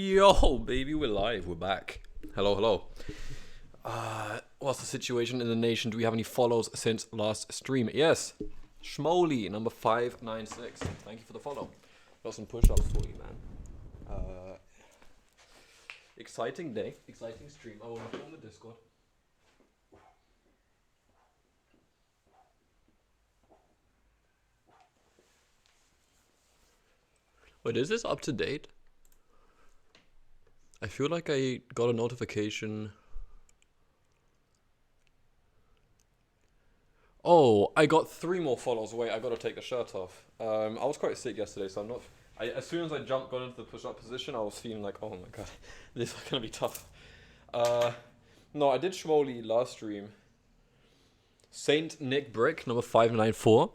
Yo, baby, we're live. We're back. Hello, hello. What's the situation in the nation? Do we have any follows since last stream? Yes. Schmoly, number 596. Thank you for the follow. Got some push-ups for you, man. Exciting day. Exciting stream. I will inform the Discord. Wait, is this up to date? I feel like I got a notification. Oh, I got 3 more follows. Wait, I gotta take the shirt off. I was quite sick yesterday, so I'm not. As soon as I got into the push-up position, I was feeling like, oh my god, this is gonna be tough. No, I did Schmoly last stream. Saint Nick Brick, number 594.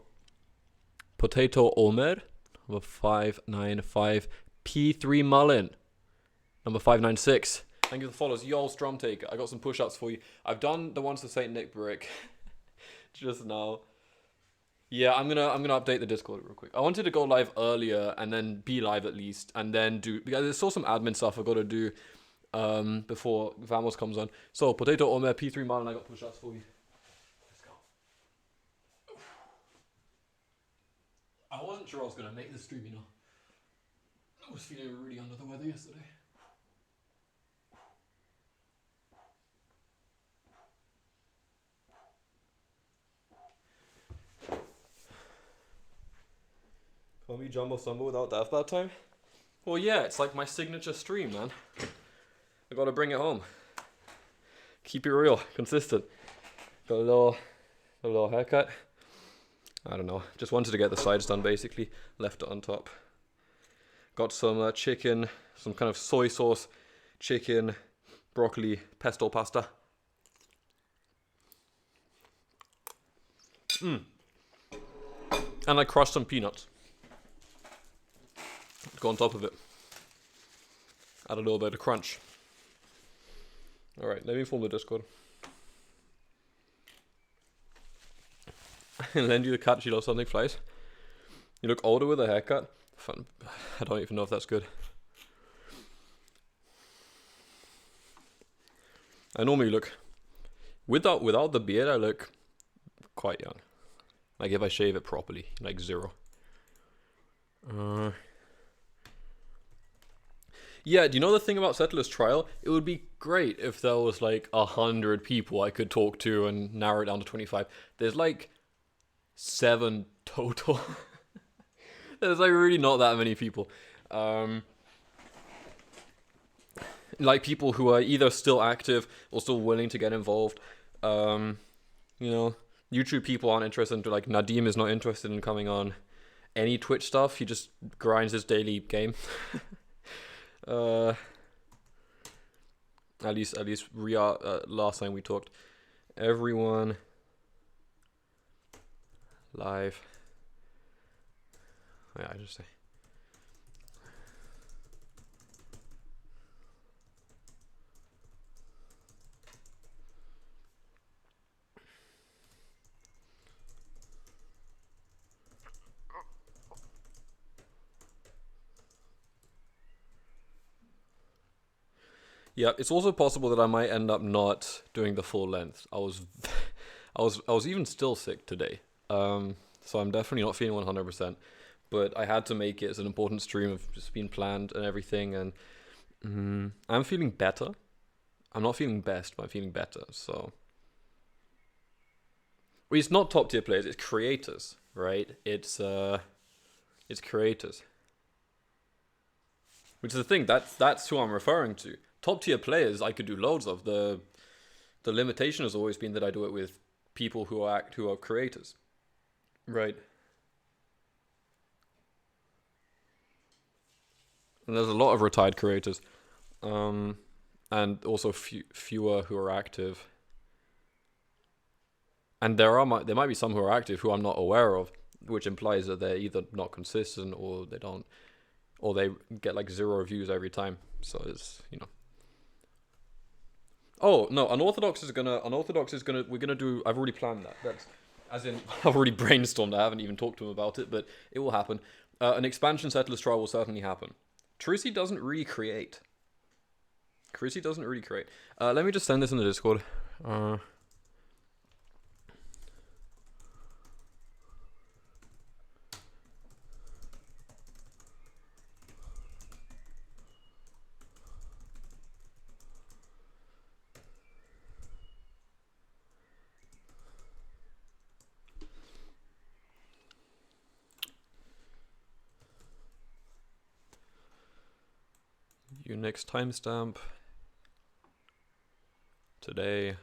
Potato Omer, number 595. P3 Mullen, number 596. Thank you for the follows. Yo, Strum Taker. I got some push-ups for you. I've done the ones for Saint Nick Brick just now. Yeah, I'm gonna update the Discord real quick. I wanted to go live earlier and then be live at least, and then do, because there's still some admin stuff I gotta do before Vamos comes on. So Potato Omer, P3 Mullen, I got push-ups for you. Let's go. I wasn't sure I was gonna make this stream, you know. I was feeling really under the weather yesterday. Call me Jumbo Sumbo without death that time? Well, yeah, it's like my signature stream, man. I gotta bring it home. Keep it real, consistent. Got a little haircut. I don't know. Just wanted to get the sides done, basically. Left it on top. Got some chicken, some kind of soy sauce, chicken, broccoli, pesto pasta. And I crushed some peanuts. Go on top of it. Add a little bit of crunch. Alright, let me form the Discord. Lend you the cat, she loves something flies. You look older with a haircut. Fun. I don't even know if that's good. I normally look, without the beard, I look quite young. Like if I shave it properly, like 0. Yeah, do you know the thing about Settler's Trial? It would be great if there was like 100 people I could talk to and narrow it down to 25. There's like 7 total. There's like really not that many people. Like people who are either still active or still willing to get involved. You know, YouTube people aren't interested into, like, Nadim is not interested in coming on any Twitch stuff. He just grinds his daily game. At least Ria, last time we talked. Everyone live. Yeah, I just say. Yeah, it's also possible that I might end up not doing the full length. I was even still sick today. So I'm definitely not feeling 100%. But I had to make it as an important stream of just being planned and everything, and I'm feeling better. I'm not feeling best, but I'm feeling better. So, well, it's not top tier players; it's creators, right? It's creators, which is the thing. That's who I'm referring to. Top tier players, I could do loads of. The limitation has always been that I do it with people who are creators, right? And there's a lot of retired creators, and also fewer who are active. And there might be some who are active who I'm not aware of, which implies that they're either not consistent or they get like 0 views every time. So it's, you know. Oh no, Unorthodox is gonna. We're gonna do. I've already planned that. That's as in I've already brainstormed. I haven't even talked to him about it, but it will happen. An expansion Settlers Trial will certainly happen. Trissy doesn't really create. Chrissy doesn't really create. Let me just send this in the Discord. Unix timestamp today.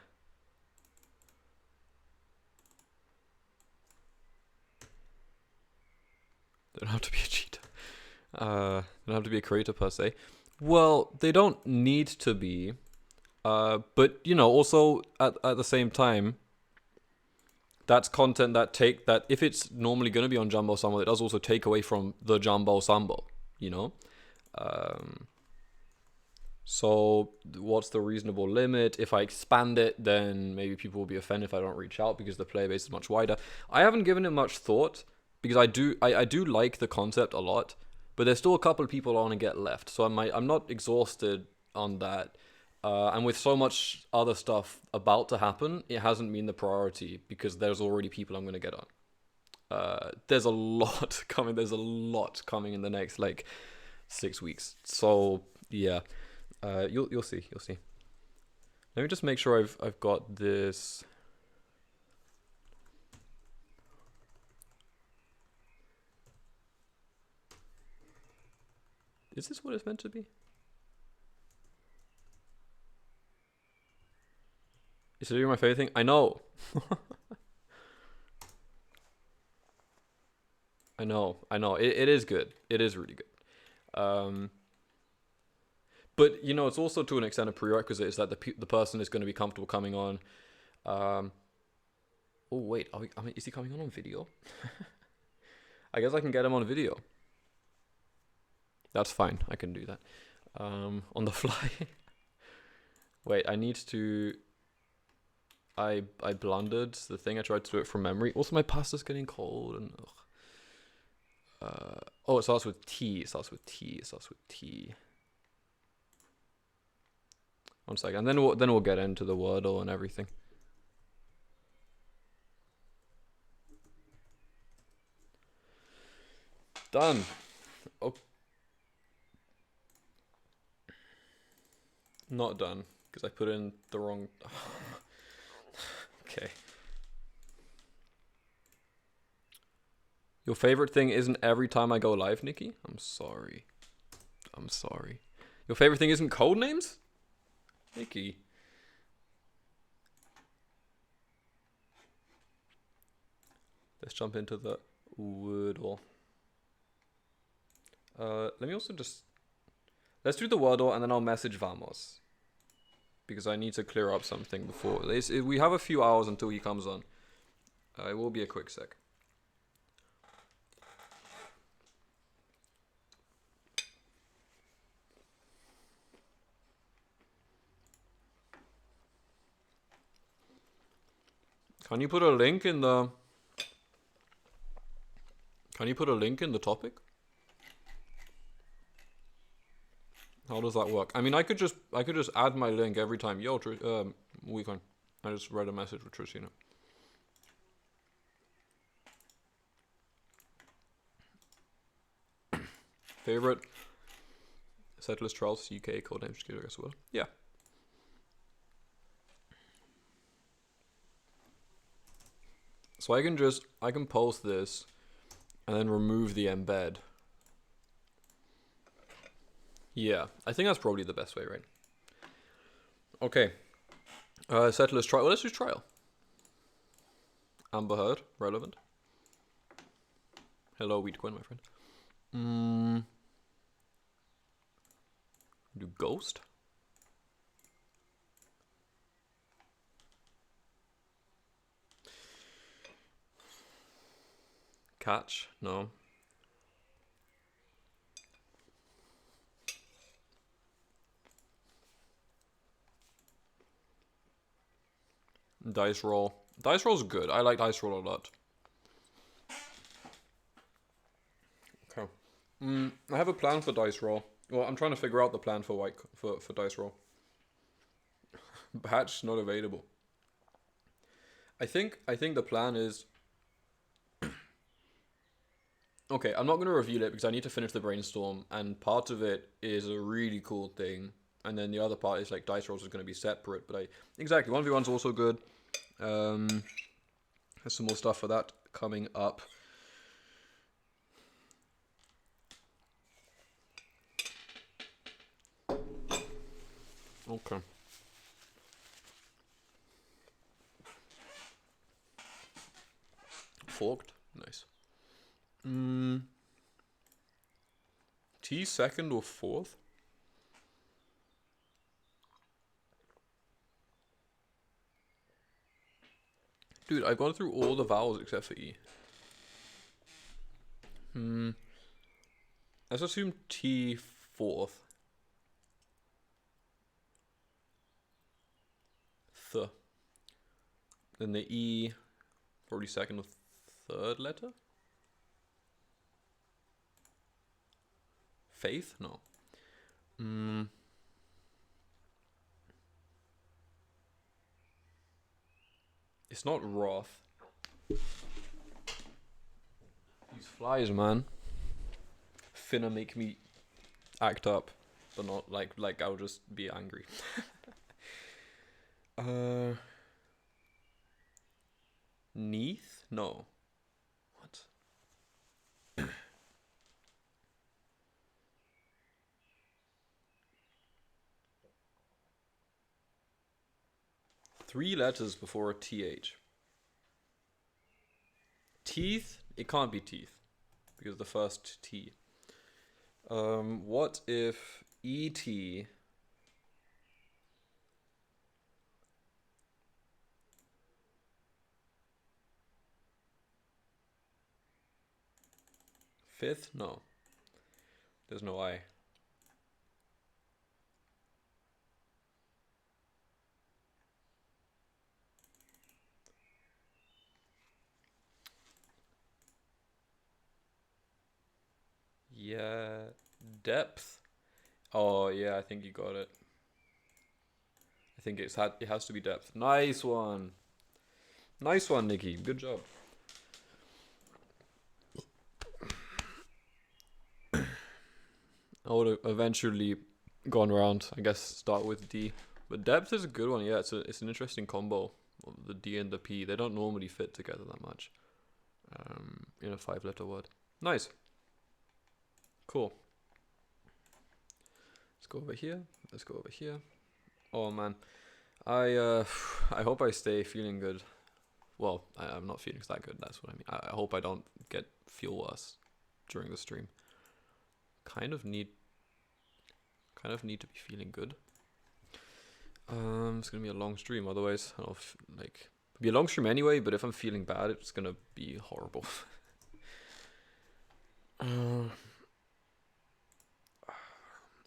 They don't have to be a cheater. They don't have to be a creator per se. Well, they don't need to be. But you know, also at the same time, that's content that if it's normally gonna be on Jumbo Sumbo, it does also take away from the Jumbo Sumbo, you know? So what's the reasonable limit? If I expand it, then maybe people will be offended if I don't reach out because the player base is much wider. I haven't given it much thought because I do like the concept a lot, but there's still a couple of people I want to get left. So I'm not exhausted on that. And with so much other stuff about to happen, it hasn't been the priority because there's already people I'm going to get on. There's a lot coming. There's a lot coming in the next like 6 weeks. So yeah. You'll see. Let me just make sure I've got this. Is this what it's meant to be? Is it my favorite thing? I know. I know. It is good. It is really good. But you know, it's also to an extent a prerequisite is that the person is going to be comfortable coming on. Oh wait, is he coming on video? I guess I can get him on video. That's fine. I can do that. On the fly. Wait, I need to. I blundered the thing. I tried to do it from memory. Also, my pasta's getting cold and. Oh, it starts with T. One second, and then we'll get into the Wordle and everything. Done. Oh, not done because I put in the wrong. Okay. Your favorite thing isn't every time I go live, Nikki? I'm sorry. Your favorite thing isn't code names? Nikki. Let's jump into the Wordle. Let me also just... Let's do the Wordle and then I'll message Vamos. Because I need to clear up something before. We have a few hours until he comes on. It will be a quick sec. Can you put a link in the... Can you put a link in the topic? How does that work? I mean, I could just add my link every time. Yo, weekend. I just read a message with Tristina. Favorite Settlers Trials UK codename security as well. Yeah. So I can post this and then remove the embed. Yeah, I think that's probably the best way, right? Okay. Settlers trial. Well, let's do trial. Amber Heard, relevant. Hello, Wheatcoin, my friend. Do Ghost. Catch, no. Dice roll. Dice roll's good. I like dice roll a lot. Okay. I have a plan for dice roll. Well, I'm trying to figure out the plan for dice roll. Batch not available. I think the plan is... Okay, I'm not going to reveal it because I need to finish the brainstorm, and part of it is a really cool thing, and then the other part is like dice rolls is going to be separate, but exactly, 1v1's also good. There's some more stuff for that coming up. Okay. Forked? Nice. T second or fourth? Dude, I've gone through all the vowels except for E. Let's assume T fourth. Th. Then the E, probably second or third letter? Faith? No. It's not Roth. These flies, man. Finna make me act up, but not like I'll just be angry. Neath? No. What? Three letters before a TH. Teeth? It can't be teeth, because the first T. What if ET fifth? No. There's no I. Yeah, depth. Oh yeah, I think you got it. I think it has to be depth. Nice one. Nice one, Nikki. Good job. I would have eventually gone around. I guess start with D, but depth is a good one. Yeah, it's an interesting combo of the D and the P. They don't normally fit together that much in a 5-letter word. Nice. Cool. Let's go over here. Let's go over here. Oh man, I hope I stay feeling good. Well, I'm not feeling that good. That's what I mean. I hope I don't feel worse during the stream. Kind of need to be feeling good. It's gonna be a long stream. Otherwise, I'll it'll be a long stream anyway. But if I'm feeling bad, it's gonna be horrible.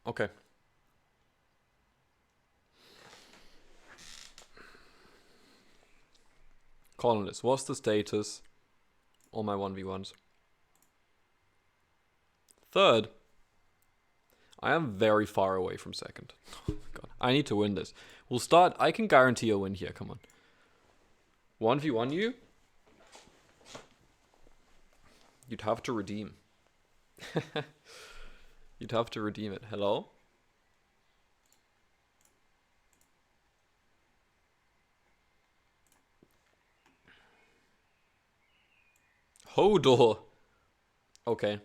Okay. Colonist, what's the status on my 1v1s? Third, I am very far away from second. Oh my god, I need to win this. We'll start. I can guarantee a win here. Come on. 1v1 you? You'd have to redeem. You'd have to redeem it. Hello? Hodor. Okay.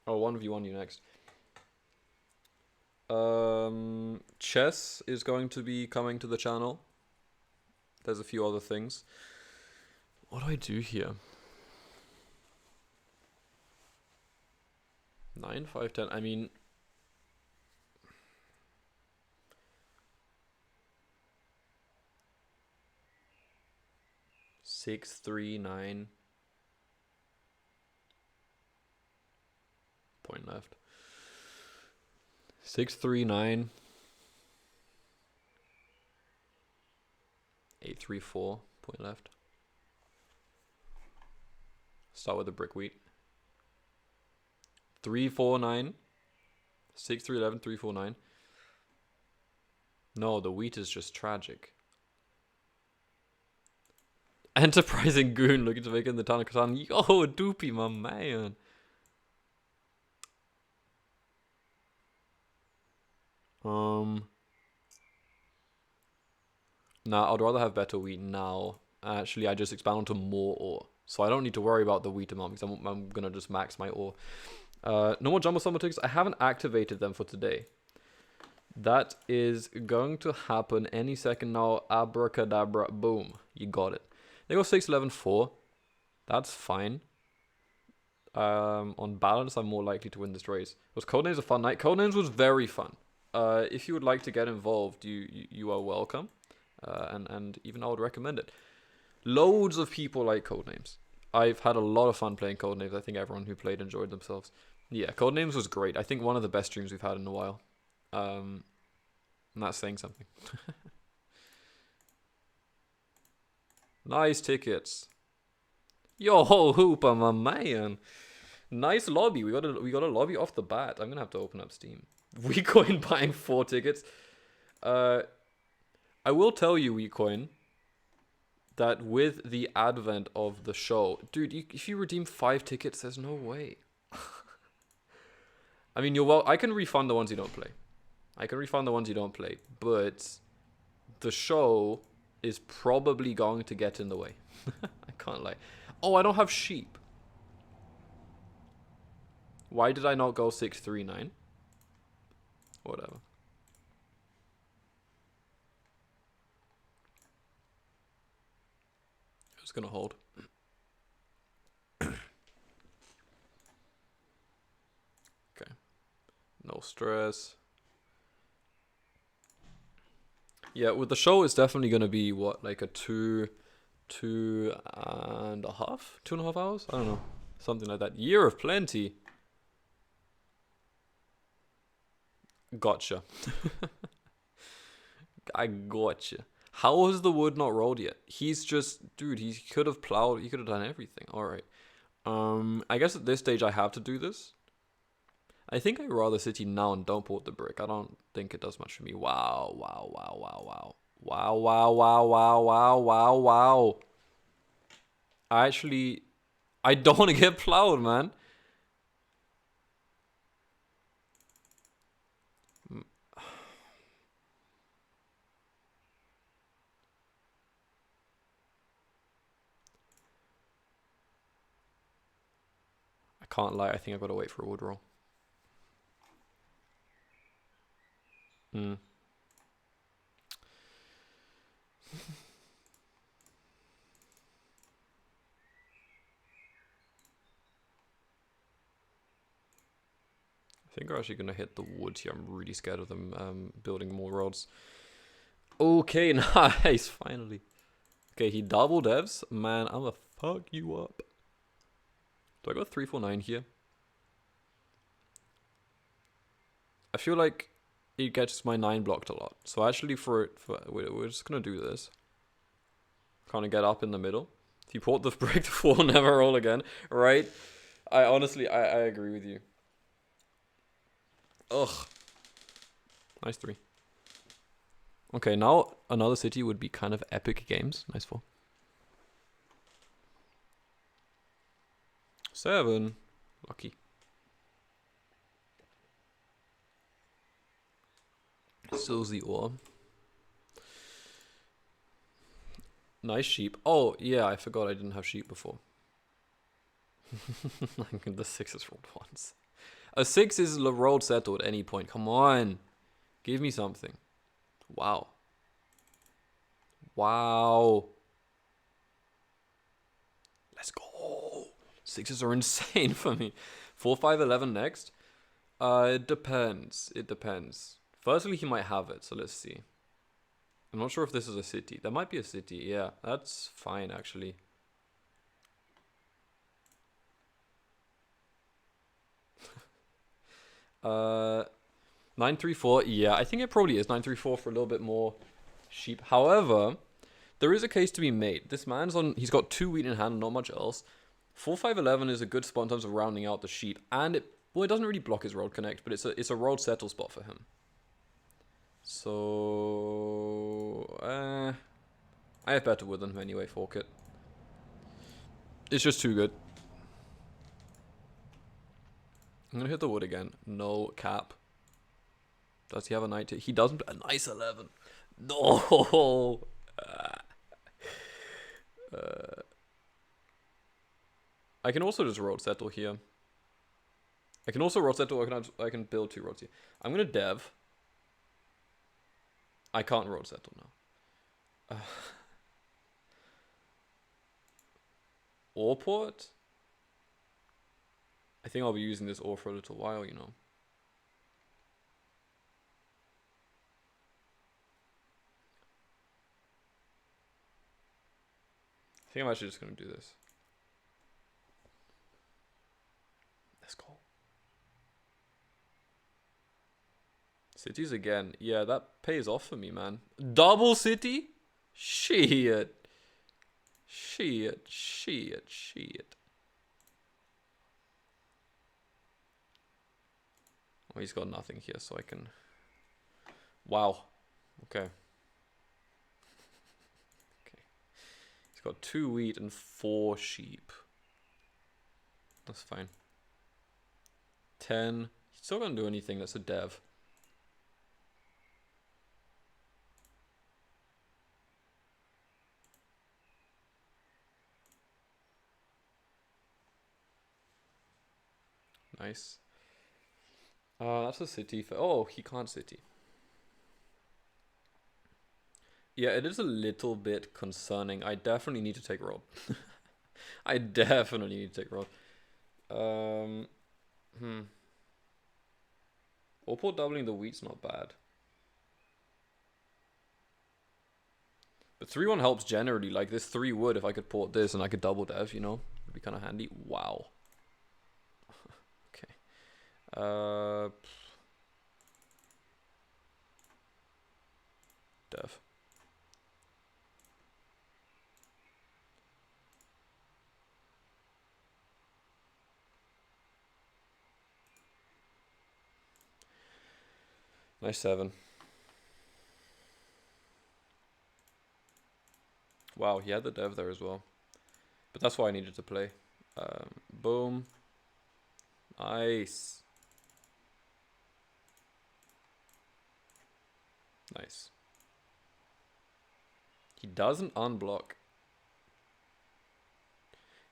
Oh, 1v1 you next. Chess is going to be coming to the channel. There's a few other things. What do I do here? 9, 5, 10. I mean, six, 3, 9. Point left. 6, 3, 9. 8, 3, 4. Point left. Start with the brick wheat. 3, 4, 9. 6, 3, 11, 3, 4, 9. No, the wheat is just tragic. Enterprising goon looking to make it in the town of Katan. Yo, Doopy, my man. Nah, I'd rather have better wheat now. Actually, I just expand onto more ore. So I don't need to worry about the wheat amount because I'm going to just max my ore. No more jumbo summer tickets. I haven't activated them for today. That is going to happen any second now. Abracadabra. Boom. You got it. They go 6, 11, 4. That's fine. On balance, I'm more likely to win this race. Was Codenames a fun night? Codenames was very fun. If you would like to get involved, you are welcome. And even I would recommend it. Loads of people like Codenames. I've had a lot of fun playing Codenames. I think everyone who played enjoyed themselves. Yeah, Codenames was great. I think one of the best streams we've had in a while. And that's saying something. Nice tickets. Yo, Hooper, my man. Nice lobby. We got a lobby off the bat. I'm gonna have to open up Steam. WeCoin buying 4 tickets. I will tell you, WeCoin, that with the advent of the show, dude, if you redeem 5 tickets, there's no way. I mean, I can refund the ones you don't play. But the show is probably going to get in the way. I can't lie. Oh, I don't have sheep. Why did I not go 639? Whatever. Just gonna hold. Okay. No stress. Yeah, with the show, it's definitely gonna be what, like a 2.5 hours? I don't know. Something like that. Year of plenty. Gotcha. I gotcha. How was the wood not rolled yet? He's just, dude, he could have plowed, he could have done everything. Alright. I guess at this stage I have to do this. I think I'd rather city now and don't port the brick. I don't think it does much for me. Wow, wow, wow, wow, wow. Wow, wow, wow, wow, wow, wow, wow. I don't want to get plowed, man. I can't lie, I think I've got to wait for a wood roll. I think we're actually going to hit the wood here. I'm really scared of them building more roads. Okay, nice, finally. Okay, he double devs. Man, I'm gonna fuck you up. Do I go 349 here? I feel like it gets my 9 blocked a lot. So actually we're just gonna do this. Kind of get up in the middle. If you port the brick, the 4 will never roll again, right? I honestly agree with you. Ugh. Nice 3. Okay, now another city would be kind of epic games. Nice 4. 7. Lucky. Stills the ore. Nice sheep. Oh, yeah, I forgot I didn't have sheep before. The 6 is rolled once. A 6 is rolled settled at any point. Come on. Give me something. Wow. Wow. Let's go. 6s are insane for me. 4, 5, 11 next. It depends. It depends. Firstly, he might have it, so let's see. I'm not sure if this is a city. There might be a city. Yeah, that's fine, actually. Uh, 934. Yeah, I think it probably is 934 for a little bit more sheep. However, there is a case to be made. This man's on. He's got 2 wheat in hand, not much else. 4, 5, 11 is a good spot in terms of rounding out the sheep, and it doesn't really block his road connect, but it's a road settle spot for him. So I have better with him anyway. Fork it. It's just too good. I'm gonna hit the wood again. No cap. Does he have a knight? He doesn't. A nice 11. No. I can also just road settle here. I can also road settle. I can build 2 roads here. I'm gonna dev. I can't road settle now. Ore port? I think I'll be using this ore for a little while, you know. I think I'm actually just gonna do this. Let's go. Cities again. Yeah, that pays off for me, man. Double city? Shit. Shit. Oh, he's got nothing here, so I can... Wow. Okay. He's got 2 wheat and 4 sheep. That's fine. 10. He's still gonna do anything that's a dev. Nice. That's a city for... Oh, he can't city. Yeah, it is a little bit concerning. I definitely need to take road. I definitely need to take road. Opal doubling the wheat's not bad. But 3-1 helps generally. Like this 3 wood, if I could port this and I could double dev, you know, it'd be kind of handy. Wow. Okay. Dev. Nice 7. Wow, he had the dev there as well. But that's why I needed to play. Boom. Nice. Nice. He doesn't unblock.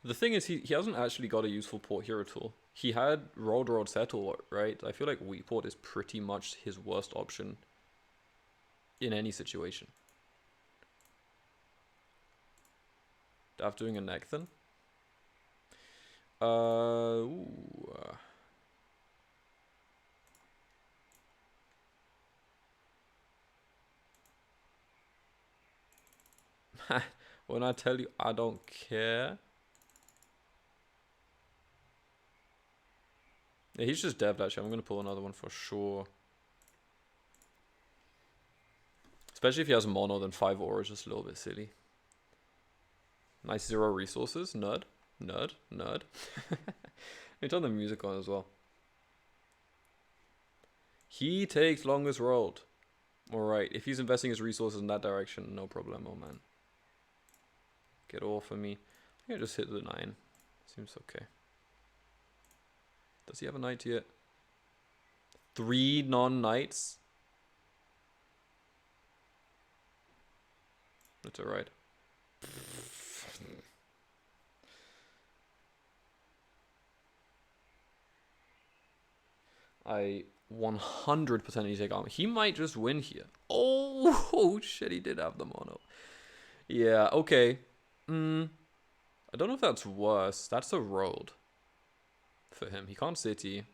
The thing is, he hasn't actually got a useful port hero tool. He had road settle, right? I feel like wheat port is pretty much his worst option in any situation. Dav doing a neck then? When I tell you I don't care. Yeah, he's just dev'd actually. I'm going to pull another one for sure. Especially if he has mono, then 5 ore is just a little bit silly. Nice 0 resources. Nerd. Let me turn the music on as well. He takes longest road. Alright, if he's investing his resources in that direction, no problemo, man. Get all for me. I think I just hit the 9. Seems okay. Does he have a knight yet? 3 non-knights? That's alright. I 100% need to take armor. He might just win here. Oh shit, he did have the mono. Yeah, okay. I don't know if that's worse. That's a road for him. He can't city.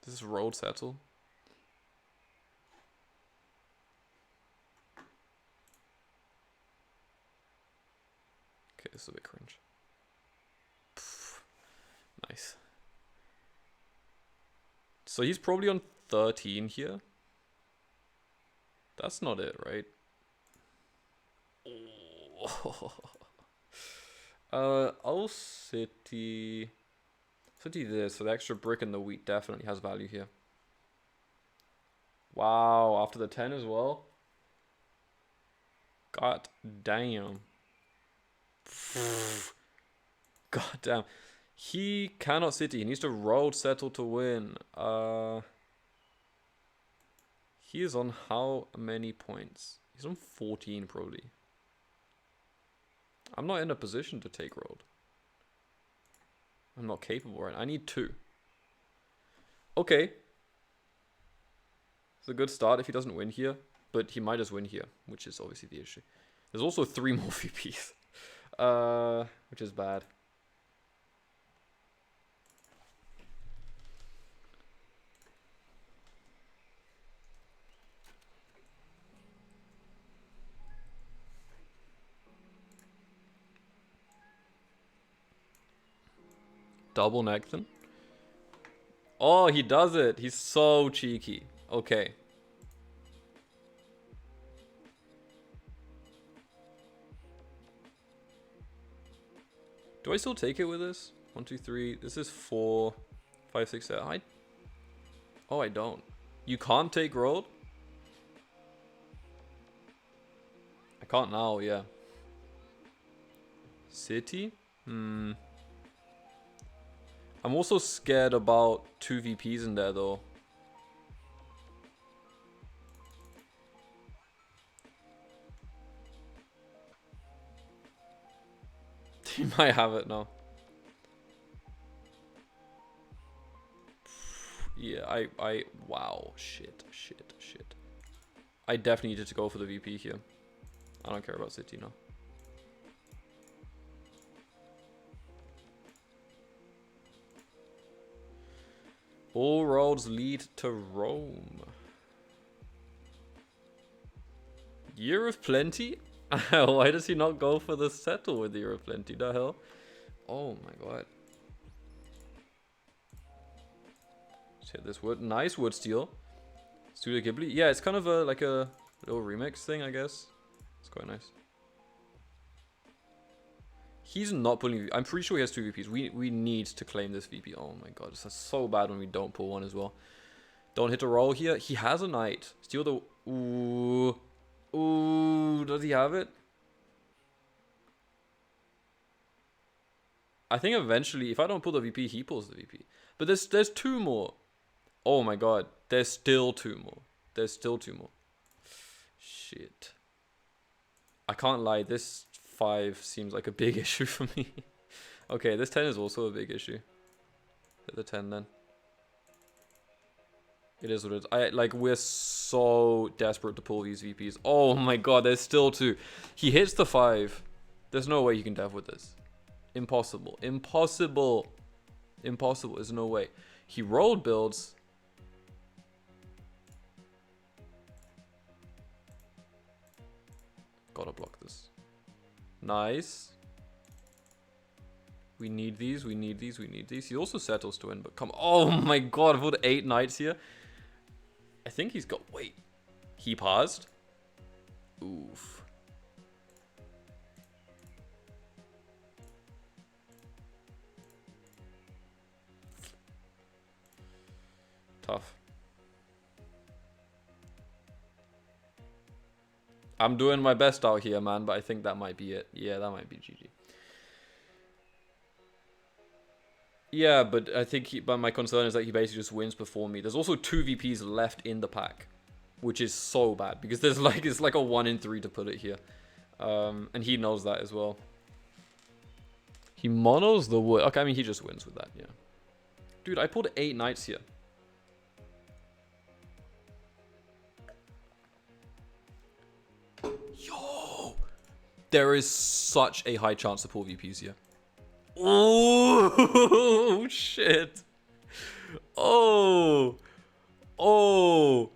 Does this road settle? Okay, this is a bit cringe. Pff, nice. So he's probably on 13 here. That's not it, right? Oh. I'll city. So do this. So the extra brick and the wheat definitely has value here. Wow, after the 10 as well. God damn. God damn. He cannot city. He needs to roll settle to win. He is on how many points? He's on 14 probably. I'm not in a position to take road. I'm not capable right now. I need 2. Okay. It's a good start if he doesn't win here. But he might just win here, which is obviously the issue. There's also 3 more VPs. Which is bad. Double Necton. Oh, he does it. He's so cheeky. Okay. Do I still take it with this? 1, 2, 3. This is 4, 5, 6, 7. Oh, I don't. You can't take road? I can't now, yeah. City? I'm also scared about 2 VPs in there though. He might have it now. Yeah, wow, shit. I definitely needed to go for the VP here. I don't care about City now. All roads lead to Rome. Year of Plenty? Why does he not go for the settle with the Year of Plenty? The hell? Oh my god. Let's hit this wood. Nice wood steal. Studio Ghibli. Yeah, it's kind of like a little remix thing, I guess. It's quite nice. He's not pulling. I'm pretty sure he has 2 VPs. We need to claim this VP. Oh my god, this is so bad when we don't pull one as well. Don't hit a roll here. He has a knight. Steal the. Ooh, does he have it? I think eventually, if I don't pull the VP, he pulls the VP. But there's 2 more. Oh my god, there's still 2 more. There's still 2 more. Shit. I can't lie. This 5 seems like a big issue for me. Okay, this 10 is also a big issue. Hit the 10 then. It is what it is. We're so desperate to pull these VPs. Oh my god, there's still 2. He hits the 5. There's no way you can dev with this. Impossible. Impossible. Impossible. There's no way. He rolled builds. Gotta block this. Nice. We need these, we need these, we need these. He also settles to win, but come on. Oh my god, I've got 8 knights here. I think he's got... Wait. He paused? Oof. Tough. I'm doing my best out here, man, but I think that might be it. Yeah, that might be GG. Yeah, but I think but my concern is that he basically just wins before me. There's also 2 VPs left in the pack, which is so bad because there's it's like a 1 in 3 to put it here. And he knows that as well. He monos the wood. Okay, I mean, he just wins with that, yeah. Dude, I pulled 8 knights here. Yo! There is such a high chance to pull VPs here. Oh, shit. Oh. Oh.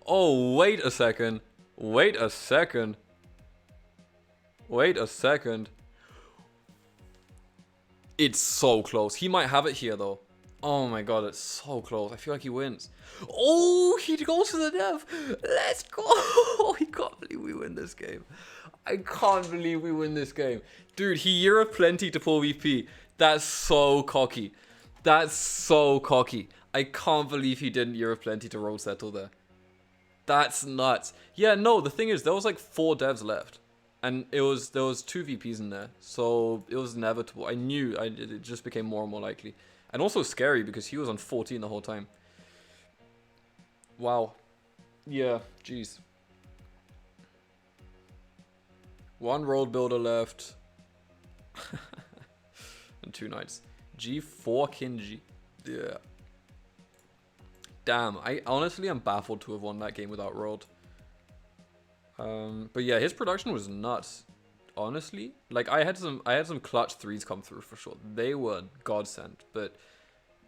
Oh, wait a second. Wait a second. Wait a second. It's so close. He might have it here, though. Oh my god, it's so close. I feel like he wins. Oh, he goes to the dev. Let's go. I can't believe we win this game. I can't believe we win this game. Dude, he Year of Plenty to pull VP. That's so cocky. That's so cocky. I can't believe he didn't Year of Plenty to roll settle there. That's nuts. Yeah, no, the thing is, there was like 4 devs left. And there was 2 VPs in there. So it was inevitable. I knew it just became more and more likely. And also scary because he was on 14 the whole time. Wow. Yeah, jeez. 1 road builder left. And 2 knights. G4 Kinji. Yeah. Damn, I honestly am baffled to have won that game without road. But yeah, his production was nuts. Honestly, like I had some clutch 3s come through for sure. They were godsend. But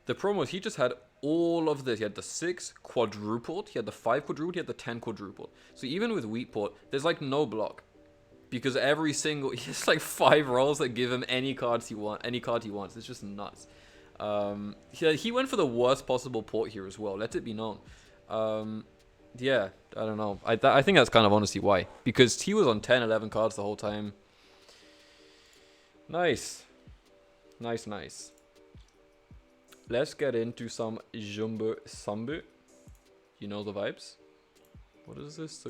the problem was he just had all of this. He had the 6 quadrupled, he had the 5 quadrupled, he had the 10 quadrupled. So even with Wheatport, there's like no block. Because every single, he has like 5 rolls that give him any cards he wants, any card he wants. It's just nuts. He went for the worst possible port here as well. Let it be known. Yeah, I don't know. I think that's kind of honestly why. Because he was on 10, 11 cards the whole time. Nice. Nice, nice. Let's get into some Jumbo Sumbo. You know the vibes. What is this?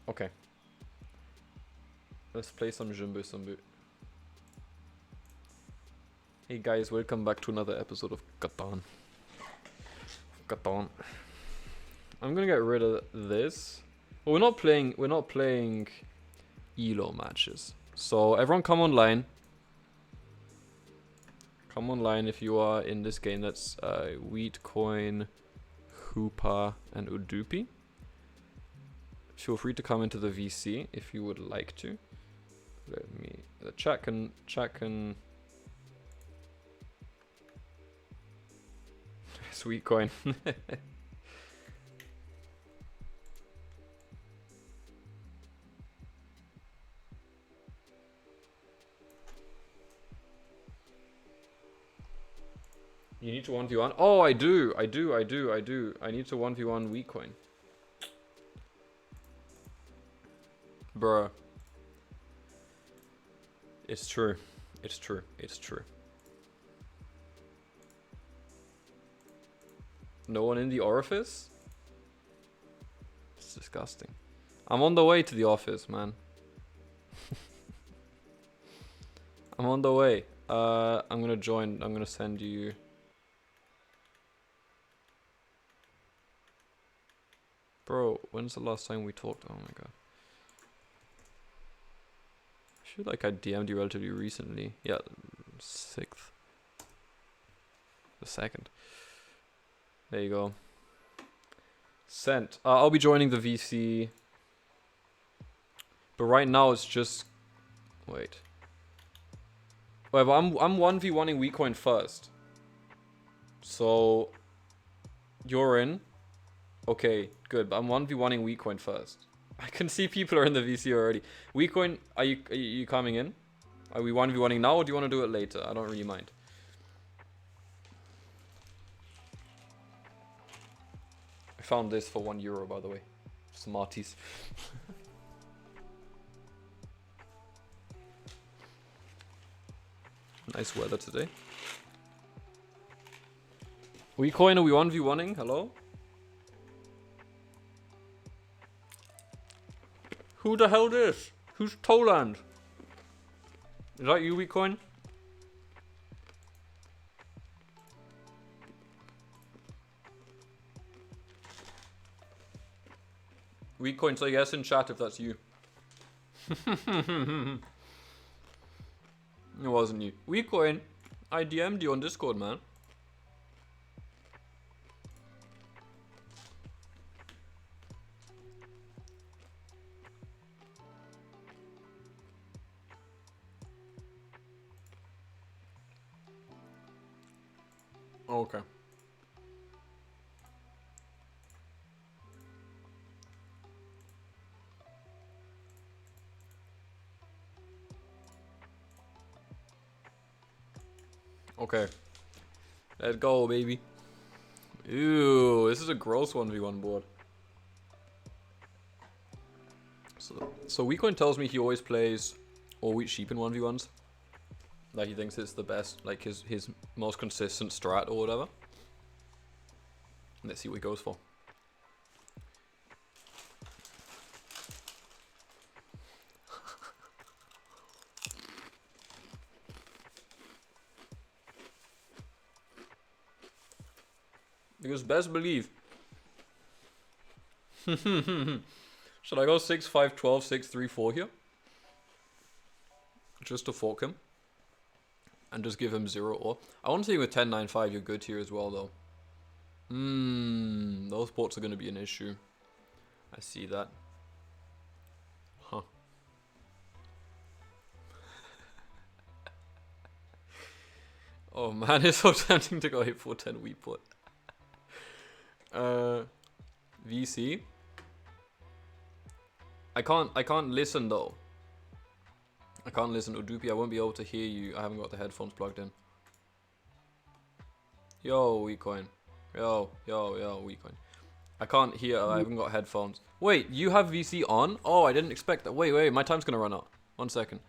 Okay. Let's play some Jumbo Sumbo. Hey guys, welcome back to another episode of Catan. Catan. I'm gonna get rid of this. Well, we're not playing ELO matches. So everyone come online. Come online if you are in this game. That's Wheatcoin, Hoopa, and Udupi. Feel free to come into the VC if you would like to. Let me chat can sweet coin. You need to 1v1. Oh, I do. I need to 1v1 weak coin. Bruh. It's true. It's true. It's true. No one in the orifice? It's disgusting. I'm on the way to the office, man. I'm on the way. I'm gonna join. I'm gonna send you. Bro, when's the last time we talked? Oh my god. I feel like I DM'd you relatively recently. Yeah, 6th. The 2nd. There you go. Sent. I'll be joining the VC. But right now it's just... Wait. Whatever, I'm 1v1ing Weakcoin first. So... You're in. Okay, good. But I'm 1v1ing Weakcoin first. I can see people are in the VC already. Weakcoin, are you coming in? Are we 1v1ing now or do you want to do it later? I don't really mind. I found this for €1 by the way. Smarties. Nice weather today. Weakcoin, are we 1v1ing? Hello? Who the hell this? Who's Toland? Is that you, Weakcoin? Weakcoin, say yes in chat if that's you. It wasn't you. Weakcoin, I DM'd you on Discord, man. Okay. Okay. Let's go, baby. Ew, this is a gross 1v1 board. So Weakcoin tells me he always plays all wheat sheep in 1v1s. Like he thinks it's the best, like his most consistent strat or whatever. Let's see what he goes for. Because best believe. Should I go 6, 5, 12, 6, 3, 4 here? Just to fork him. And just give him 0 or. I want to see with 10, 9, 5 you're good here as well though. Those ports are going to be an issue. I see that. Huh. Oh man, it's so tempting to go 8-4-10 wheat port. VC. I can't listen though. I can't listen. Udupi, I won't be able to hear you. I haven't got the headphones plugged in. Yo, Weakcoin. Yo, Weakcoin. I can't hear. I haven't got headphones. Wait, you have VC on? Oh, I didn't expect that. Wait, my time's gonna run out. 1 second.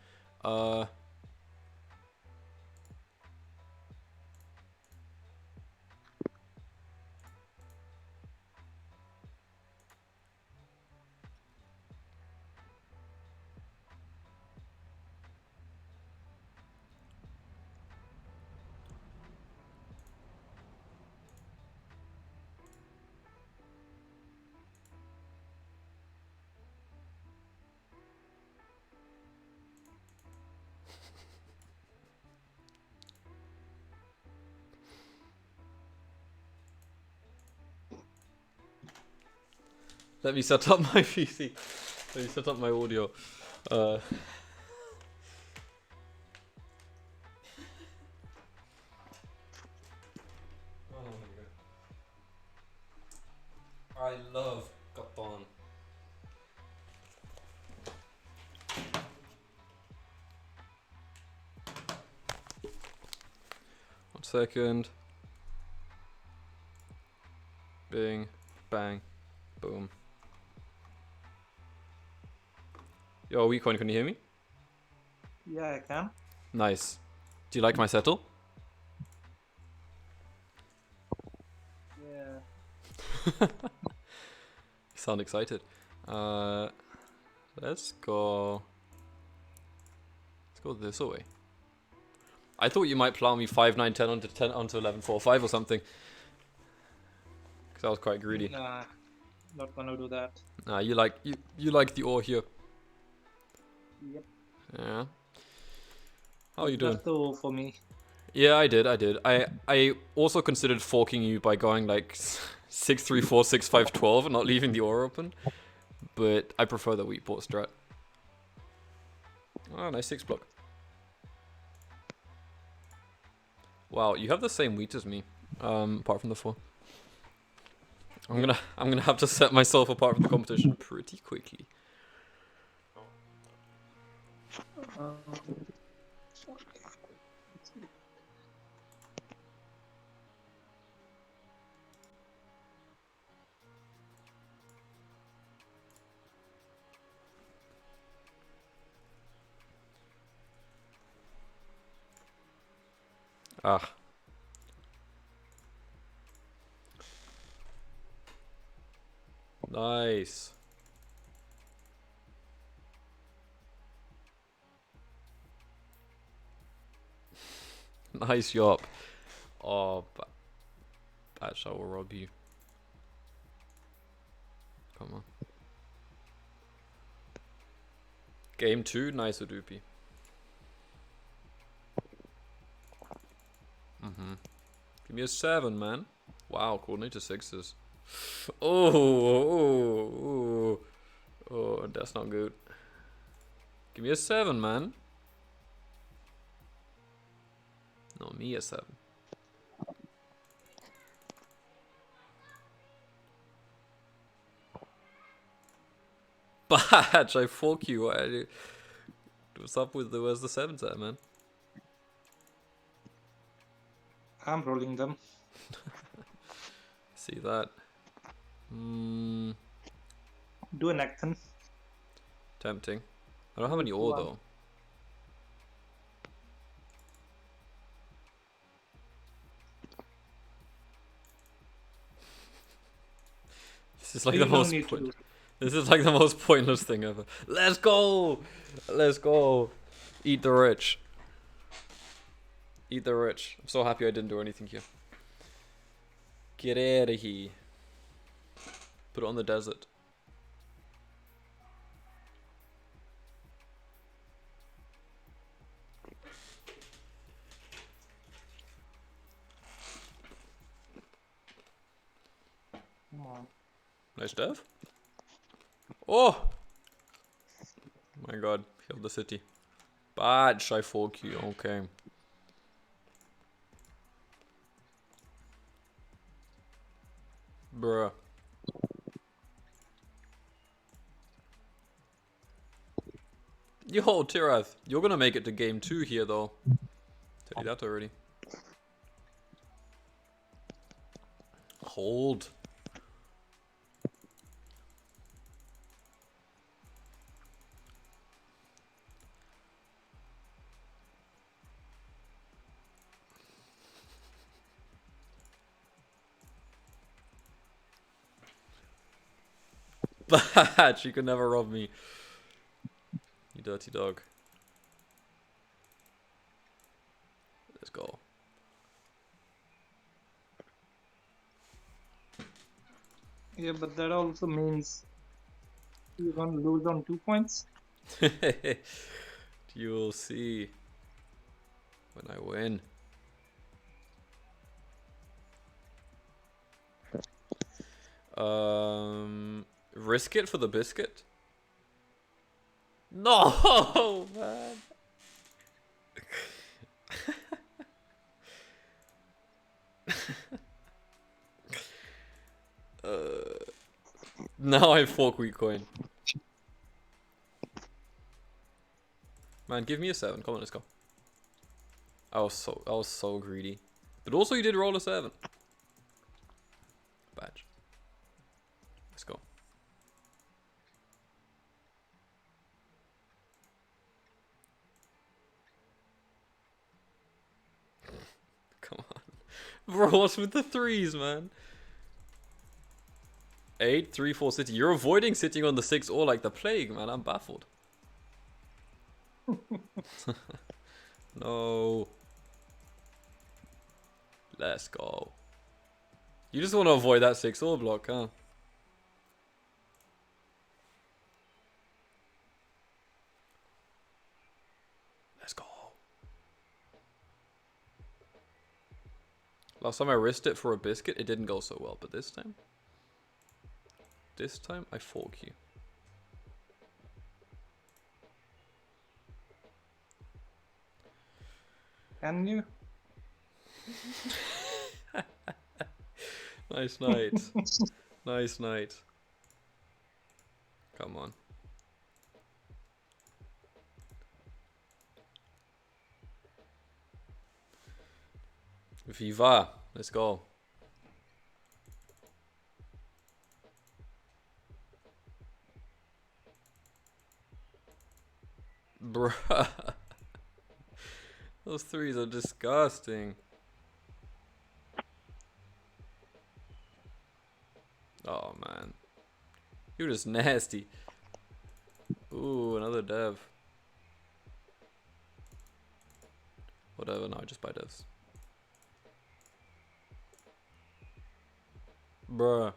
Let me set up my PC. Let me set up my audio. Oh my god. I love Gabon. 1 second. Bing, bang, boom. Yo, Weakcoin, can you hear me? Yeah, I can. Nice. Do you like my settle? Yeah. You sound excited. Let's go this way. I thought you might plow me 5, 9, 10 onto 11, 4, 5 or something. Because I was quite greedy. Nah, not gonna do that. Nah, you like the ore here. Yep. Yeah. How are you doing? That's the O for me. Yeah, I did. I also considered forking you by going like 6, 3, 4, 6, 5, 12 and not leaving the ore open. But I prefer the wheat port strat. Oh, nice 6 block. Wow, you have the same wheat as me, apart from the 4. I'm gonna have to set myself apart from the competition pretty quickly. Ah. Nice. Nice job. Oh, Batch, I will rob you. Come on. Game 2, nice Udupi. Give me a 7, man. Wow, coordinator 6s. Oh, that's not good. Give me a 7, man. No, me a 7. Batch, I fork you. What's up with where's the 7s at, man? I'm rolling them. See that. Do an action. Tempting. I don't have any ore though. This is like the most This is like the most pointless thing ever. Let's go! Let's go! Eat the rich. Eat the rich. I'm so happy I didn't do anything here. Get out of here. Put it on the desert. Come on. Nice dev. Oh! My god, killed the city. Batch, I fork you, okay. Bruh. Yo, Tirath, you're gonna make it to game 2 here though. Tell you that already. Hold. Batch, you could never rob me. You dirty dog. Let's go. Yeah, but that also means you're gonna lose on 2 points. You'll see when I win. Risk it for the biscuit? No, man. Now I have 4 quick coin. Man, give me a 7. Come on, let's go. I was so greedy. But also you did roll a 7. Badge. Let's go. Come on. Bro, what's with the 3s, man? 8, 3, 4 city. You're avoiding sitting on the 6 or like the plague, man. I'm baffled. No. Let's go. You just want to avoid that 6 or block, huh? Let's go. Last time I risked it for a biscuit, it didn't go so well, but this time I fork you. Can you? Nice night. Nice night. Come on. Viva. Let's go. Bruh. Those 3s are disgusting. Oh man. You're just nasty. Ooh, another dev. Whatever, no, just buy devs. Bruh.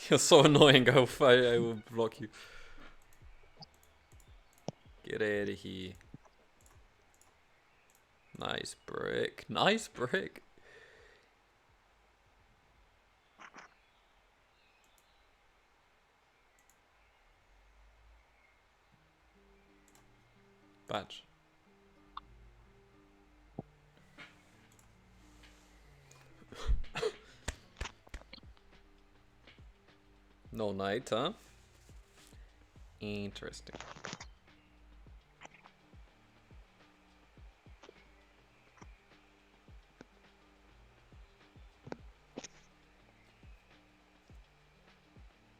You're so annoying, I will block you. Get out of here. Nice brick. Nice brick. Badge. No night, huh? Interesting.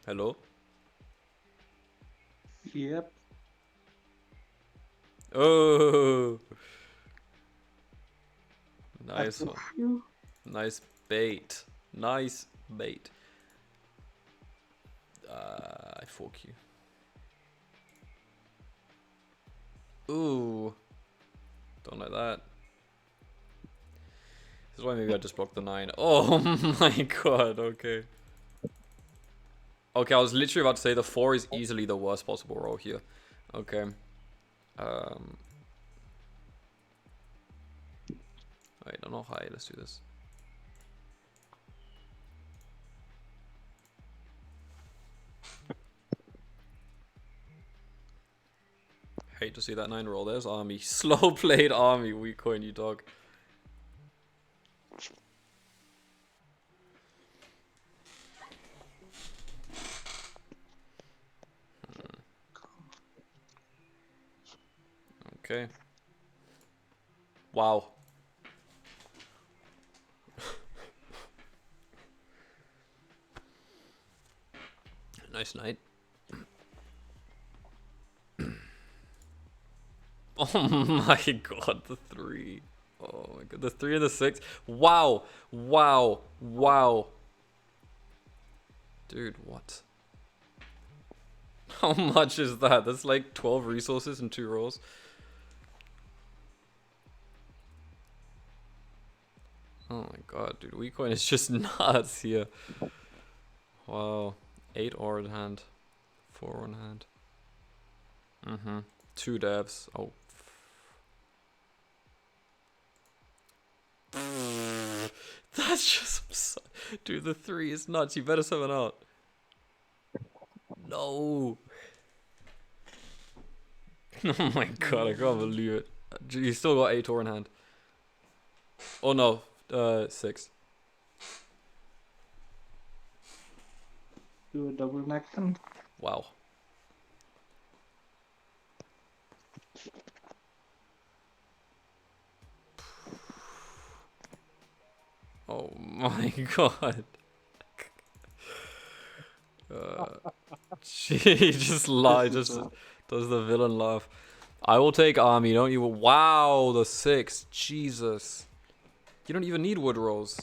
Hello? Yep. Oh! Nice I one. push you. Nice bait. Nice bait. I fork you. Ooh. Don't like that. This is why maybe I just blocked the 9. Oh my god, okay. Okay, I was literally about to say the 4 is easily the worst possible roll here. Okay. Wait, I'm not high. Let's do this. Hate to see that 9 roll. There's army. Slow played army. Weak coin, you dog. Okay. Wow. Nice night. Oh my god, the 3. Oh my god, the 3 and the 6. Wow. Wow. Wow. Dude, what? How much is that? That's like 12 resources and 2 rolls. Oh my god, dude. Weak coin is just nuts here. Wow. 8 ore in hand. 4 in hand. 2 devs. Oh. That's just... Dude, the 3 is nuts. You better 7 out. No. Oh my god, I can't believe it. You still got 8 ore in hand. Oh no. 6. Do a double neck then. Wow. Oh my god. She just lied, just does the villain laugh. I will take army, don't you? Wow, the 6. Jesus. You don't even need wood rolls.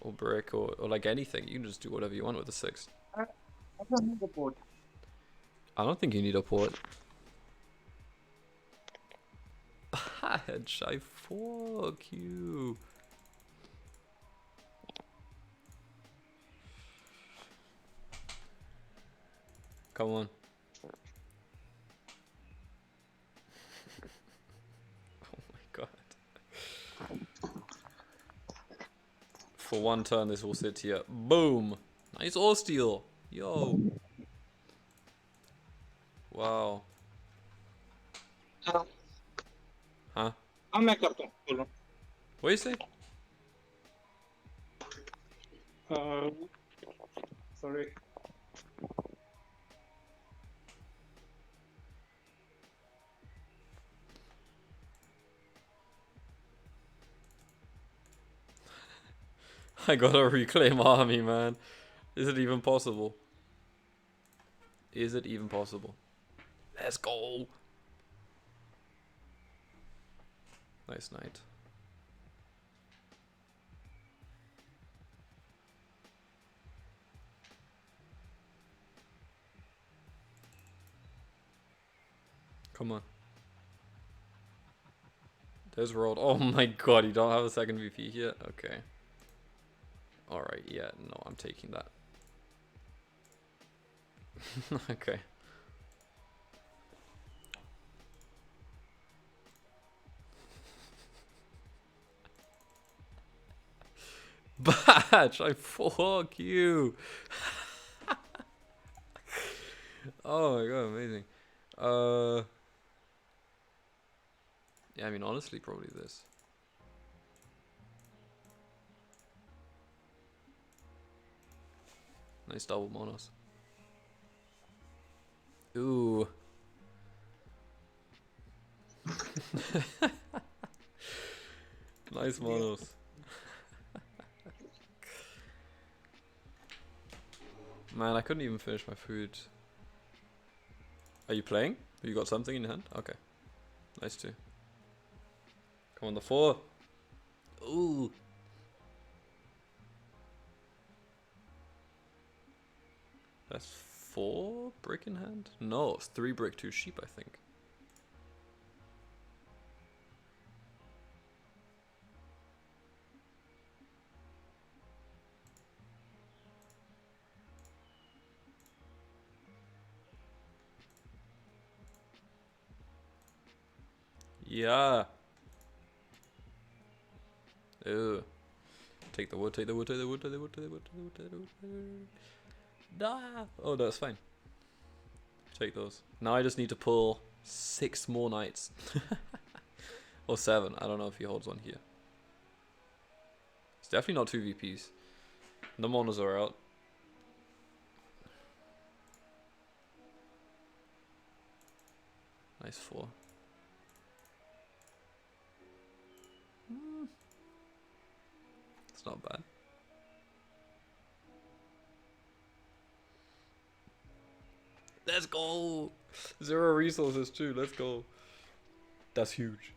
Or brick, or like anything. You can just do whatever you want with the 6. I don't need the port. I don't think you need a port. Badge, I fuck you. Come on. Oh my god. For one turn, this will sit here. Boom! Nice ore steal. Yo. Wow. Huh? हाँ मैं करता हूँ बोलो. What do you say? Sorry. I gotta reclaim army, man. Is it even possible? Is it even possible? Let's go! Nice night. Come on. There's rolled. Oh my god, you don't have a second VP yet? Okay. Alright, yeah, no, I'm taking that. Okay. Batch, I fuck you. Oh my god, amazing. Yeah, I mean, honestly, probably this. Nice double monos. Ooh. Nice monos. Man, I couldn't even finish my food. Are you playing? Have you got something in your hand? Okay. Nice too. Come on, the 4. Ooh. That's 4 brick in hand? No, it's 3 brick, 2 sheep, I think. Yeah. Ew. Take the wood, take the wood, take the wood, take the wood, take the wood, take the wood, take the wood, take the wood. Nah. Oh, that's fine. Take those. Now I just need to pull 6 more knights. Or 7. I don't know if he holds one here. It's definitely not 2 VPs. The monos are out. Nice 4. It's not bad. Let's go! 0 resources too, let's go. That's huge.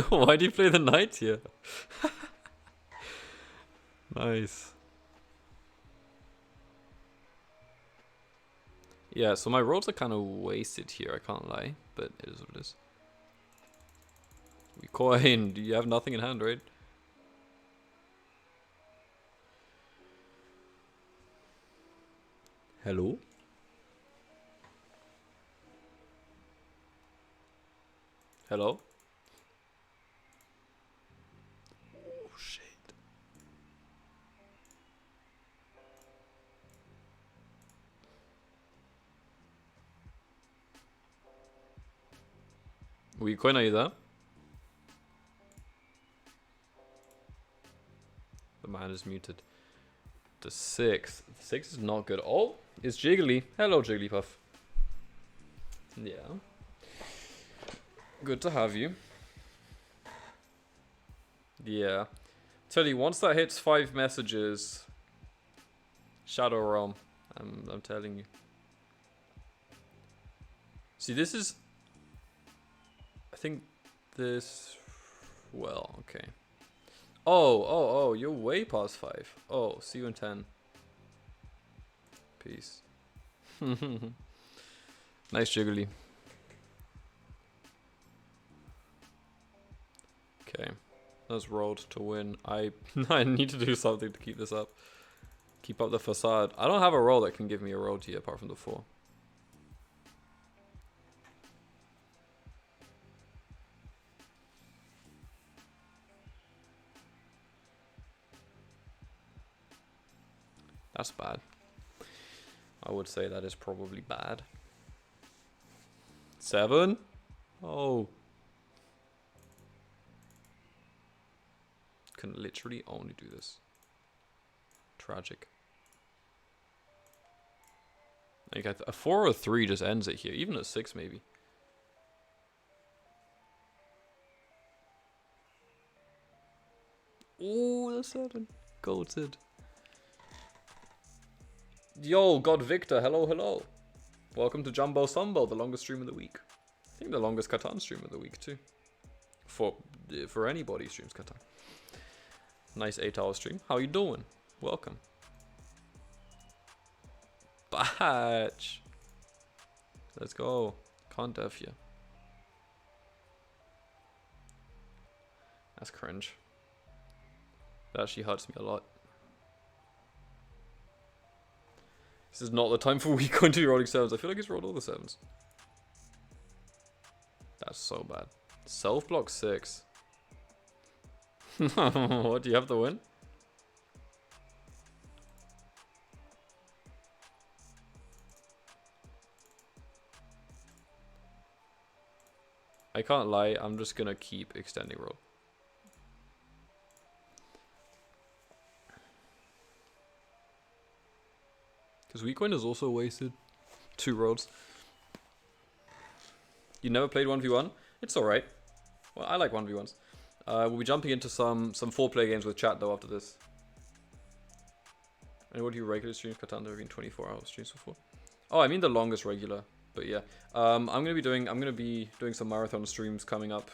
Why do you play the knight here? Nice. Yeah, so my rolls are kind of wasted here, I can't lie, but it is what it is. We coin, you have nothing in hand, right? Hello? Hello? Oh shit. We coin, are you there? The man is muted. The 6. The 6 is not good. Oh, it's Jiggly. Hello, Jigglypuff. Yeah. Good to have you. Yeah. Tell you, once that hits 5 messages, Shadow Realm. I'm telling you. See, this is... I think this... Well, okay. Oh, you're way past 5. Oh, see you in 10. Peace. Nice Jiggly. Okay. That's rolled to win. I need to do something to keep this up. Keep up the facade. I don't have a roll that can give me a roll here apart from the 4. That's bad. I would say that is probably bad. 7? Oh. Can literally only do this. Tragic. Like a 4 or a 3 just ends it here. Even a 6 maybe. Oh, the 7. Goated. Yo, God Victor, hello, hello. Welcome to Jumbo Sumbo, the longest stream of the week. I think the longest Catan stream of the week too. For anybody who streams Catan. Nice 8-hour stream. How you doing? Welcome. Batch. Let's go. Can't def you. That's cringe. That actually hurts me a lot. This is not the time for week 1 to be rolling 7s. I feel like he's rolled all the 7s. That's so bad. Self block 6. What, do you have to win? I can't lie, I'm just gonna keep extending roll. Because Weakcoin is also wasted 2 roads. You never played 1v1? It's alright. Well, I like 1v1s. We'll be jumping into some 4-player games with chat though after this. And what do you regular streams? Catan, there have been 24 hour streams before. Oh, I mean the longest regular. But yeah, I'm gonna be doing some marathon streams coming up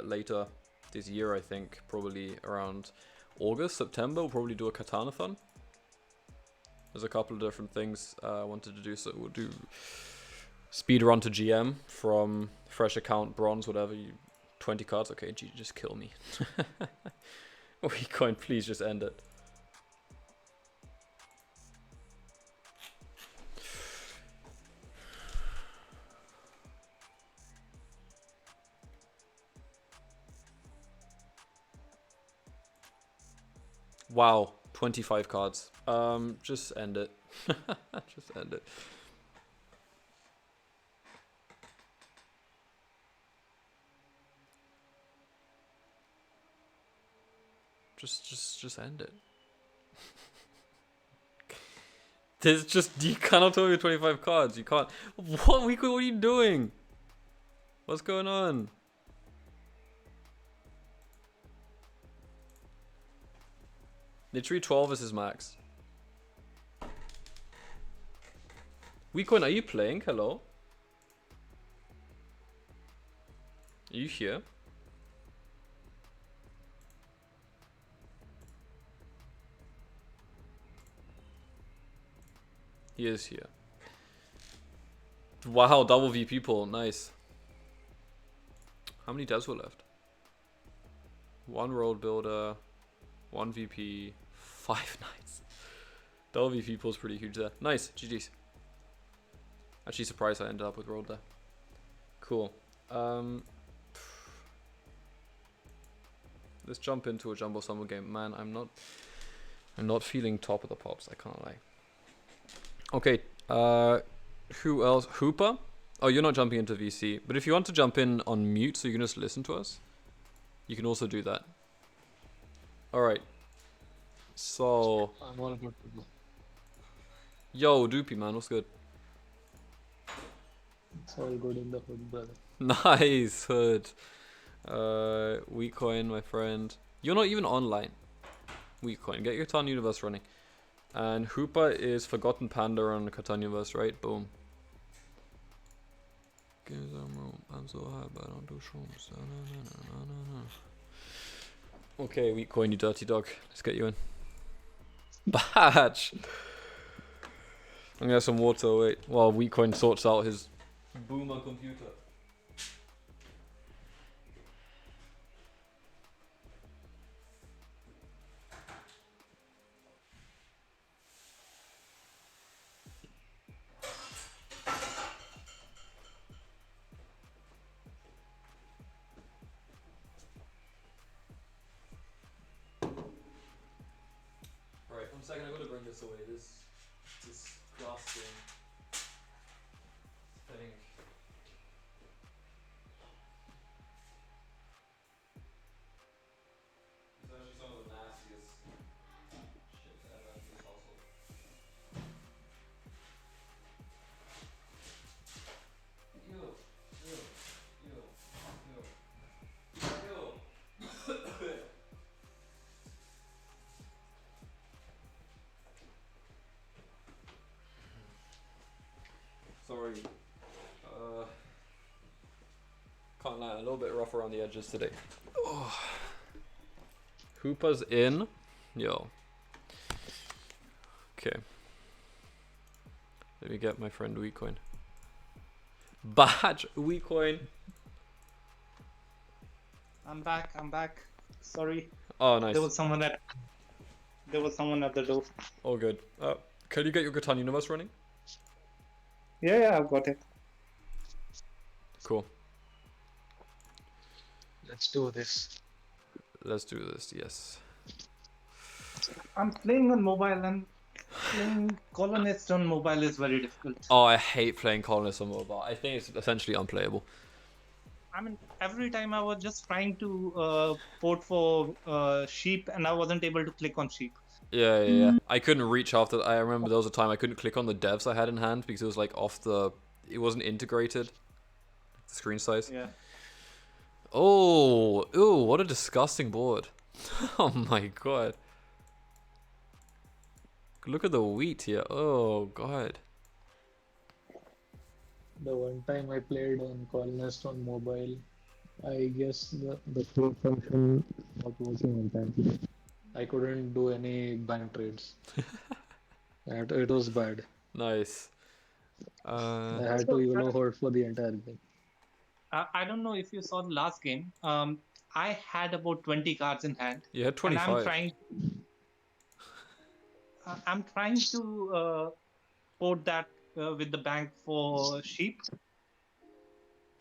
later this year. I think probably around August, September. We'll probably do a Katanathon. There's a couple of different things I wanted to do. So we'll do speed run to GM from fresh account bronze, whatever. 20 cards. Okay, G, just kill me. Weakcoin, please just end it. Wow, 25 cards. Just end it. Just end it. Just end it. There's just, you cannot tell me 25 cards. You can't. What are you doing? What's going on? Literally 12 is his max. Weakcoin, are you playing? Hello? Are you here? He is here. Wow, double VP pull. Nice. How many devs were left? 1 road builder, 1 VP, 5 knights. Double VP pull is pretty huge there. Nice. GG's. Actually surprised I ended up with road there. Cool. Let's jump into a Jumbo Sumbo game. Man, I'm not feeling top of the pops, I can't lie. Okay, who else? Hooper? Oh, you're not jumping into VC. But if you want to jump in on mute so you can just listen to us, you can also do that. Alright. So... I'm all good to go. Yo, Doopy, man, what's good? It's all good in the hood, brother. Nice, hood. Weakcoin, my friend. You're not even online. Weakcoin, get your Catan Universe running. And Hooper is Forgotten Panda on Catan Universe, right? Boom. I'm so high, but I don't do shrooms. Okay, Weakcoin, you dirty dog. Let's get you in. Batch! I'm gonna have some water, wait. While Weakcoin sorts out his boomer computer. Right, 1 second, I gotta bring this away. This disgusting thing. It's actually some of the nastiest shit ever in this household. Ew, ew, ew, ew, ew. Sorry. Can't lie, a little bit rough around the edges today. Oh. Hooper's in. Yo. Okay. Let me get my friend Weakcoin. Badge Weakcoin. I'm back. Sorry. Oh, nice. There was someone at the door. All good. Can you get your Catan Universe running? Yeah, I've got it. Cool. Let's do this. Let's do this, yes. I'm playing on mobile and playing Colonist on mobile is very difficult. Oh, I hate playing Colonist on mobile. I think it's essentially unplayable. I mean, every time I was just trying to port for sheep and I wasn't able to click on sheep. Yeah. I couldn't reach after. I remember there was a time I couldn't click on the devs I had in hand because it was like off the. It wasn't integrated. The screen size. Yeah. Oh, ooh, what a disgusting board. Oh my god. Look at the wheat here. Oh god. The one time I played on Colnest on mobile, I guess the trade function not working on time. I couldn't do any bank trades. It was bad. Nice. I had to So hold for the entire game. I don't know if you saw the last game. I had about 20 cards in hand, You had and 25. I'm trying to port that with the bank for sheep.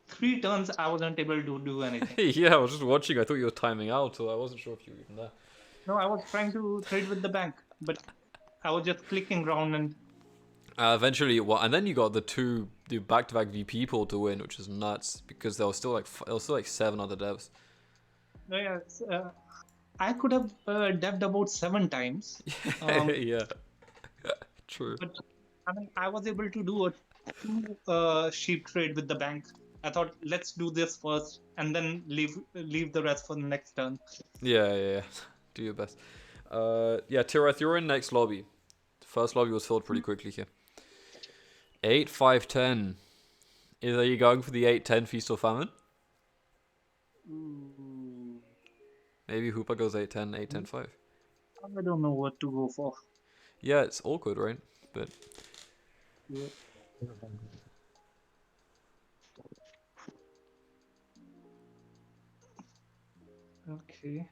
3 turns, I wasn't able to do anything. Yeah, I was just watching. I thought you were timing out, so I wasn't sure if you were even there. No, I was trying to trade with the bank, but I was just clicking around and Eventually, well, and then you got the back-to-back VP pool to win, which is nuts because there was still like 7 other devs. no, yeah, I could have devved about 7 times. Yeah, true. But I mean, I was able to do a 2 sheep trade with the bank. I thought, let's do this first, and then leave the rest for the next turn. Yeah. Do your best. Yeah, Tirath, you're in next lobby. The first lobby was filled pretty quickly here. 8, 5, 10. Are you going for the 8, 10 Feast or Famine? Ooh, Maybe Hooper goes 8, 10, 8, 10, 5. I don't know what to go for. Yeah, it's awkward, right? But Yeah. Okay.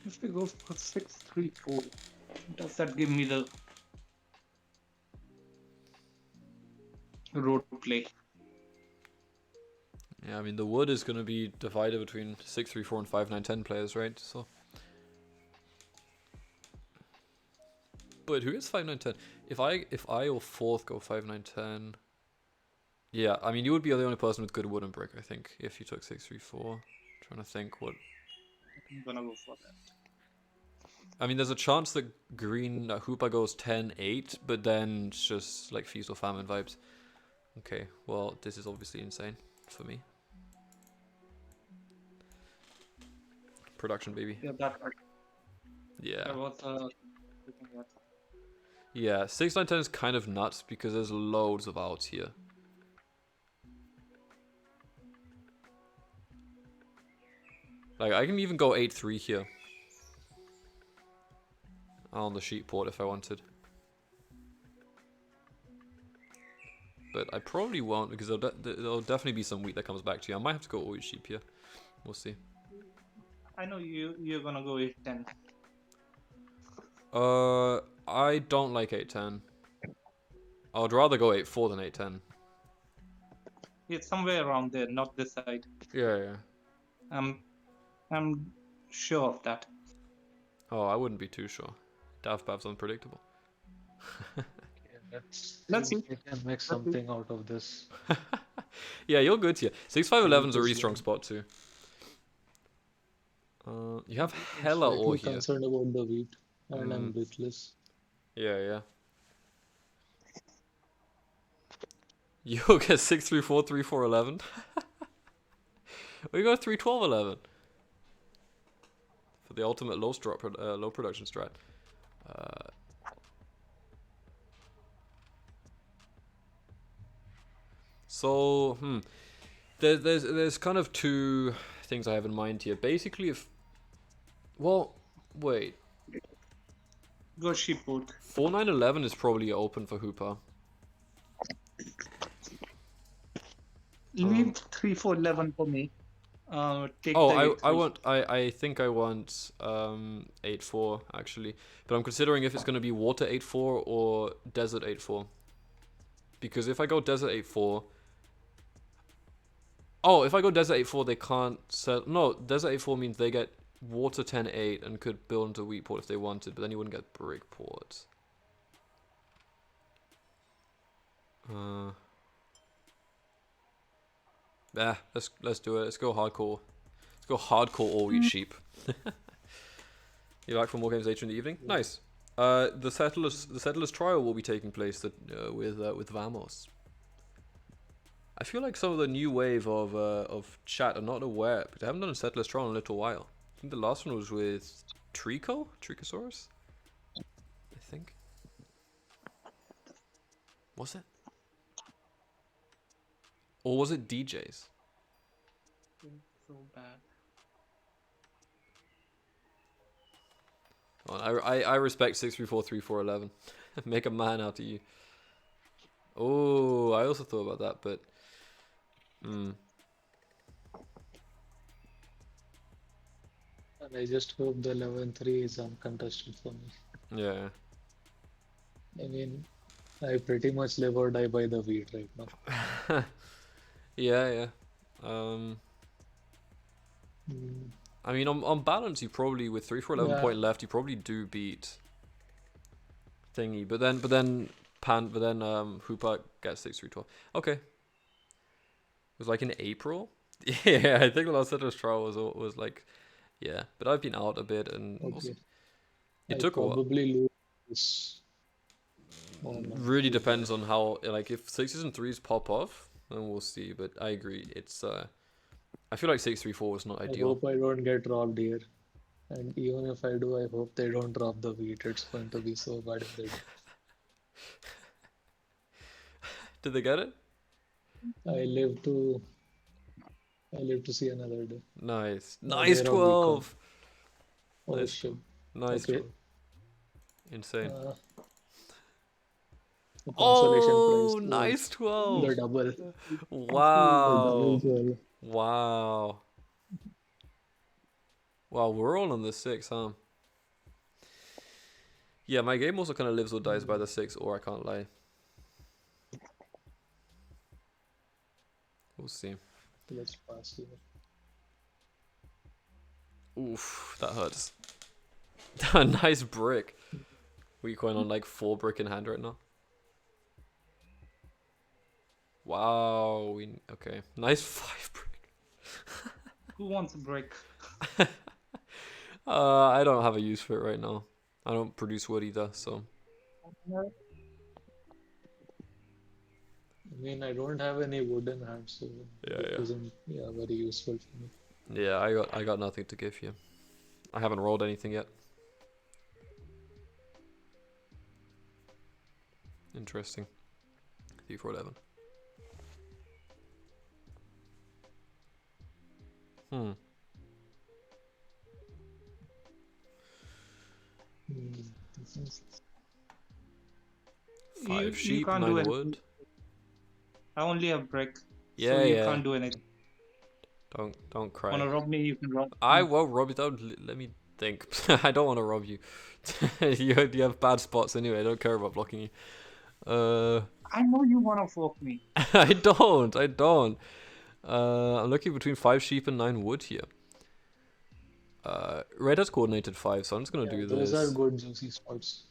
If we go for 6, 3, 4, does that give me the road play? yeah, I mean the wood is gonna be divided between 6, 3, 4, and 5, 9, 10 players, right? So. But who gets 5, 9, 10? If I or fourth go 5, 9, 10. Yeah, I mean you would be the only person with good wood and brick, I think, if you took 6, 3, 4. Trying to think what. I'm gonna go for that. I mean, there's a chance that green Hoopa goes 10, 8, but then it's just like Feast or Famine vibes. Okay, well, this is obviously insane for me. Production, baby. Yeah, that Yeah. was Yeah, 6, 9, 10 is kind of nuts because there's loads of outs here. Like, I can even go 8, 3 here. On the sheep port if I wanted. But I probably won't because there'll definitely be some wheat that comes back to you. I might have to go always sheep here. We'll see. I know you're gonna go 8, 10. I don't like 8, 10. I would rather go 8, 4 than 8, 10. It's somewhere around there, not this side. Yeah. I'm sure of that. Oh, I wouldn't be too sure. Davbav's unpredictable. Let's see. We can make something out of this. Yeah, you're good here. 6, 5, 11 is a really strong spot too. You have hella ore here. Concerned about the wheat, and I'm breathless. Yeah. You get 6, 3, 4, 3, 4, 11. We go 3, 12, 11. For the ultimate low production strat. So, there's kind of 2 things I have in mind here. Basically, wait. Go sheep port. 4, 9, 11 is probably open for Hooper. Leave 3, 4, 11 for me. Take Oh, the I think I want 8, 4 actually, but I'm considering if it's going to be water 8, 4 or desert 8, 4. Because if I go desert 8, 4. Oh, if I go desert 8, 4, they can't sell. No, desert 8, 4 means they get water 10, 8 and could build into wheat port if they wanted, but then you wouldn't get brick port. Yeah, let's do it. Let's go hardcore. Let's go hardcore all wheat sheep. You're back for more games later in the evening. Yeah. Nice. The Settlers trial will be taking place with Vamos. I feel like some of the new wave of chat are not aware, but they haven't done a Settlers trial in a little while. I think the last one was with Tricosaurus. I think. Was it? Or was it DJs? So bad. Well, I respect 6343411. Make a man out of you. Oh, I also thought about that, but And I just hope the 11-3 is uncontested for me. yeah. I mean, I pretty much live or die by the wheat right now. Yeah. Mm, I mean, on balance, you probably with 3-4-11 Yeah. point left, you probably do beat Thingy. But then Hoopa gets 6-3-12. Okay. It was like in April. Yeah, I think the last Settlers trial was like, yeah. But I've been out a bit, and also, okay. it I'll took a while. probably lose this. Oh, no. Really depends on how, like, if 6s and 3s pop off, then we'll see. But I agree, it's I feel like 6-3-4 is not I ideal. hope I don't get robbed here. And even if I do, I hope they don't rob the wheat. It's going to be so bad if they do. Did they get it? I live to see another day. Nice. No, Nice they're a 12. Oh Nice. shit. Nice Okay. 12. Insane. The consolation Oh, prize. nice 12. The double. Wow. The double 12. Wow. Wow, we're all on the 6, huh? Yeah, my game also kind of lives or dies by the 6, or I can't lie. We'll see. Let's pass here. Oof, that hurts. Nice brick. We going on like 4 brick in hand right now. Wow, okay. Nice 5 brick. Who wants a break? I don't have a use for it right now. I don't produce wood either, so. I mean, I don't have any wooden hands, so it isn't very useful for me. Yeah, I got nothing to give you. I haven't rolled anything yet. Interesting. 3-4-11. Five You sheep, can't do 9 anything. wood. I only have brick. Yeah, so you yeah. can't do anything. Don't cry. Wanna rob me? You can rob. I won't rob you. Don't let me think. I don't want to rob you. you have bad spots anyway. I don't care about blocking you. I know you wanna fork me. I don't. I'm looking between 5 sheep and 9 wood here. Red has coordinated 5, so I'm just gonna do those this. are good juicy spots.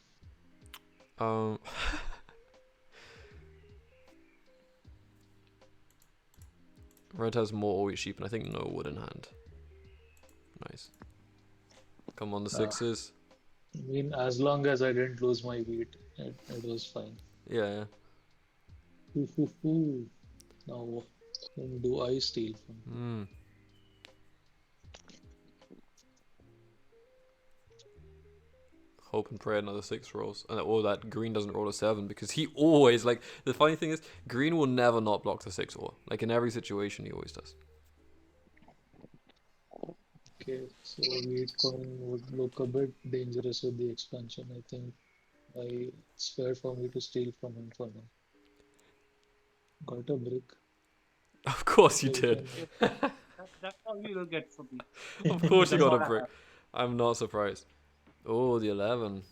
Red has more always sheep, and I think no wood in hand. Nice. Come on, the 6s. I mean, as long as I didn't lose my wheat, it was fine. Yeah. Now, whom do I steal from? Hope and pray another 6 rolls, or that green doesn't roll a 7, because he always, like, the funny thing is, green will never not block the 6 or, like, in every situation he always does. Okay, so wheat coin would look a bit dangerous with the expansion. I think it's fair for me to steal from him for now. Got a brick. Of course you did. That's all you will get from me. Of course you That's got all a I brick. have. I'm not surprised. Oh, the 11.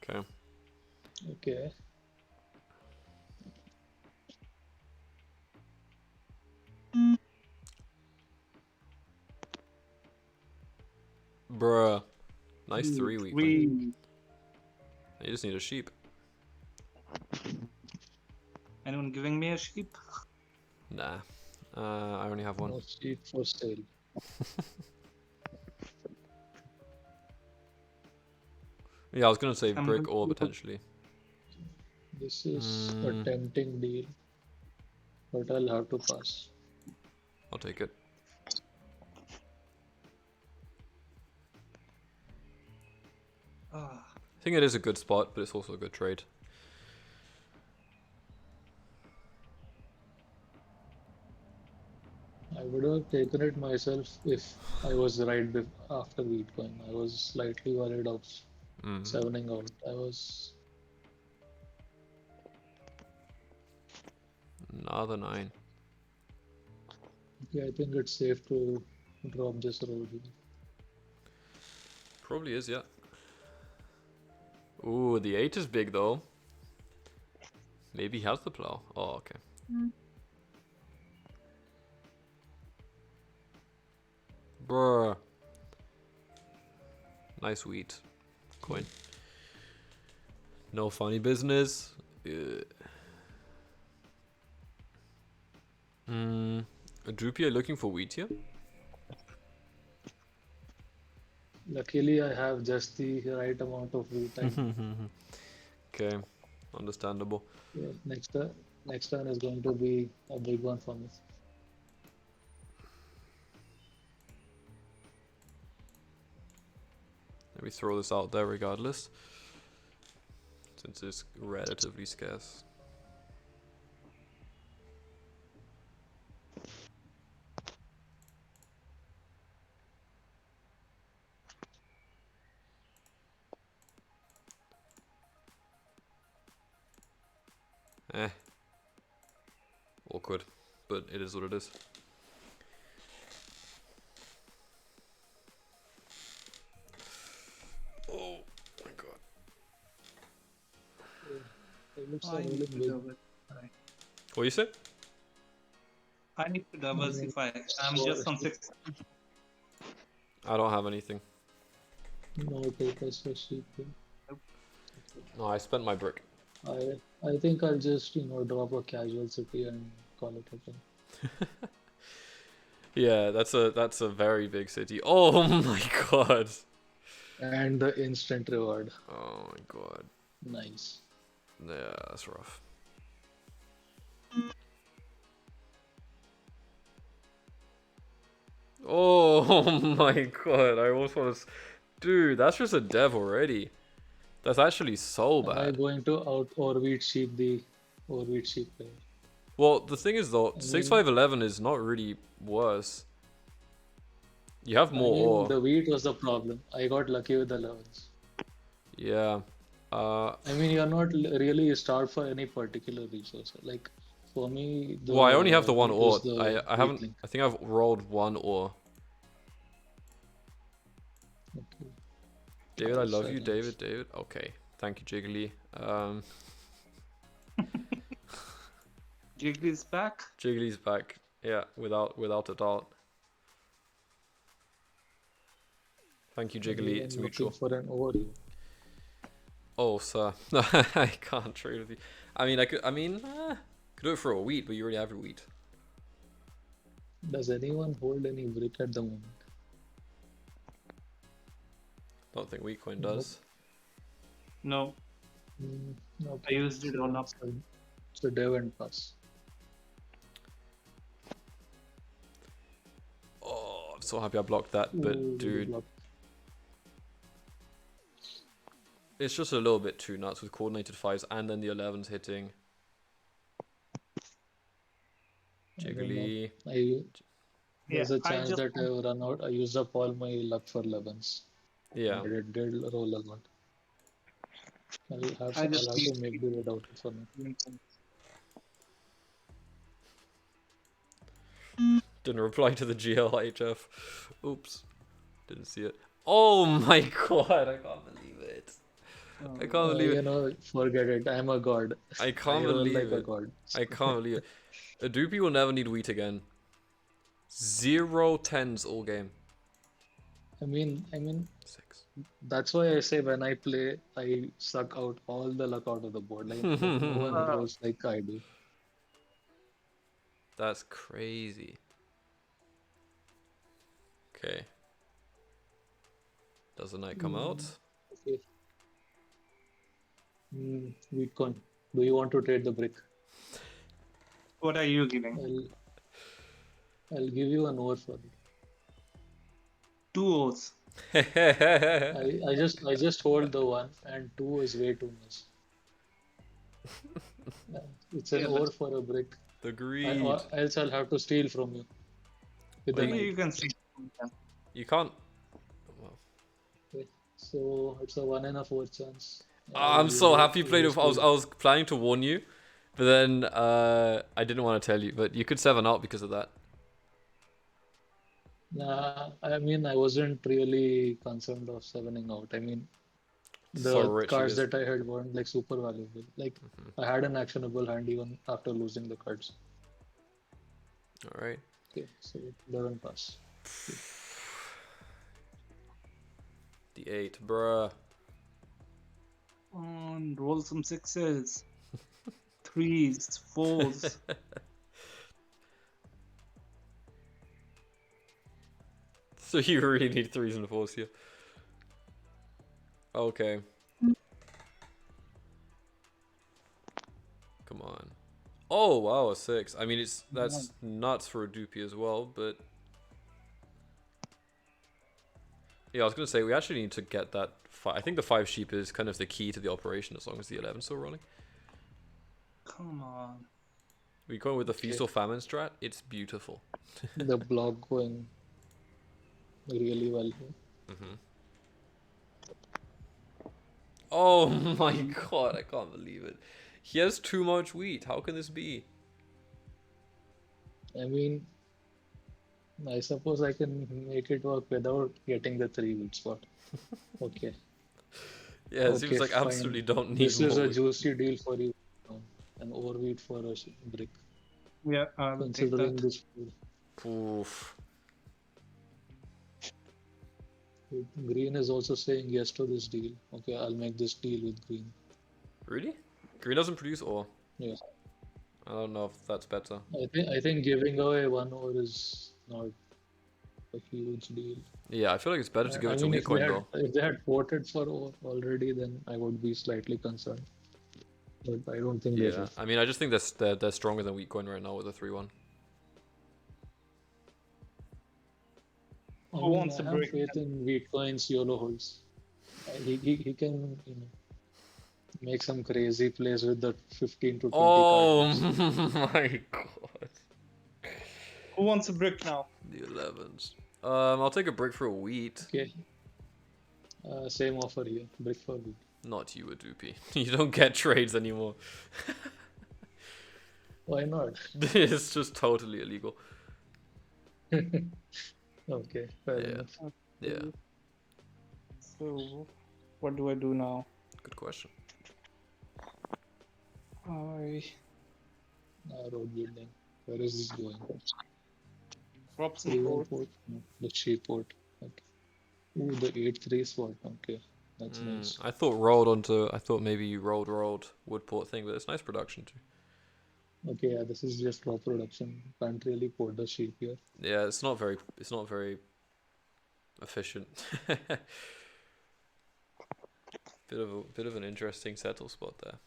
Okay. Okay. Bruh. Nice 3 week. We. You just need a sheep. Anyone giving me a sheep? Nah. I only have one. No sheep for sale. Yeah, I was gonna say I'm brick going or to- potentially. This is a Mm, tempting deal, but I'll have to pass. I'll take it. Ah, I think it is a good spot, but it's also a good trade. I would have taken it myself if I was right after Bitcoin. I was slightly worried of Mm. 7ing out. I was. Another 9. Okay, I think it's safe to drop this road here. Probably is, yeah. Ooh, the 8 is big though. Maybe he has the plow. Oh, okay. Bruh. Nice wheat. Coin. No funny business. Droopy, are you looking for wheat here? Luckily, I have just the right amount of wheat. Okay, understandable. Yeah, next turn is going to be a big one for me. Let me throw this out there regardless, since it's relatively scarce. Eh. Awkward, but it is what it is. Oh my god. It looks I a need really to big. diversify. What you say? I need to diversify. I'm just on 6. I don't have anything. No takers for sheep here. No, I spent my brick. I think I'll just drop a casual city and call it a day. Yeah, that's a very big city. Oh my god. And the instant reward. Oh my god. Nice. Yeah, that's rough. Oh my god, I almost want to... Dude, that's just a dev already. That's actually so Am I bad. going to out overweight sheep the overweight sheep player? Well, the thing is though, I mean, 6511 is not really worse. You have more ore. the wheat was the problem. I got lucky with the levels. Yeah. I mean, you're not really starved for any particular resource. Like, for me, Well, I only have the the one wheat was ore. the I weak haven't... link. I think I've rolled one ore. Okay. David, I love you. Silence. David. Okay. Thank you, Jiggly. Jiggly's back. Jiggly's back. Yeah, without a doubt. Thank you, Jiggly. Anyone It's looking mutual. for an overview? Oh, sir. I can't trade with you. I mean, could do it for a wheat, but you already have your wheat. Does anyone hold any brick at the moment? Don't think Wheatcoin Nope. does. No, No. I used it all up. So dev and pass. Oh, I'm so happy I blocked that, but Ooh, dude, block. it's just a little bit too nuts with coordinated 5s and then the 11s hitting. I don't know. Jiggly. There's Yeah, a I chance just that I run out. I used up all my luck for 11s. Yeah. And it did roll a lot. I'll I have just to make do without it for now. Didn't reply to the GLHF. Oops. Didn't see it. Oh my god, I can't believe it. I can't believe it. Forget it. I'm a god. I can't roll believe like a it. god. I can't believe it. Adoopy will never need wheat again. 0 10s all game. I mean, 6. that's why I say when I play, I suck out all the luck out of the board. Like no one rolls like I do. That's crazy. Okay. Does the knight come out? Okay. Bitcoin. Do you want to trade the brick? What are you giving? I'll give you an over for it. 2 O's. I just hold the one, and two is way too much. Yeah, it's an Yeah, over for a brick. The Or greed. else I'll have to steal from you with the Wait, you knight. can see. you can't. Well, Okay. So it's a 1 in a 4 chance. I'm so happy you I'll played it. just do. I was planning to warn you, but then I didn't want to tell you. But you could 7 out because of that. Nah, I mean, I wasn't really concerned of sevening out. I mean, So the rich he cards is. that I had weren't like super valuable. Like, I had an actionable hand even after losing the cards. All right. Okay, so it doesn't pass. The 8, bruh. On, roll some 6s, 3s, 4s. So you really need 3s and 4s here. Okay. Come on. Oh wow, a 6. I mean, that's nuts for a doopy as well, but yeah, I was gonna say we actually need to get that. I think the 5 sheep is kind of the key to the operation as long as the 11's still rolling. Come on. We go with the feast or famine strat. It's beautiful. The block going really well here. Oh my god, I can't believe it. He has too much wheat. How can this be? I mean, I suppose I can make it work without getting the 3 wheat spot. Okay. Yeah, it seems Okay, like absolutely fine. don't need This is more a wheat. juicy deal for you. An overweight for a brick. Yeah, I will take Considering that. this food. Oof. Green is also saying yes to this deal. Okay, I'll make this deal with green. Really? Green doesn't produce ore. Yeah. I don't know if that's better. I think giving away 1 ore is not a huge deal. Yeah, I feel like it's better to give I it to mean, wheat coin though. if they had voted for ore already, then I would be slightly concerned. But I don't think they Yeah, should. I mean, I just think they're stronger than wheat coin right now with a 3-1. I Who mean, wants I a have break? faith in Bitcoin's YOLO holds. He can make some crazy plays with the 15 to 20 card Oh decks. my god. Who wants a brick now? The 11s. I'll take a brick for a wheat. Okay. Same offer here. Brick for wheat. Not you, a doopy. You don't get trades anymore. Why not? It's just totally illegal. Okay, fair Yeah. enough. Yeah. So, what do I do now? Good question. Road building. Where is this going? Drop some 3-1 code. port? No, the cheap port. Okay. Ooh, the 8-3 spot. Okay, that's nice. I thought maybe you rolled woodport thing, but it's nice production too. Okay, yeah, this is just raw production. Can't really port the sheep here. Yeah, it's not very efficient. Bit of an interesting settle spot there.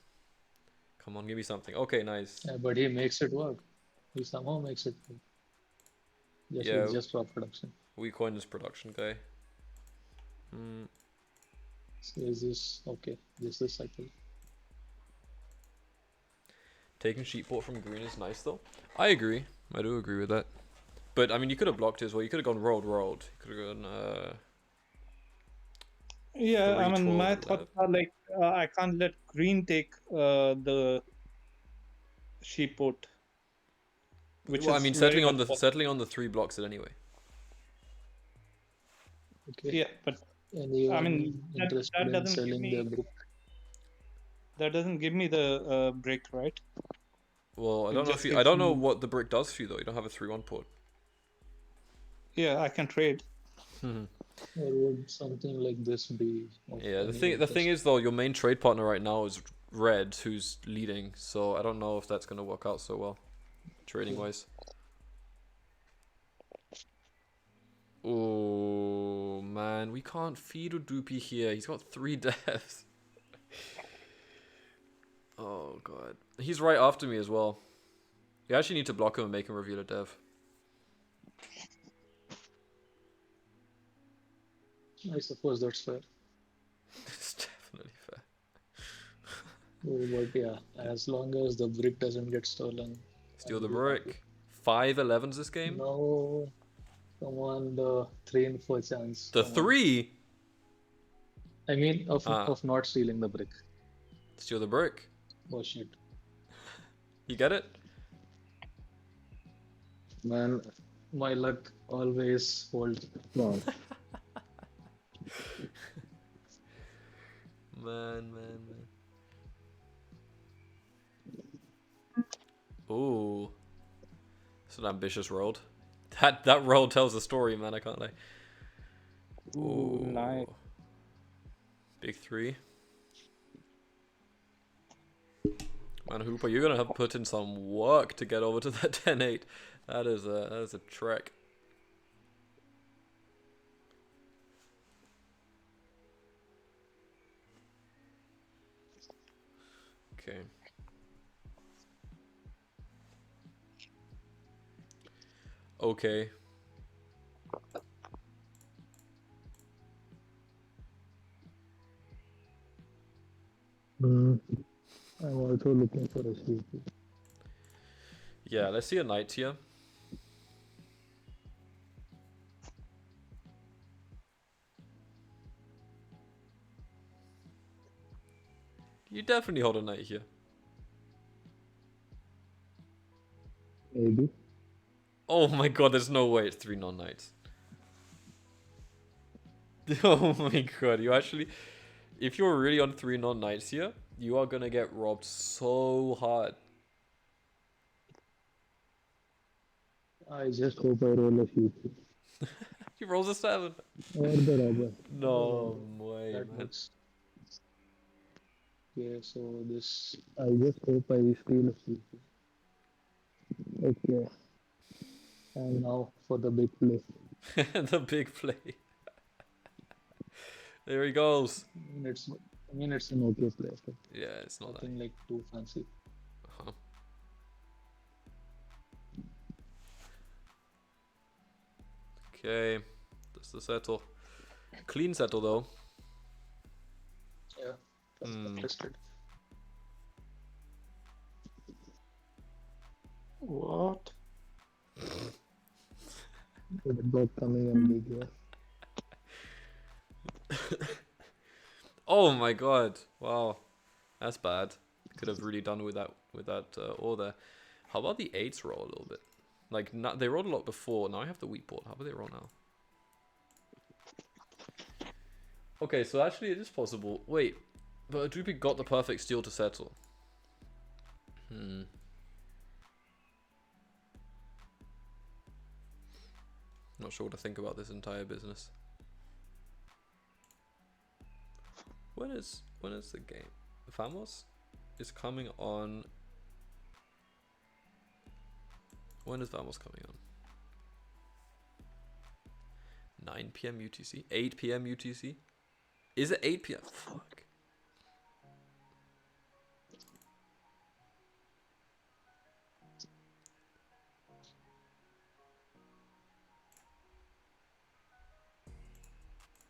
Come on, give me something. Okay, nice. Yeah, but he makes it work. He somehow makes it work. It's just raw production. We coined this production guy. So is this okay? This is cycle. Taking sheepport from green is nice though. I agree. I do agree with that. But I mean, you could have blocked it as well. You could have gone rolled. You could have gone. Yeah, I mean, 3-12 my and thoughts are like, I can't let green take the sheep port. Which Well, I is mean, very much settling on the 3 blocks it anyway. Okay. Yeah, but Anyone I mean, interested that in doesn't give selling their me brick? that doesn't give me the break, right? Well, I It don't know just I gives don't know me- what the brick does for you though. You don't have a 3-1 port. Yeah, I can trade. Or would something like this be? of Yeah, the any thing is though, your main trade partner right now is red, who's leading. So I don't know if that's gonna work out so well, trading wise. Oh man, we can't feed a doopy here. He's got 3 deaths. Oh god. He's right after me as well. You actually need to block him and make him reveal a dev. I suppose that's fair. It's definitely fair. But yeah, as long as the brick doesn't get stolen. Steal I'll the be happy. brick. 5-11s this game? No, come on, the 3 in 4 chance. The Come on. 3? I mean, of Ah. not stealing the brick. Steal the brick. Oh shit. You get it? Man, my luck always holds strong. Man. Ooh. It's an ambitious road. That road tells a story, man, I can't lie. Ooh, nice. Big 3. Man, Hooper, you're gonna have to put in some work to get over to that 10-8. That is a trek. Okay. Okay. I'm also looking for a sleep. Yeah, let's see a knight here. You definitely hold a knight here. Maybe. Oh my god, there's no way it's 3 non-knights. Oh my god, you actually... If you're really on 3 non-knights here, you are gonna get robbed so hard. I just hope I roll a sleep. He rolls a 7. Or the robber. No way, That man. looks. Yeah, so this. I just hope I steal a sleep. Okay. And now for the big play. The big play. There he goes. It's an okay play. But Yeah, it's not that. nothing like too fancy. Uh-huh. Okay, that's the settle. Clean settle though. Yeah. That's listed. What? Good dog coming in big here. Oh my god! Wow, that's bad. Could have really done with that ore there. How about the 8s roll a little bit? Like they rolled a lot before. Now I have the wheat board. How about they roll now? Okay, so actually it is possible. Wait, but Drupi got the perfect steal to settle. Not sure what to think about this entire business. When is the game? Vamos is coming on. When is Vamos coming on? 9 PM UTC? 8 PM UTC? Is it 8 PM? Fuck.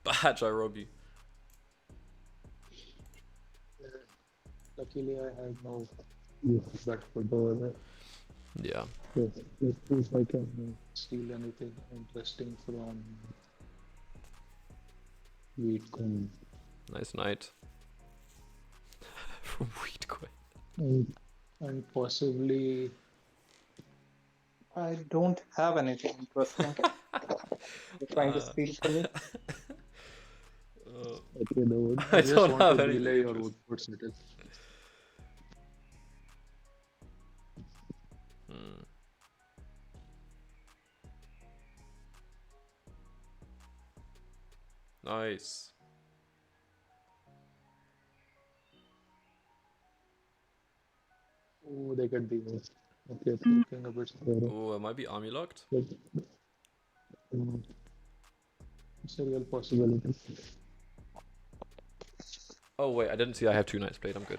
Badge, I rob you. Luckily, I have no use that for the. Yeah. Yes, let's see if I can steal anything interesting from wheat coin. Nice night. From wheat coin. And possibly. I don't have anything interesting. You're trying to steal from me? Okay, the wood. I just don't want have to anything delay your interesting. wood for settle. Nice. Oh, they get the worst. Okay, thinking a bit scary. Oh, it might be army locked. It's a real possibility. Oh wait, I didn't see I have 2 knights played. I'm good.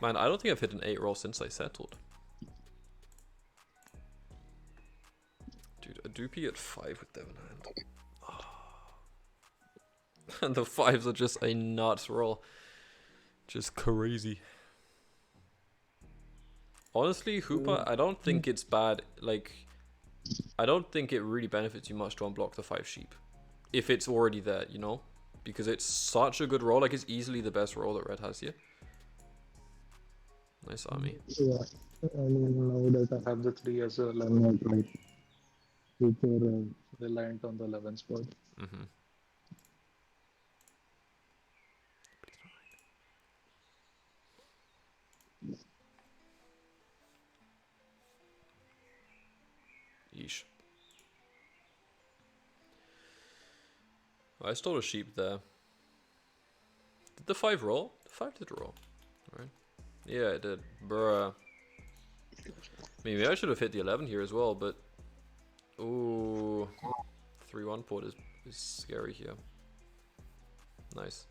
Man, I don't think I've hit an 8 roll since I settled. Dude, a dupy at 5 with Devon hand. And the 5s are just a nuts roll. Just crazy. Honestly, Hooper, I don't think it's bad. Like, I don't think it really benefits you much to unblock the 5 sheep. If it's already there, you know? Because it's such a good roll. Like, it's easily the best roll that Red has here. Nice army. Yeah, I mean, now that I have the 3 as well, I'm not like super reliant on the 11 spot. Mm-hmm. Yeesh. I stole a sheep there. Did the 5 roll? The 5 did roll. Right. Yeah, it did. Bruh. Maybe I should have hit the 11 here as well, but... Ooh. 3-1 port is scary here. Nice.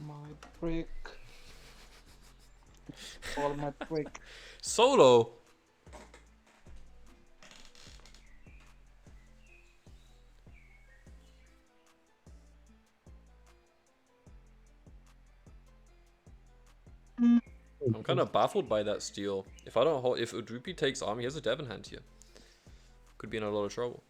My break. All my break. Solo! I'm kind of baffled by that steal. If I don't hold, if Udrupi takes army, he has a Devon hand here. Could be in a lot of trouble.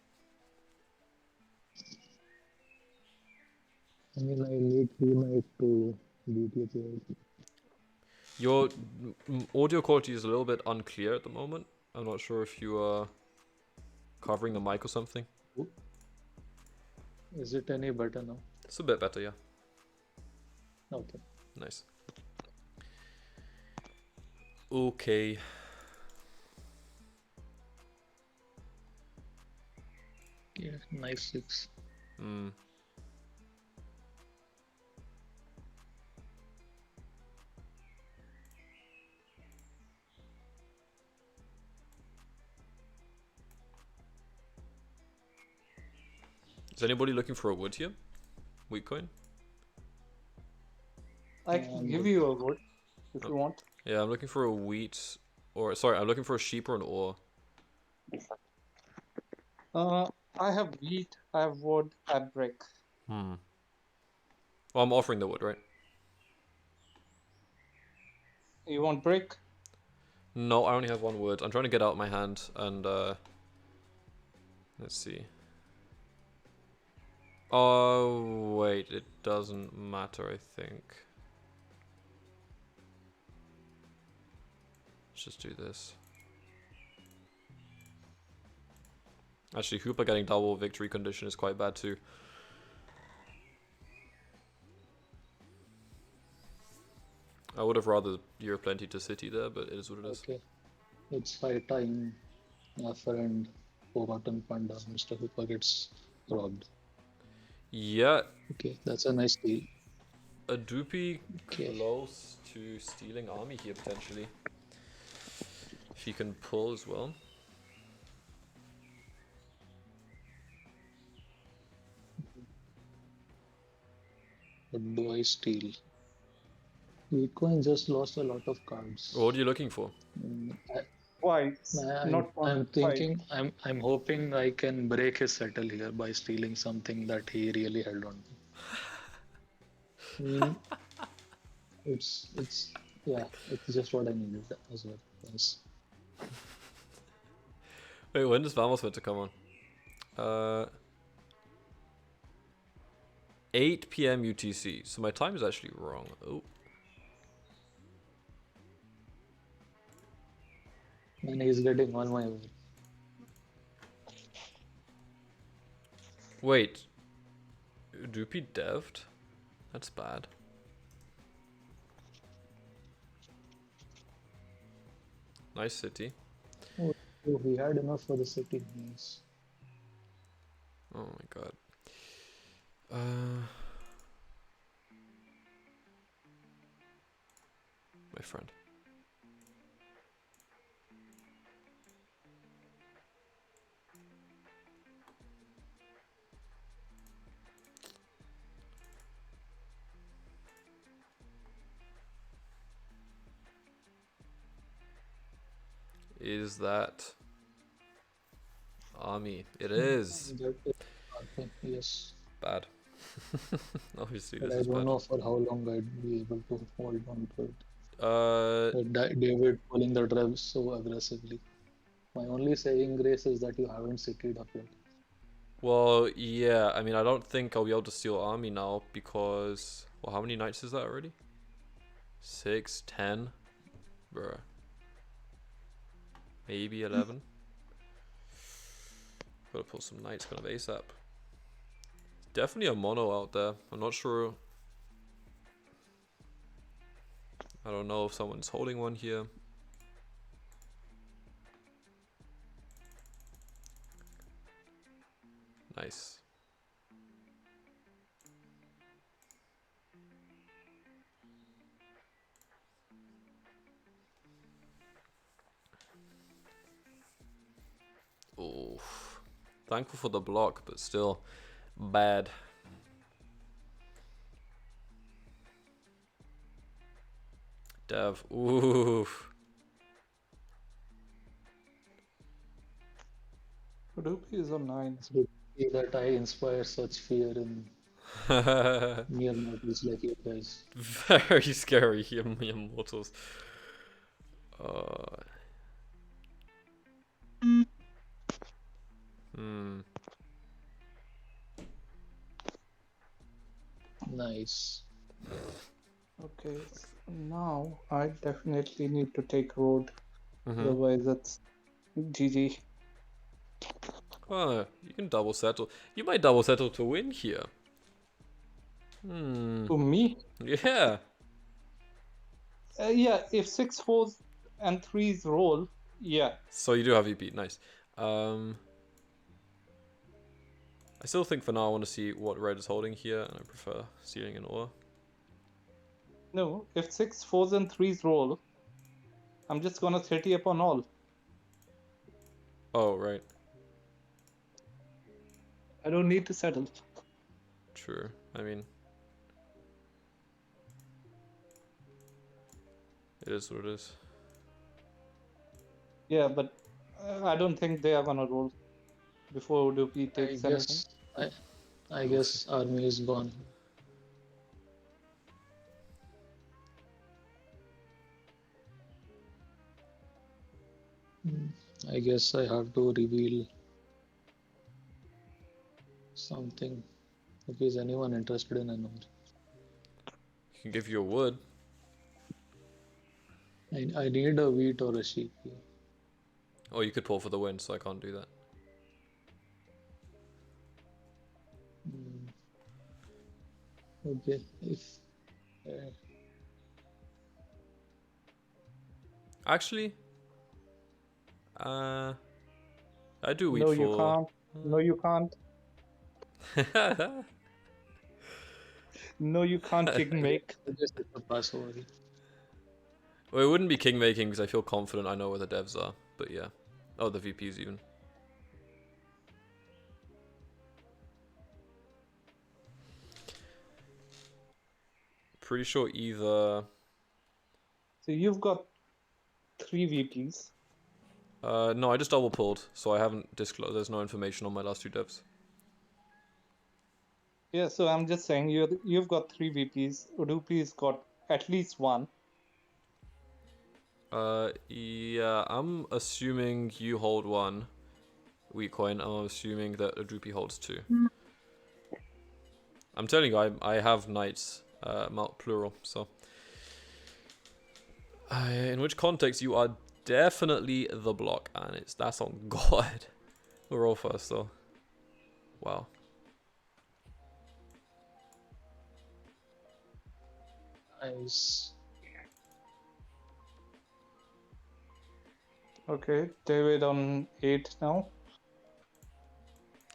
I mean, I need 3 knights to beat you to it. Your audio quality is a little bit unclear at the moment. I'm not sure if you are covering the mic or something. Is it any better now? It's a bit better, yeah. Okay. Nice. Okay. Yeah, nice 6. Hmm. Is anybody looking for a wood here? Wheat coin? I can give you a wood if you want. Yeah, I'm looking for a wheat, or sorry, I'm looking for a sheep or an ore. I have wheat, I have wood, I have brick. Hmm. Well, I'm offering the wood, right? You want brick? No, I only have 1 wood. I'm trying to get out my hand, and let's see. Oh wait, it doesn't matter, I think. Let's just do this. Actually, Hooper getting double victory condition is quite bad too. I would have rather Year of Plenty to City there, but it is what it is. Okay. It's fight time. My friend Forgotten Panda, Mr. Hooper gets robbed. Yeah, Okay, that's a nice deal. a Doopy Okay. close to stealing army here potentially. If he can pull as well. What do I steal? Bitcoin just lost a lot of cards. What are you looking for? Why? Not one. I'm thinking, I'm hoping I can break his settle here by stealing something that he really held on to. It's yeah, it's just what I needed as well. Yes. Wait, when does Vamos meant to come on? 8 PM UTC. So my time is actually wrong. Oh. And he's getting on my way. Wait. Doopy dev'd? That's bad. Nice city. Oh, he had enough for the city. Nice. Oh my god. My friend. Is that army? It is. That is okay, yes. Bad. Obviously, But this I is don't bad. know for how long I'd be able to hold on to it. Uh, David pulling the drums so aggressively. My only saving grace is that you haven't cityed up yet. well, yeah. I mean, I don't think I'll be able to steal army now because. Well, how many knights is that already? 6, 10, bruh. Maybe 11. Gotta pull some knights kind of ASAP. Definitely a mono out there. I'm not sure. I don't know if someone's holding one here. Nice. Oof. Thankful for the block, but still bad. Dev. Oof. Udupi is on 9. It's good to see that I inspire such fear in mere mortals like you guys. Very scary, immortals. Hmm. Nice. Okay, so now I definitely need to take road. Mm-hmm. Otherwise, it's GG. Well, you can double settle. You might double settle to win here. Hmm. To me, Yeah. yeah, if 6 4s and 3s roll, yeah. So you do have VP. Nice. I still think for now I want to see what red is holding here, and I prefer stealing an ore. No, if 6 4s and 3s roll, I'm just gonna 30 up on all. Oh, right. I don't need to settle. True. I mean, it is what it is. Yeah, but I don't think they are gonna roll before Udupi I takes anything. guess I We'll guess army is gone. I guess I have to reveal something. If is anyone interested in an ore? I can give you a wood. I need a wheat or a sheep here. Oh, you could pull for the win, so I can't do that. Okay, if Actually, I do wheat No, for. you can't. No, you can't. No, you can't kick make. I guess it's a pass over here. Well, it wouldn't be king making because I feel confident I know where the devs are. But yeah. Oh, the VPs even. Pretty sure either. So you've got 3 VPs. No, I just double pulled, so I haven't disclosed. There's no information on my last 2 devs. Yeah, so I'm just saying you've got 3 VPs. Udupi's got at least 1. Yeah, I'm assuming you hold 1 wheat coin. I'm assuming that a Droopy holds 2. I'm telling you, I have knights, plural, so. In which context you are definitely the block, and that's on God. We're all first though. Wow. Nice. Okay, David on 8 now.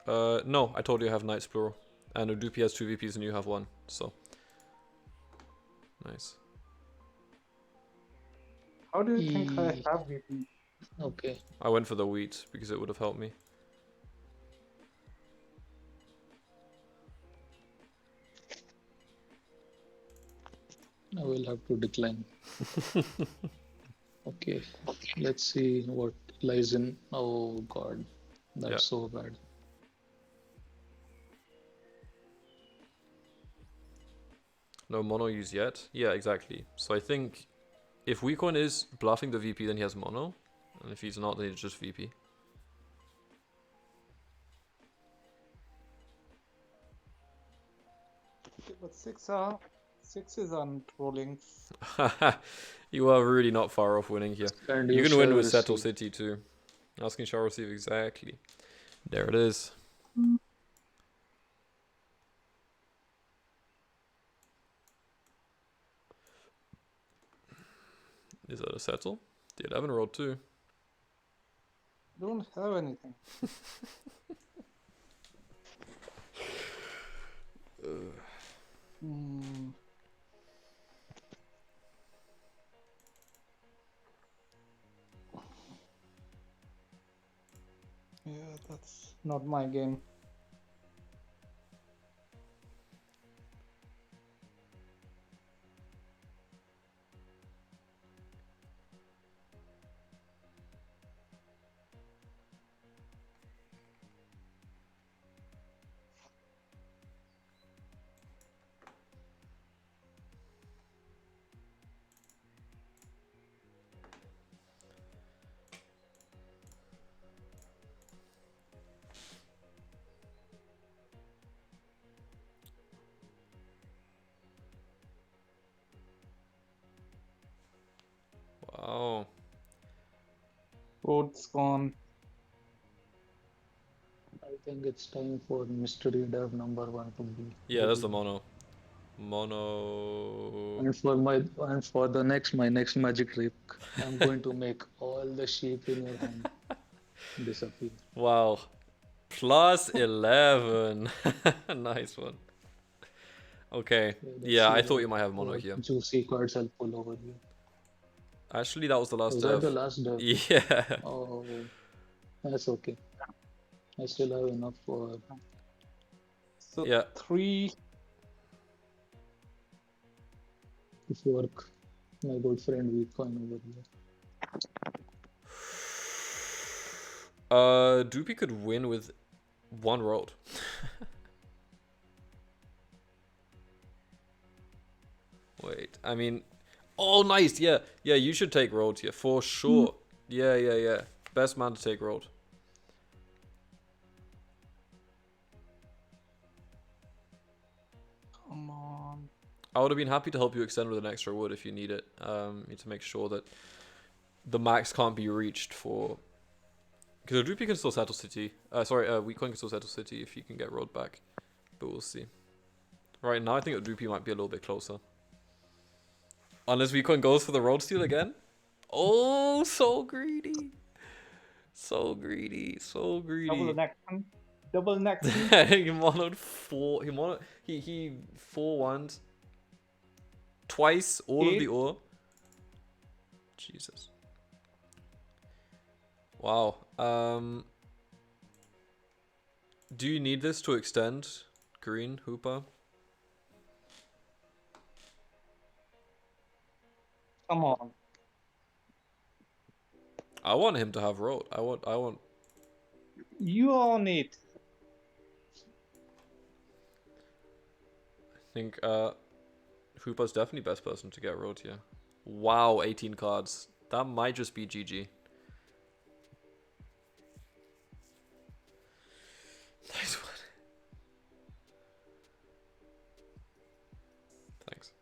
No, I told you I have knights plural, and Udupi has 2 VPs and you have 1, so. Nice. How do you think I E- have VP? Okay. I went for the wheat because it would have helped me. I will have to decline. Okay, let's see what lies in. Oh God, that's Yeah. so bad. No mono used yet. Yeah, exactly. So I think if Weakcoin is bluffing the VP, then he has mono. And if he's not, then it's just VP. Okay, but six is unrolling. You are really not far off winning here. And You you can win shall with Settle receive. City too. Asking shall receive exactly. There it is. Is that a settle? The 11 rolled too. Don't have anything. Hmm. Yeah, that's not my game. Wow. Road's gone. I think it's time for mystery dev #1 to be Yeah, that's the revealed. mono. Mono. And for my next magic trick, I'm going to make all the sheep in your hand disappear. Wow. Plus 11. Nice one. Okay. Okay, let's Yeah, see I thought you might have mono what here. juicy cards I'll pull over here. Actually, that was the last Was that dev. the last dev? Yeah. Oh, that's okay. I still have enough for So Yeah. 3. to work. My good friend Bitcoin over here. Doopy could win with one road. Wait, I mean, oh, nice. Yeah, yeah, you should take road here for sure. Yeah, yeah, yeah. Best man to take road. Come on. I would have been happy to help you extend with an extra wood if you need it. You need to make sure that the max can't be reached for. Because Doopy can still settle city. Weakcoin can still settle city if you can get road back. But we'll see. Right now, I think Doopy might be a little bit closer. Unless Weakcoin goes for the road steal again. Oh, so greedy. So greedy. So greedy. Double next one. Double next one. He monoed 4. He 4-1'd twice all of the 8. ore. Jesus. Wow. Do you need this to extend green Hooper? Come on. I want him to have road. I want You own it. I think Hooper's definitely best person to get road here. Wow, 18 cards. That might just be GG. Nice one. Thanks.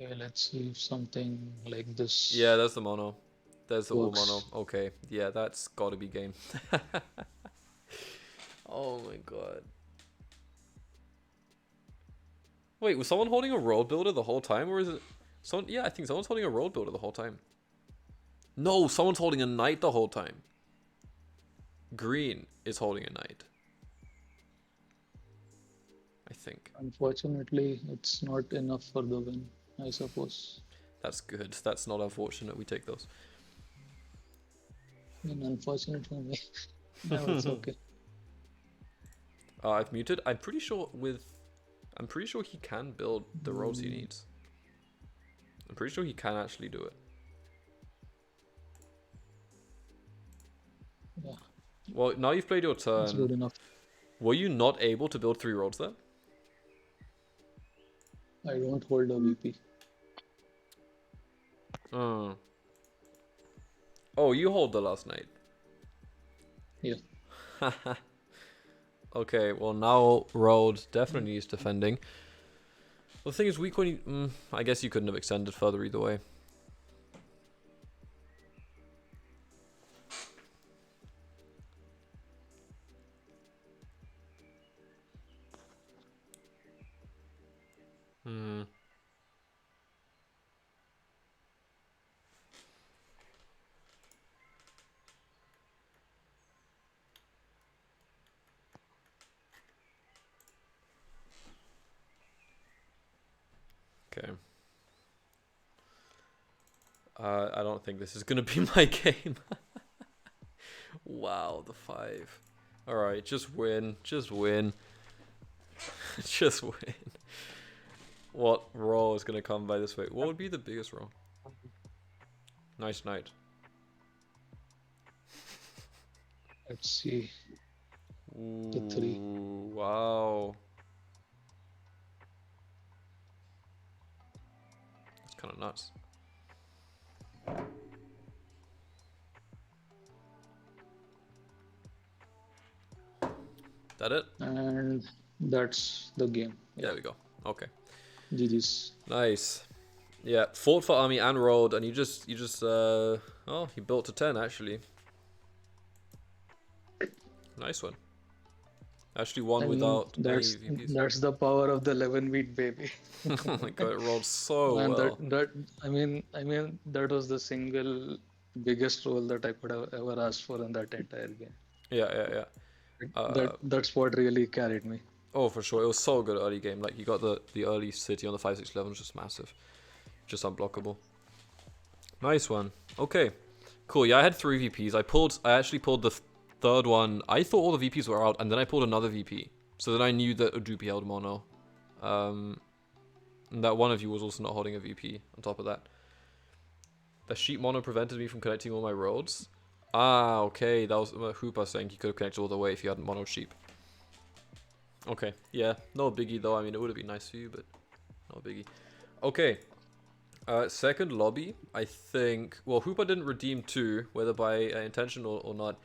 Okay, let's see if something like this. Yeah, that's the mono. There's the all works. mono. Okay, yeah, that's gotta be game. Oh my god. Wait, was someone holding a road builder the whole time, or is it someone? Yeah, I think someone's holding a road builder the whole time. No, someone's holding a knight the whole time. Green is holding a knight. I think. Unfortunately, it's not enough for the win, I suppose. That's good. That's not unfortunate. We take those. I mean, unfortunate for me. No, it's okay. I've muted. I'm pretty sure with... I'm pretty sure he can build the roads he needs. I'm pretty sure he can actually do it. Yeah, Well, now you've played your that's good turn. enough. Were you not able to build 3 roads there? I don't hold a VP. Oh. Oh, you hold the last night. Yeah. Okay, well now road definitely needs defending. Well, the thing is, weak when I guess you couldn't have extended further either way. Hmm. Okay. I don't think this is gonna be my game. Wow, the 5. Alright, just win. Just win. Just win. What row is gonna come by this way? What would be the biggest row? Nice night. Let's see. Ooh, The 3. wow. That's kind of nuts. That it? And that's the game. Yeah. There we go. Okay. GG's. Nice. Yeah, fought for army and road, and you he built to 10 actually. Nice one. Actually won I mean, without any that's VPs. that's the power of the 11 beat baby. Oh my god, it rolled so And well. that that was the single biggest role that I could have ever asked for in that entire game. Yeah. That's what really carried me. Oh, for sure. It was so good early game. Like, you got the early city on the 5-6-11 was just massive. Just unblockable. Nice one. Okay. Cool. Yeah, I had 3 VPs. I actually pulled the third one. I thought all the VPs were out, and then I pulled another VP. So then I knew that Udupi held mono. And that one of you was also not holding a VP on top of that. The sheep mono prevented me from connecting all my roads. Ah, okay. That was Hooper saying he could have connected all the way if he hadn't mono sheep. Okay, yeah. No biggie though. I mean, it would have been nice for you, but no biggie. Okay. Second lobby, I think. Well, Hooper didn't redeem 2, whether by intention or not.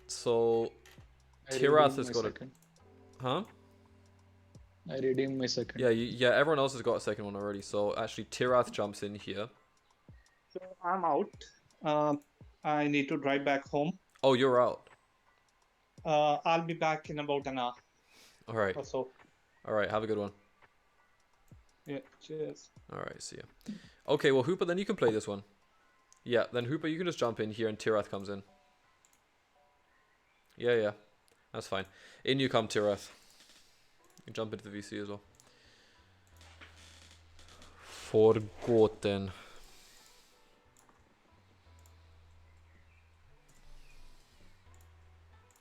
So Tirath has got a. Huh? I redeemed my second. Yeah, everyone else has got a second one already. So actually, Tirath jumps in here. So I'm out. I need to drive back home. Oh, you're out. I'll be back in about an hour All right. or so. All right. Have a good one. Yeah, cheers. All right. See ya. Okay. Well, Hooper, then you can play this one. Yeah. Then Hooper, you can just jump in here, and Tirath comes in. Yeah. That's fine. In you come, Tirath. You can jump into the VC as well. Forgotten.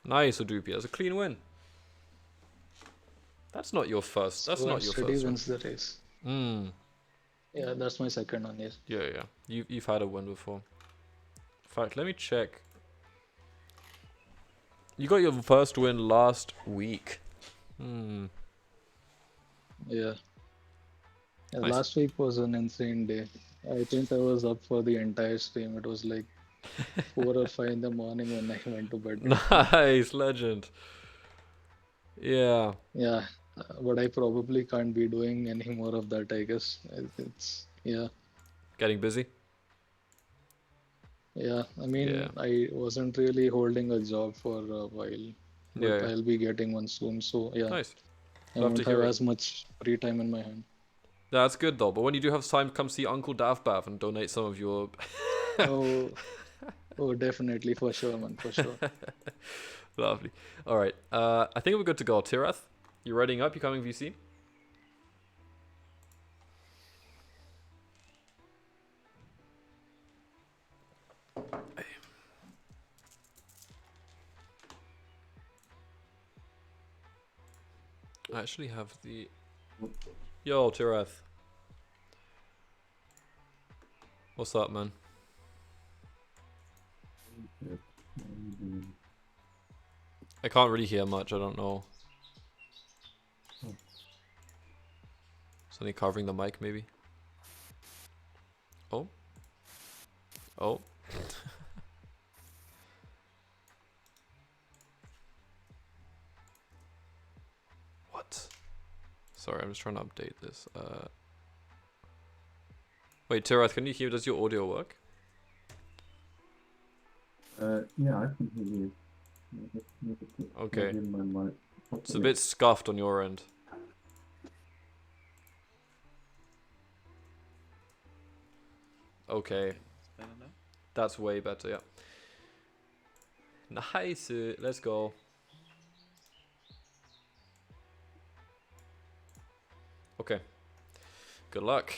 Nice, Udupi. That's a clean win. That's not your first. That's not your first wins the race. Yeah, that's my second one. Yes. Yeah. You've had a win before. In fact, let me check. You got your first win last week. Yeah. Nice. Last week was an insane day. I think I was up for the entire stream. It was like 4 or 5 in the morning when I went to bed. Nice, legend. Yeah. Yeah, but I probably can't be doing any more of that, I guess. It's, yeah. Getting busy? Yeah, I mean, Yeah. I wasn't really holding a job for a while, but Yeah. I'll be getting one soon. So, yeah, Nice. I Love won't to have hear it. as much free time in my hand. That's good though. But when you do have time, come see Uncle Davbav and donate some of your. Oh, definitely, for sure, man, for sure. Lovely. All right. I think we're good to go. Tirath, you readying up? You coming VC? I actually have the... Yo, Tirath. What's up, man? I can't really hear much, I don't know. Something covering the mic, maybe? Oh? Oh? What? Sorry, I'm just trying to update this. Wait, Tirath, can you hear? Does your audio work? Yeah, I can hear you. Okay. Maybe my mic. It's a bit scuffed on your end. Okay. Better now? That's way better, yeah. Nice, let's go. Okay. Good luck.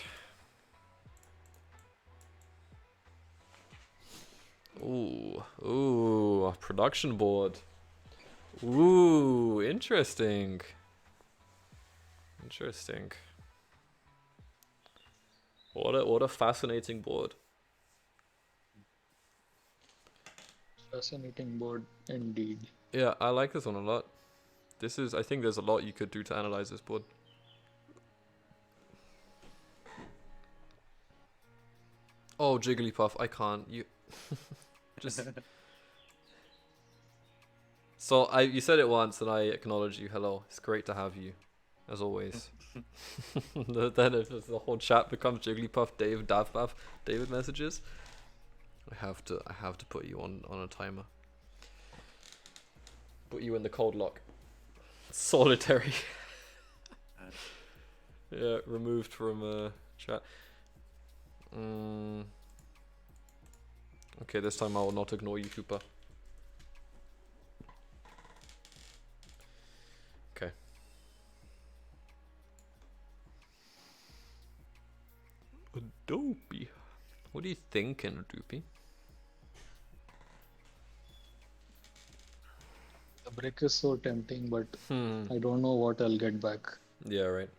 Ooh, a production board. Ooh, interesting. Interesting. What a fascinating board. Fascinating board indeed. Yeah, I like this one a lot. I think there's a lot you could do to analyze this board. Oh, Jigglypuff, I can't. You just. So you said it once, and I acknowledge you. Hello, it's great to have you, as always. Then if the whole chat becomes Jigglypuff, Dave, Davpuff, David messages, I have to put you on a timer. Put you in the cold lock. Solitary. Yeah, removed from chat. Okay, this time I will not ignore you, Koopa. Okay. Dopey. What are you thinking, Doopy? The brick is so tempting, but Hmm. I don't know what I'll get back. Yeah, right.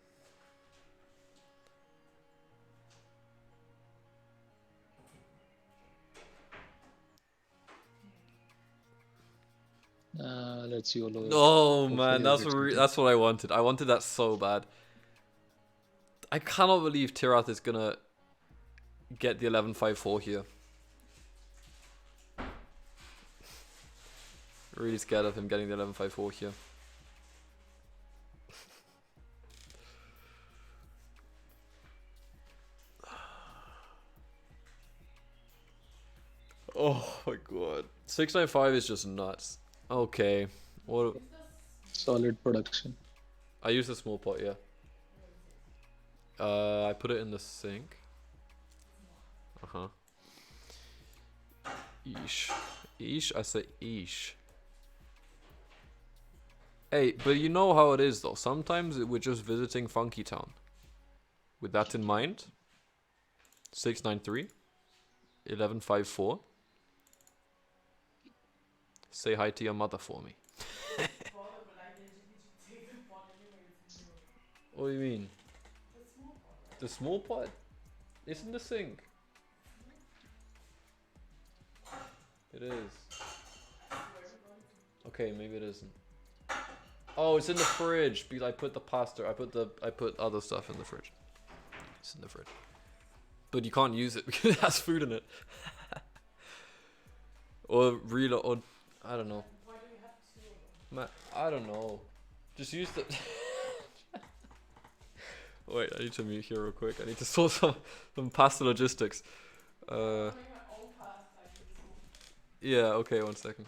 Let's YOLO it. Oh man, Hopefully I'll get something. that's what I wanted. I wanted that so bad. I cannot believe Tirath is gonna get the 1154 here. Really scared of him getting the 1154 here. Oh my god. 695 is just nuts. Okay. What? Solid production. I use a small pot, yeah. I put it in the sink. Uh-huh. Eesh. Eesh? I say eesh. Hey, but you know how it is though. Sometimes we're just visiting Funky Town. With that in mind, 693, 1154. Say hi to your mother for me. What do you mean? The small pot? It's in the sink. It is. Okay, maybe it isn't. Oh, it's in the fridge. Because I put the pasta. I put other stuff in the fridge. It's in the fridge. But you can't use it because it has food in it. Or reload. Or I don't know. I don't know. Just use the. Wait, I need to mute here real quick. I need to sort some pasta logistics. Yeah. Okay. 1 second.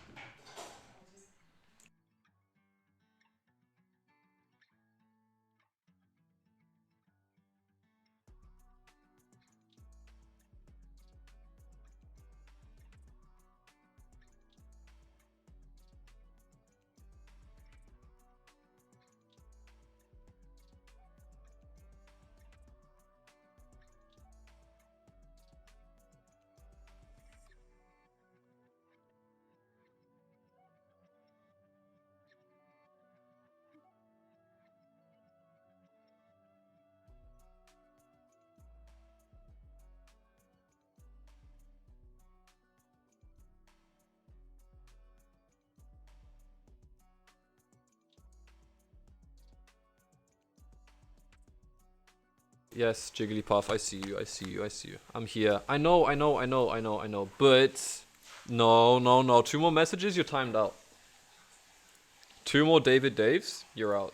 Yes, Jigglypuff, I see you, I see you, I see you. I'm here. I know. But no. 2 more messages, you're timed out. 2 more David Daves, you're out.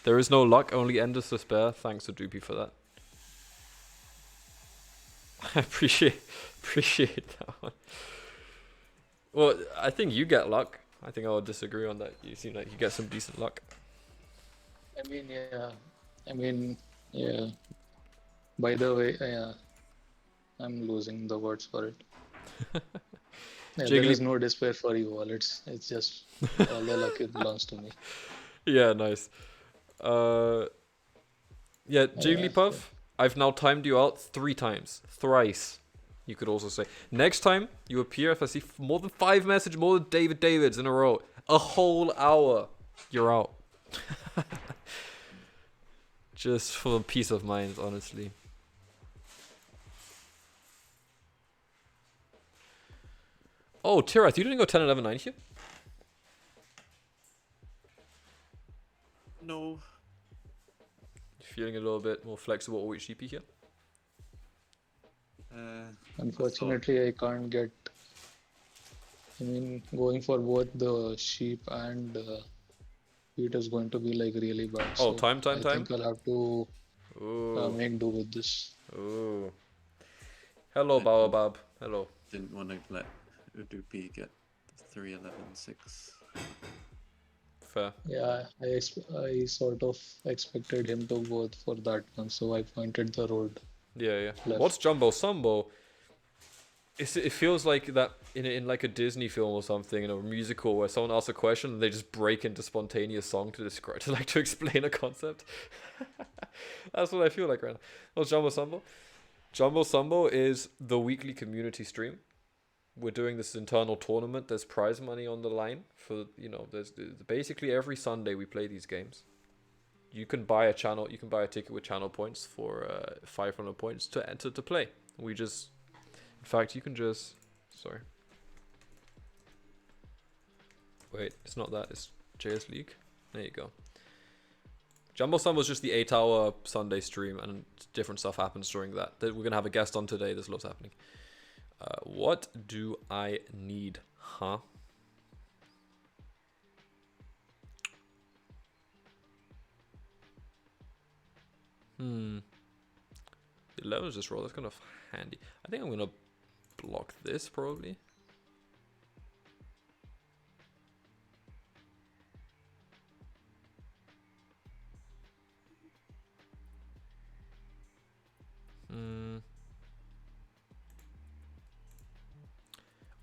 There is no luck, only endless despair. Thanks to Doopy for that. I appreciate that one. Well, I think you get luck. I think I would disagree on that. You seem like you get some decent luck. I mean, yeah. I mean, yeah. By the way, yeah, I'm losing the words for it. Yeah, there is no despair for you all. It's just all the luck it belongs to me. Yeah, nice. Yeah, Jigglypuff, I've now timed you out 3 times. Thrice. You could also say. Next time you appear, if I see more than 5 messages, more than David Davids in a row, a whole hour, you're out. Just for peace of mind, honestly. Oh, Tirath, you didn't go 10, 11, 9 here? No. Feeling a little bit more flexible or sheepy here? Unfortunately, I can't get. I mean, going for both the sheep and wheat is going to be like really bad. Oh, so time. I think I'll have to make do with this. Ooh. Hello, Baobab. Hello. Didn't want to let Udupi get 3, 11, 6. Fair. Yeah, I sort of expected him to go for that one, so I pointed the road. Yeah. Left. What's Jumbo Sumbo? It feels like that in like a Disney film or something, in a musical where someone asks a question and they just break into spontaneous song to describe, to explain a concept. That's what I feel like right now. What's Jumbo Sumbo? Jumbo Sumbo is the weekly community stream. We're doing this internal tournament. There's prize money on the line for, there's basically every Sunday we play these games. You can buy a ticket with channel points for 500 points to enter to play. In fact, you can just, sorry. Wait, it's not that, it's JS League. There you go. Jumbo Sun was just the 8-hour Sunday stream, and different stuff happens during that. We're going to have a guest on today, there's lots happening. What do I need, huh? The 11 is just roll, that's kind of handy. I think I'm going to block this, probably.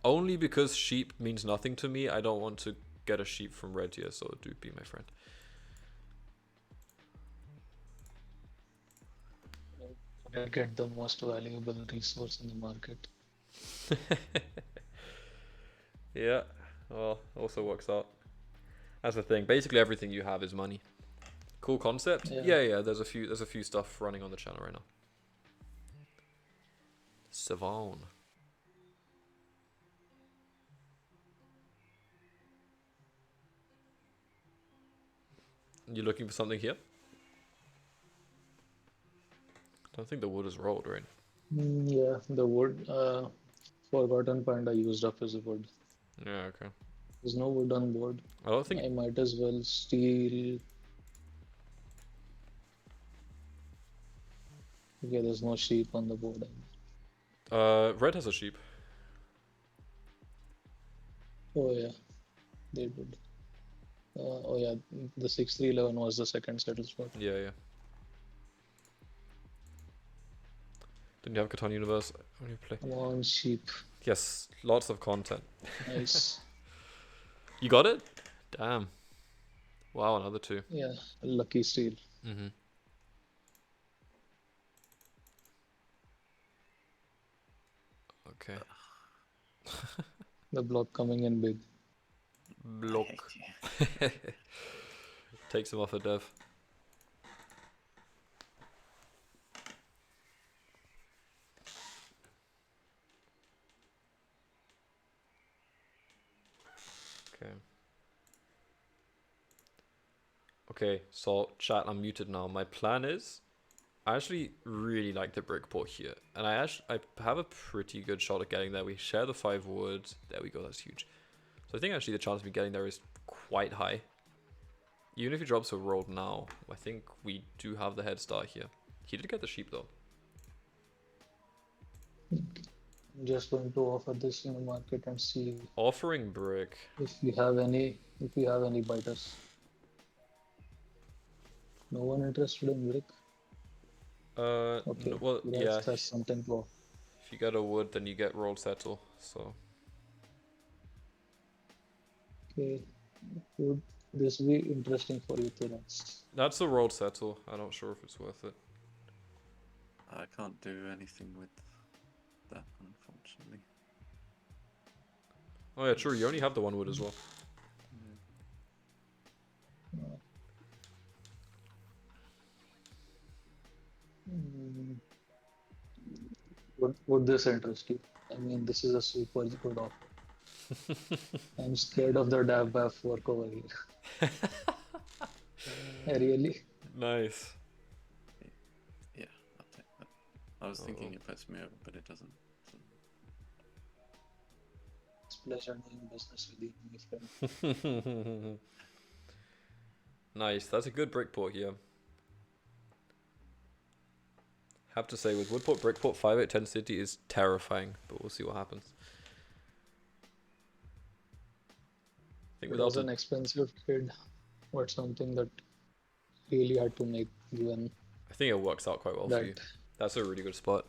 Only because sheep means nothing to me. I don't want to get a sheep from red here, so do be my friend. I get the most valuable resource in the market. Yeah, well, also works out. That's the thing. Basically, everything you have is money. Cool concept. Yeah. There's a few stuff running on the channel right now. Savon. You looking for something here? I don't think the wood is rolled, right? Yeah, the wood. Forgotten point I used up his wood. Yeah, okay. There's no wood on board. I don't think I might as well steal. Okay, there's no sheep on the board. red has a sheep. Oh yeah, they did. Oh yeah, the 6-3-11 was the second settle spot. Yeah. Didn't you have Catan Universe when you play? Come on, sheep. Yes, lots of content. Nice. You got it? Damn. Wow, another 2. Yeah, lucky steal. Okay. The block coming in big. Block. Takes him off a dev. Okay, so chat, I'm muted now. My plan is I actually really like the brick port here, and I have a pretty good shot at getting there. We share the 5 wood. There we go. That's huge. So I think actually the chance of me getting there is quite high. Even if he drops a road now, I think we do have the head start here. He did get the sheep though. I'm just going to offer this in the market and see Offering brick. if we have any biters. No one interested in brick. Okay, Well, yeah. that's something to offer. If you get a wood, then you get rolled settle. So. Okay, would this be interesting for you to run? That's a rolled settle. I'm not sure if it's worth it. I can't do anything with that, unfortunately. Oh yeah, true. You only have the 1 wood as well. Hmm. Would this interest you? I mean, this is a super good offer. I'm scared of the DAV work over here. Really? Nice. Yeah, I'll take that. I was thinking it puts me over, but it doesn't. So. It's a pleasure doing business with you, my friend. Nice. That's a good brick port here. Have to say, with Woodport, Brickport, 5/8/10 City is terrifying, but we'll see what happens. I think It without was an expensive trade, but something that really had to make given I think it works out quite well for you. That's a really good spot.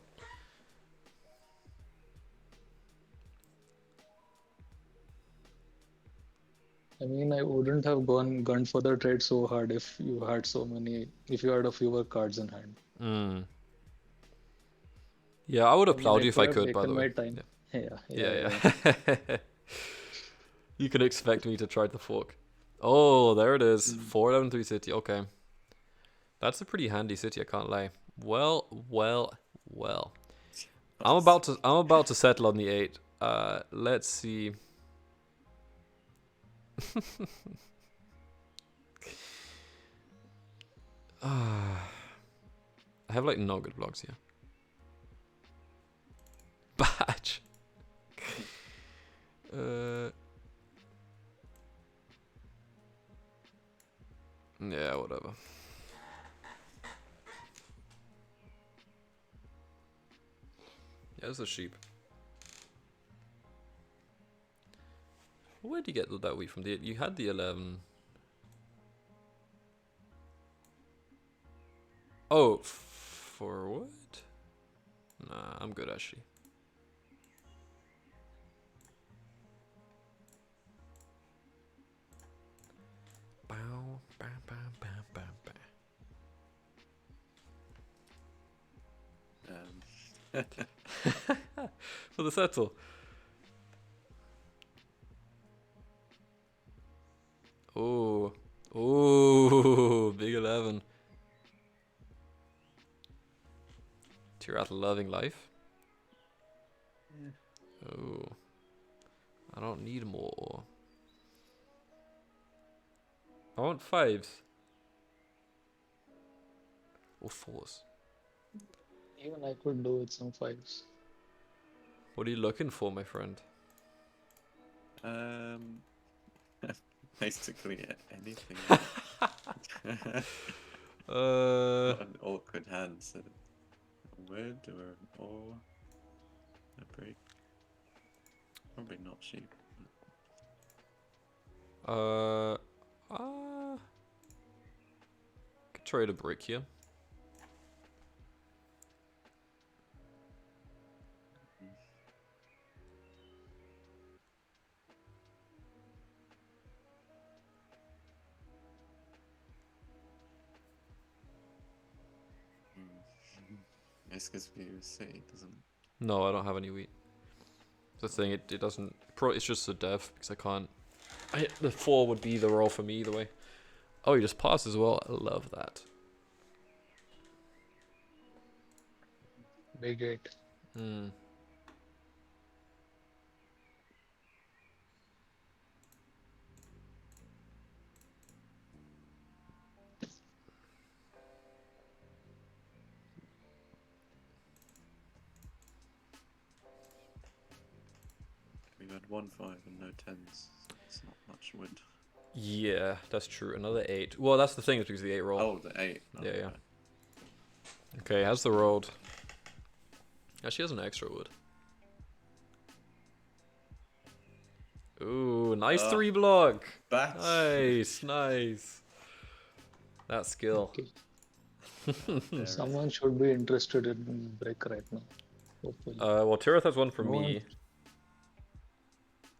I mean, I wouldn't have gone for the trade so hard if you had a fewer cards in hand. Mm. Yeah, I would applaud you if I could, by the way. My time. Yeah. You can expect me to try the fork. Oh, there it is. 4/11/3 City. Okay. That's a pretty handy city, I can't lie. Well. I'm about to settle on the 8. Let's see. I have like no good blocks here. Badge. Yeah, whatever. Yeah, it's a sheep. Where did you get that wheat from? You had the 11. Oh, for what? Nah, I'm good actually. Bow, bow, bow, bow, bow, bow. For the settle. Oh, big 11. Tirat loving life. Yeah. Oh, I don't need more. I want 5s. Or 4s. Even I could do with some 5s. What are you looking for, my friend? Basically anything. Not an awkward hand, so a wood or an ore, a brick. Probably not sheep. Could trade a brick here. It's because we say doesn't. No, I don't have any wheat. The thing, it doesn't. It's just a dev because I can't. The 4 would be the roll for me either way. Oh, he just passed as well. I love that. Big 8. Hmm. had 1 5 and no 10s. So it's not much wood. Yeah, that's true. Another 8. Well, that's the thing, is because of the 8 roll. Oh, the 8. Oh, Yeah, yeah. right. Okay, how's the road? Actually, has an extra wood. Ooh, nice 3 block. Bats. Nice, nice. That skill. Okay. There Someone should be interested in brick right now. Hopefully. Well, Tirith has one for No me.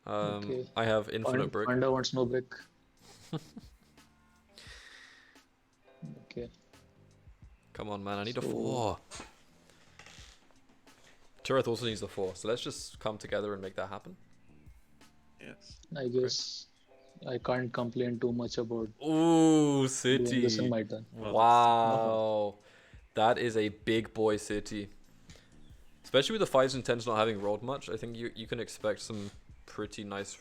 Okay. I have infinite brick. Panda wants no brick. Okay. Come on, man, I need a So- 4. Tirith also needs a 4, so let's just come together and make that happen. Yes. I guess I can't complain too much about Ooh, doing this in city. my turn. Wow. That is a big boy city. Especially with the 5s and 10s not having rolled much, I think you can expect some pretty nice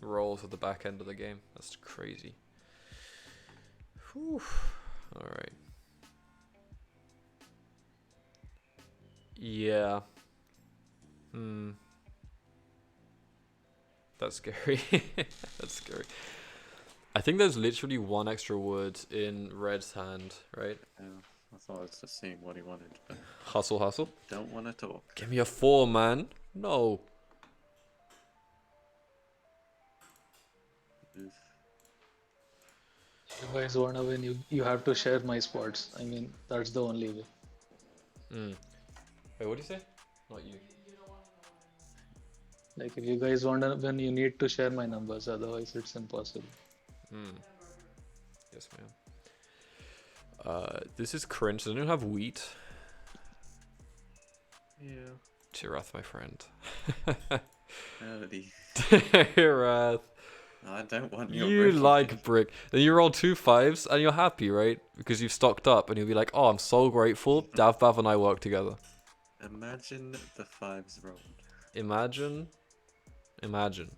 rolls at the back end of the game. That's crazy. Whew. Alright. Yeah. That's scary. That's scary. I think there's literally 1 extra wood in Red's hand, right? Yeah. I thought I was just seeing what he wanted, but Hustle, hustle. don't want to talk. Give me a 4, man. No. Oof. If you guys wanna win, you have to share my spots. I mean, that's the only way. Wait, what do you say? Not you. Like, if you guys wanna win, you need to share my numbers. Otherwise, it's impossible. Yes, ma'am. This is cringe. Does anyone have wheat? Yeah. Tirath, my friend. Early. Tirath. I don't want your You brick. like brick. Then you roll 2 5s and you're happy, right? Because you've stocked up and you'll be like, oh, I'm so grateful. Davbav and I work together. Imagine the 5s rolled. Imagine. Mm,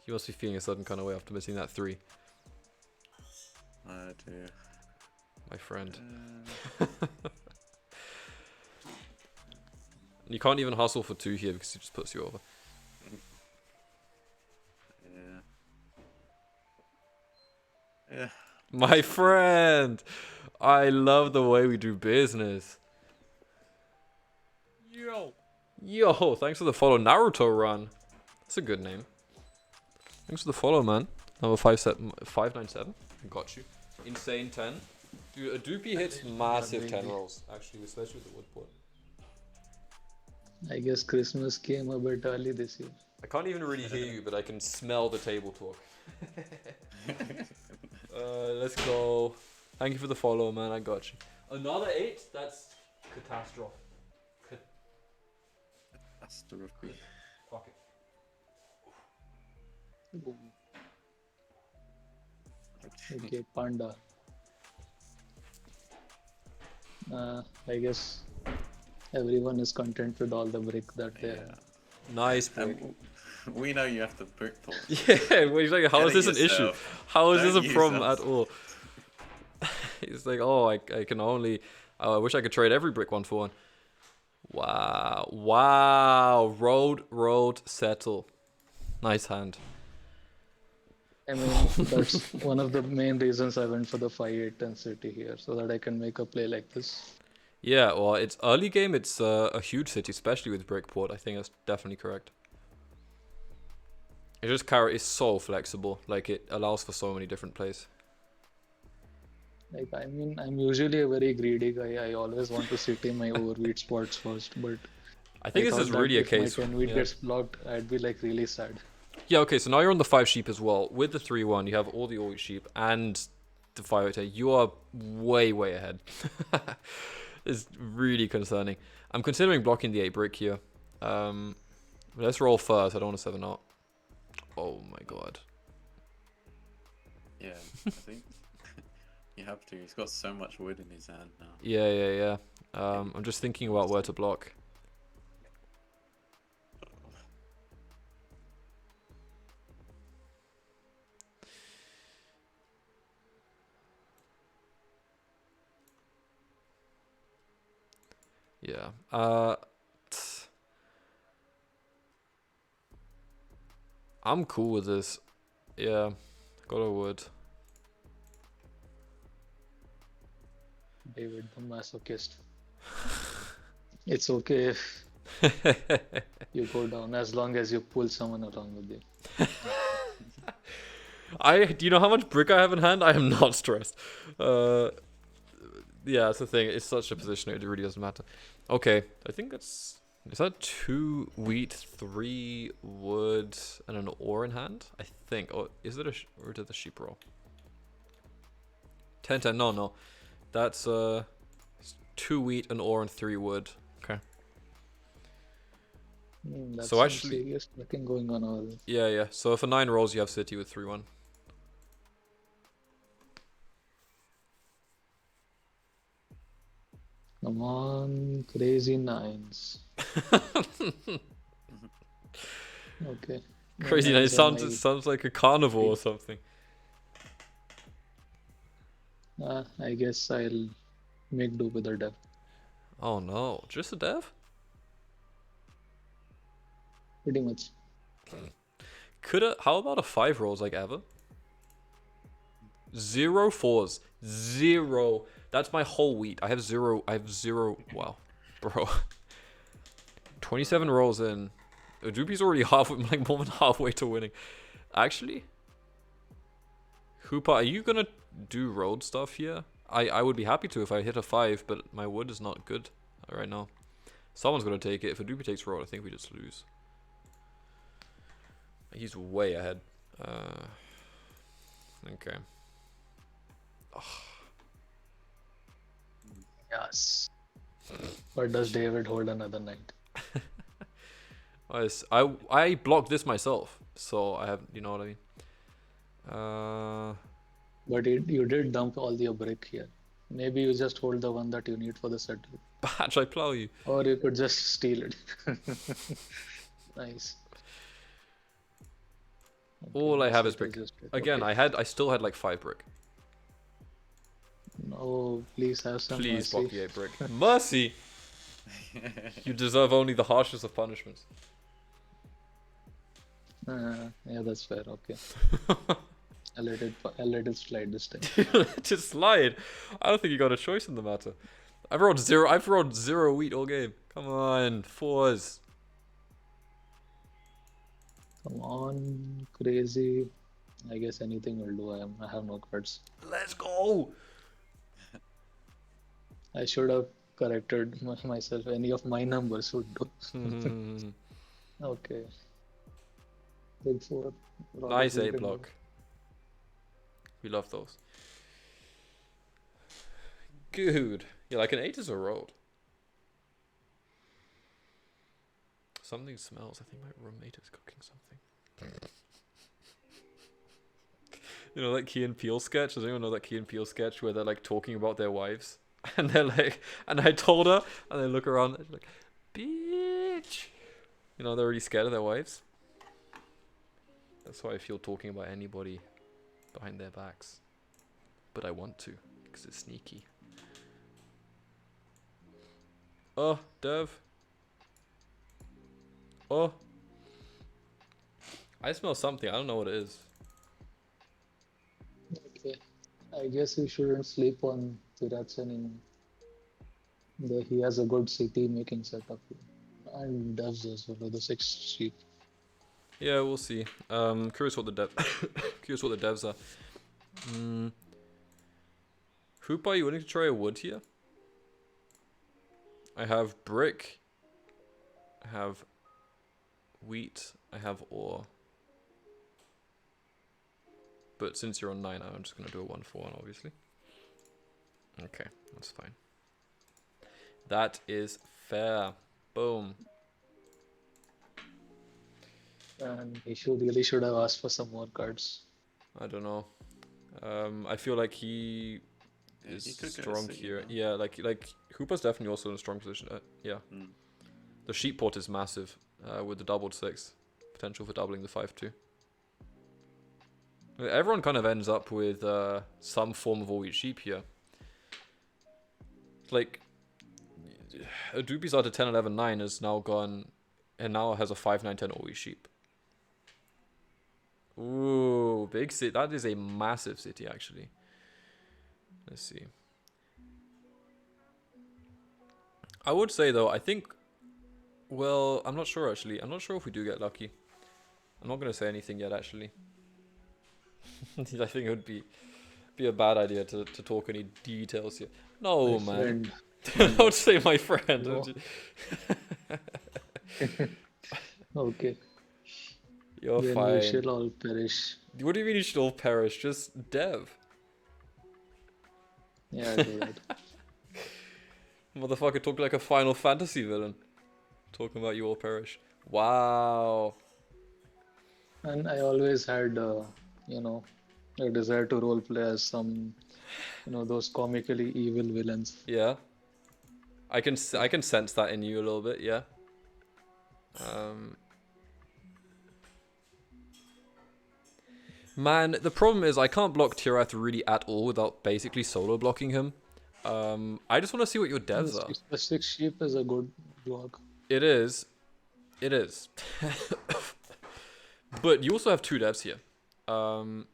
You must be feeling a certain kind of way after missing that 3, I do. my friend. Uh, You can't even hustle for 2 here because it just puts you over. yeah. Yeah. My friend! I love the way we do business. Yo, thanks for the follow. Naruto Run. That's a good name. Thanks for the follow, man. Number 597. Got you. Insane 10. Dude, a Doopy hits massive 10 rolls, actually, especially with the wood port. I guess Christmas came a bit early this year. I can't even really hear you, but I can smell the table talk. Let's go. Thank you for the follow, man. I got you. Another 8? That's catastrophe. That's the rugby. Fuck it. Okay, Panda. I guess everyone is content with all the brick that they Yeah. have. Nice break. We know you have the brick pull. Yeah, well, he's like, how is Get this it an issue? yourself. How is Don't this a use problem us. at all? He's like, oh, I can only... I wish I could trade every brick 1 for 1. Wow. Wow. Road, settle. Nice hand. I mean, that's one of the main reasons I went for the 5-8 density here, so that I can make a play like this. Yeah, well, it's early game. It's a huge city, especially with Brickport. I think that's definitely correct. It just is so flexible. Like, it allows for so many different plays. Like, I mean, I'm usually a very greedy guy. I always want to sit in my overweight spots first, but I think this thought is that really a if my case. 10 weight Yeah. gets blocked, I'd be like really sad. Yeah, okay, so now you're on the 5 sheep as well. With the 3-1, you have all the all sheep and the 5-8. You are way, way ahead. It's really concerning. I'm considering blocking the 8 brick here. Let's roll first. I don't want to 7 out. Oh my god. Yeah, I think you have to. He's got so much wood in his hand now. Yeah. I'm just thinking about where to block. Yeah. I'm cool with this. Yeah, got a wood. David the masochist. It's okay if you go down as long as you pull someone along with you. Do you know how much brick I have in hand? I am not stressed. Yeah, that's the thing. It's such a position, it really doesn't matter. Okay, I think that's... Is that 2 wheat, 3 wood, and an ore in hand? I think. Or is it or did the sheep roll? 10, 10. No. That's 2 wheat, an ore, and 3 wood. Okay. That's So some actually- serious fucking going on over there. Yeah. So for 9 rolls, you have city with 3-1. Come on, crazy nines. Okay. Crazy. Nines It are my- sounds like a carnival or something. I guess I'll make do with the dev. Oh no, just a dev? Pretty much. How about a 5 rolls like ever? 0 4s. 0. That's my whole wheat. I have 0. Wow. Bro. 27 rolls in. Doopy's already like more than halfway to winning. Actually, Hoopa, are you gonna do road stuff here? I would be happy to if I hit a 5, but my wood is not good right now. Someone's gonna take it. If a Doopy takes road, I think we just lose. He's way ahead. Okay. Yes. Or does David hold another night? I blocked this myself, so I have, you know what I mean. But you did dump all your brick here. Maybe you just hold the one that you need for the settle. Batch, I plow you. Or you could just steal it. Nice. All I have is settle brick. just brick. Again, Okay. I still had like 5 brick. No, please have some Please mercy. block the 8 brick. Mercy! You deserve only the harshest of punishments. Yeah, that's fair. Okay. I'll let it slide this time. Just slide. I don't think you got a choice in the matter. I've rolled 0 wheat all game. Come on, 4s. Come on, crazy. I guess anything will do. I have no cards. Let's go! I should have corrected myself. Any of my numbers would do. Mhm. Okay. Big 4. Nice Robert 8 Wilkin. block. We love those. Good. Yeah, like an 8 is a road. Something smells. I think my roommate is cooking something. You know that Key and Peele sketch? Does anyone know that Key and Peele sketch where they're like talking about their wives? And they're like, and I told her, and they look around and she's like, bitch. You know, they're really scared of their wives. That's how I feel talking about anybody behind their backs. But I want to, because it's sneaky. Oh, Dev. Oh. I smell something. I don't know what it is. Okay. I guess you shouldn't sleep on Virat's anymore. He has a good city making setup. And devs as well, with the 6 sheep. Yeah, we'll see. Curious what the curious what the devs are. Hoopa, you wanting to try a wood here? I have brick. I have wheat. I have ore. But since you're on 9, I'm just gonna do a 1 for 1, obviously. Okay, that's fine. That is fair. Boom. And he really should have asked for some more cards. I don't know. I feel like he Yeah, is he could get a strong city, here. though. Yeah, like Hoopa's definitely also in a strong position. Yeah, Mm. the sheep port is massive with the doubled 6 potential for doubling the 5-2. Everyone kind of ends up with some form of all-wheat sheep here. Like Doopy's out to 10-11-9 has now gone and now has a 5-9-10 all-wheat sheep. Ooh, big city. That is a massive city, actually. Let's see. I would say, though, I think... Well, I'm not sure, actually. I'm not sure if we do get lucky. I'm not going to say anything yet, actually. I think it would be a bad idea to talk any details here. No, My man. friend. Don't say my friend. No. Okay. You're Then we fine. shall all perish. What do you mean you should all perish? Just dev. Yeah, I do that. Motherfucker talk like a Final Fantasy villain. Talking about you all perish. Wow. And I always had, you know, a desire to roleplay as some, those comically evil villains. Yeah. I can sense that in you a little bit, yeah. Man, the problem is I can't block Tirath really at all without basically solo blocking him. I just want to see what your devs are. The 6 sheep is a good block. It is. It is. But you also have 2 devs here. And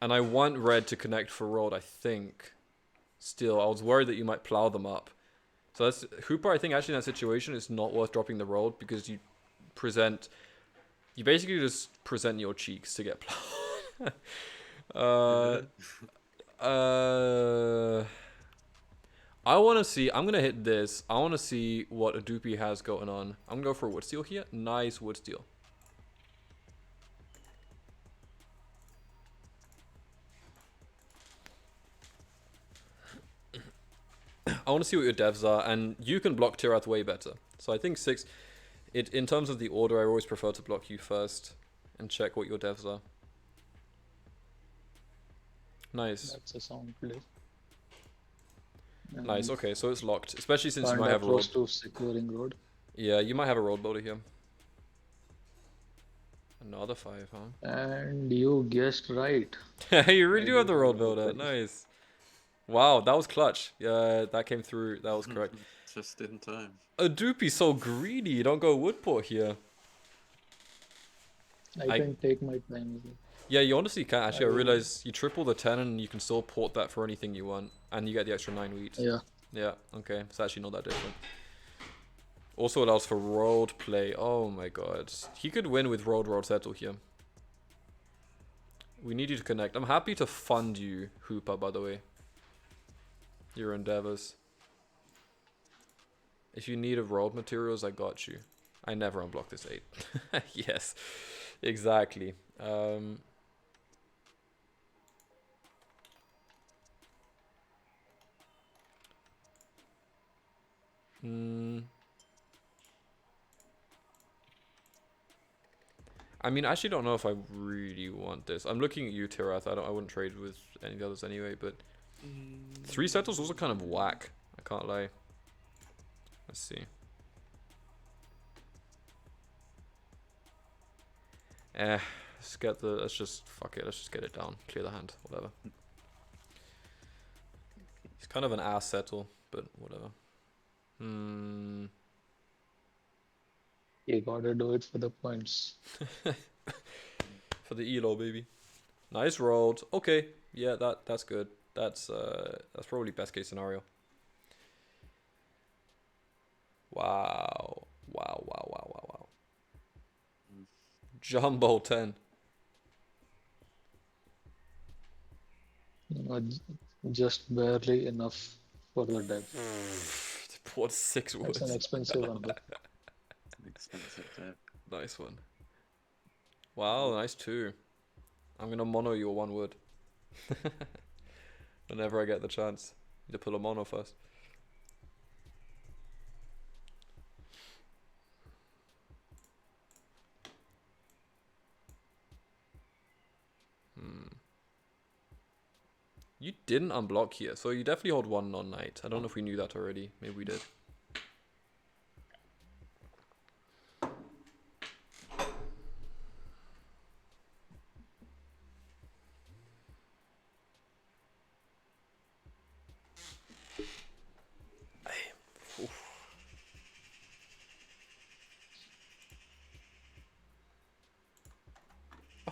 I want red to connect for road, I think. Still, I was worried that you might plow them up. So that's Hooper, I think actually in that situation it's not worth dropping the road because you basically just present your cheeks to get plowed. I want to see, I'm going to hit this. I want to see what Adupi has going on. I'm going to go for a wood steel here. Nice wood steel. I want to see what your devs are, and you can block Tirath way better. So I think 6, in terms of the order, I always prefer to block you first and check what your devs are. Nice. That's a sound play. Nice, okay, so it's locked. Especially since you Kinda might have a road. close to securing road. Yeah, you might have a road builder here. Another 5, huh? And you guessed right. You really do have the road builder. Nice. Wow, that was clutch. Yeah, that came through. That was correct. Just in time. Adupi's so greedy. You don't go woodport here. I can take my time with it. Yeah, you honestly can. Actually, I realize you triple the 10 and you can still port that for anything you want. And you get the extra 9 wheat. Yeah. Yeah, okay. It's actually not that different. Also allows for road play. Oh my god. He could win with road settle here. We need you to connect. I'm happy to fund you, Hooper, by the way. Your endeavors. If you need of road materials, I got you. I never unblock this 8. Yes, exactly. I mean, I actually don't know if I really want this. I'm looking at you, Tirath. I wouldn't trade with any of the others anyway, but 3 settles also kind of whack. I can't lie. Let's see. Let's just fuck it. Let's just get it down. Clear the hand. Whatever. He's kind of an ass settle, but whatever. You gotta do it for the points. For the elo, baby. Nice rolled. Okay, yeah, that's good. That's probably best case scenario. Wow. Wow. Jumbo 10. Just barely enough for the dev. What 6 That's words? an expensive one, though. Expensive dev. Nice one. Wow, nice 2. I'm gonna mono you a 1 wood. Whenever I get the chance. Need to pull a mono first. You didn't unblock here, so you definitely hold 1 non-knight. I don't know if we knew that already. Maybe we did.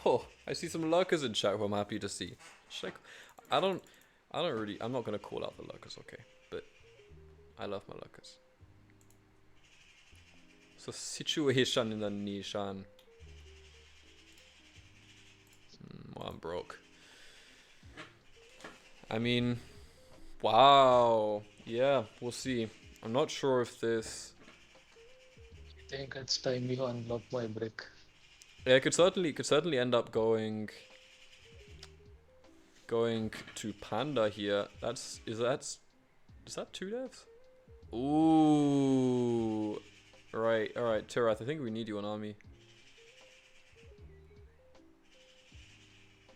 Oh, I see some lurkers in chat who I'm happy to see. Should I don't really, I'm not gonna call out the lurkers, okay? But I love my lurkers. So situation in the Nishan. Well, I'm broke. I mean, wow. Yeah, we'll see. I'm not sure if this. I think it's time you unlock my brick. Yeah, it could certainly end up going to Panda here. Is that 2 devs? Ooh. Right, alright, Tirath, I think we need you on army.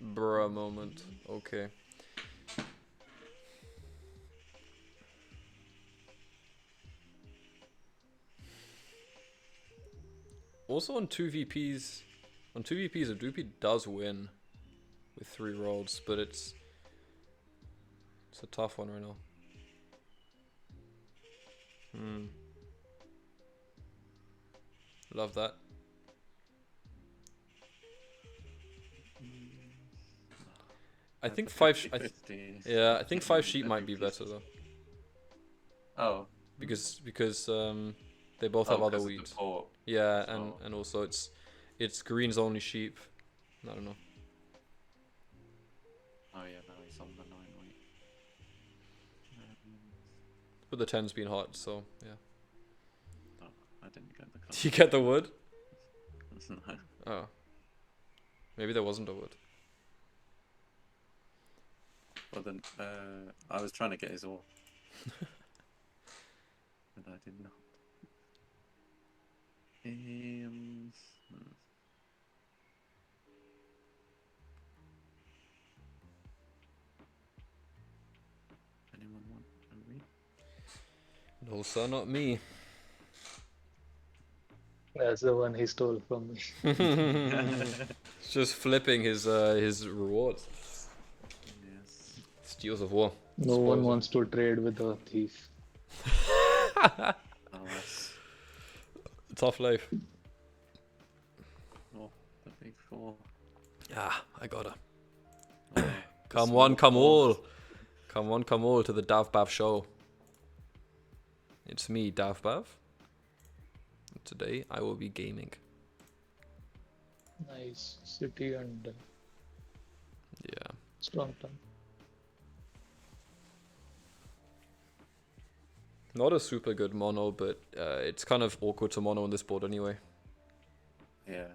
Bruh moment. Okay. Also on 2VPs, a Doopy does win with 3 rolls, but it's a tough one right now. Love that. I think 5 yeah, I think 5 sheep might be better though. Oh. Because they both have other weeds. Yeah, and also it's green's only sheep. I don't know. Oh yeah, no, he's on the 9 wheat. But the 10's been hot, so yeah. Oh, I didn't get the color. Did you get the wood? No. Oh. Maybe there wasn't a wood. Well then, I was trying to get his ore. But I did not. Anyone want a read? No, sir, not me. That's the one he stole from me. It's just flipping his rewards. Yes. Steals of war. No one wants to trade with a thief. Alas. Tough life. Oh, the big 4. Ah, I gotta. Oh, Come one, come all. Come one, come all to the Davbav show. It's me, Davbav. Today I will be gaming. Nice city and Yeah. strong town. Not a super good mono, but it's kind of awkward to mono on this board anyway. Yeah.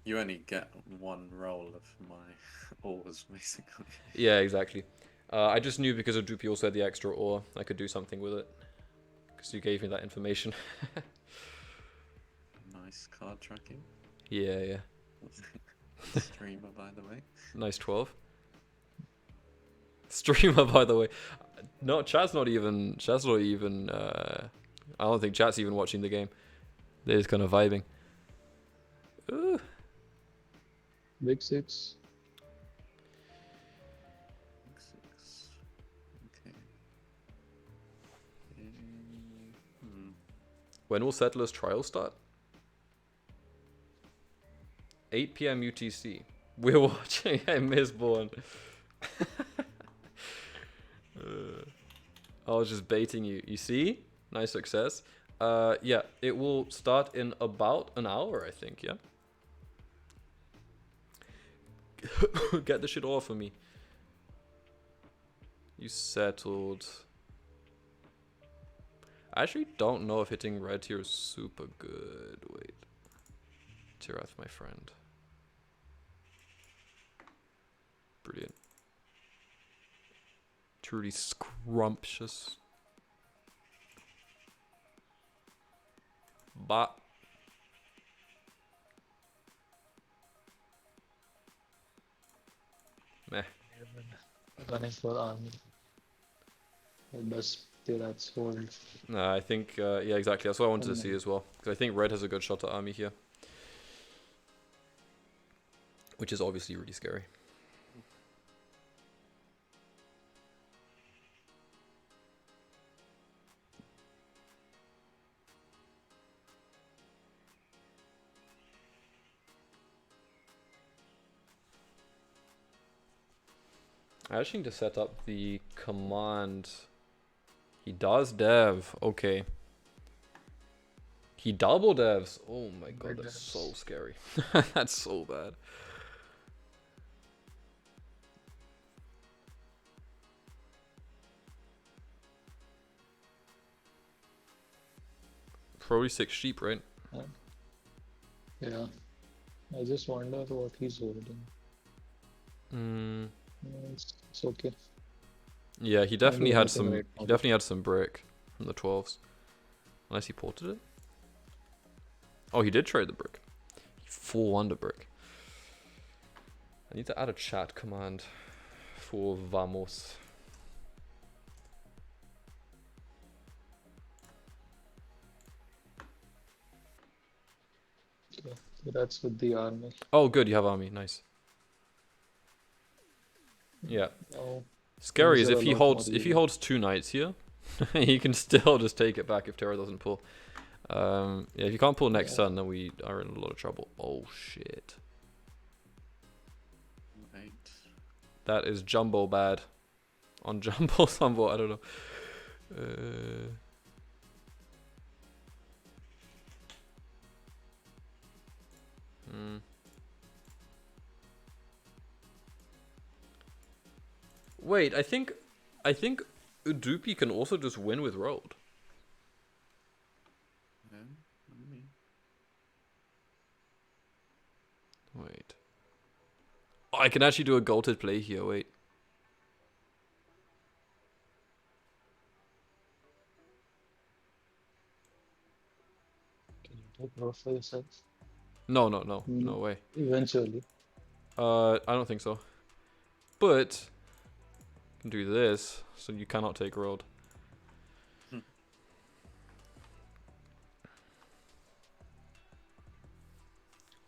You only get 1 roll of my ores, basically. Yeah, exactly. I just knew because Adupi also had the extra ore, I could do something with it. Because you gave me that information. Nice card tracking. Yeah, yeah. Streamer, by the way. Nice 12. Streamer, by the way. No, chat's not even, I don't think chat's even watching the game. They're just kind of vibing. Ooh. Big 6. 6. Okay. When will Settlers Trial start? 8 PM UTC. We're watching a Mistborn. I was just baiting you. You see? Nice success. Yeah, it will start in about an hour, I think, yeah? Get the shit off of me. You settled. I actually don't know if hitting red here is super good. Wait. Tirath, my friend. Brilliant. Truly scrumptious. Bop. Meh. Running for army. What does Tirath's hold? Nah, I think, yeah, exactly. That's what I wanted to see as well. Because I think red has a good shot at army here. Which is obviously really scary. I actually need to set up the command. He does dev. Okay. He double devs. Oh my god, Big that's devs. so scary. That's so bad. Probably 6 sheep, right? Yeah. I just wonder what he's holding. Mm. No, it's okay. Yeah, he Can't definitely do had anything some. right He now. definitely had some brick from the 12s. Unless he ported it. Oh, he did trade the brick. He full wonder brick. I need to add a chat command for Vamos. Okay. So that's with the army. Oh, good, you have army. Nice. Yeah. Now Scary things is are a lot more if he even. holds 2 knights here, he can still just take it back if Terra doesn't pull. Yeah, if you can't pull next Yeah. turn, then we are in a lot of trouble. Oh shit. Right. That is jumbo bad. On jumbo Sumbo, I don't know. Hmm. Wait, I think Udupi can also just win with rolled. Yeah, maybe. Wait. Oh, I can actually do a golted play here, wait. Can you take roll for yourself? No Mm, way. Eventually. I don't think so. But I can do this, so you cannot take rolled. Hmm.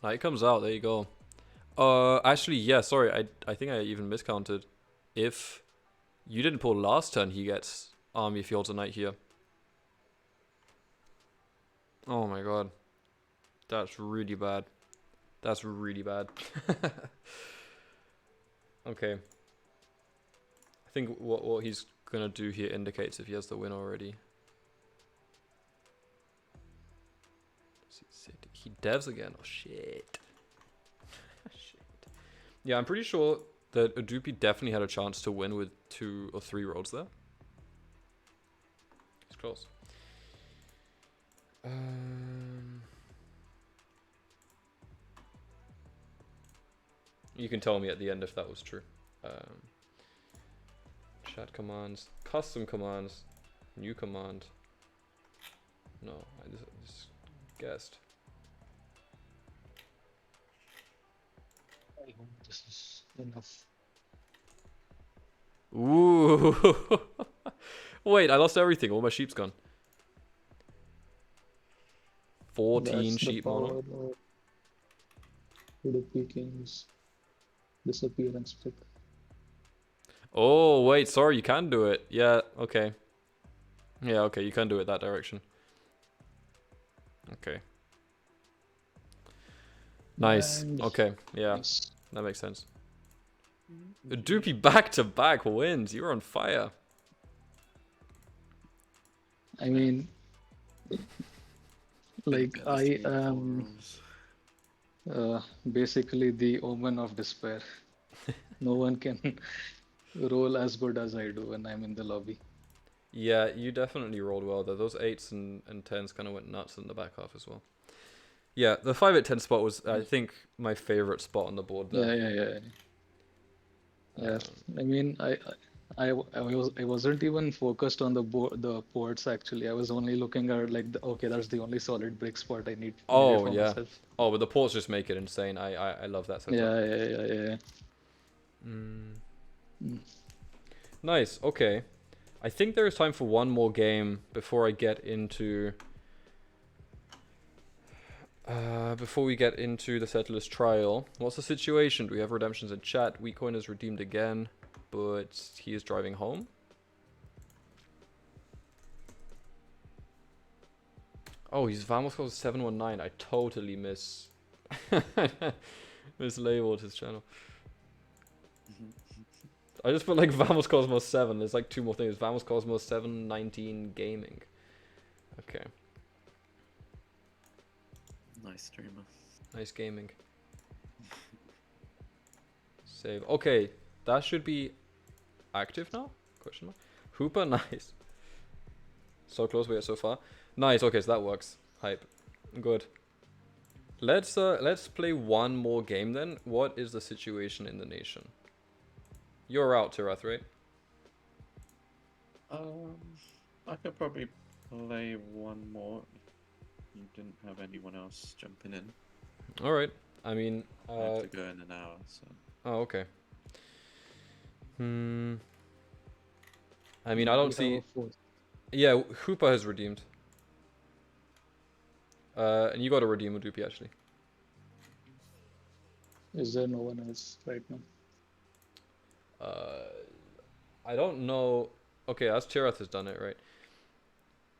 It comes out, there you go. Actually, yeah, sorry, I think I even miscounted. If you didn't pull last turn, he gets army if he holds a knight here. Oh my god. That's really bad. That's really bad. Okay. I think what he's gonna do here indicates if he has the win already. He devs again. Oh shit. Shit. Yeah, I'm pretty sure that Udupi definitely had a chance to win with 2 or 3 rolls there. He's close. You can tell me at the end if that was true. Chat commands, custom commands, new command. No, I just guessed. I hope this is enough. Ooh. Wait, I lost everything. All my sheep's gone. 14 That's the sheep power mono. of Udupi King's disappearance pick. Oh, wait, sorry, you can do it. Yeah, okay. Yeah, okay, you can do it that direction. Okay. Nice. And Okay, yeah, nice. that makes sense. Doopy back-to-back wins. You're on fire. I mean, like Got I this am forums. basically the omen of despair. No one can roll as good as I do when I'm in the lobby. Yeah, you definitely rolled well though. Those 8s and 10s kind of went nuts in the back half as well. Yeah, the 5-8-10 spot was, I think, my favorite spot on the board there. Yeah. I mean, I wasn't even focused on the ports actually. I was only looking at like, okay, that's the only solid brick spot I need Oh, for yeah. myself. Oh, but the ports just make it insane. I love that setup. Yeah. Nice, okay. I think there is time for one more game before I get into... before we get into the Settler's Trial. What's the situation? Do we have redemptions in chat? Weakcoin is redeemed again, but he is driving home. Oh, he's VamosCosmos719. I totally mislabeled his channel. I just put like VamosCosmos7. There's like 2 more things. VamosCosmos7Gaming. Okay. Nice streamer. Nice gaming. Save. Okay, that should be active now? Question mark. Hooper, nice. So close we are so far. Nice. Okay, so that works. Hype. Good. Let's play one more game then. What is the situation in the nation? You're out, Tirath, right? I could probably play one more. You didn't have anyone else jumping in. All right. I mean, I have to go in an hour, so. oh, okay. I mean, I don't see. Yeah, Hooper has redeemed. And you got to redeem Udupi actually. Is there no one else right now? I don't know. Okay, as Tirath has done it, right?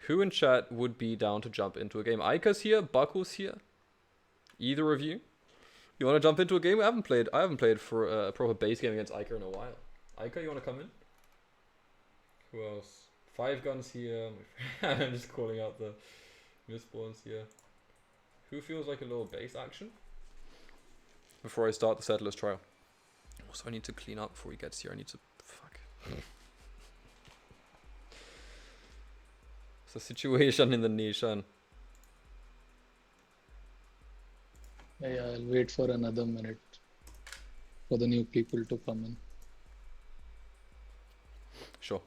Who in chat would be down to jump into a game? Aika's here, Baku's here. Either of you? You want to jump into a game? I haven't played for a proper base game against Aika in a while. Aika, you want to come in? Who else? 5 Guns here. I'm just calling out the misspawns here. Who feels like a little base action? Before I start the Settlers trial. Also, I need to clean up before he gets here. I need to... Fuck. It's a situation in the nation. Yeah, I'll wait for another minute for the new people to come in. Sure.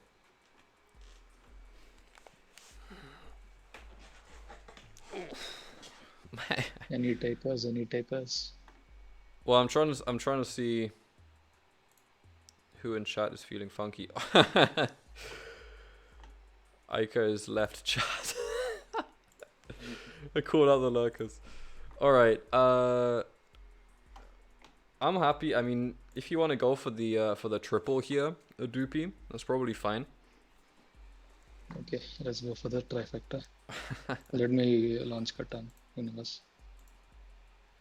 Any takers? Any takers? Well, I'm trying to see who in chat is feeling funky. Aika is left chat. I called out the lurkers. All right. I'm happy. I mean, if you want to go for the triple here, a Dupi, that's probably fine. Okay, let's go for the trifecta. Let me launch Catan Universe.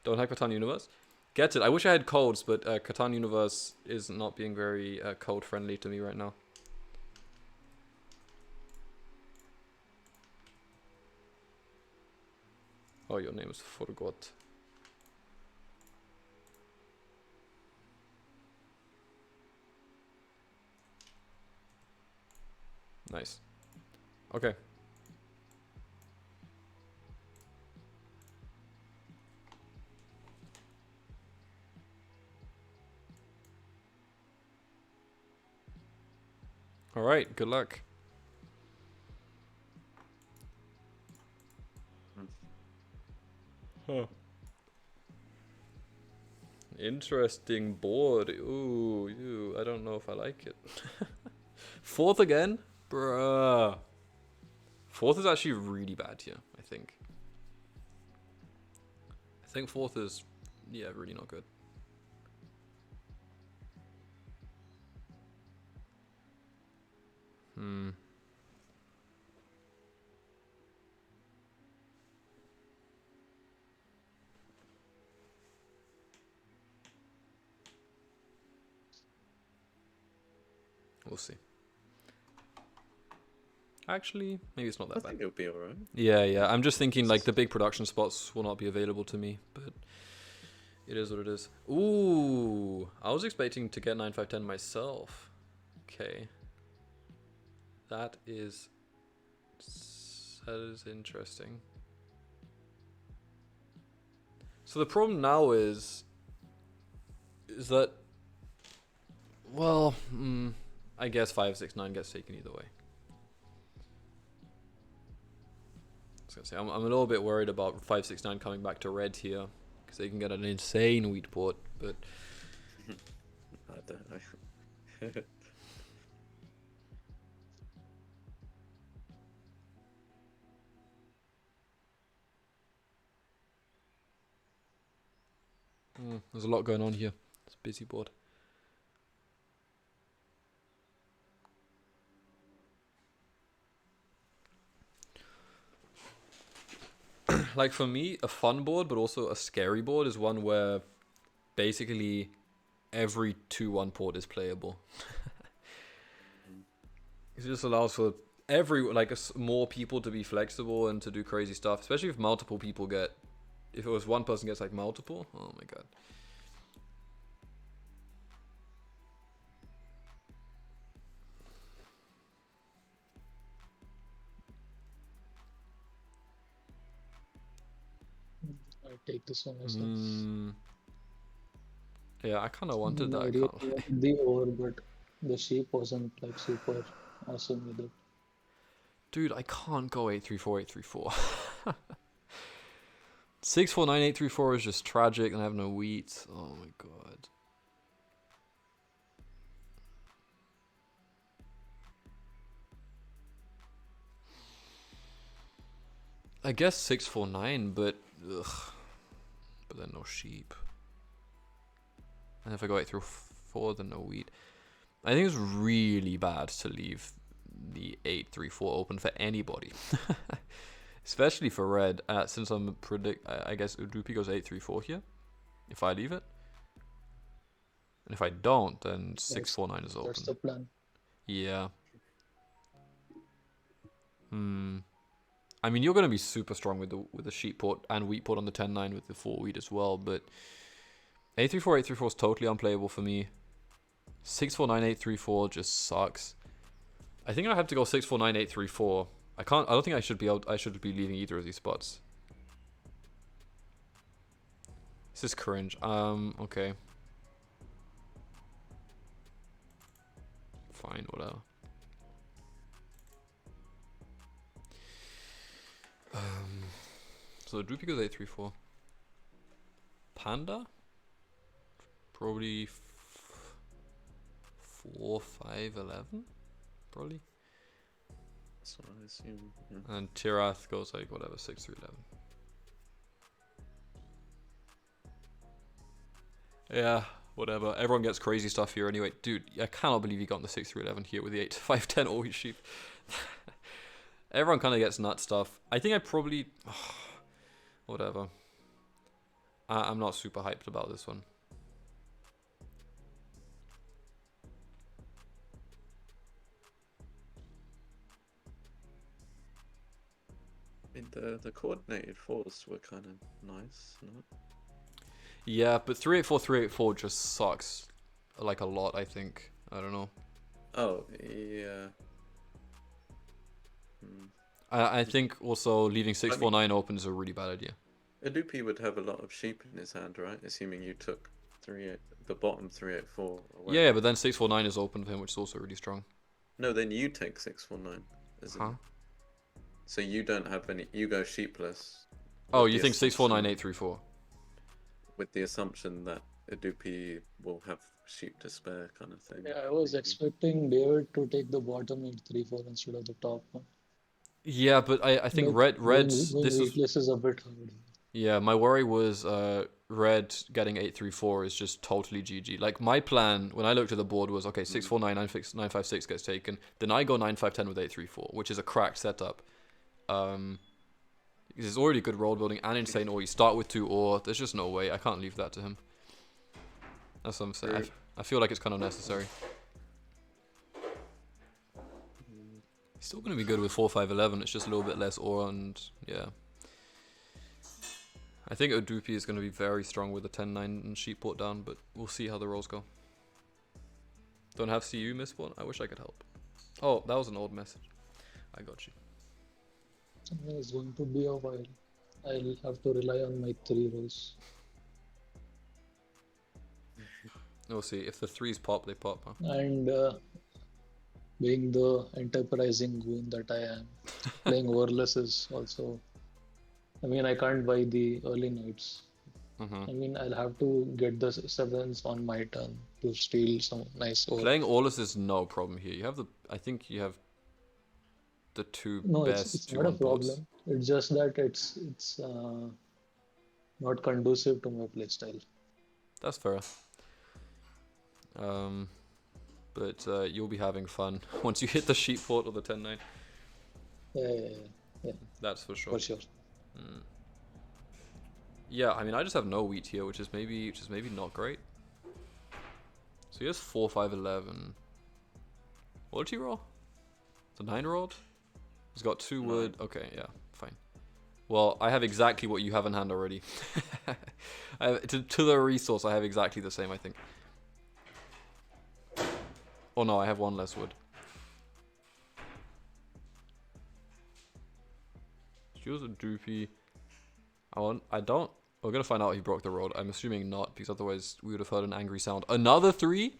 Don't have Catan Universe. Get it. I wish I had codes, but Catan Universe is not being very code friendly to me right now. Oh, your name is Forgot. Nice. Okay. All right, good luck. Huh. Interesting board. Ooh, I don't know if I like it. 4th again? Bruh. 4th is actually really bad here, I think. I think 4th is, yeah, really not good. We'll see. Actually, maybe it's not that I bad. think it'll be alright. Yeah. I'm just thinking like the big production spots will not be available to me, but it is what it is. Ooh, I was expecting to get 9510 myself. Okay. That is interesting. So the problem now is that, well, I guess 569 gets taken either way. I was gonna say I'm a little bit worried about 569 coming back to red here because they can get an insane wheat port, but I don't know. there's a lot going on here. It's a busy board. Like for me, a fun board, but also a scary board is one where basically every 2-1 port is playable. It just allows for more people to be flexible and to do crazy stuff, especially if multiple people get. If it was one person gets like multiple, oh my god. I take this one myself. Yeah, I kind of wanted I that. I really can't lie. wanted the over, but the sheep wasn't like super awesome with it. Dude, I can't go 834 834. 649 834 is just tragic, and I have no wheat. Oh my god. I guess 649, but ugh. But then no sheep. And if I go 834, then no wheat. I think it's really bad to leave the 834 open for anybody. Especially for red, since I guess Udupi goes 834 here, if I leave it. And if I don't, then 649 is open. That's the plan. Yeah. I mean, you're going to be super strong with the sheep port and wheat port on the 10-9 with the 4 wheat as well, but 834 834 is totally unplayable for me. 649 834 just sucks. I think I have to go 649 834. I don't think I should be leaving either of these spots. This is cringe. Okay. Fine, whatever. So the Droopy goes 834. Panda? Probably 4, 5, 11? Probably. That's what I assume. Yeah. And Tirath goes like whatever, 6 through 11. Yeah, whatever. Everyone gets crazy stuff here anyway. Dude, I cannot believe you got on the 6 through 11 here with the 8 5 10 always sheep. Everyone kind of gets nut stuff. I think I probably... whatever. I'm not super hyped about this one. I mean, the coordinated fours were kind of nice, no? Yeah, but 384 384 just sucks like a lot, I think. I don't know. Oh, yeah. I think also leaving 649 open is a really bad idea. Adupi would have a lot of sheep in his hand, right? Assuming you took the bottom 384 away. Yeah, but then 649 is open for him, which is also really strong. No, then you take 649. Huh? So you don't have any. You go sheepless. Oh, you think 649 834? With the assumption that Adupi will have sheep to spare, kind of thing. Yeah, I was expecting David to take the bottom 834 instead of the top one. Yeah, but I think Red's this is a bit hard. Yeah, my worry was red getting 834 is just totally GG. Like my plan when I looked at the board was okay, 649 956 gets taken, then I go 9510 with 834, which is a cracked setup. Because it's already good roll building and insane ore. You start with 2 ore. There's just no way. I can't leave that to him. That's what I'm saying. I feel like it's kind of necessary. He's still going to be good with 4, 5, 11. It's just a little bit less ore and yeah. I think Odupi is going to be very strong with the 10-9 and sheep port down, but we'll see how the rolls go. Don't have CU misspot? I wish I could help. Oh, that was an old message. I got you. It's going to be a while. I'll have to rely on my 3 rolls. We'll see. If the 3s pop, they pop. Huh? And being the enterprising goon that I am, playing overless is also... I mean, I can't buy the early nights. I mean, I'll have to get the 7s on my turn to steal some nice ore. Playing Aulus is no problem here. You have the... I think you have the 2 best it's not a problem. It's just that it's not conducive to my playstyle. That's fair. But you'll be having fun once you hit the sheep port or the 10-9. Yeah. That's for sure. For sure. Yeah, I mean, I just have no wheat here, which is maybe not great. So he has 4, 5, 11. What did he roll? The 9 rolled? He's got 2 Nine. wood. Okay, yeah, fine. Well, I have exactly what you have in hand already. To the resource, I have exactly the same, I think. Oh no, I have 1 less wood. She was a doopy. I don't. We're gonna find out if he broke the road. I'm assuming not, because otherwise we would have heard an angry sound. Another 3?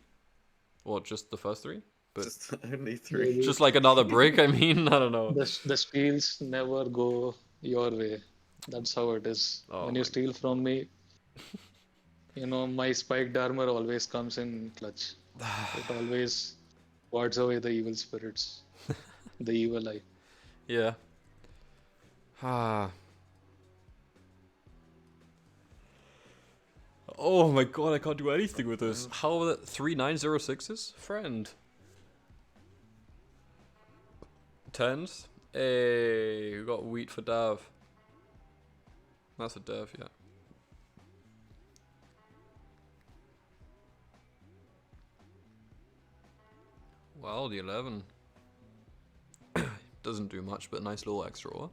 Or just the first 3? But Just only 3. Maybe just like another brick, I mean, I don't know. the steals never go your way. That's how it is. Oh When my you steal from me, my spiked armor always comes in clutch. It always wards away the evil spirits, the evil eye. Yeah. Ah. Oh my god, I can't do anything with this. How are that 3906s? Friend. 10s? Hey, we got wheat for Dav. That's a Dev, yeah. Well, the 11. Doesn't do much, but nice little extra ore.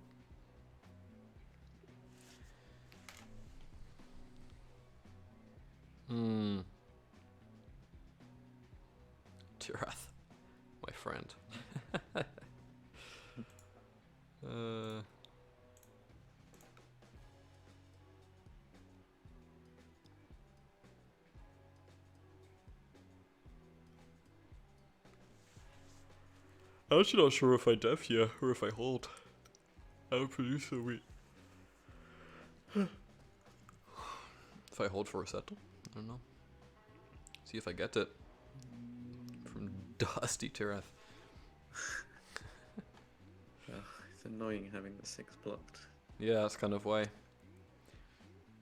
Tirath, my friend. I'm actually not sure if I dev here or if I hold. I would produce the wheat. If I hold for a settle, I don't know. See if I get it. From Dusty Tirath. It's annoying having the 6 blocked. Yeah, that's kind of why.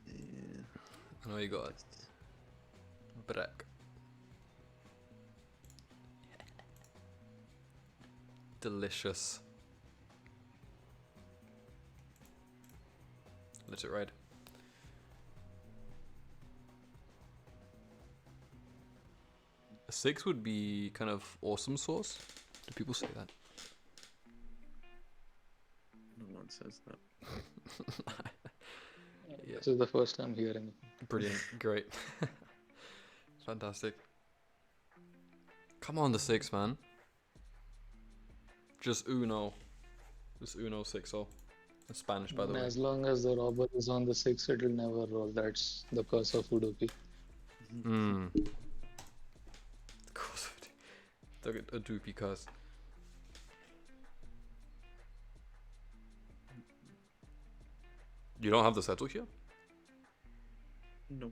Yeah. I know you got it. Brack. Delicious. Let it ride. A 6 would be kind of awesome sauce. Do people say that? No one says that. Yeah. This is the first time hearing it. Brilliant. Great. Fantastic. Come on, the 6, man. Just uno. Just uno 6-0. That's Spanish, by the way. As long as the robber is on the 6, it will never roll. That's the curse of Udupi. Hmm. Of course, a doopy curse. You don't have the settle here? No.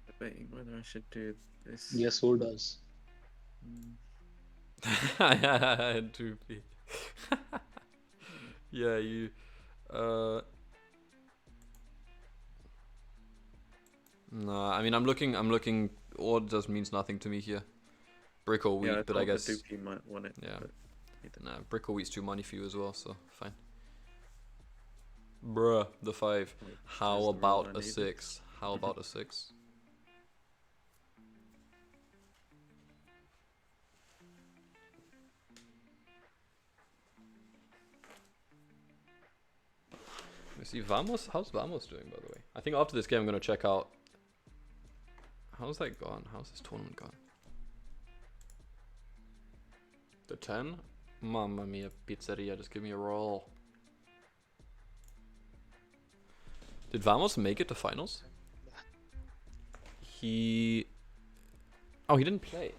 Debating whether I should do this. Yes, who does? Doopy. Yeah, you. Nah, I mean, I'm looking. Ore just means nothing to me here. Brick or wheat, Yeah, but I guess. the Dookie might want it. Yeah. But he didn't. Nah, brick or wheat's too money for you as well, so fine. Bruh, the 5. Wait, How there's the roll about I a needed. 6? How about a 6? Let me see, Vamos? How's Vamos doing, by the way? I think after this game I'm going to check out... How's that gone? How's this tournament gone? The 10? Mamma mia, pizzeria, just give me a roll. Did Vamos make it to finals? He... Oh, he didn't play.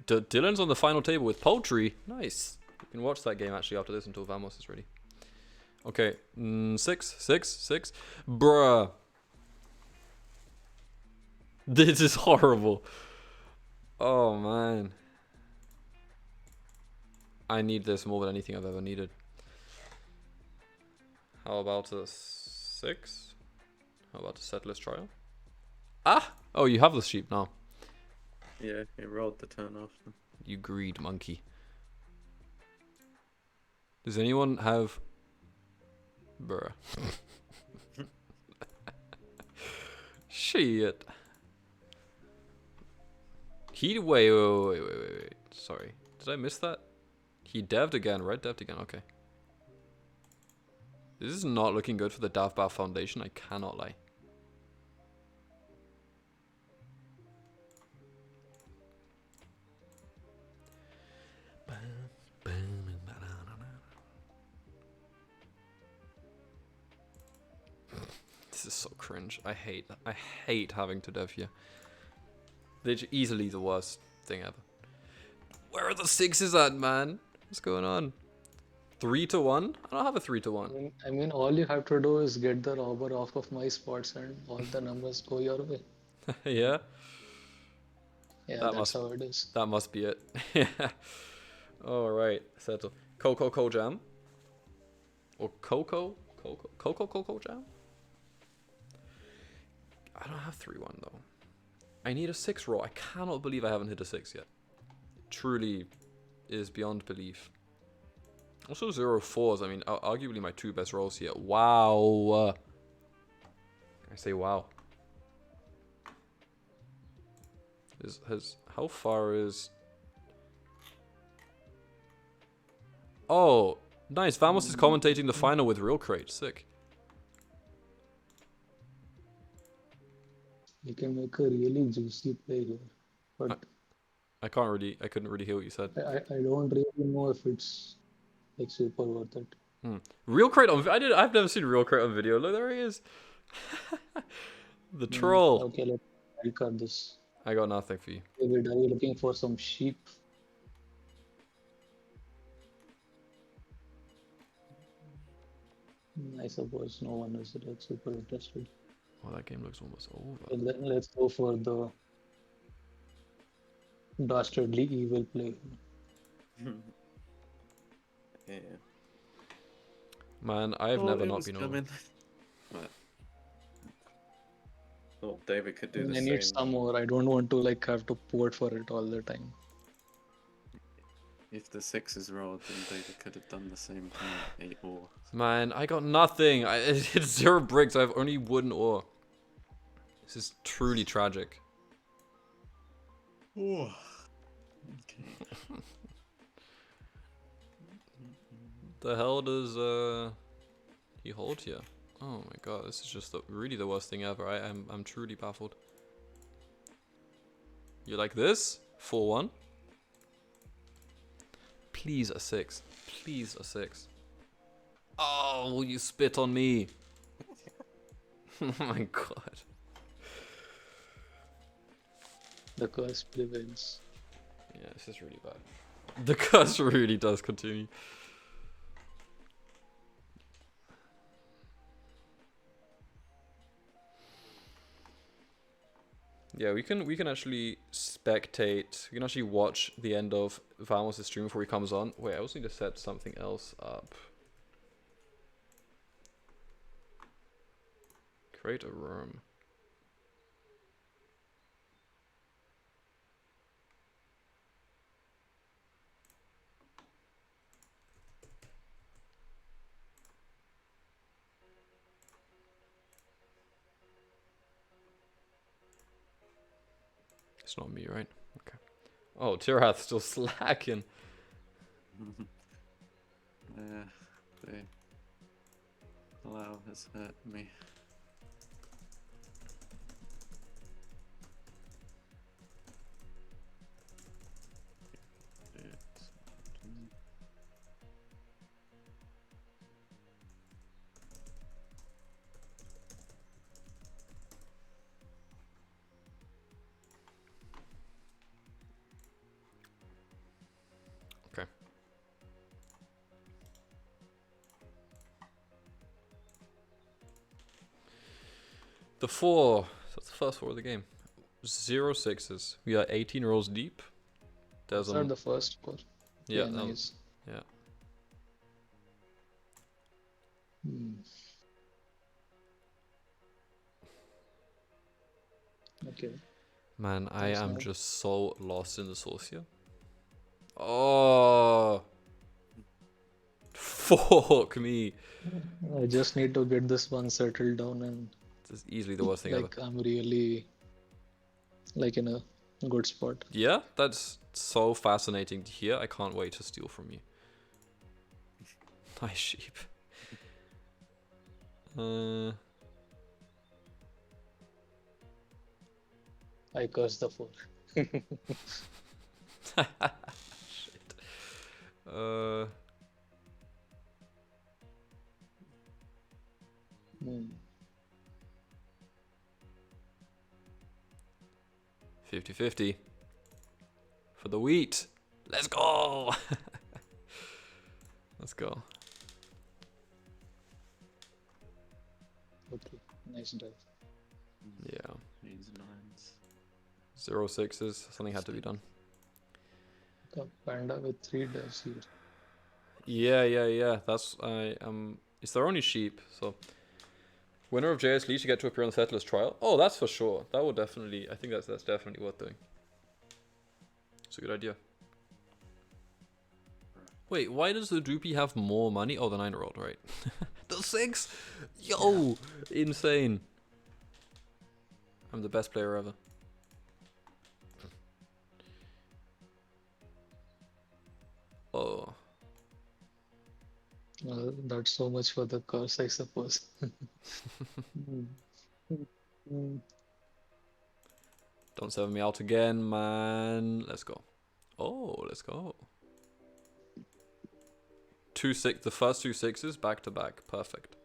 Dylan's on the final table with poultry. Nice. You can watch that game actually after this until Vamos is ready. Okay, 6. Bruh. This is horrible. Oh man. I need this more than anything I've ever needed. How about a 6? How about a settler's trial? Ah! Oh, you have the sheep now. Yeah, he rolled the turn after. You greed monkey. Does anyone have... Bruh. Shit. He wait. Sorry, did I miss that? He dev'd again, right? Dev'd again. Okay. This is not looking good for the DavBath Foundation. I cannot lie. This is so cringe. I hate having to dev here. They're easily the worst thing ever. Where are the sixes at, man? What's going on? 3-1? I don't have a 3-1. I mean, all you have to do is get the robber off of my spots and all the numbers go your way. Yeah, Yeah, that's how it is. that must be it. Yeah. All right, settle. Coco Jam. Or Coco Jam. I don't have 3-1 though. I need a 6 roll. I cannot believe I haven't hit a 6 yet. It truly is beyond belief. Also 0-4s. I mean, arguably my 2 best rolls here. Wow. I say wow. How far is... Oh, nice. Vamos is commentating the final with Real Crate. Sick. You can make a really juicy play here, but I couldn't really hear what you said. I don't really know if it's like super worth it. Real Crate on... I've never seen Real Crate on video. Look, there he is. The troll. Okay, let's cut this. I got nothing for you. David, are you looking for some sheep? I suppose no one is like super interested. Oh, that game looks almost over. And then let's go for the dastardly evil play. Yeah. Man, I have never not been over. coming. What? Thought David could do the I same. need some more. I don't want to like have to port for it all the time. If the 6 is rolled, then David could have done the same thing. 8 ore. Man, I got nothing. It's 0 bricks. I have only wooden ore. This is truly tragic. Okay. The hell does he hold here? Oh my god, this is just really the worst thing ever. I'm truly baffled. You like this? 4-1. Please a 6. Please a 6. Oh, you spit on me. Oh my god. The curse prevails. Yeah, this is really bad. The curse really does continue. Yeah, we can actually spectate. We can actually watch the end of Vamos' stream before he comes on. Wait, I also need to set something else up. Create a room. It's not me, right? Okay. Oh, Tirath's still slacking. The allow has hurt me. Okay. The 4. That's the first 4 of the game. 0 6s. We are 18 rolls deep. There's Those are the first four. yeah, Nice. yeah. Okay. Man, I Thanks, am man. just so lost in the source here. Oh. Fuck me. I just need to get this one settled down and It's easily the worst thing ever. Like I'm really like in a good spot. Yeah, that's so fascinating to hear. I can't wait to steal from you. Nice sheep. I curse the 4. Shit. 50-50 for the wheat. Let's go. Let's go. Okay, nice drive. Yeah. Needs 9s. 0-6s. Something had to be done. Panda with 3 dice here. Yeah. That's it's their only sheep, so winner of JS League, you get to appear on the Settlers Trial. Oh, that's for sure. That would definitely. I think that's definitely worth doing. It's a good idea. Wait, why does the Droopy have more money? Oh, the 9-year-old, right? The 6? Yo! Yeah. Insane. I'm the best player ever. Oh. Well, that's so much for the curse, I suppose. Don't 7 me out again, man. Let's go. Oh, let's go. 2-6. The first 2 6s back to back. Perfect.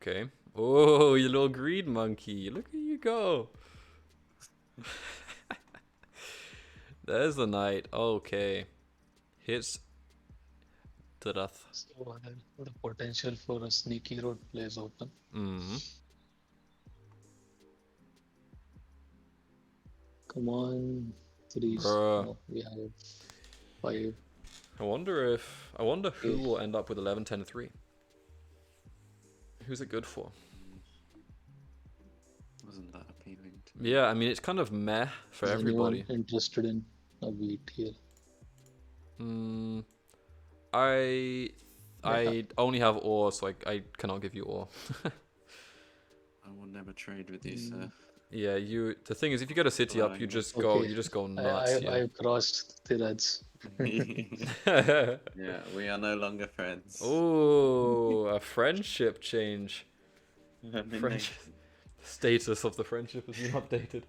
Okay. Oh, you little greed monkey. Look at you go. There's the knight. Okay. Hits the death. So the potential for a sneaky road plays open. Come on, 3s. No, we have 5. I wonder who will end up with 11, 10, 3. Who's it good for? Wasn't that appealing to me? Yeah, I mean, it's kind of meh for everybody. Anyone interested in a wheat here? I only have ore, so I cannot give you ore. I will never trade with you, sir. Yeah, the thing is, if you get a city up, you just go nuts. I crossed the reds. Yeah, we are no longer friends. Oh, a friendship change. Friendship. Status of the friendship has been updated.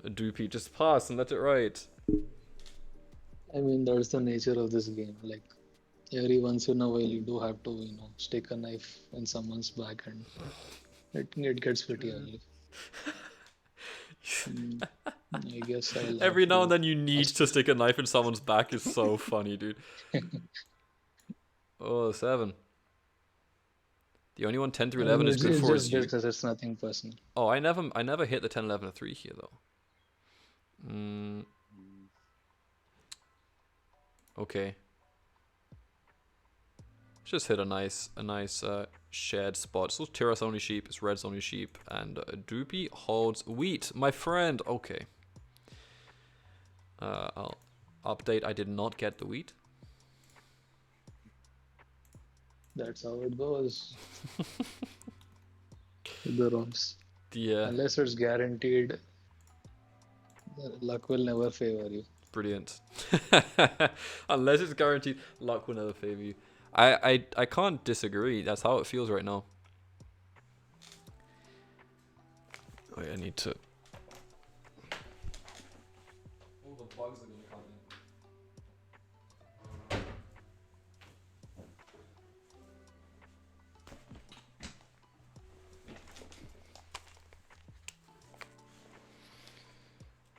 A doopy, just pass and let it ride. I mean, that's the nature of this game. Like, every once in a while, you do have to, stick a knife in someone's back, and it gets pretty ugly. I guess every now and then you need to stick a knife in someone's back is so funny, dude. Oh, 7. The only one 10 through 11 is good for is you. It's nothing personal. Oh, I never hit the 10, 11, and 3 here though. Okay. Just hit a nice shared spot. So Tiras only sheep, it's Red's only sheep, and Droopy holds wheat. My friend. Okay. I'll update. I did not get the wheat. That's how it goes. The ROMs. Yeah. Unless it's guaranteed, luck will never favor you. Brilliant. Unless it's guaranteed, luck will never favor you. I can't disagree. That's how it feels right now. Wait, I need to. All the bugs are gonna come in.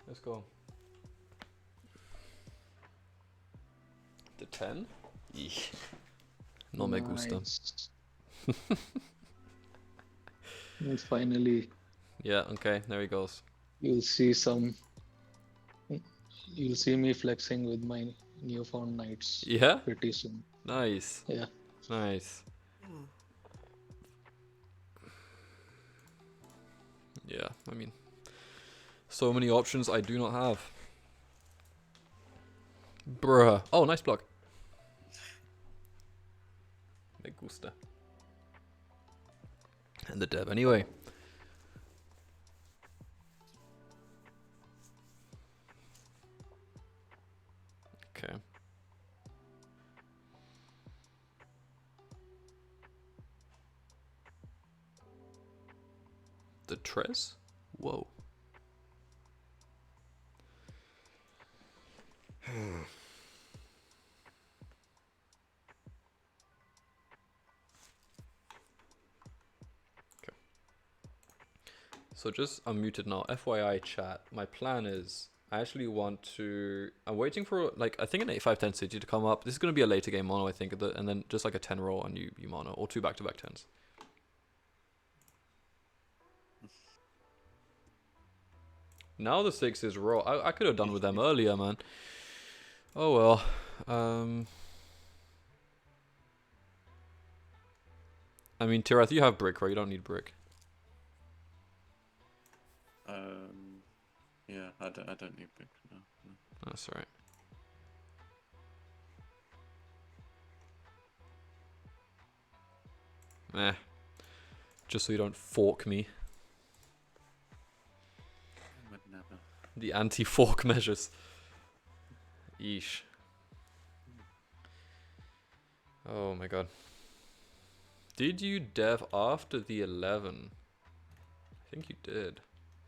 Let's go. The 10? Eek. No me gusta. Nice. And finally, Yeah, okay, there he goes. you'll see some. You'll see me flexing with my newfound knights Yeah? pretty soon. Nice. Yeah. Nice. Yeah, I mean, so many options I do not have. Bruh. Oh, nice block. Me gusta. And the dev anyway. Okay. The Trez? Whoa. So just unmuted now. FYI chat. My plan is I actually want to. I'm waiting for like I think an 8-5-10 city to come up. This is gonna be a later game mono I think, and then just like a 10 roll and you mono or 2 back-to-back 10s. Now the 6 is raw. I could have done with them earlier, man. Oh well. I mean, Tirath, you have brick, right? You don't need brick. Yeah, I don't need brick. No. That's alright. Meh. Just so you don't fork me. Would never. The anti-fork measures. Yeesh. Oh my god. Did you dev after the 11? I think you did.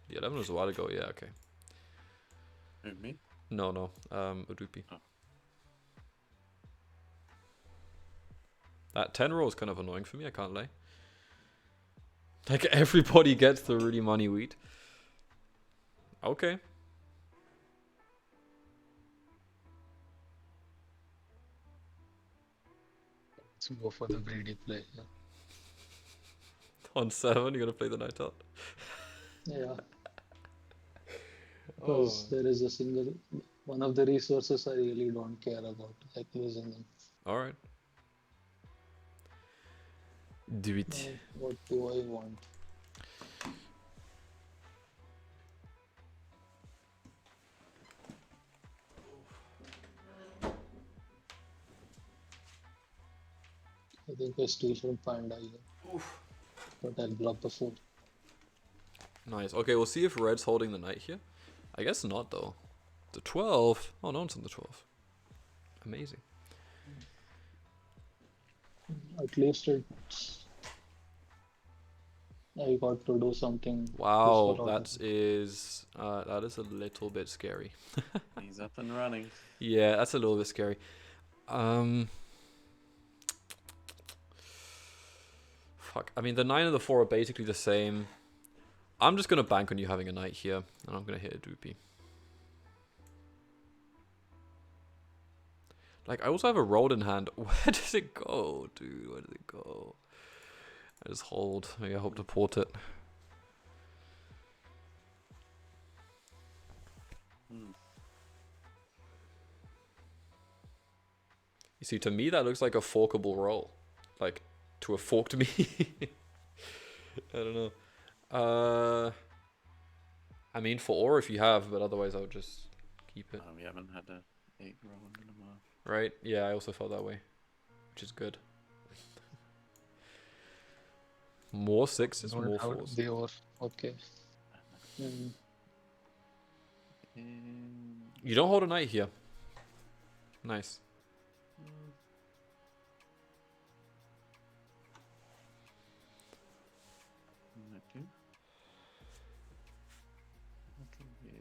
The 11 was a while ago, yeah, okay. Who, me? No, Udupi. Oh. That 10 roll is kind of annoying for me, I can't lie. Like, everybody gets the really money wheat. Okay. Let's go for the greedy play. Yeah. On 7, you're gonna play the night out. Yeah. Because there is a single one of the resources I really don't care about, like losing them. Alright. Do it. What do I want? I think I steal from Panda here. But I'll block the 4. Nice. Okay, we'll see if red's holding the knight here. I guess not, though. The 12. Oh, no one's on the 12. Amazing. At least it's... I got to do something. Wow, useful out of that is a little bit scary. He's up and running. Yeah, that's a little bit scary. Fuck. I mean, the 9 and the 4 are basically the same. I'm just gonna bank on you having a knight here, and I'm gonna hit a doopy. Like, I also have a roll in hand. Where does it go, dude? Where does it go? I just hold. Maybe I hope to port it. You see, to me, that looks like a forkable roll. Like, to a forked me. I don't know. I mean, for ore if you have, but otherwise I would just keep it. We haven't had a 8 roll in a while. Right? Yeah, I also felt that way. Which is good. More 6s, more 4s. The over. Okay. You don't hold a knight here. Nice. Okay. Okay, yeah.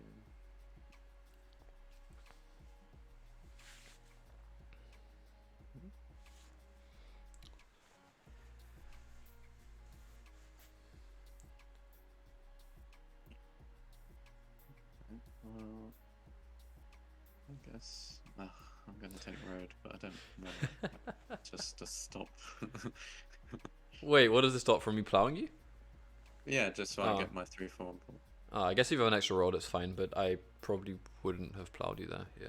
I guess. I'm gonna take road, but I don't want just to stop. Wait, what does it stop from me plowing you? Yeah, just so Oh. I get my 3-4 pull. I guess if you have an extra road, it's fine, but I probably wouldn't have plowed you there, yeah.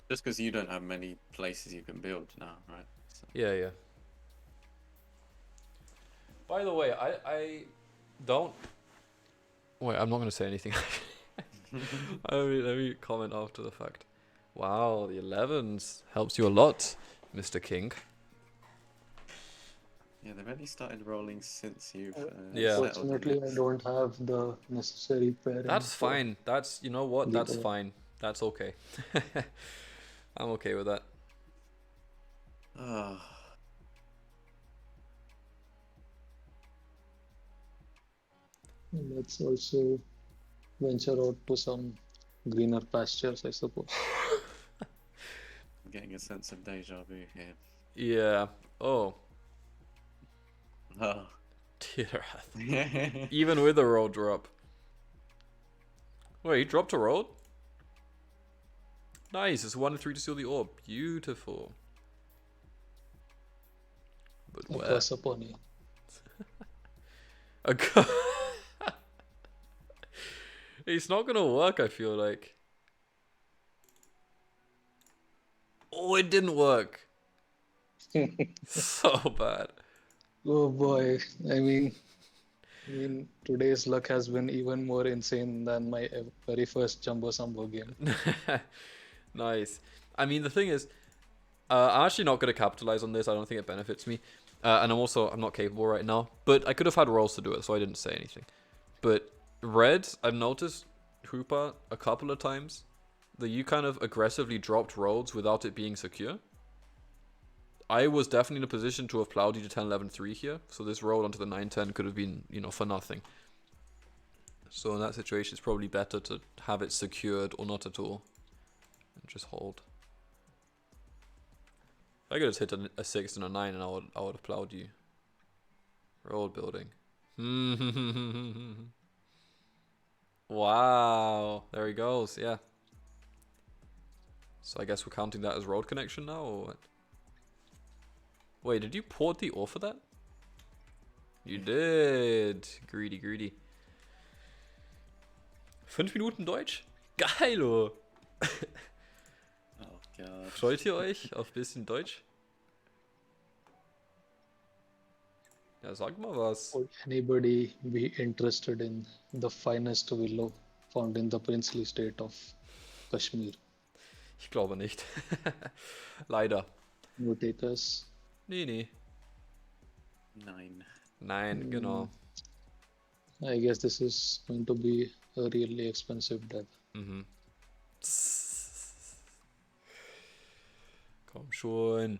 Just because you don't have many places you can build now, right? So. Yeah, yeah. By the way, I don't... Wait, I'm not going to say anything. Let me comment after the fact. Wow, the 11s helps you a lot, Mr. King. Yeah, they've only started rolling since you've Yeah. settled the Unfortunately, I mix. don't have the necessary pairing. That's for fine. That's, you know what? the That's other. fine. That's okay. I'm okay with that. Ah, Let's also venture out to some greenner pastures, I suppose. I'm getting a sense of deja vu here. Yeah. Oh, Oh. dear. Even with a road drop. Wait, you dropped a road? Nice, it's 1 and 3 to steal the orb. Beautiful. But A where? curse upon you. A gu- It's not gonna work, I feel like. Oh, it didn't work. So bad. Oh boy, I mean, today's luck has been even more insane than my very first Jumbo Sumbo game. Nice. I mean, the thing is, I'm actually not going to capitalize on this. I don't think it benefits me. And I'm not capable right now. But I could have had rolls to do it, so I didn't say anything. But red, I've noticed Hooper a couple of times that you kind of aggressively dropped roads without it being secure. I was definitely in a position to have plowed you to 10-11-3 here. So this road onto the 9-10 could have been, you know, for nothing. So in that situation, it's probably better to have it secured or not at all. And just hold. I could have hit a 6 and a 9 and I would have plowed you. Road building. Wow. There he goes, yeah. So I guess we're counting that as road connection now, or what? Wait, did you port the ore for that? You did. Greedy, greedy. 5 Minuten Deutsch? Geilo! Oh god. Freut ihr euch auf bisschen Deutsch? Ja, sag mal was. Would anybody be interested in the finest willow found in the princely state of Kashmir? Ich glaube nicht. Leider. No takers. Nee. 9. Nein, genau. I guess this is going to be a really expensive death. Mhm. Komm schon.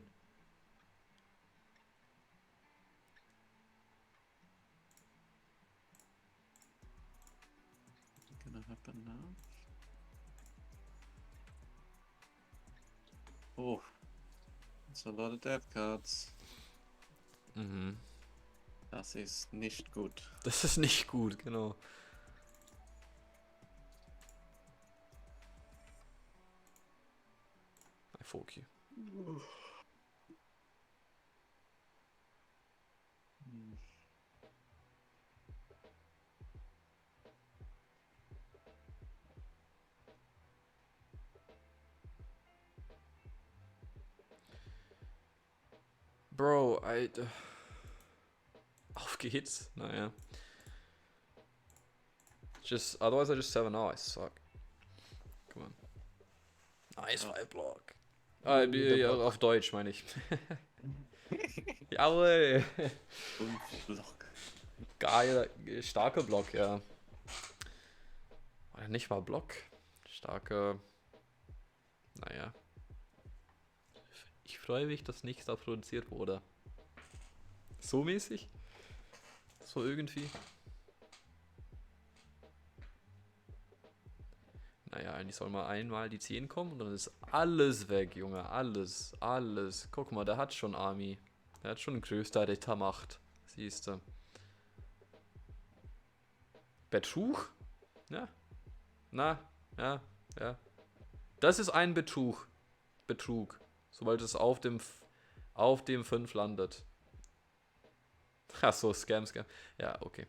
Gonna happen now. Oh, that's a lot of death cards. Mhm. Das ist nicht gut. Das ist nicht gut, genau. I fork you. Bro, Auf geht's. Naja. Otherwise I just 7-0. I suck. Come on. Nice 5 Block. Ja, auf Deutsch meine ich. Jawohl. Und Block. Geil, starker Block, ja. Oder nicht mal Block. Starke. Naja. Ich freue mich, dass nichts da produziert wurde. So mäßig? So irgendwie? Naja, eigentlich soll mal einmal die 10 kommen und dann ist alles weg, Junge. Alles. Guck mal, der hat schon Army. Der hat schon größte Rittermacht. Siehst du. Betuch? Ja. Na, ja. Das ist ein Betrug. Betrug. Sobald es auf dem 5 landet. Ach so, Scam. Ja, okay.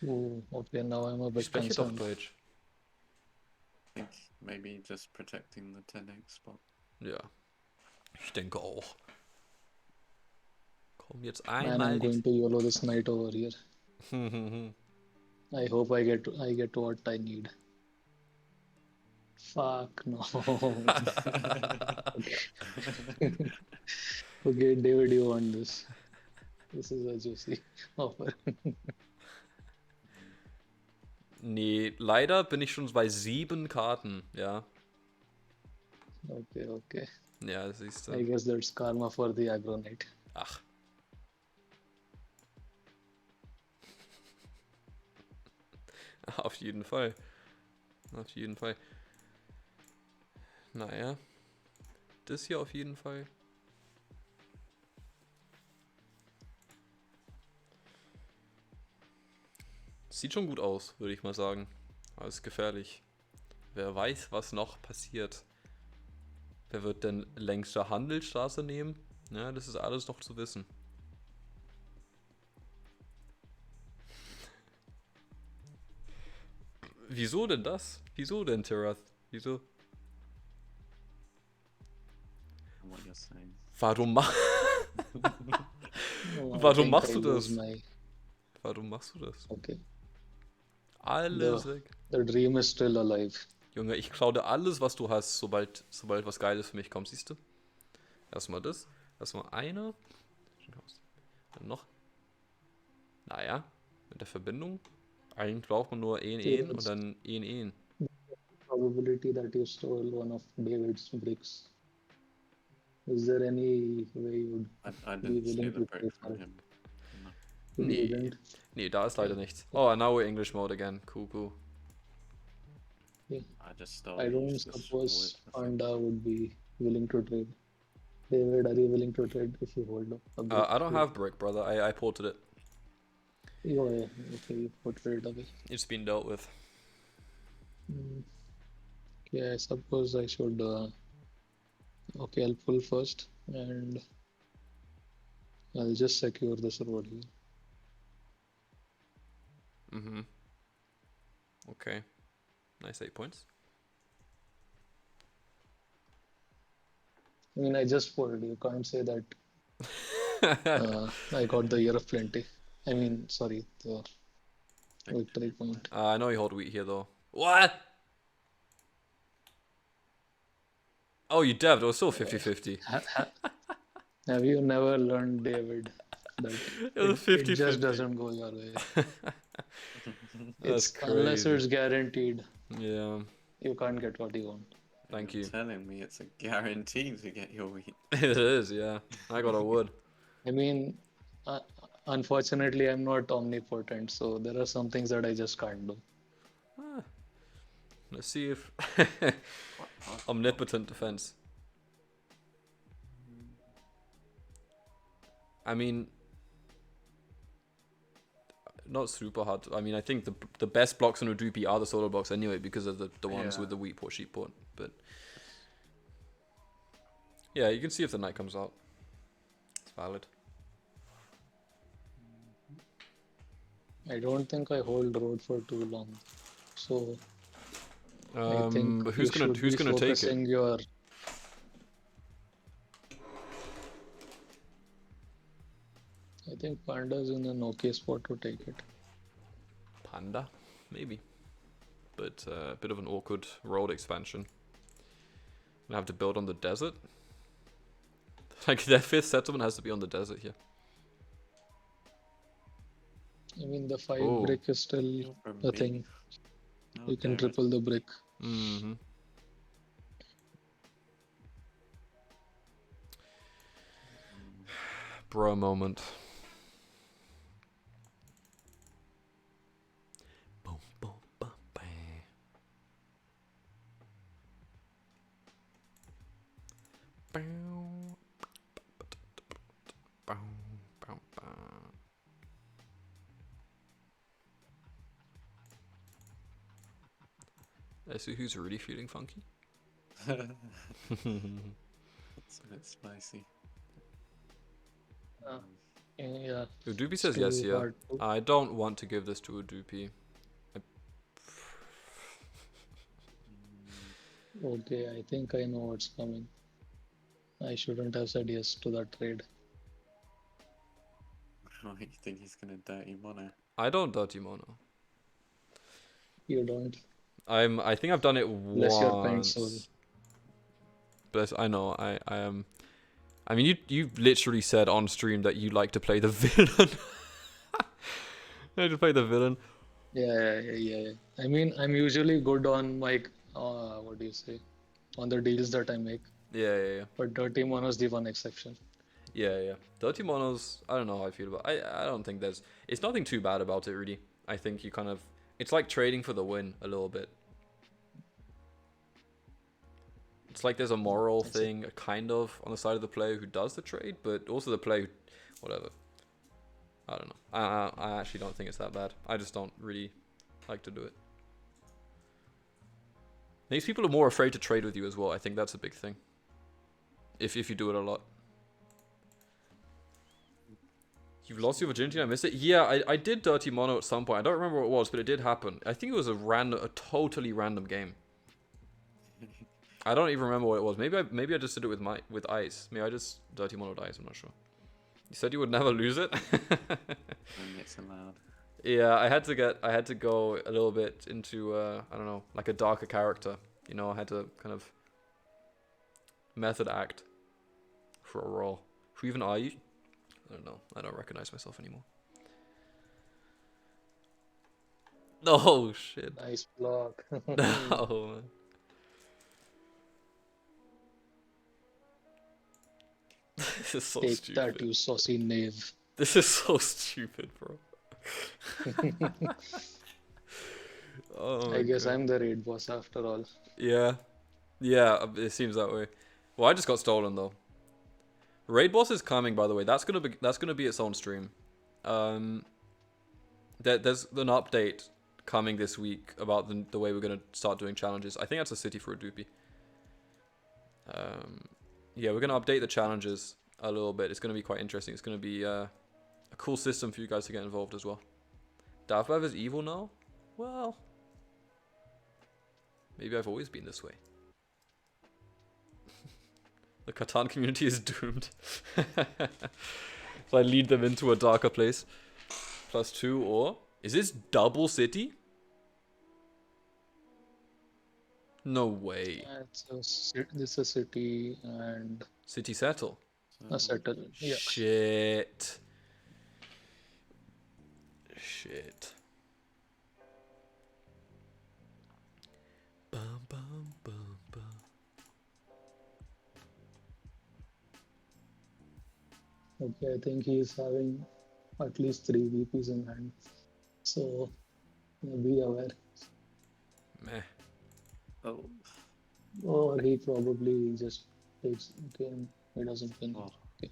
Oh, okay, now I'm a Ich bit spreche doch concerned. Deutsch. I think maybe just protecting the 10x spot. Ja. Ich denke auch. Komm jetzt Man, einmal I'm going to YOLO this night over here. die... I hope I get what I need. Fuck no. Okay, David, you want this. This is a juicy offer. Nee, leider bin ich schon bei 7 Karten, ja. Okay. Ja, siehst I du. guess that's karma for the aggro night. Ach. Auf jeden Fall. Auf jeden Fall. Naja. Das hier auf jeden Fall. Sieht schon gut aus, würde ich mal sagen. Aber ist gefährlich. Wer weiß, was noch passiert. Wer wird denn längste Handelsstraße nehmen? Ja, das ist alles noch zu wissen. Wieso denn das? Wieso denn, Tirath? Wieso? What you're saying. Warum, No, I Warum think machst I du das? lose Warum machst du das? Okay. Alles weg. The dream is still alive. Junge, ich klaue dir alles, was du hast, sobald was Geiles für mich kommt, siehst du? Erstmal das. Erstmal eine. Dann noch. Naja, mit der Verbindung. Eigentlich braucht man nur en und dann en. Probability that you stole one of David's bricks. Is there any way you I be didn't steal willing the to pay brick for from it? him. No. You Nee. didn't? Nee, da ist leider nichts. Oh, now we're English mode again. Cool. I just stole I the don't useless suppose wood. Panda would be willing to trade. David, are you willing to trade if you hold a brick? I don't have brick, brother. I ported it. Oh, yeah. Okay, you put it away. It's been dealt with. Okay, I suppose I should. Okay, I'll pull first and I'll just secure this road here. Okay. Nice 8 points. I mean, I just pulled. You can't say that I got the year of plenty. I mean, sorry, the victory point. I know you hold wheat here, though. What? Oh, you devved. It was still 50-50. Have you never learned, David, that It was it 50-50. just doesn't go your way? That's Unless crazy. it's guaranteed, Yeah. you can't get what you want. Thank You're you. telling me it's a guarantee to get your wheat. It is, yeah. I got a wood. I mean, unfortunately, I'm not omnipotent, so there are some things that I just can't do. Let's see if omnipotent defense. I mean, not super hard. I mean, I think the best blocks in Udrupi are the solo blocks anyway because of the ones with the wheat port, sheep port. But yeah, you can see if the knight comes out. It's valid. I don't think I hold road for too long, so I think But you should who's be gonna take it? focusing your. I think Panda's in an okay spot to take it. Panda, maybe. But a bit of an awkward road expansion. Gonna have to build on the desert. Like their 5th settlement has to be on the desert here. I mean, the 5 Oh. brick is still For a me. thing. No, You can David. triple the brick. Mm-hmm. Bro moment. Boom, boom, boom, bang. Bow. Bow, bow, bow. I see who's really feeling funky. That's a bit spicy. Yeah, Udupi it's says yes, too yeah. hard to. I don't want to give this to Udupi. Okay, I think I know what's coming. I shouldn't have said yes to that trade. Oh, you think he's gonna dirty mono? I don't dirty mono. You don't. I think I've done it Bless your kind soul. once. But I know, I am. I mean, you literally said on stream that you like to play the villain. You like to play the villain. Yeah. I mean, I'm usually good on like, what do you say, on the deals that I make. Yeah. But Dirty Mono's the one exception. Yeah. Dirty monos, I don't know how I feel about. I don't think it's nothing too bad about it really. I think you kind of, it's like trading for the win a little bit. It's like there's a moral thing, kind of, on the side of the player who does the trade, but also the player who, whatever. I don't know. I actually don't think it's that bad. I just don't really like to do it. These people are more afraid to trade with you as well. I think that's a big thing. If you do it a lot. You've lost your virginity, I missed it. Yeah, I did dirty mono at some point. I don't remember what it was, but it did happen. I think it was a totally random game. I don't even remember what it was. Maybe I just did it with ice. Maybe I just dirty monoed ice. I'm not sure. You said you would never lose it. And it's allowed. Yeah, I had to go a little bit into I don't know, like a darker character. You know, I had to kind of method act for a role. Who even are you? I don't know. I don't recognize myself anymore. Oh shit. Nice block. No, man. This is so Take stupid. that, you saucy knave. This is so stupid, bro. Oh my I guess God. I'm the raid boss after all. Yeah, it seems that way. Well, I just got stolen though. Raid boss is coming, by the way. That's gonna be its own stream. There's an update coming this week about the way we're gonna start doing challenges. I think that's a city for a doopy. Yeah, we're gonna update the challenges a little bit. It's gonna be quite interesting. It's gonna be a cool system for you guys to get involved as well. Davbav is evil now? Well, maybe I've always been this way. The Catan community is doomed. So I lead them into a darker place. +2 or... Is this double city? No way. This is a city and City settle. a settle. Yeah. Shit. Bum, bum, bum, bum. Okay, I think he is having at least 3 VPs in hand. So be aware. Meh. Oh. Or he probably just takes game. He doesn't win. Oh. Okay.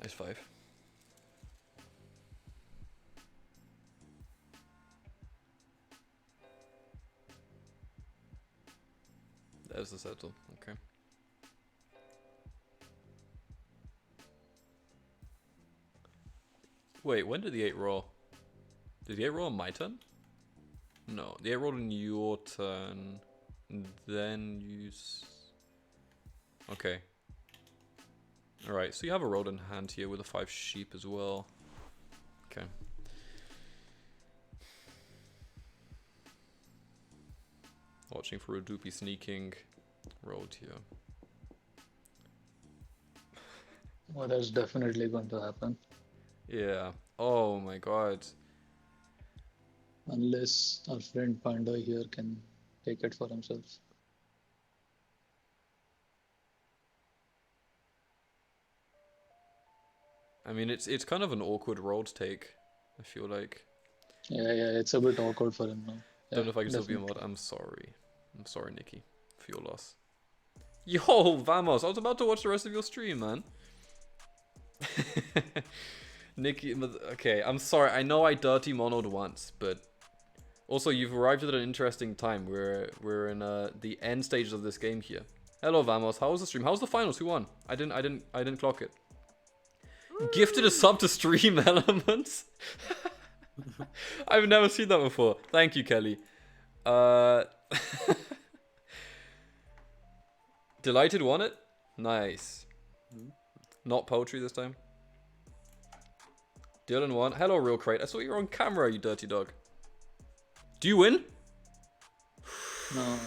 Nice 5. There's the settle. Okay. Wait, when did the 8 roll? Did the 8 roll on my turn? No, the 8 rolled on your turn. And then you... Okay. Alright, so you have a road in hand here with a 5 sheep as well. Okay. Watching for a doopy sneaking road here. Well, that's definitely going to happen. Yeah. Oh my god. Unless our friend Panda here can take it for himself. I mean, it's kind of an awkward road take, I feel like. Yeah, it's a bit awkward for him now. Don't know if I can still be a definitely. mod. I'm sorry, Nikki, for your loss. Yo, Vamos! I was about to watch the rest of your stream, man. Nikki, okay, I'm sorry. I know I dirty monoed once, but also you've arrived at an interesting time. We're in the end stages of this game here. Hello, Vamos. How was the stream? How was the finals? Who won? I didn't clock it. Gifted a sub to Stream Elements. I've never seen that before. Thank you, Kelly. Delighted won it. Nice. Not poetry this time. Dylan won. Hello, Real Crate. I saw you were on camera, you dirty dog. Do you win? No,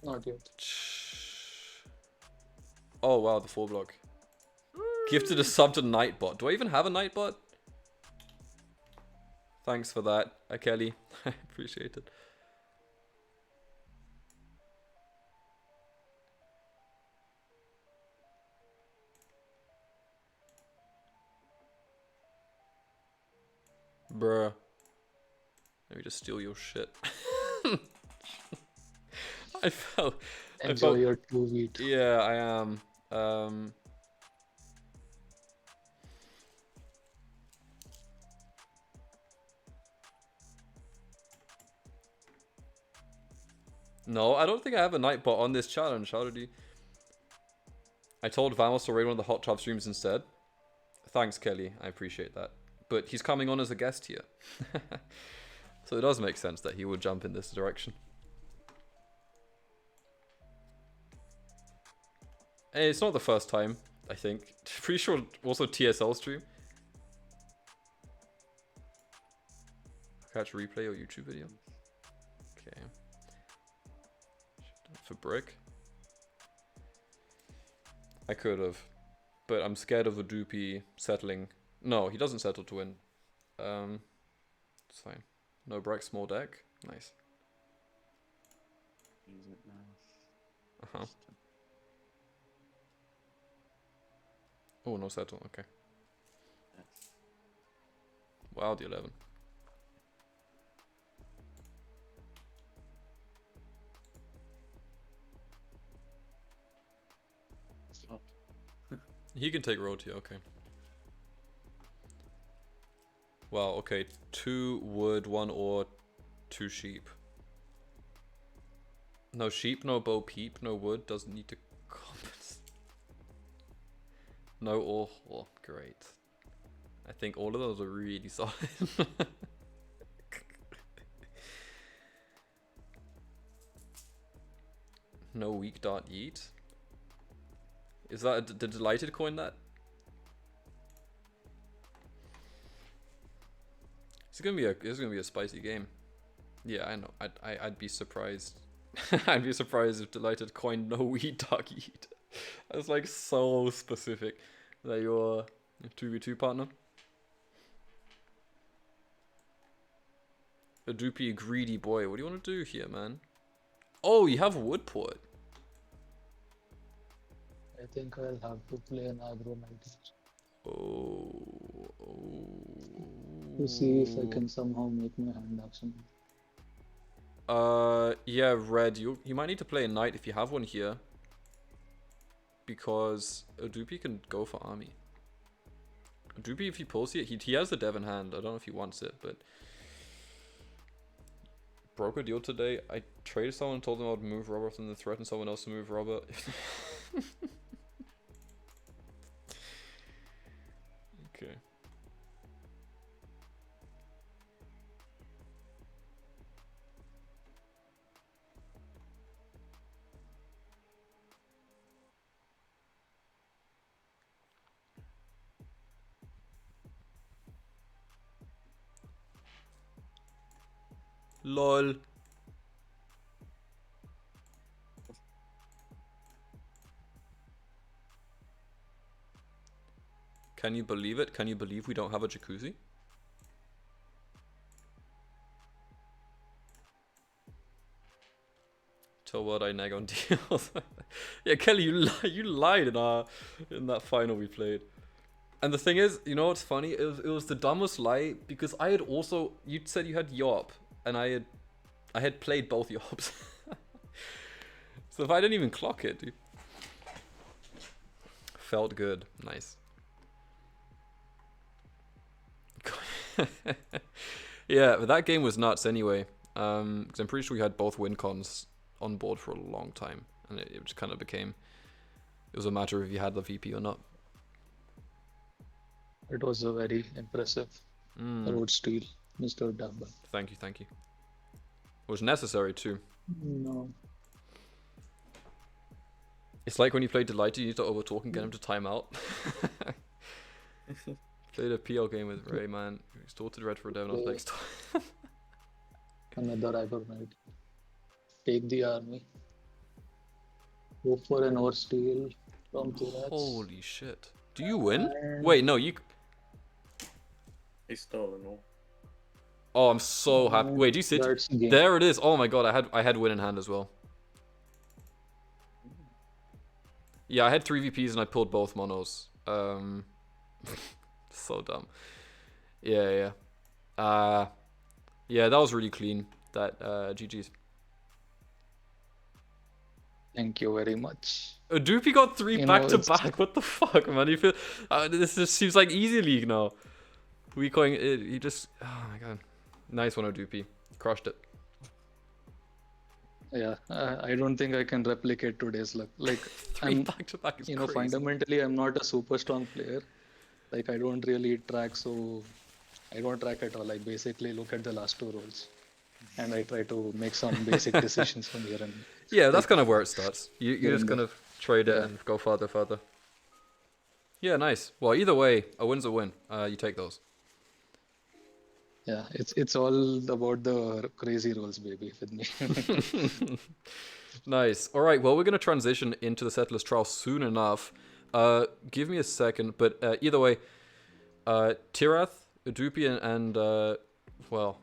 not yet. Oh, wow, the 4 block. Gifted a sub to Nightbot. Do I even have a Nightbot? Thanks for that, Kelly. I appreciate it. Bruh. Let me just steal your shit. I felt... Enjoy your 2 wheat. Yeah, I am. No, I don't think I have a Nightbot on this challenge. How did he... I told Vamos to raid one of the Hot Tub streams instead. Thanks, Kelly. I appreciate that. But he's coming on as a guest here. So it does make sense that he would jump in this direction. Hey, it's not the first time, I think. Pretty sure also TSL stream. Catch replay or YouTube video. Okay. For brick. I could have. But I'm scared of the Doopy settling. No, he doesn't settle to win. It's fine. No break, small deck. Nice. Use it now. Uh-huh. Oh, no settle. Okay. Yes. Wow, the 11. Stop. He can take road here, okay. Wow, okay. 2 wood, 1 ore, 2 sheep. No sheep, no bow peep, no wood, doesn't need to compensate. No ore, oh, great. I think all of those are really solid. No weak dart yeet. Is that the delighted coin that? This is gonna be a spicy game. Yeah, I know. I'd be surprised. I'd be surprised if delighted coined no weed dog eat. That's like so specific. That your 2v2 partner. A doopy greedy boy. What do you want to do here, man? Oh, you have wood port. I think I'll have to play an aggro knight to see if I can somehow make my hand action. Yeah, Red, you might need to play a knight if you have one here. Because a doopy can go for army. A doopy, if he pulls it, he has the dev in hand. I don't know if he wants it, but... Broke a deal today. I traded someone and told them I would move Robert and then threatened someone else to move Robert. Okay. LOL. Can you believe it? Can you believe we don't have a jacuzzi? Till what I nag on deals. Yeah, Kelly, you lied in that final we played. And the thing is, you know what's funny? It was the dumbest lie because I had also, you said you had Yop and I had played both Yops. So if I didn't even clock it, dude. Felt good. Nice. Yeah, but that game was nuts anyway. Because I'm pretty sure we had both win cons on board for a long time, and it just kind of became. It was a matter of if you had the VP or not. It was a very impressive road steal, Mr. Dabba. Thank you, thank you. It was necessary too. No. It's like when you play Delight, you need to overtalk and get him to time out. Played a PL game with Ray, man. Extorted Red for Devon next time. Another Ivermite. Take the army. Go for an oversteal from Tirats. Holy shit. Do you win? And- Wait, no, you... He stole it all. Oh, I'm so happy. Wait, do you see it? That's game. There it is. Oh my god, I had win in hand as well. Yeah, I had 3 VPs and I pulled both monos. So dumb. Yeah. Yeah, that was really clean. That GG's. Thank you very much. Doopy got 3 You know, back to it's back. like- What the fuck, man? You feel this just seems like easy league now. We going it. He just. Oh my god. Nice one, Doopy. Crushed it. Yeah, I don't think I can replicate today's luck. Like, 3 I'm, back to back is you know, crazy. fundamentally, I'm not a super strong player. Like, I don't really track, so I don't track at all. I basically look at the last 2 rolls, and I try to make some basic decisions from here and. Yeah, that's kind of where it starts. You Here just and kind of trade it Yeah. and go further. Yeah, nice. Well, either way, a win's a win. You take those. Yeah, it's all about the crazy rolls, baby, with me. Nice. All right. Well, we're gonna transition into the Settlers Trial soon enough. Give me a second, but either way, Tirath, Udupi, and well,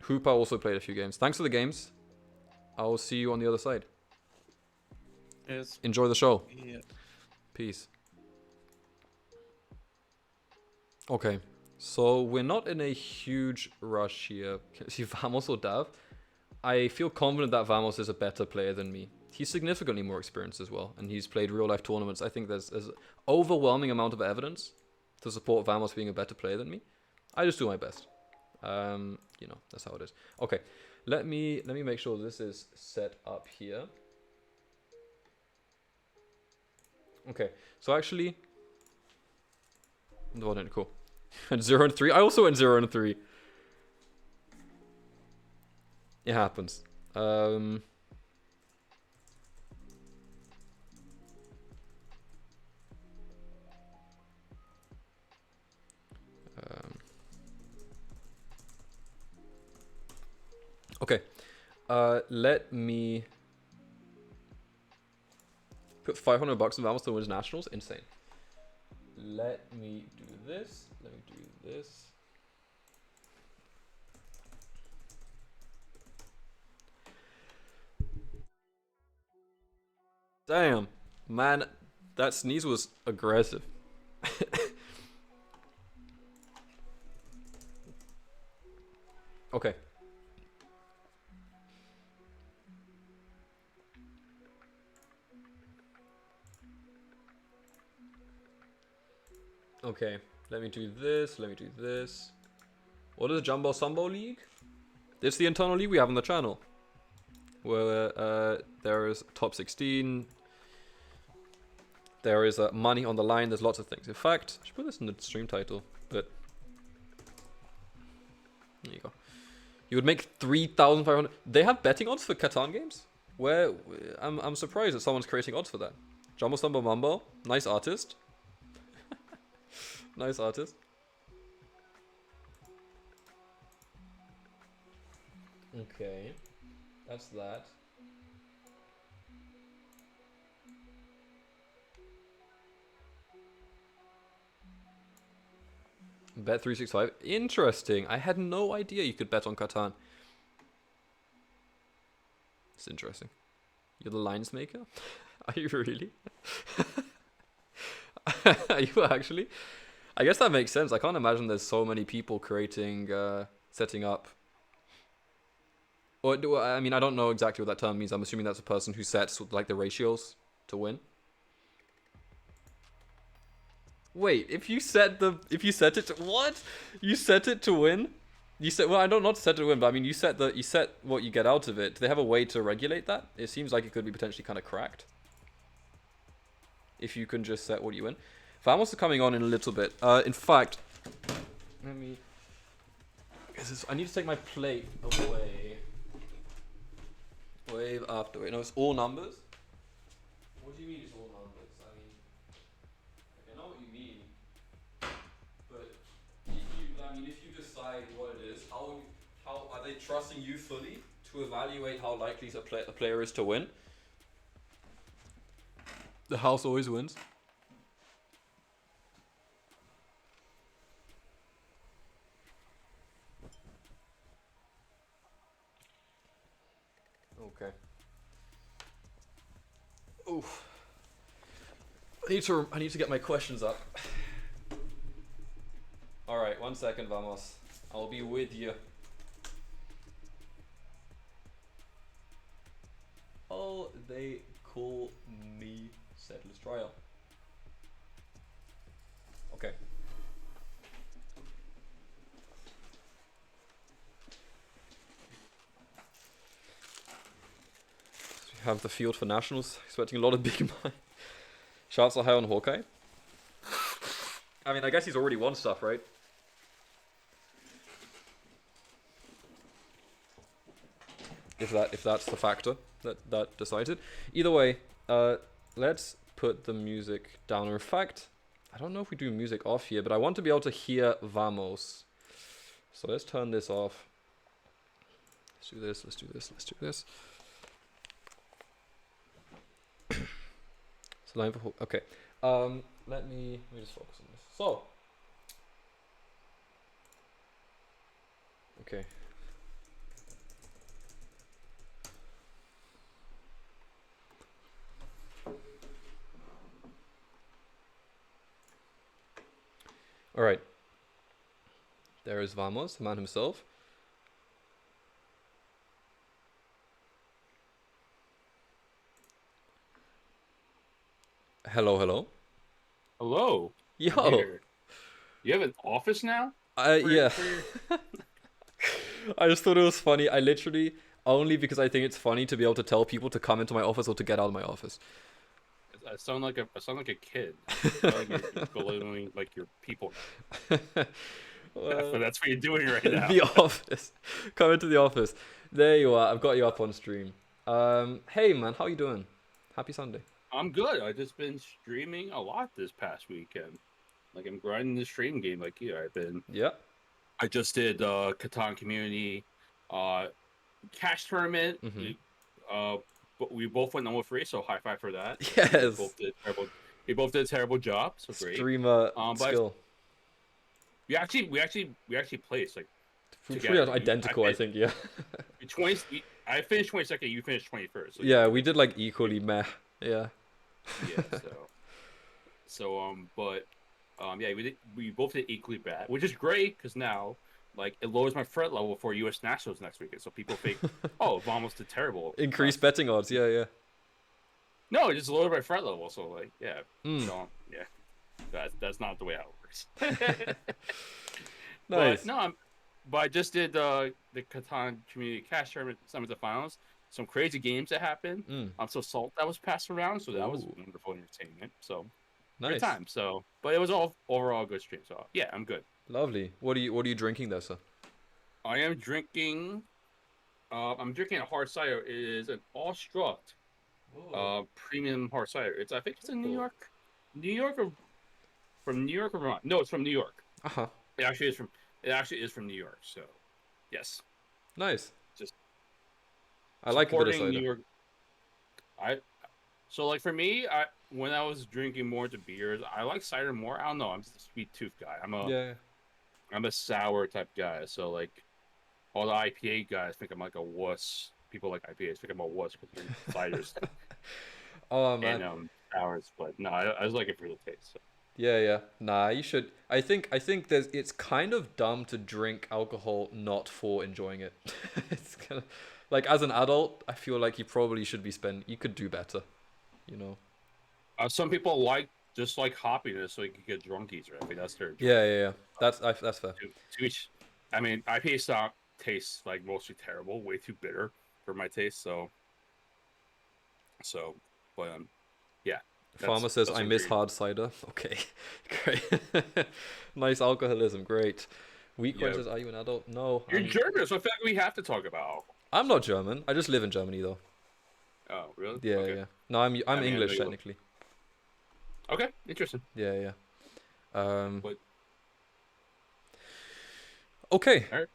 Hoopa also played a few games. Thanks for the games. I will see you on the other side. Yes. Enjoy the show. Yeah. Peace. Okay, so we're not in a huge rush here. Can I see Vamos or Dav? I feel confident that Vamos is a better player than me. He's significantly more experienced as well, and he's played real-life tournaments. I think there's overwhelming amount of evidence to support Vamos being a better player than me. I just do my best. You know, that's how it is. Okay, let me make sure this is set up here. Okay, so actually, well then, cool. And 0 and 3. I also went 0 and 3. It happens. Okay. Let me put $500 in Vamos to win nationals. Insane. Let me do this. Let me do this. Damn, man, that sneeze was aggressive. Okay. Okay, let me do this, let me do this. What is Jumbo Sumbo League? This is the internal league we have on the channel. Where there is top 16. There is money on the line, there's lots of things. In fact, I should put this in the stream title, but... There you go. You would make 3,500... They have betting odds for Catan games? Where... I'm surprised that someone's creating odds for that. Jumbo Stumbo Mumbo, nice artist. Nice artist. Okay, that's that. Bet 365. Interesting. I had no idea you could bet on Catan. It's interesting. You're the lines maker? Are you really? Are you actually? I guess that makes sense. I can't imagine there's so many people creating, setting up. Or I mean, I don't know exactly what that term means. I'm assuming that's a person who sets like the ratios to win. Wait, if you set it to what? You set it to win? You set well, I don't not set it to win, but I mean you set what you get out of it. Do they have a way to regulate that? It seems like it could be potentially kind of cracked. If you can just set what you win. Vamos is coming on in a little bit. In fact, let me. I need to take my plate away. Wave after wait. No, it's all numbers. What do you mean it's all numbers? I mean, I know what you mean. But if you decide what it is, how are they trusting you fully to evaluate how likely a player is to win? The house always wins. Okay. Oof. I need to get my questions up. All right, 1 second, Vamos. I'll be with you. Oh, they call me Settlers Trial. Okay. We have the field for nationals. Expecting a lot of big money. Shots are high on Hawkeye. I mean, I guess he's already won stuff, right? If that's the factor that decides it. Either way, let's put the music down. In fact, I don't know if we do music off here, but I want to be able to hear Vamos. So let's turn this off. Let's do this. Let's do this. Let's do this. So line for okay. Let me just focus on this. So. Okay. All right. There is Vamos, the man himself. Hello, hello. Hello. Yo. Here. You have an office now? Yeah. I just thought it was funny. I literally, only because I think it's funny to be able to tell people to come into my office or to get out of my office. I sound like a kid. I sound like you're belittling like your people. Well, that's what you're doing right now. The office. Come into the office. There you are. I've got you up on stream. Hey man, how you doing? Happy Sunday. I'm good. I've just been streaming a lot this past weekend. Like I'm grinding the stream game like you. Yeah. I just did Catan community cash tournament. Mm-hmm. But we both went 0-3, so high five for that. Yes. We both did a terrible job. So great. Streamer skill. We actually placed like pretty identical, I think. Yeah. I finished 22nd. You finished 21st. So yeah, we did like equally meh. Yeah. Yeah. Yeah, we both did equally bad, which is great because now like it lowers my threat level for U.S. Nationals next weekend. So people think, oh, Vamos did terrible. Increased betting odds. Yeah, yeah. No, it just lowered my threat level. So like, yeah, that's not the way how it works. Nice. But I just did the Catan Community Cash Tournament semifinals. Some crazy games that happened. So Salt that was passed around, so that was wonderful entertainment. So nice. Good time. So, but it was all overall a good stream. So yeah, I'm good. Lovely. What are you drinking there, sir? I am drinking. I'm drinking a hard cider. It is an All-Struct premium hard cider. I think it's in New York, or from New York or Vermont. No, it's from New York. It actually is from New York. So, yes. Nice. Just I like a bit of cider. New York. So like for me, when I was drinking more into beers, I like cider more. I don't know. I'm just a sweet tooth guy. I'm a sour type guy. So like all the IPA guys think I'm like a wuss. People like IPAs think I'm a wuss because ciders. Oh man. And sours, but no, I just like it for the taste. So. Yeah. Nah, you should. I think it's kind of dumb to drink alcohol not for enjoying it. It's kind of like as an adult, I feel like you probably should be you could do better, you know. Some people like just like hoppiness, so you can get drunk easier. I think that's their. Yeah. That's fair. To each, I mean, IPA stock tastes like mostly terrible, way too bitter for my taste. So, but yeah. Farmer says, that's I a miss great- hard cider. Okay, great. Nice alcoholism, great. Weak Yeah. says, are you an adult? No. You're German, so I feel like we have to talk about alcohol. I'm not German. I just live in Germany, though. Oh, really? Yeah, Okay. yeah. No, I'm I mean, English, like- technically. Okay, interesting. Yeah. But Okay. Alright.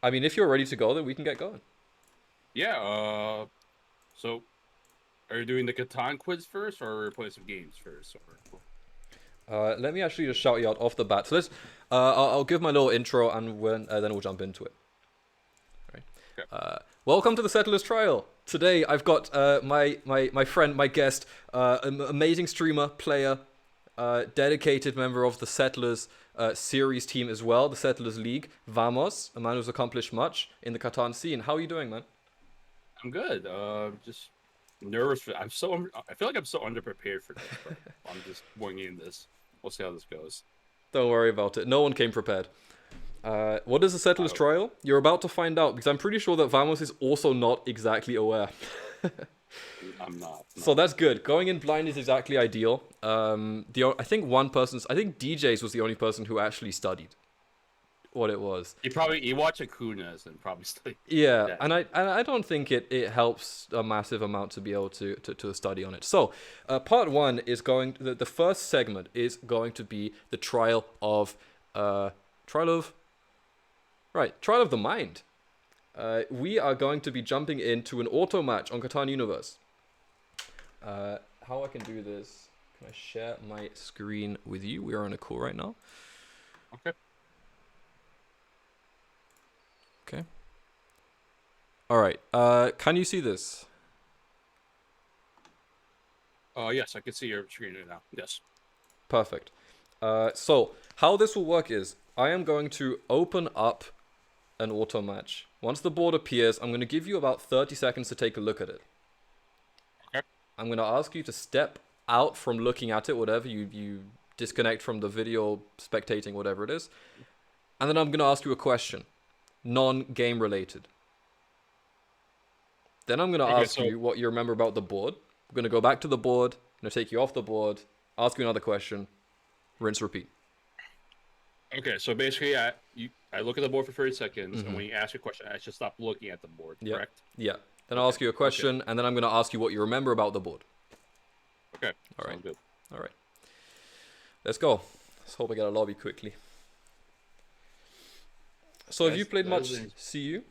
I mean, if you're ready to go, then we can get going. yeah, so are you doing the Catan quiz first, or are we playing some games first? Or... Let me actually just shout you out off the bat. So let's. I'll give my little intro, and then we'll jump into it. Right. Okay. Welcome to the Settlers Trial. Today I've got my friend, my guest, amazing streamer, player, dedicated member of the Settlers series team as well, the Settlers League, Vamos, a man who's accomplished much in the Catan scene. How are you doing, man? I'm good. Just nervous. I feel like I'm so underprepared for this, but I'm just winging this. We'll see how this goes. Don't worry about it. No one came prepared. What is the Settlers Trial? You're about to find out, because I'm pretty sure that Vamos is also not exactly aware. I'm not. So that's good. Going in blind is exactly ideal. I think DJs was the only person who actually studied what it was. He watched Akunas and probably studied. Yeah, Yeah. and I don't think it helps a massive amount to be able to study on it. So, part one is the first segment is going to be the trial of the mind. We are going to be jumping into an auto match on Catan Universe. How I can do this? Can I share my screen with you? We are on a call right now. Okay. Okay. All right. Can you see this? Yes, I can see your screen right now. Yes. Perfect. So how this will work is I am going to open up an auto match. Once the board appears, I'm going to give you about 30 seconds to take a look at it. Okay. I'm going to ask you to step out from looking at it, whatever you disconnect from the video, spectating, whatever it is. And then I'm going to ask you a question, non-game related. Then I'm going to ask you what you remember about the board. I'm going to go back to the board. I'm going to take you off the board, ask you another question, rinse, repeat. Okay, so basically, I look at the board for 30 seconds, and when you ask a question, I should stop looking at the board, correct? Yeah. Then I'll ask you a question, and then I'm going to ask you what you remember about the board. Okay, All right. sounds good. All right. Let's go. Let's hope I get a lobby quickly. So have you played much CU?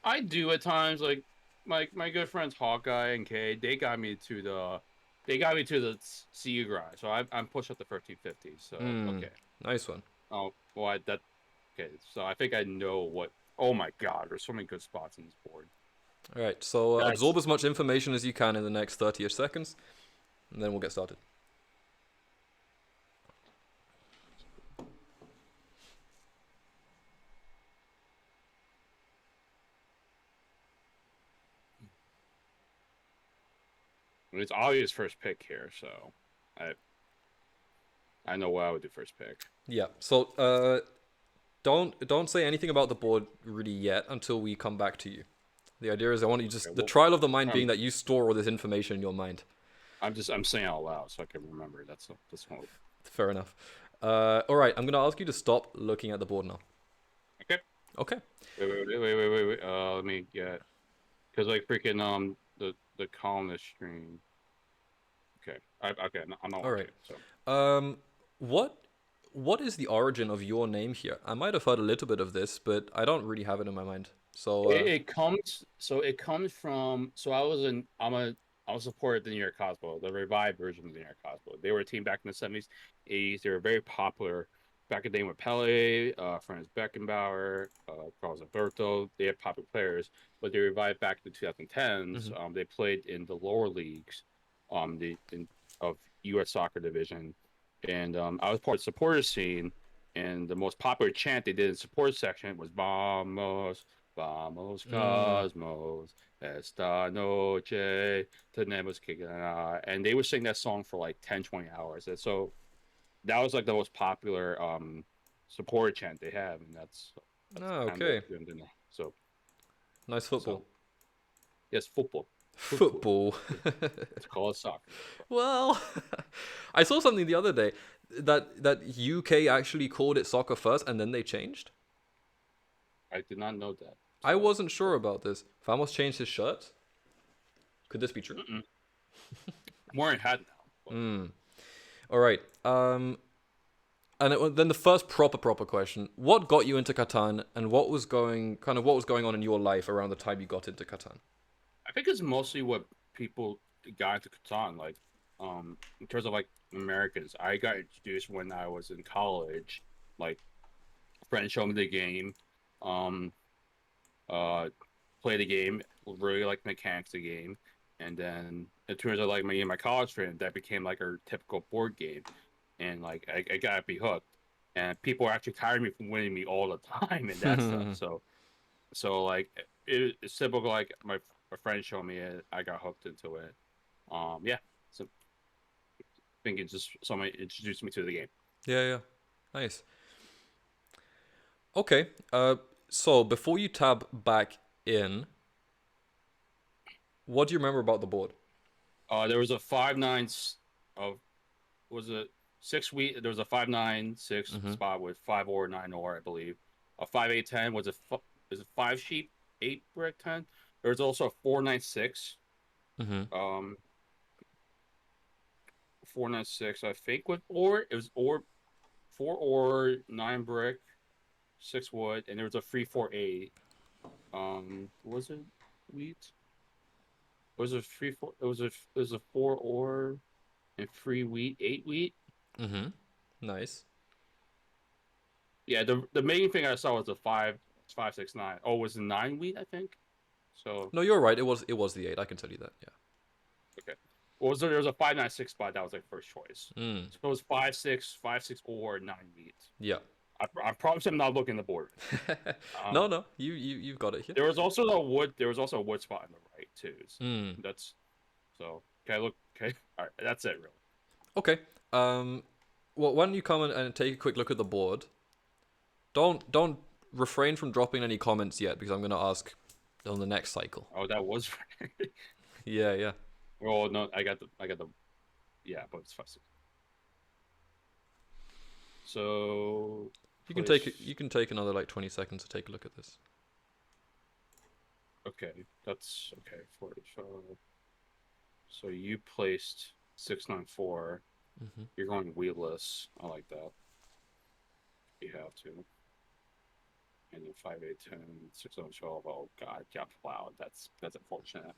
I do at times. Like my good friends Hawkeye and Kay, they got me to the CU grind. So I'm pushed up to 1350. So okay. Nice one. Oh, well, okay. So I think I know what. Oh my God, there's so many good spots in this board. All right. So absorb as much information as you can in the next 30ish seconds, and then we'll get started. It's obvious first pick here, so I know what I would do first pick. Yeah. So don't say anything about the board really yet until we come back to you. The idea is I want you the trial of the mind being that you store all this information in your mind. I'm saying it out loud so I can remember. That's all. Fair enough. All right. I'm gonna ask you to stop looking at the board now. Okay. Okay. Wait. Let me get, because like freaking the columnist screen. Okay. Okay. I'm not. All right. Okay, so. What is the origin of your name here? I might have heard a little bit of this, but I don't really have it in my mind. So it comes from. So I was a supporter of the New York Cosmo, the revived version of the New York Cosmo. They were a team back in the 70s, 80s. They were very popular back in the day with Pele, Franz Beckenbauer, Carlos Alberto. They had popular players, but they revived back in the 2010s. Mm-hmm. They played in the lower leagues, of U.S. soccer division, and I was part of the supporter scene. And the most popular chant they did in the support section was "Vamos, Vamos Mm. Cosmos, esta noche tenemos que ganar. And they would sing that song for like 10, 20 hours. And so that was like the most popular support chant they have, and that's Ah, kind of okay. so Nice football. yes, football. Football. It's called soccer. Well, I saw something the other day that UK actually called it soccer first and then they changed. I did not know that. I wasn't sure about this. Vamos changed his shirt. Could this be true? I'm wearing a hat now. Mm. All right. And then the first proper question: what got you into Catan, and what was going on in your life around the time you got into Catan? I think it's mostly what people got into Catan, like, in terms of like Americans. I got introduced when I was in college. Like, a friend showed me the game, play the game, really like the mechanics of the game, and then in terms of like me and my college friend, that became like our typical board game, and like I got to be hooked, and people are actually tired of me from winning me all the time and that stuff. So like it's typical. Like my friend showed me it, I got hooked into it. Yeah. So I think it's just somebody introduced me to the game. Yeah. Nice. Okay. So before you tab back in, what do you remember about the board? There was a 5-9 of was it 6 wheat? There was a 5-9-6 spot with 5 or 9 or I believe. A 5-8-10 was is it 5 sheep 8 brick 10. There was also a 4-9-6. 4-9-6 I think with or it was or 4 or 9 brick 6 wood, and there was a 3-4-8. Was it wheat? It was a 3-4. It was a 4 or and 3 wheat 8 wheat. Nice. Yeah, the main thing I saw was a 5-6-9. Oh, it was a 9 wheat I think. So No, you're right. It was the 8. I can tell you that. Yeah. okay. Well, there was a 5-9-6 spot that was like first choice. Mm. So it was 5-6 or 9 wheat. Yeah. I promise I'm not looking at the board. No, you've got it here. There was also a wood spot on the right too. So that's so okay. Look, okay, all right. That's it, really. Okay. Well, why don't you come and take a quick look at the board? Don't refrain from dropping any comments yet because I'm gonna ask on the next cycle. Oh, that was. Yeah. Well, no, I got the. Yeah, but it's 5-6. So you can take another like 20 seconds to take a look at this. Okay, that's okay. So you placed 6-9-4. You're going wheelless. I like that. You have to. And then 5-8-10, 6-9-12. Oh God, yeah, wow, that's unfortunate.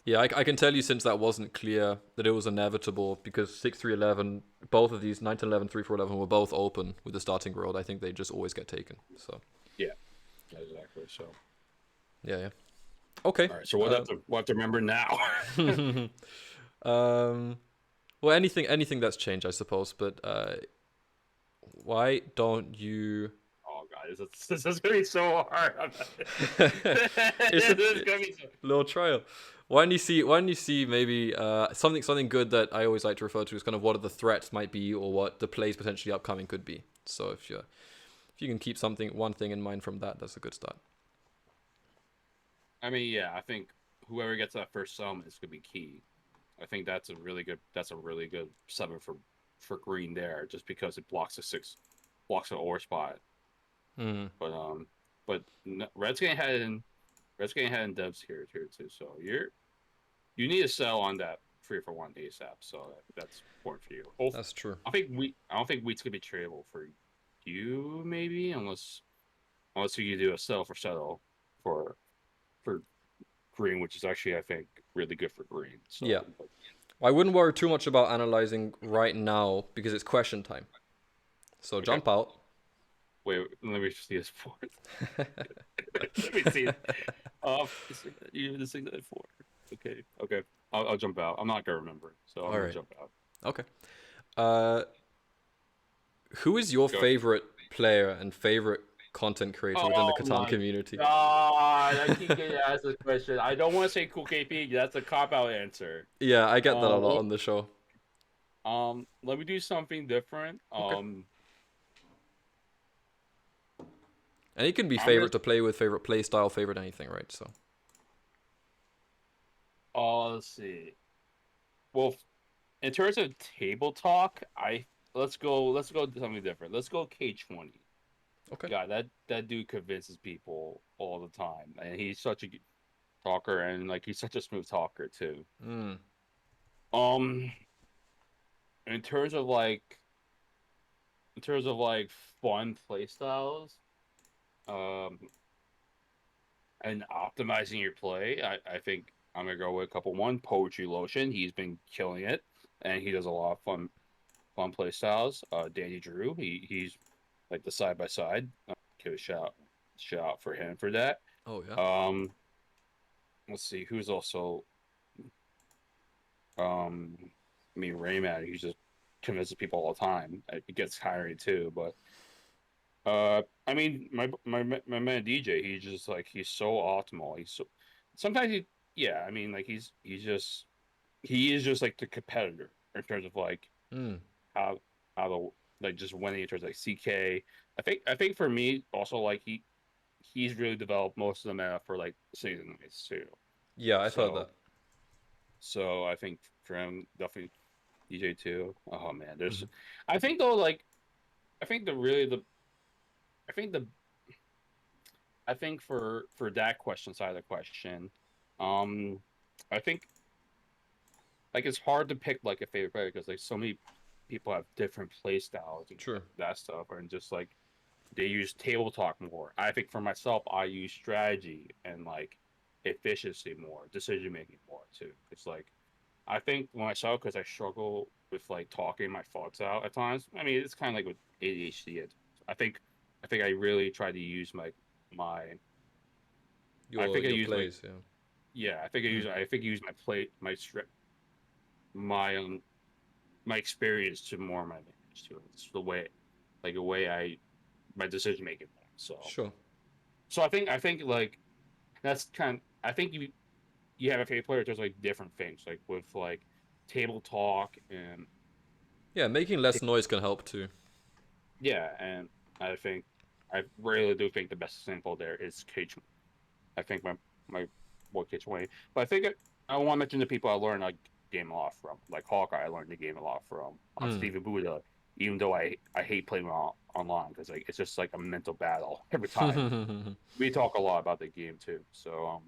Yeah, I can tell you since that wasn't clear that it was inevitable because 6-3-11, both of these 9-11, 3-4-11 were both open with the starting world. I think they just always get taken. So yeah, exactly. So yeah. Okay. All right. So we'll have to remember now. Well, anything that's changed, I suppose. But why don't you? Oh God, this is gonna be so hard. It's a little trial. Why don't you see maybe something good that I always like to refer to as kind of what the threats might be or what the plays potentially upcoming could be. So if you can keep one thing in mind from that, that's a good start. I mean, yeah, I think whoever gets that first settlement is gonna be key. I think that's a really good 7 for green there, just because it blocks an ore spot. But red's getting ahead in devs here too. So you need to sell on that 3-for-1 ASAP. So that's important for you. Oh, That's true. I don't think wheat's gonna be tradable for you, maybe, unless you do a sell for settle for green, which is actually I think really good for green. So, yeah. I wouldn't worry too much about analyzing right now because it's question time. So jump out. Wait, let me see his board. Let me see it. Even the 6-9-4. Okay. I'll jump out. I'm not gonna remember, so I'm gonna jump out. Okay. Who is your favorite player and favorite content creator within the Oh Catan my community. God, I keep getting asked this question. I don't want to say cool KP. That's a cop out answer. Yeah, I get that a lot on the show. Let me do something different. Okay. And it can be I'm favorite to play with, favorite play style, favorite anything, right? So. let's see. Well, in terms of table talk, let's go to something different. Let's go K20. Okay. God, that dude convinces people all the time, and he's such a good talker, and like he's such a smooth talker too. Mm. In terms of fun play styles, um, and optimizing your play, I think I'm gonna go with a couple. One, Poetry Lotion. He's been killing it, and he does a lot of fun play styles. Danny Drew. He's like the side by side. Give a shout out for him for that. Oh yeah. Let's see who's also. I mean, Rayman. He just convinces people all the time. It gets tiring too, but. I mean, my man DJ, he's just like he's so optimal. He's so sometimes yeah. I mean, like he is just like the competitor in terms of like Mm. how the like just winning in terms of like CK. I think for me also like he's really developed most of the meta for like season nights too. Yeah, I've heard that. So I think for him definitely DJ too. Oh man, there's Mhm. I think though like I think the really the I think the I think for that question side of the question, um, I think like it's hard to pick like a favorite player because like so many people have different play styles and Sure. that stuff, and just like they use table talk more. I think for myself, I use strategy and like efficiency more, decision making more too. It's like I think myself because I struggle with like talking my thoughts out at times. I mean, it's kind of like with ADHD. I think I really try to use my I think I Your use my plays, yeah. yeah. Mm. I think I use my play my my experience to more my advantage to it. It's the way like the way I my decision making. Sure. So I think like that's kind of I think you have a favorite player. There's like different things like with like table talk and Yeah, making less noise can help too. yeah, and I think I really do think the best example there is Cage. I think my boy K20. But I think I want to mention the people I learned like game a lot from. Like Hawkeye, I learned the game a lot from. Mm. Steven Buddha, even though I hate playing online because like it's just like a mental battle every time. We talk a lot about the game too. So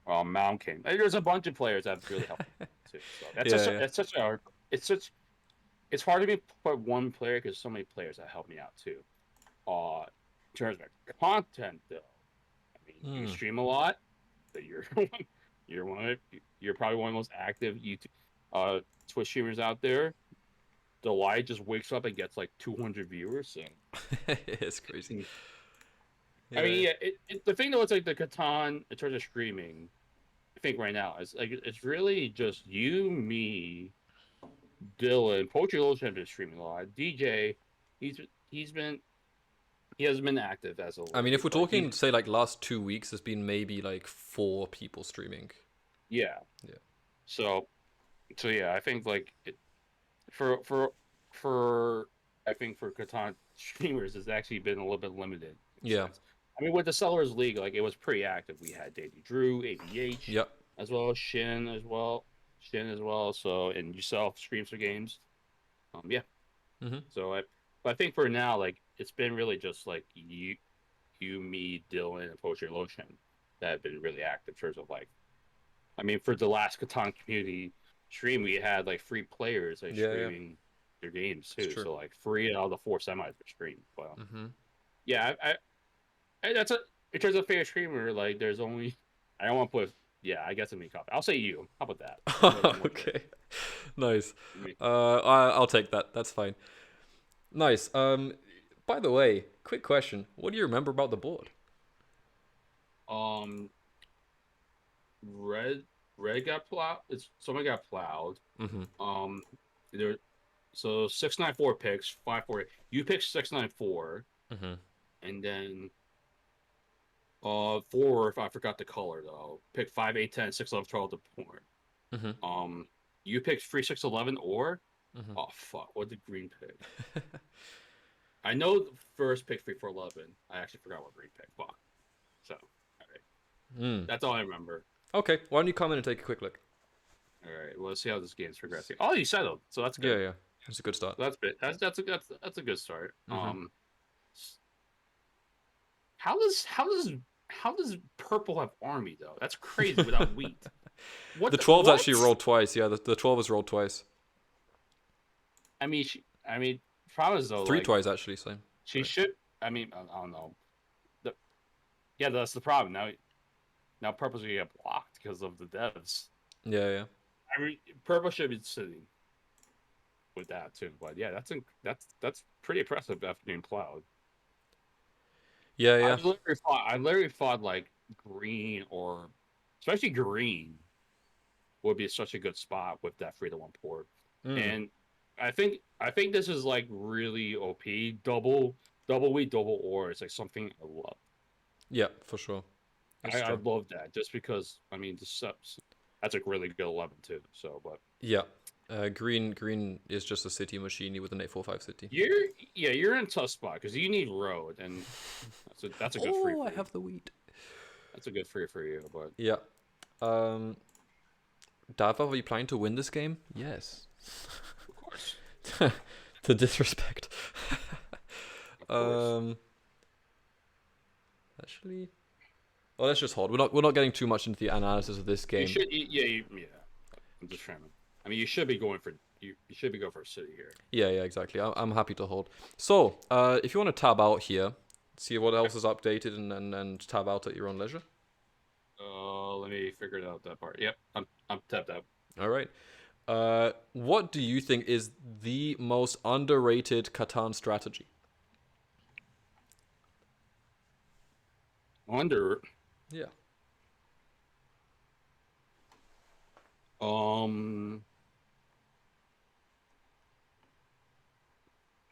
Mount King. There's a bunch of players that really helped me too. So Yeah, yeah. it's hard to be put one player because so many players that helped me out too. In terms of content though, I mean you Mm. stream a lot, but you're probably one of the most active YouTube Twitch streamers out there. Delight just wakes up and gets like 200 viewers. And It's crazy. I Yeah. mean, yeah, the thing though, it's like the Catan in terms of streaming. I think right now is like it's really just you, me, Dylan. Poetry Lotion have been streaming a lot. DJ, he's he's been he hasn't been active as of I mean, if late, we're but talking, say, like last 2 weeks, there's been maybe like 4 people streaming. yeah. Yeah. So yeah, I think like for for for I think for Catan streamers, it's actually been a little bit limited in a Yeah. sense. I mean, with the Sellers League, like it was pretty active. We had Davey Drew, ABH, Yep. as well as Shin as well. So and yourself streams for games. Yeah. Mm-hmm. So but I think for now, like it's been really just like me, Dylan, and Poetry Lotion that have been really active in terms of like I mean, for the last Catan community stream, we had like 3 players like Yeah, yeah. streaming their games It's too. true. So like 3 out of the 4 semis were streamed. Well, Mm-hmm. yeah, that's a in terms of favorite streamer. Like, there's only I don't want to put. Yeah, I guess I'm cop. I'll say you. How about that? Okay. Nice. Me. I'll take that. That's fine. Nice. By the way, quick question. What do you remember about the board? Um, red red got plowed. Someone got plowed. Mm-hmm. There. So 694 picks 548. You picked 694. Mm-hmm. and then 4 if I forgot the color though. Pick 5, 8, 10, 6, 11, 12 to point. Mm-hmm. You picked 3, 6, 11 or Mm-hmm. oh fuck, what did green pick? I know the first pick 3, 4, 11. I actually forgot what green picked. Fuck. So, all right. That's all I remember. Okay, why don't you come in and take a quick look? All right, well, let's see how this game's progressing. Oh, you settled, so that's good. Yeah, that's a good start. So that's a good start. Mm-hmm. How does purple have army though? That's crazy without wheat. What The 12's what? actually rolled twice. Yeah, the 12 is rolled twice. I mean, problem is though, Three like, twice actually. So she should. I mean, I don't know. Yeah, that's the problem. Now purple's gonna get blocked because of the devs. yeah. I mean, purple should be sitting with that too. But yeah, that's pretty impressive after being plowed. Yeah. I literally thought like green or especially green would be such a good spot with that 3-to-1 port. And I think this is like really OP. Double wheat, double ore. It's like something I love. Yeah, for sure. I love that just because I mean that's a really good 11 too. So, but yeah, green is just a city machine with an 845 city. You're in a tough spot because you need road and that's a good free. Oh, I have the wheat. That's a good free for you, but yeah. Dava, are you planning to win this game? Yes. Of course. The disrespect. Of course. Actually, well, let's just hold. We're not getting too much into the analysis of this game. You should, yeah. I'm just trying to. I mean, you should be going for a city here. Yeah, exactly. I'm happy to hold. So, if you want to tab out here, see what else is updated, and tab out at your own leisure. Let me figure it out that part. Yep, I'm tapped out. All right. What do you think is the most underrated Catan strategy? Yeah.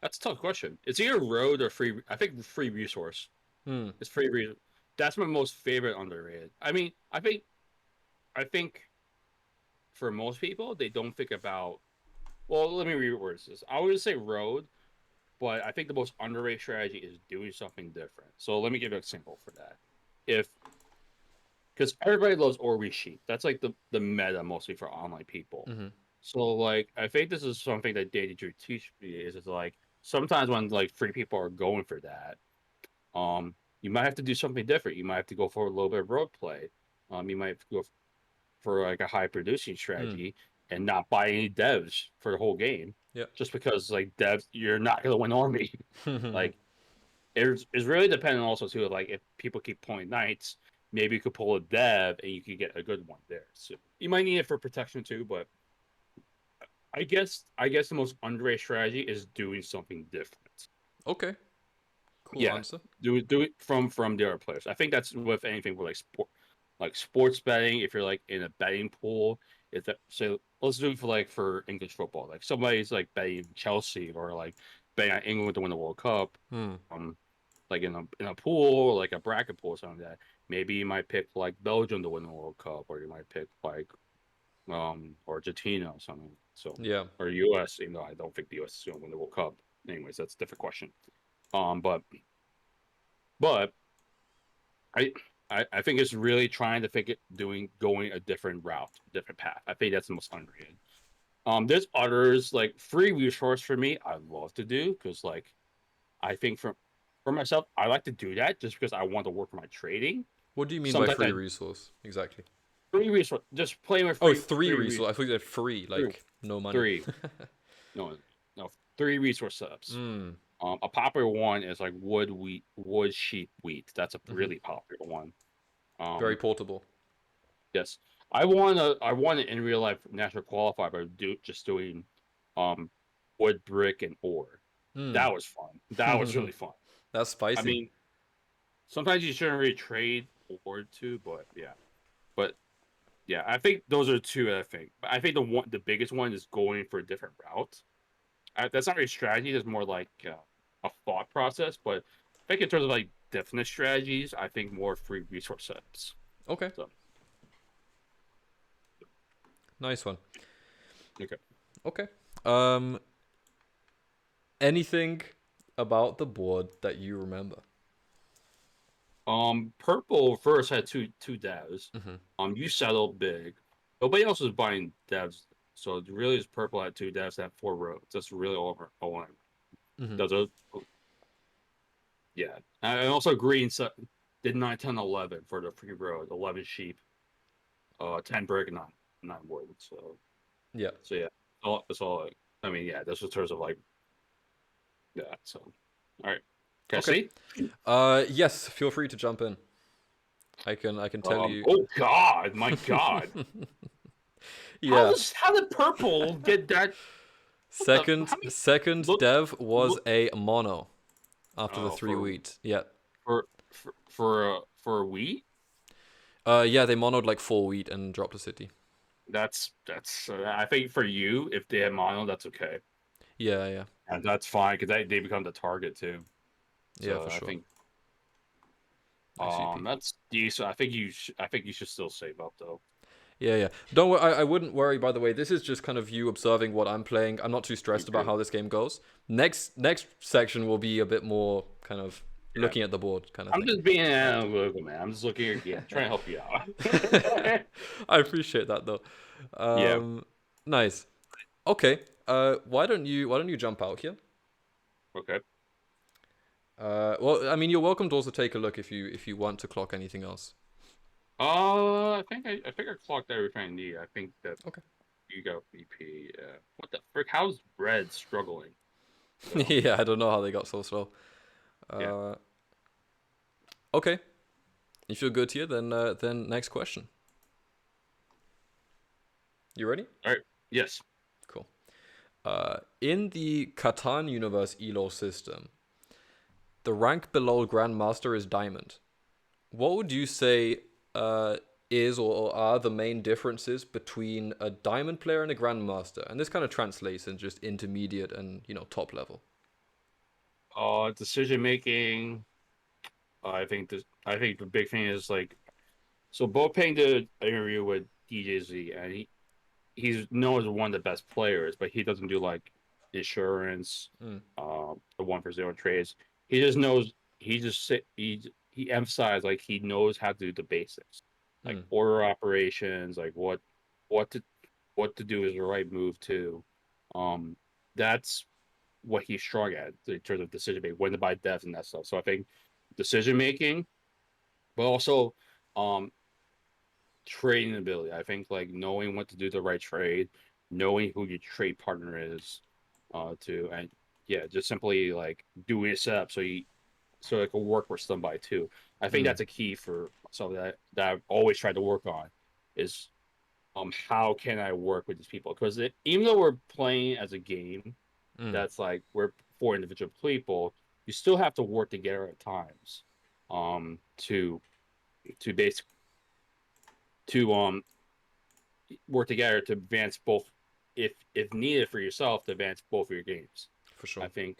That's a tough question. It's either road or free. I think free resource. It's free resource. That's my most favorite underrated. I mean, I think for most people, they don't think about. Well, let me reword this. I would say road, but I think the most underrated strategy is doing something different. So let me give you an example for that. Because everybody loves Orby Sheep. That's like the meta mostly for online people. So like I think this is something that Data Drew teach me is like sometimes when like free people are going for that, you might have to do something different. You might have to go for a little bit of road play. You might have to go for like a high producing strategy and not buy any devs for the whole game. Yeah. Just because like devs, you're not gonna win army. Like it's really dependent also too. Like if people keep pulling knights, maybe you could pull a dev and you could get a good one there. So you might need it for protection too, but I guess the most underrated strategy is doing something different. Okay. Cool answer. Do it from the other players. I think that's with anything with like sports betting. If you're like in a betting pool, so let's do it for English football. Like somebody's like betting Chelsea or like betting on England to win the World Cup. Like in a pool, or like a bracket pool or something like that. Maybe you might pick like Belgium to win the World Cup, or you might pick like Argentina or something. So yeah, or US, even though I don't think the US is going to win the World Cup. Anyways, that's a different question. But I think it's really trying to going a different route, different path. I think that's the most underrated. There's others like free resource for me. I love to do because like I think for myself, I like to do that just because I want to work for my trading. What do you mean by free resource exactly? Free resource, just playing with free. Oh, three resource. I thought you said free, like no money. Three. no, 3 resource subs. A popular one is like wood, sheep, wheat. That's a really popular one. Very portable. Yes, I won an in real life national qualifier by doing wood, brick, and ore. That was fun. That was really fun. That's spicy. I mean, sometimes you shouldn't really trade ore too, but yeah, I think those are 2. I think the biggest one is going for a different route. That's not really strategy. It's more like a thought process. But think in terms of like definite strategies, I think more free resource sets. Okay. So. Nice one. Okay. Okay. Anything about the board that you remember? Purple first had two devs. Mm-hmm. You settled big. Nobody else was buying devs, so it really is purple had two devs that had 4 roads. That's really all I Mm-hmm. does it. Yeah, and also green did 9, 10, 11 for the free road. 11 sheep, 10 brick, 9 wood. So Yeah. yeah, it's all like, I mean, yeah, this was in terms of like that. So all right, can I Okay. see? Yes. Feel free to jump in. I can tell you. Oh God, my God. Yeah. How did purple get that? Second How many second look dev was look a mono after the oh 3 wheat. Yeah. for wheat? Yeah, they monoed like 4 wheat and dropped a city. That's I think for you, if they had mono, that's okay. Yeah, yeah. And that's fine because they become the target too. Yeah, So for I sure. think ICP. that's decent. I think you should still save up though. Yeah, yeah. Don't worry. I wouldn't worry. By the way, this is just kind of you observing what I'm playing. I'm not too stressed about how this game goes. Next section will be a bit more kind of looking at the board kind of I'm thing. just being analytical, man. I'm just looking at your game, trying to help you out. I appreciate that though. Yeah. Nice. Okay. Why don't you jump out here? Okay. Well, I mean, you're welcome to also take a look if you want to clock anything else. I think I clocked everything I need. I think that Okay. you got BP. What the frick? How's Red struggling? So, Yeah, I don't know how they got so slow. yeah. Okay. If you're good here, then next question. You ready? All right. Yes. Cool. In the Catan universe elo system, the rank below Grandmaster is Diamond. What would you say is or are the main differences between a Diamond player and a Grandmaster? And this kind of translates in just intermediate and top level. Decision making. I think the big thing is like, so Boateng did an interview with DJZ, and he's known as one of the best players, but he doesn't do like insurance, Mm. the 1 for 0 trades. He just knows. He emphasized like he knows how to do the basics, like order operations, like what to what to do is the right move to. That's what he's strong at in terms of decision making, when to buy devs and that stuff. So I think decision making, but also um trading ability. I think like knowing what to do the right trade, knowing who your trade partner is, and yeah, just simply like doing a setup so it can work for somebody too. I think that's a key for something that I've always tried to work on is how can I work with these people? Because even though we're playing as a game, that's like we're 4 individual people, you still have to work together at times, to base to work together to advance both, if needed for yourself, to advance both of your games. For sure. I think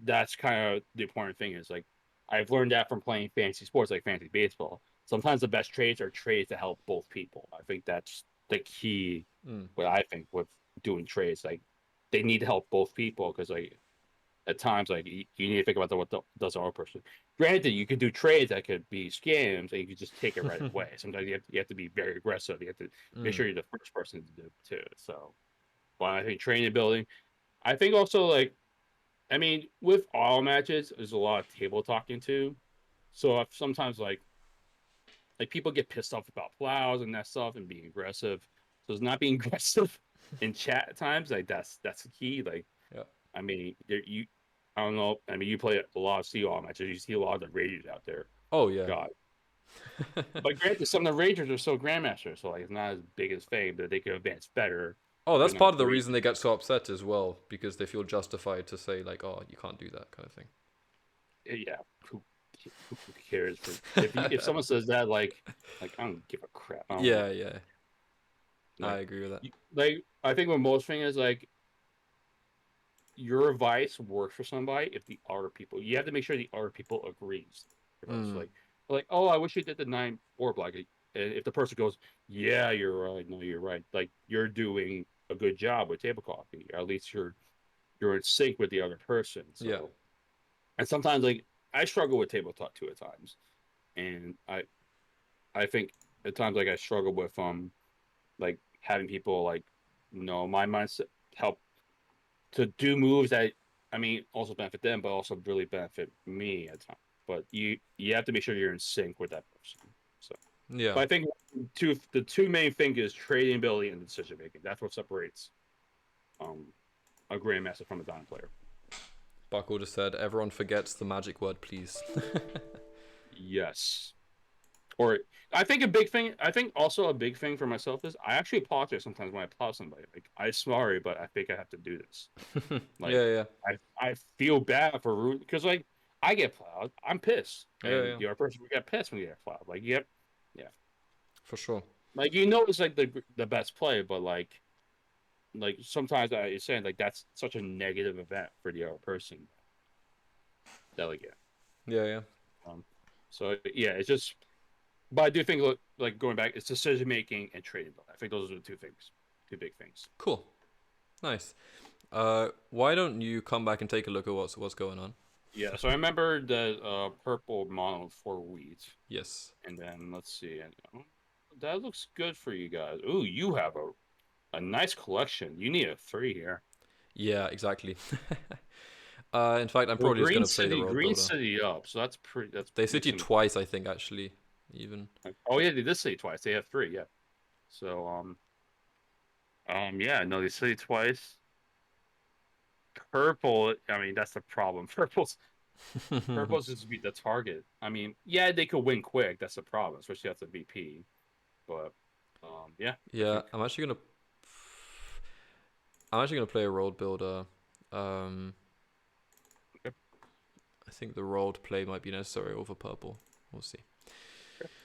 that's kind of the important thing is like I've learned that from playing fantasy sports like fantasy baseball. Sometimes the best trades are trades to help both people. I think that's the key. What I think with doing trades, like they need to help both people because like at times like you need to think about what does the other person. Granted, you could do trades that could be scams and you could just take it right away. Sometimes you have to be very aggressive. You have to make sure you're the first person to do it too. So, but I think training building. I think also like, I mean, with all matches, there's a lot of table talking too. So if sometimes like people get pissed off about plows and that stuff and being aggressive. So it's not being aggressive in chat at times. Like that's the key. Like, Yeah. I mean, I don't know. I mean, you play a lot of COL matches. You see a lot of the Ragers out there. Oh yeah. God. But granted, some of the Ragers are still Grandmasters, so like it's not as big as Fame, but they could advance better. Oh, that's They're part not of the great. reason they get so upset as well, because they feel justified to say like, "Oh, you can't do that," kind of thing. Yeah, who cares? If someone says that, like I don't give a crap. I don't know. Yeah, yeah. Like, I agree with that. like I think what most thing is like your advice works for somebody if the other people, you have to make sure the other people agrees. Like, oh, I wish you did the 9-4 block. And if the person goes, yeah, you're right. No, you're right. Like you're doing a good job with table coffee. Or at least you're in sync with the other person. So, Yeah. and sometimes like I struggle with table talk too at times, and I think at times like I struggle with like having people like my mindset help to do moves that I mean also benefit them, but also really benefit me at times. But you have to make sure you're in sync with that person. So, Yeah. but I think the two main things is trading ability and decision making. That's what separates um a grandmaster from a down player. Buckle just said, everyone forgets the magic word, please. Yes. Or I think a big thing. I think also a big thing for myself is I actually apologize sometimes when I plow somebody. Like I'm sorry, but I think I have to do this. Like Yeah. I feel bad for root because like I get plowed, I'm pissed, and Yeah. the other person will get pissed when you get plowed. Like yep, yeah. For sure. Like it's like the best play, but like sometimes I is saying like that's such a negative event for the other person. That like Yeah. um, so yeah, it's just. But I do think like going back, it's decision making and trading. I think those are the two things, two big things. Cool. Nice. Why don't you come back and take a look at what's going on? Yeah, so I remember the purple mono for wheat, Yes. and then let's see, and that looks good for you guys. Ooh, you have a nice collection. You need a 3 here. Yeah, exactly. In fact, I'm Well, probably just gonna play the road Green builder. City up, so that's pretty. That's They city twice, I think, actually. Even. Oh yeah, they did say twice. They have 3, yeah. So yeah, no, they say twice. Purple, I mean, that's the problem. Purple's just be the target. I mean, yeah, they could win quick. That's the problem, especially after VP. But yeah. Yeah, I'm actually gonna play a road builder. Um, Okay. I think the road play might be necessary over purple. We'll see.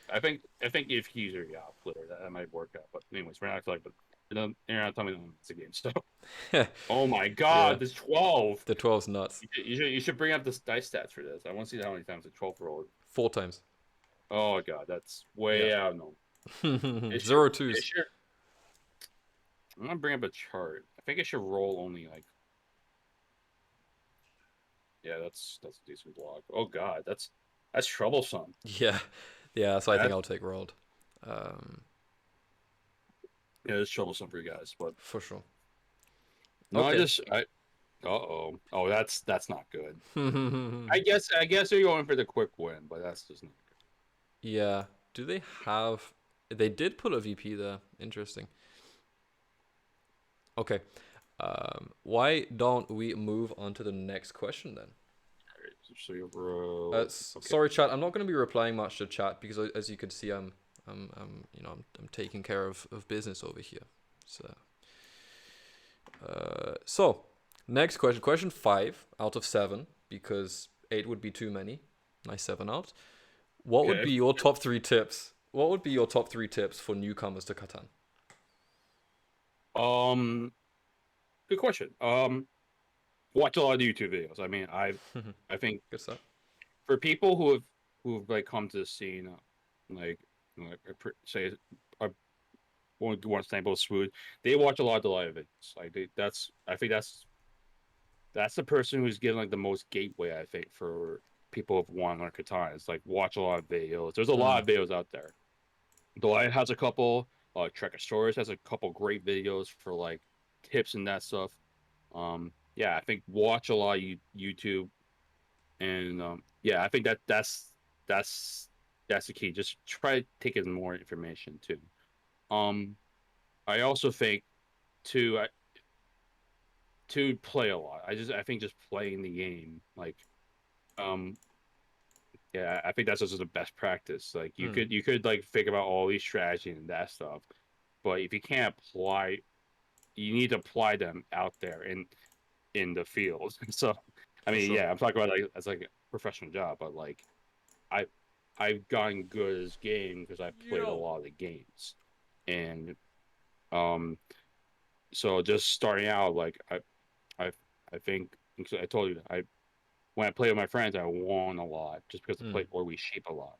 I think if he's your player, that might work out. But anyways, we're not like, but you're not telling me it's a game. So, oh my God, Yeah. this 12. The 12's nuts. You should bring up the dice stats for this. I want to see how many times the 12 rolled. 4 times. Oh God, that's way out. No, 0 twos. I'm gonna bring up a chart. I think it should roll only like. Yeah, that's a decent block. Oh God, that's troublesome. Yeah. So I think I'll take rolled. Yeah, it's troublesome for you guys, but For sure. no, Okay. Uh-oh. Oh, that's not good. I guess they're going for the quick win, but that's just not good. Yeah. Do they have? They did put a VP there. Interesting. Okay. Why don't we move on to the next question then? So you roll. Okay. Sorry, chat. I'm not going to be replying much to chat because, as you can see, I'm taking care of business over here. So, next question. Question 5 out of 7 because 8 would be too many. Nice 7 out. What would be your top 3 tips? What would be your top 3 tips for newcomers to Catan? Good question. Watch a lot of YouTube videos. I mean, I think Good stuff. for people who've like come to the scene, like say, I won't want to sample smooth. They watch a lot of the live videos. Like I think that's the person who's getting like the most gateway. I think for people who've won on Catan. It's like watch a lot of videos. There's a lot of videos out there. Delight has a couple. Trekker Stories has a couple great videos for like tips and that stuff. Yeah, I think watch a lot of YouTube, and yeah, I think that's the key. Just try to take in more information too. I also think to play a lot. I think just playing the game, like, yeah, I think that's just the best practice. Like you could like think about all these strategies and that stuff, but if you can't apply, you need to apply them out there in the field. So, I mean, yeah, I'm talking about like as like a professional job, but like I've gotten good at this game because I've played a lot of the games, and so just starting out, like I I think I told you when I play with my friends, I won a lot just because the play or we sheep a lot.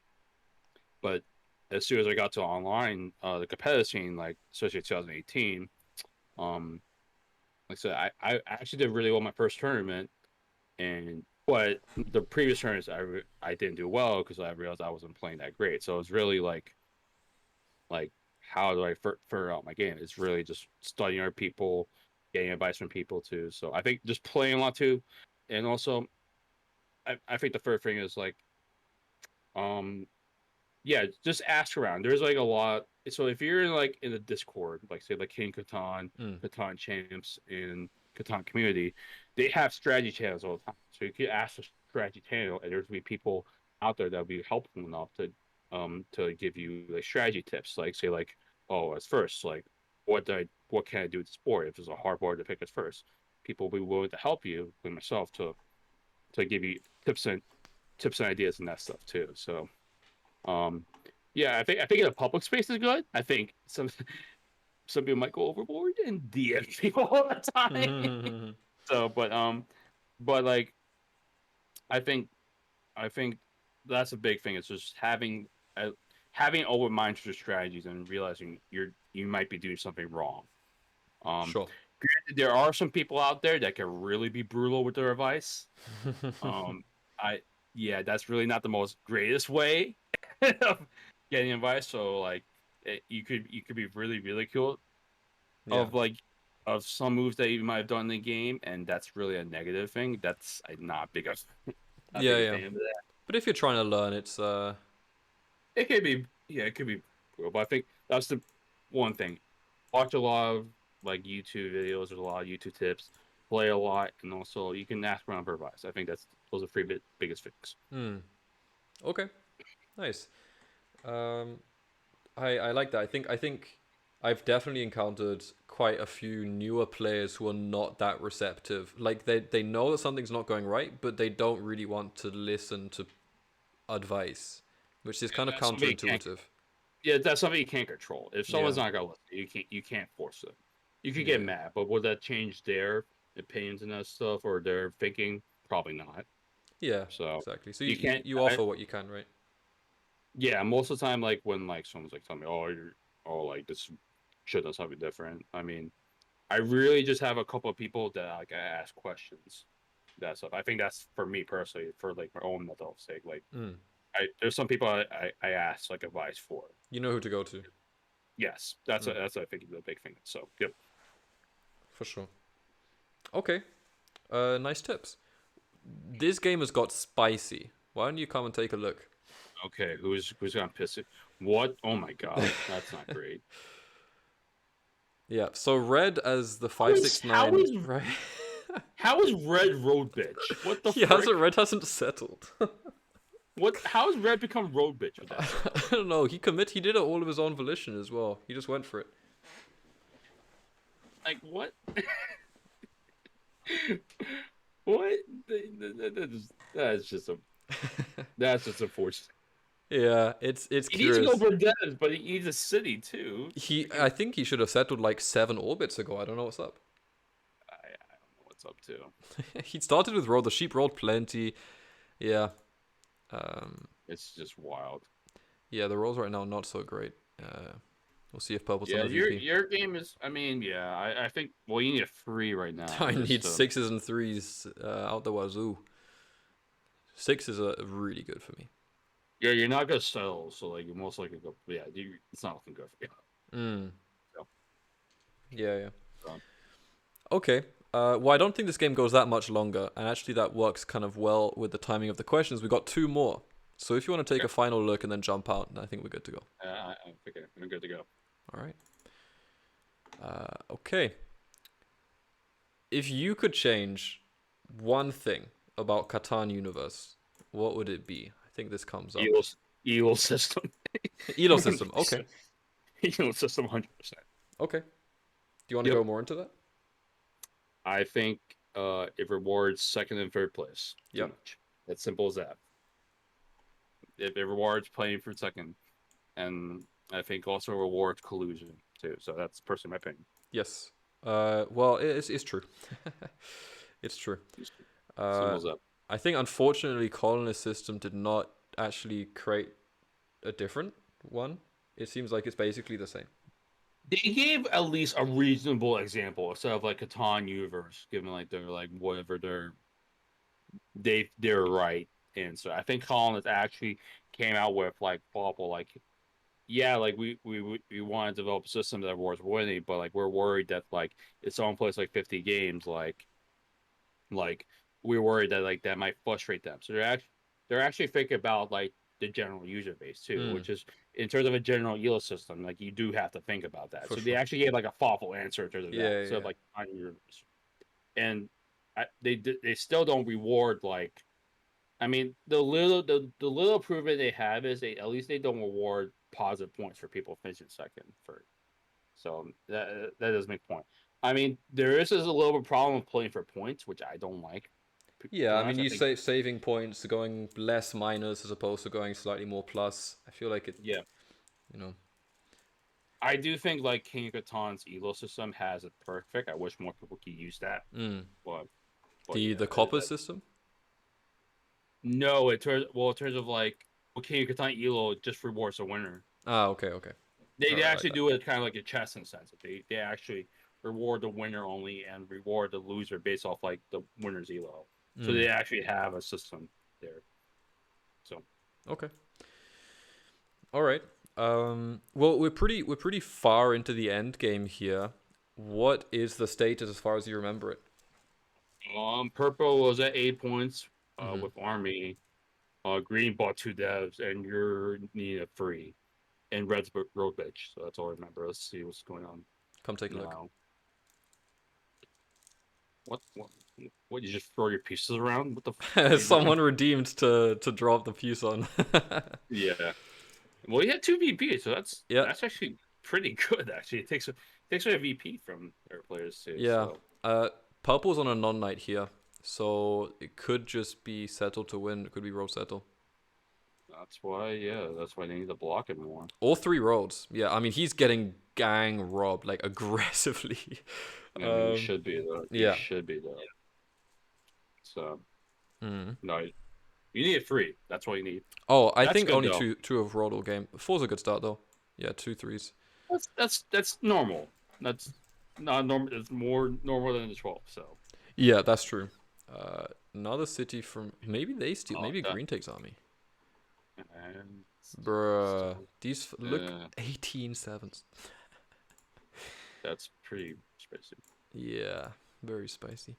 But as soon as I got to online, the competitive scene, like especially 2018, like I said, I actually did really well my first tournament, but the previous tournaments I didn't do well because I realized I wasn't playing that great. So it's really like how do I figure out my game? It's really just studying other people, getting advice from people too. So I think just playing a lot too, and also I think the third thing is like um yeah, just ask around. There's like a lot. So if you're in the Discord, like say like King Catan, Catan Champs, and Catan Community, they have strategy channels all the time. So you can ask the strategy channel, and there's be people out there that'll be helpful enough to give you like strategy tips. Like say like, oh, as first, like what can I do with the sport if there's a hard board to pick as first? People will be willing to help you, with myself, to give you tips and ideas and that stuff too. So um, yeah, I think in a public space is good. I think some people might go overboard and DM people all the time. So, but like I think that's a big thing. It's just having open minds for strategies and realizing you might be doing something wrong. Um, Sure. Granted, there are some people out there that can really be brutal with their advice. I Yeah, that's really not the most greatest way of getting advice. So like, you could be really ridiculed Yeah. of some moves that you might have done in the game, and that's really a negative thing. That's I'm not big of not Yeah, big a yeah. fan of that. But if you're trying to learn, it's It could be brutal, but I think that's the one thing. Watch a lot of like YouTube videos. There's a lot of YouTube tips. Play a lot, and also you can ask around for advice. I think those are three biggest things. okay. Nice. Um, I like that. I think I've definitely encountered quite a few newer players who are not that receptive. Like they know that something's not going right, but they don't really want to listen to advice, which is kind of That's something you can't. counterintuitive. Yeah, that's something you can't control. If someone's Yeah. not gonna listen, you can't force them. You could Yeah. get mad, but will that change their opinions and that stuff or their thinking? Probably not. Yeah, So exactly. So you can't. you offer what you can, right? Yeah, most of the time, like when like someone's like telling me, like this should have done something different. I mean, I really just have a couple of people that like I ask questions. That stuff. I think that's for me personally, for like my own mental sake. Like, there's some people I ask like advice for. You know who to go to. Yes, that's I think the big thing. So yep. For sure. Okay. Nice tips. This game has got spicy. Why don't you come and take a look? Okay, who's gonna piss it? What? Oh my god, that's not great. Yeah. So red as the How is 569, right? how is red road bitch? What the He frick? hasn't. Red hasn't settled. What? How has red become road bitch with that? I don't know. He did it all of his own volition as well. He just went for it. Like what? What? That's just unfortunate. Yeah, it's He needs to curious. go for devs, but he needs a city too. I think he should have settled like 7 orbits ago. I don't know what's up. I don't know what's up to. He started with roll. The sheep rolled plenty. Yeah. It's just wild. Yeah, the rolls right now are not so great. We'll see if purple's Yeah, on the VP. your game is. I mean, yeah, I think. Well, you need a 3 right now. I just need to- 6s and 3s out the wazoo. 6s are really good for me. Yeah, you're not gonna settle, so like you're most likely go. Yeah, it's not looking good for you. So. Yeah. Um, Okay. Well, I don't think this game goes that much longer, and actually that works kind of well with the timing of the questions. We've got 2 more. So if you want to take a final look and then jump out, I think we're good to go. I'm good to go. All right. Okay. If you could change one thing about Catan universe, what would it be? I think this comes up. Evil system. Elo system. Okay. Evil system, 100%. Okay. Do you want to go more into that? I think it rewards second and third place. Yep. Much. It's simple as that. It rewards playing for second, and I think also rewards collusion too. So that's personally my opinion. Yes. Well, it's true. It's true. Symbols up. I think unfortunately colonist system did not actually create a different one. It seems like it's basically the same. They gave at least a reasonable example instead of like Catan Universe, given like they're like whatever they're right answer. I think colonists actually came out with like thoughtful like yeah, like we want to develop a system that rewards winning, but like we're worried that like if someone plays like 50 games, like we're worried that like that might frustrate them. So they're actually thinking about like the general user base too, which is in terms of a general elo system, like you do have to think about that. For So they sure. actually gave like a thoughtful answer in terms of Yeah, that. So yeah. like and they still don't reward like I mean, the little improvement they have is they at least they don't reward positive points for people finishing second for. So that does make a point. I mean, there is a little bit problem with playing for points, which I don't like. To Yeah, be I mean, honest, I you think say saving points, going less minus as opposed to going slightly more plus. I feel like it, yeah, you know. I do think like King of Catan's elo system has it perfect. I wish more people could use that, but yeah, The copper system? no, in terms of like King of Catan elo just rewards a winner. Ah, okay, okay. They Alright, actually do it kind of like a chess in a sense. They actually reward the winner only and reward the loser based off like the winner's elo. So they actually have a system there. So Okay. All right. Well, we're pretty far into the end game here. What is the status as far as you remember it? purple was at 8 points with army. Green bought 2 devs, and you're needing a 3. And red's road bitch. So that's all I remember. Let's see what's going on. Come take a look. Now. What? You just throw your pieces around? What the? Someone redeemed to drop the fuse on. Yeah. Well, he had 2 VPs, so Yeah. that's actually pretty good. Actually, it takes away a VP from their players too. Yeah. So. Purple's on a non-knight here, so it could just be settle to win. It could be road settle. That's why they need to block it more. All 3 roads. Yeah, I mean he's getting gang robbed like aggressively. He should be though. Yeah. He should be though. So. Mm. No, you need a 3. That's what you need. Oh, I That's think good, only though. two have rolled all game. 4's a good start though. Yeah, 2 3s. That's normal. That's not normal. It's more normal than the 12. So. Yeah, that's true. Another city from maybe they steal. Maybe that- Green takes army. And Bruh, these look Yeah. 18 sevens. that's pretty spicy. Yeah, very spicy.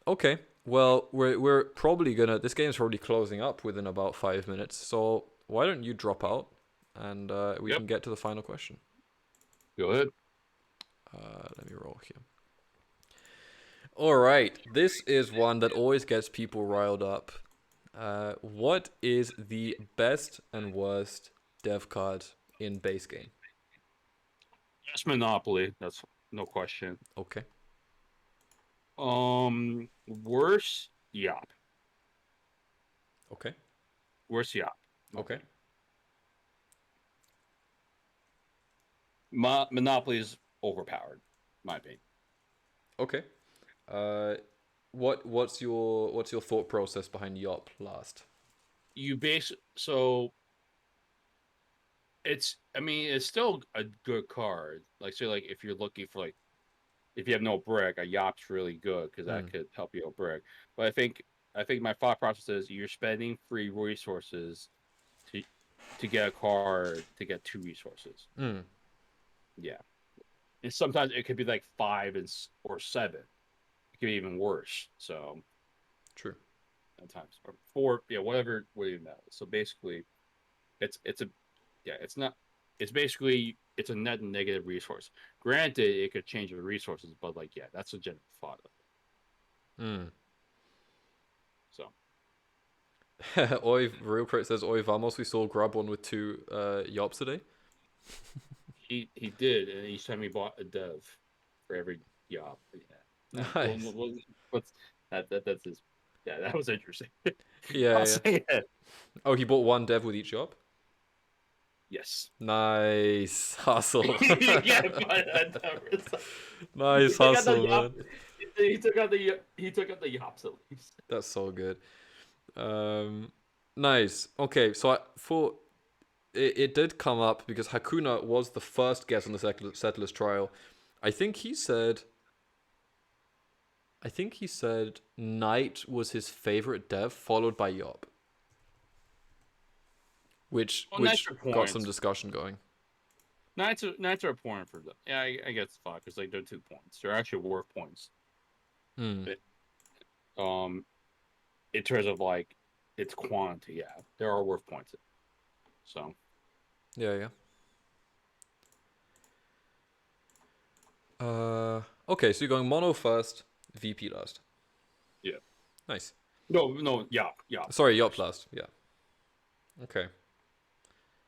Okay, well we're probably gonna. This game's probably closing up within about 5 minutes. So why don't you drop out and we Yep. can get to the final question. Go ahead. Let me roll here. All right, this is one that always gets people riled up. What is the best and worst dev card in base game? Yes, Monopoly. That's no question. Okay. Worse Yop. Okay. Worse Yop. Okay. Monopoly is overpowered, in my opinion. Okay. What's your thought process behind Yop last? So it's still a good card. Like say like if you're looking for like if you have no brick, a Yop's really good because that could help you out brick. But I think my thought process is you're spending free resources to get a card to get 2 resources. Yeah. And sometimes it could be like 5 or 7. It could be even worse. So True. at times or 4, whatever matters. So basically, it's a net negative resource. Granted, it could change the resources, but like that's a general thought of it. So. Oi, Real Crit says, Oi, Vamos, we saw Grub one with 2 Yops today. He did, and each time he bought a dev for every Yop. Yeah. Nice. That's his. Yeah, that was interesting. Yeah. I'll say it. Oh, he bought 1 dev with each Yop? Yes. Nice hustle. Yeah, but Nice hustle, man. He took out the Yops at least. That's so good. Nice. Okay, so it did come up because Hakuna was the first guest on the Settlers trial. I think he said Knight was his favorite dev, followed by Yop, which Well, Knights are got some points. discussion going. Knights are a point for them. Yeah, I guess it's fine because like they're 2 points. They're actually worth points. Hmm. In terms of like its quantity, yeah, they are worth points. So Yeah. Okay, so you're going mono first, VP last. yeah. Nice. No, yeah. Sorry, Yop last. Yeah. Okay.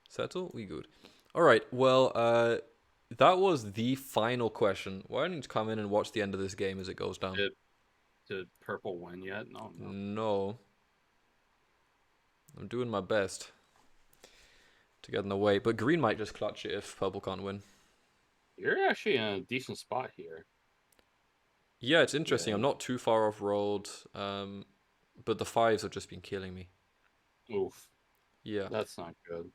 Settle? We good. Alright, well, that was the final question. Why don't you come in and watch the end of this game as it goes down? Did purple win yet? No. No. I'm doing my best to get in the way, but green might just clutch it if purple can't win. You're actually in a decent spot here. Yeah, it's interesting. Yeah. I'm not too far off road, but the 5s have just been killing me. Oof. Yeah. That's not good.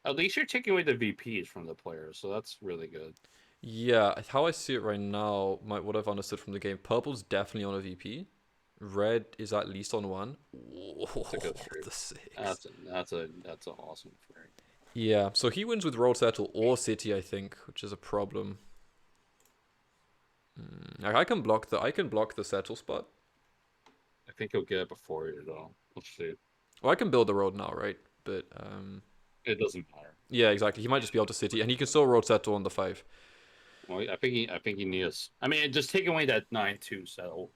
At least you're taking away the VPs from the players, so that's really good. Yeah, how I see it right now, what I've understood from the game, purple's definitely on a VP. Red is at least on one. That's a good trade. The 6. That's an awesome trade. Yeah, so he wins with Road Settle or City, I think, which is a problem. I can block the Settle spot. I think he'll get it before you though. Let's see. Well, I can build the road now, right? But It doesn't matter. yeah, exactly. He might just be able to City, and he can still Road Settle on the 5. Well, I think he needs. I mean, just take away that 9-2 settle.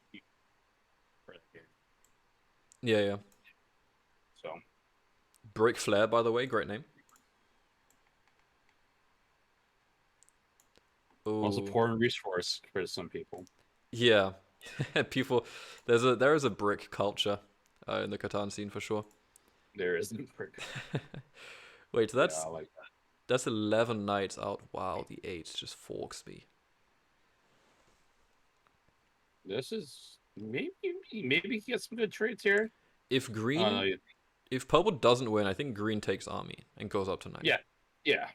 Yeah. So Brick Flare, by the way, great name. most important resource for some people. Yeah, people. There is a brick culture in the Catan scene for sure. There is no brick. Wait, so Yeah, I like that. that's 11 knights out. Wow, the 8 just forks me. This is maybe he gets some good trades here. If green, if purple doesn't win, I think green takes army and goes up to 9. Yeah.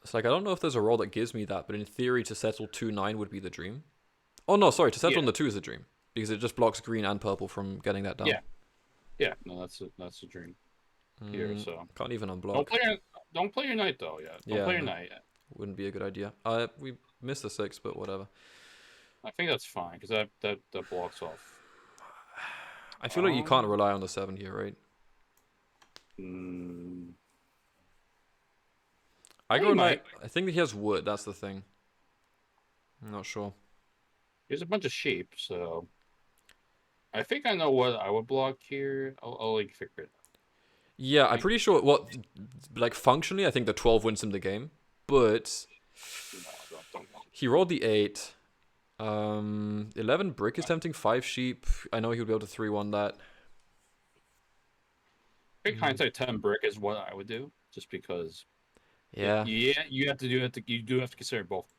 It's like I don't know if there's a role that gives me that, but in theory, to settle 2-9 would be the dream. Oh no, sorry, to settle on the 2 is the dream because it just blocks green and purple from getting that down. Yeah. No, that's a dream here. So can't even unblock. Don't play your knight though. Don't play your knight yet. Wouldn't be a good idea. We missed the 6, but whatever. I think that's fine because that blocks off. I feel like you can't rely on the 7 here, right? I go knight. I think that he has wood. That's the thing. I'm not sure. There's a bunch of sheep, so I think I know what I would block here. I'll like figure it out. Yeah, I'm pretty sure. Like functionally, I think the 12 wins him the game, but Don't. he rolled the 8. 11 brick is tempting. 5 sheep. I know he would be able to 3-1 that. I think hindsight 10 brick is what I would do, just because. Yeah. You have to do it. You do have to consider both.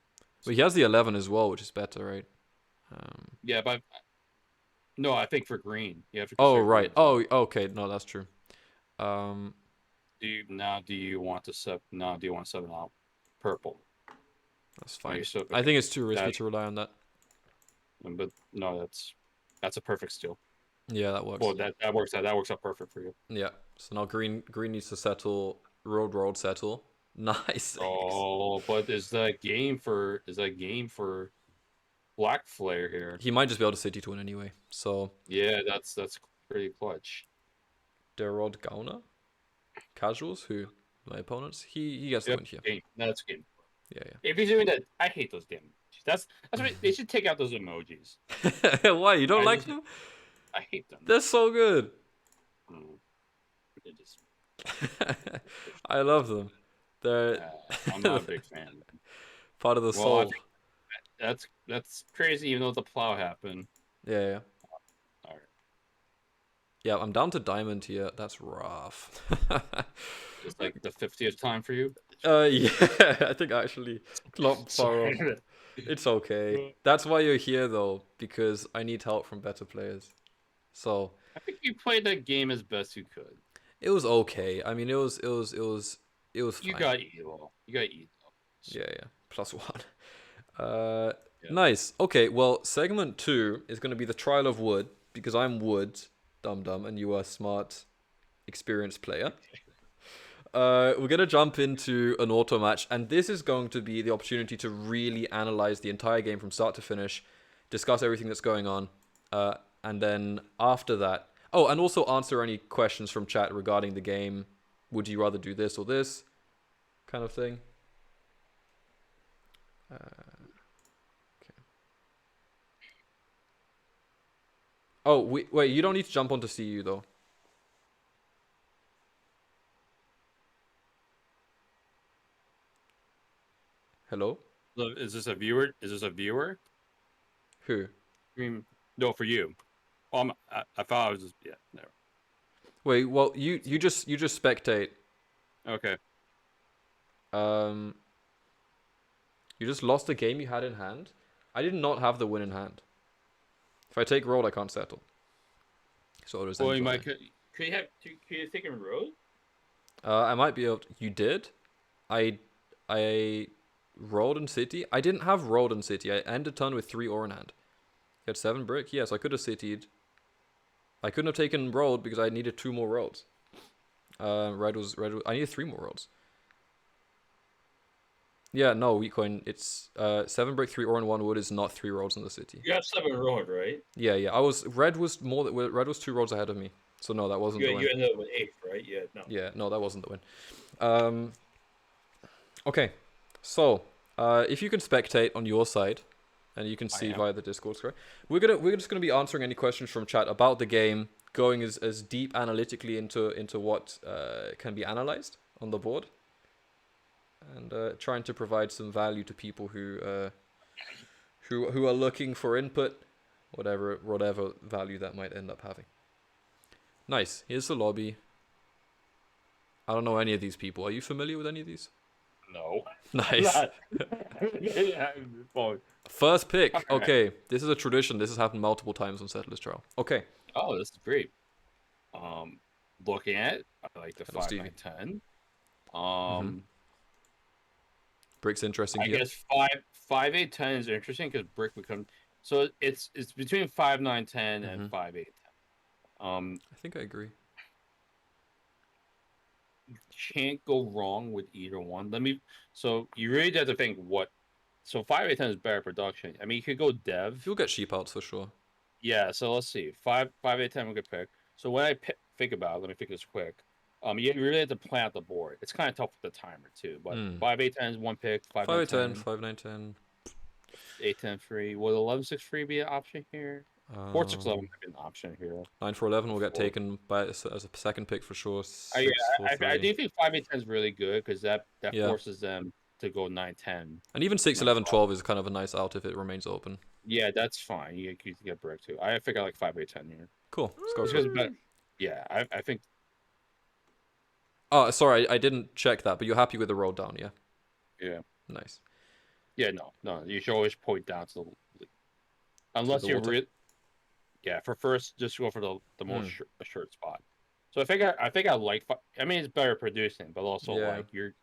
But he has the 11 as well, which is better, right? Yeah, but no, I think for green you have to. Oh right. Oh, okay. No, that's true. Do you want to 7 out purple? That's fine. I think it's too risky to rely on that. But no, that's a perfect steal. Yeah, that works. Well, that works out perfect for you. Yeah. So now green needs to settle road settle. Nice. Oh, but is that game for Black Flare here? He might just be able to City to win anyway. So yeah, that's pretty clutch. Derod Gauna? Casuals? Who? My opponents? He gets the win here. Game. That's game. Yeah. If he's doing that, I hate those damn emojis. That's what they should take out those emojis. Why? You don't like them? I hate them. They're so good. They're just... I love them. They're I'm not a big fan. Part of the soul. That's crazy, even though the plow happened. Yeah. All right. Yeah, I'm down to diamond here. That's rough. It's like the 50th time for you. Yeah, I think actually not far off. Sorry. It's okay. That's why you're here though, because I need help from better players. So I think you played that game as best you could. it was okay. I mean, it was You fine. got evil. You got evil. Yeah, yeah. +1. Uh, Yeah. Nice. Okay, well, segment 2 is going to be the trial of Wood, because I'm Wood, dum dum, and you are smart, experienced player. We're going to jump into an auto match, and this is going to be the opportunity to really analyze the entire game from start to finish, discuss everything that's going on, and then after that... Oh, and also answer any questions from chat regarding the game. Would you rather do this or this? Kind of thing. Okay. Oh, wait, you don't need to jump onto CU though. Hello? So is this a viewer? Is this a viewer? Who? I mean, no, for you. I thought I was just no. Wait, well, you just spectate. Okay. You just lost the game you had in hand. I did not have the win in hand. If I take roll, I can't settle. So it was Well, you enjoy. might could you take a road? I might be able to, you did? I rolled in city. I didn't have rolled in city. I ended turn with 3 ore in hand. You had 7 brick. Yes, I could have citied. I couldn't have taken rolled because I needed 2 more rolls. Red was I needed 3 more rolls. Yeah, no, weak coin. It's 7 brick, 3 ore, and 1 wood is not 3 rolls in the city. You have 7 road, right? Yeah, yeah. Red was 2 rolls ahead of me. So no, that wasn't the win. You ended up with 8, right? Yeah, no. Yeah, no, that wasn't the win. Okay, so if you can spectate on your side, and you can see via the Discord screen, we're just gonna be answering any questions from chat about the game, going as deep analytically into what can be analyzed on the board, and trying to provide some value to people who are looking for input, whatever value that might end up having. Nice. Here's the lobby. I don't know any of these people. Are you familiar with any of these? No. Nice. First pick. Okay, this is a tradition. This has happened multiple times on Settlers Trial. Okay. Oh, this is great. Looking at it, I like the Hello, 5, Stevie. 9, 10. Brick's interesting I here. guess 5, 8, 10 is interesting because brick becomes so it's between 5, 9, 10 and 5, 8, 10. I think I agree. You can't go wrong with either one. So you really have to think what. So 5, 8, 10 is better production. I mean, you could go dev. You'll get sheep outs for sure. Yeah. So let's see. 5, 8, 10 we could pick. So when I think about it, let me think this quick. You really have to plan out the board. It's kind of tough with the timer too. But 5, 8, 10 is one pick. 5, 5, 9, 8, 10, 5, 9, 10. 8, 10 free. Will 11, 6 free be an option here? 4, 6, 11 might be an option here. 9 for 11 will get taken by as a second pick for sure. 6, I do think 5, 8, 10 is really good because that forces them to go 9, 10. And even 6, 11, 12 is kind of a nice out if it remains open. Yeah, that's fine. You can get brick too. I think I like 5, 8, 10 here. Cool. Let's go for it. Yeah, I think. Oh, sorry, I didn't check that, but you're happy with the roll down, yeah? Yeah. Nice. Yeah, no. You should always point down to the. Unless you're real. Yeah, for first, just go for the most assured spot. So I think I like. I mean, it's better producing, but also like you're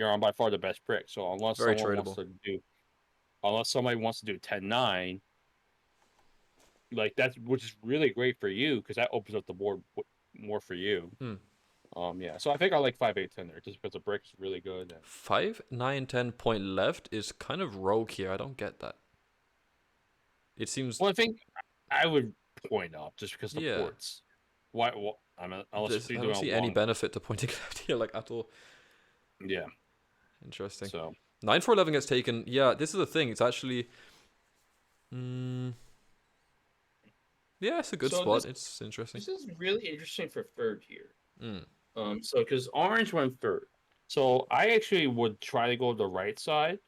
on by far the best brick. So unless somebody wants to do 10, 9, like that's which is really great for you because that opens up the board more for you. Yeah. So I think I like 5, 8, 10 there just because the brick is really good. 5, 9, 10 point left is kind of rogue here. I don't get that. It seems. Well, I think I would point up just because the ports. Why? I mean, unless I don't see any benefit to pointing left here, like at all. Yeah. Interesting. So 9 for 11 gets taken. Yeah, this is the thing. It's actually. Yeah, it's a good spot. It's interesting. This is really interesting for third here. So because orange went third, so I actually would try to go the right side.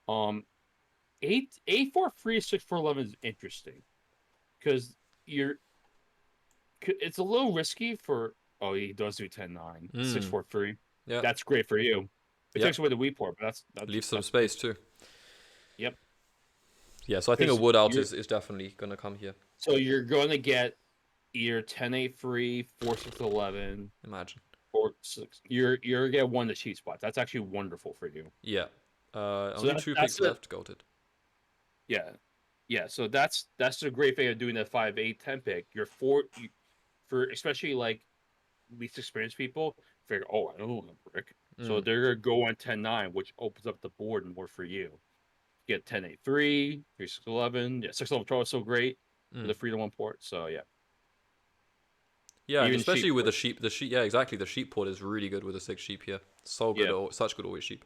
8, 4, 3, 6, 4, 11 is interesting because it's a little risky for. Oh, he does do 10, 9, 6, 4, 3. Yeah, that's great for you. It Yep. takes away the wheat port, but that's Leave some that's- space too. Yep. Yeah, so I think a Because wood out you're- is definitely gonna come here. So you're going to get either 10-8 free, 4-6-11, Imagine. or 6. You're gonna get one of the cheat spots. That's actually wonderful for you. Yeah. So Only two that's picks the- left. Got it. Yeah. So that's the great thing of doing that 5-8-10 pick. For especially like least experienced people, figure, oh, I don't know brick. So Mm. they're gonna go on 10-9, which opens up the board more for you. Get 10-8-3, 3-6-11. Yeah, 6-11-12 is so great with the 3-1 port. So yeah. Yeah, and Even especially sheep with port. the sheep. Yeah, exactly. The sheep port is really good with the 6 sheep here. So good. Yeah. Such good always sheep.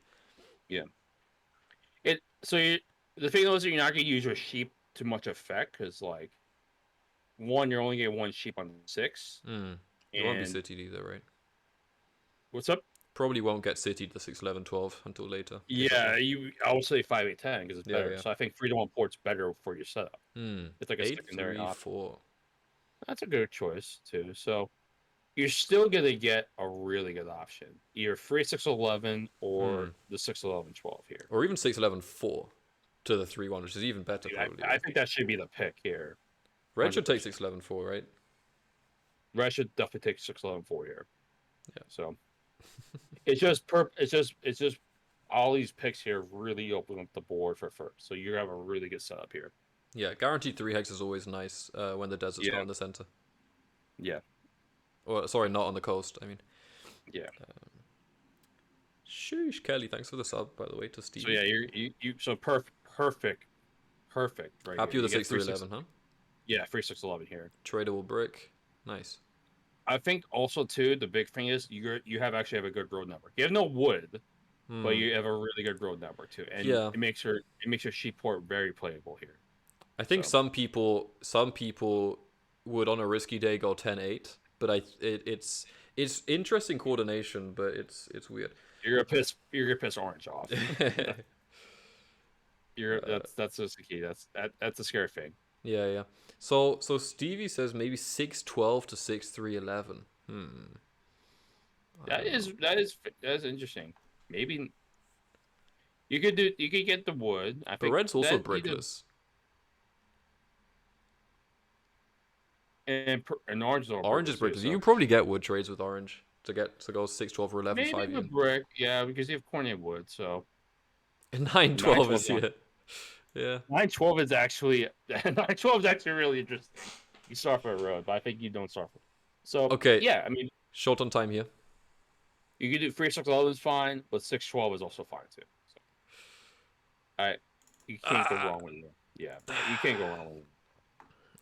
The thing is, you're not gonna use your sheep to much effect because like one, you're only getting one sheep on 6. Mm. You won't be And citied either, right? what's up? Probably won't get citied the 6, 11, 12 until later. Yeah, I would say 5-8-10 because it's Yeah, better. yeah. So I think 3-1 port's better for your setup. Mm. It's like a 8, secondary 3, option. 4. That's a good choice too. So you're still gonna get a really good option, either 3-6-11 or the 6-11-12 here. Or even 6, 11, 4 to the 3, 1, which is even better Dude, probably. I think that should be the pick here. Red should take 100%. 6, 11, 4, right? Red should definitely take 6-11-4 here. Yeah. So it's just all these picks here really open up the board for first. So you have a really good setup here. Yeah, guaranteed 3 hex is always nice when the desert's not in the center. Yeah. Or sorry, not on the coast. I mean. Yeah. Sheesh, Kelly, thanks for the sub, by the way, to Steve. So yeah, you so perfect right Happy here. with the You get 6 through 11, huh? Yeah, 3-6-11 here. Tradable brick, nice. I think also too the big thing is you actually have a good road network. You have no wood, but you have a really good road network too, and Yeah. it makes your sheep port very playable here. I think So. some people would on a risky day go 10-8, but it's interesting coordination, but it's weird. You're gonna piss Orange off. That's just the key. That's a scary thing. Yeah. So Stevie says maybe 6-12 to 6-3-11. That is interesting. Maybe you could get the wood. I But think red's also that brickless. and orange is all Orange is brickless too, brickless. so- You can probably get wood trades with orange to go 6-12 or 11-5 Maybe with even. brick, yeah, because you have coordinate wood. So 9-12 is 9-12, here. Yeah. 9-12 is actually 9-12 is actually really interesting. You start for a road, but I think you don't start for. So Okay. yeah, I mean Short on time here. you could do 3-6-11 is fine, but 6-12 is also fine too. So. You can't go wrong with it. Yeah, you can't go wrong with it.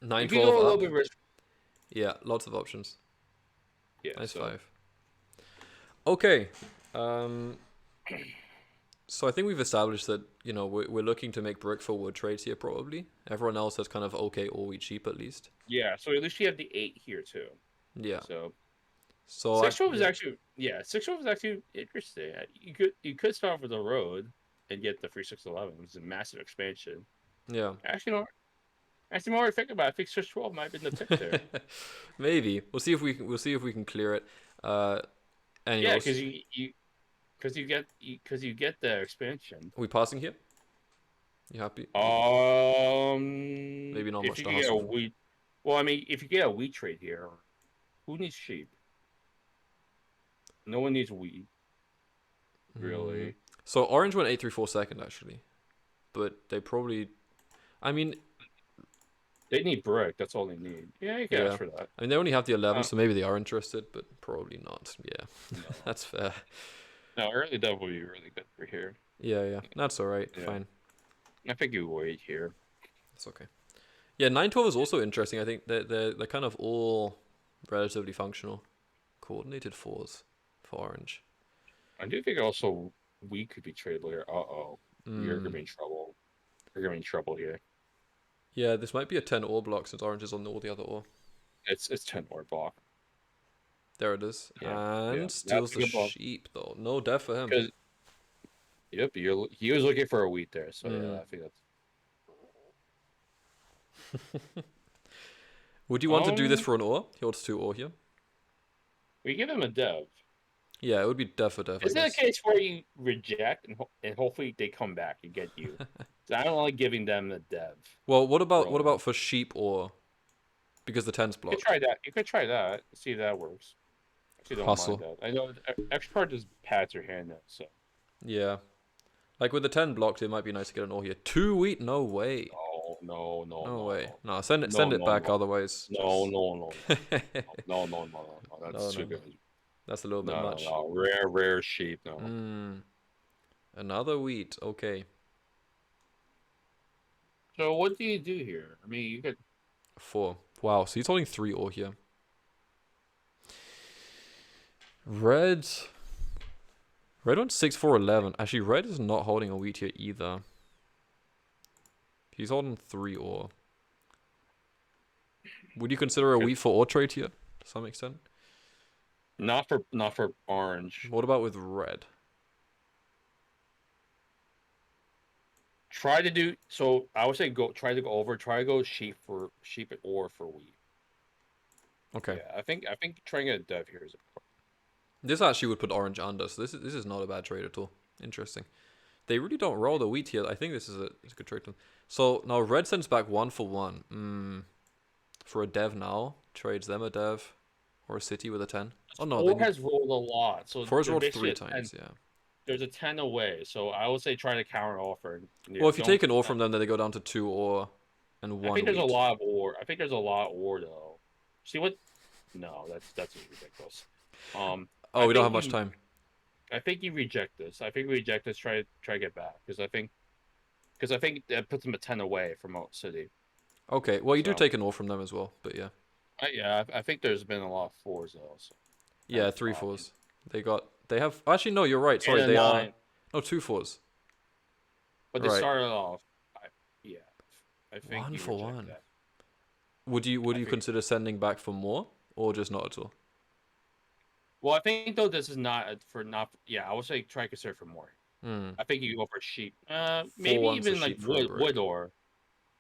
You can go a 9-12 little up. bit risk. Yeah, lots of options. Yeah, Nice so, 5. Okay. So I think we've established that, we're looking to make brick for wood trades here probably. Everyone else has kind of okay or we cheap at least. Yeah, so at least you have the 8 here too. Yeah. So So 6-12 is actually 6-12 is actually interesting. You could start with the road and get the 3-6-11, which is a massive expansion. yeah. Actually, more I think about it, I think 6-12 might have been the pick there. Maybe. We'll see if we can clear it. Anyways, Yeah, because you get the expansion. are we passing here? You happy? Maybe not if much you to get a hustle for. wheat. Well, I mean, if you get a wheat trade here, who needs sheep? No one needs wheat. Really? So orange went 8-3-4 second actually, but they probably. I mean, They need brick. That's all they need. Yeah, you can Yeah. ask for that. they only have the 11, so maybe they are interested, but probably not. Yeah, No. that's fair. No, early double would be really good for here. Yeah, that's all right. Yeah. Fine. I think you wait here. That's okay. Yeah, 9-12 is also interesting. I think they're kind of all relatively functional. Coordinated 4s for orange. I do think also we could be traded later. You're gonna be in trouble. You're gonna be in trouble here. Yeah, this might be a 10 ore block since orange is on all the other ore. It's 10 more block. There it is. Yeah, And yeah, steals that's a the good block. sheep though. No death for him. 'Cause- Yep, he was looking for a wheat there, so Mm. yeah, I think that's. Would you want to do this for an ore? He wants 2 ore here. We give him a dev. Yeah, it would be dev for dev, I Is it a guess. case where you reject and hopefully they come back and get you? So I don't like giving them the dev. Well, what Bro. about for sheep or because the 10's You could blocked? try that. You could try that. See if that works. Actually, don't Hustle. mind that. I know extra card just pats your hand now, so. Yeah. Like with the 10 blocked, it might be nice to get an ore here. 2 wheat? No way. No way. No, send it No, back no. otherwise. No. No. No, That's too no. good. That's a little bit much. No. Rare sheep. No. Another wheat. Okay. So what do you do here? I mean, you could. 4. Wow. So he's holding 3 ore here. Red went 6, 4, 11. Actually, red is not holding a wheat here either. He's holding 3 ore. Would you consider a wheat for ore trade here to some extent? Not for orange. What about with red? Try to do so. I would say try to go sheep and ore for wheat. Okay. Yeah, I think trying to get a dev here is important. This actually would put orange under, so this is not a bad trade at all. Interesting. They really don't roll the wheat here. I think this is a good trade. So now red sends back 1 for 1. For a dev now, trades them a dev or a city with a 10. Oh no, Four has rolled a lot. So 4 has rolled basically 3 times. Yeah. There's a 10 away, so I would say try to counter offer. Well, if you take an ore from them, then they go down to 2 ore and 1 I think there's wheat. a lot of ore. I think there's a lot of ore though. See what? No, that's ridiculous. Oh, we don't have much time. I think you reject this. I think reject this. Try to get back because I think that puts them a 10 away from Oat City. Okay, well you do So- take an ore from them as well, but yeah. I think there's been a lot of 4s though. So. Yeah, 3 4s. They have. Actually, no, you're right. Sorry, And a they are. 9. No, 2 4s. But they Right. started off. I think 1 you for reject 1. that. Would you think- consider sending back for more or just not at all? Well, I think though this is not Yeah, I would say try to consider for more. Hmm. I think you go for sheep. Maybe 4-1 for even like sheep for a wood brick. ore.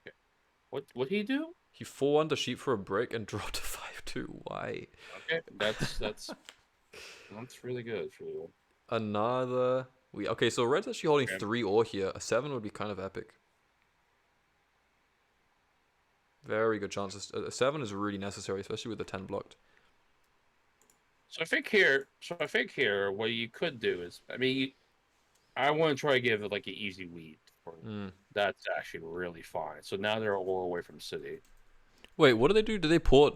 Okay. What he do? He 4-1 the sheep for a brick and dropped a 5-2. Why? Okay, that's really good. It's really good. Another. Okay, so red's actually holding Okay. 3 ore here. A 7 would be kind of epic. Very good chances. A 7 is really necessary, especially with the 10 blocked. So I think here, what you could do is, I mean, I want to try to give it like an easy wheat. That's actually really fine. So now they're ore away from city. Wait, what do they do? Do they port?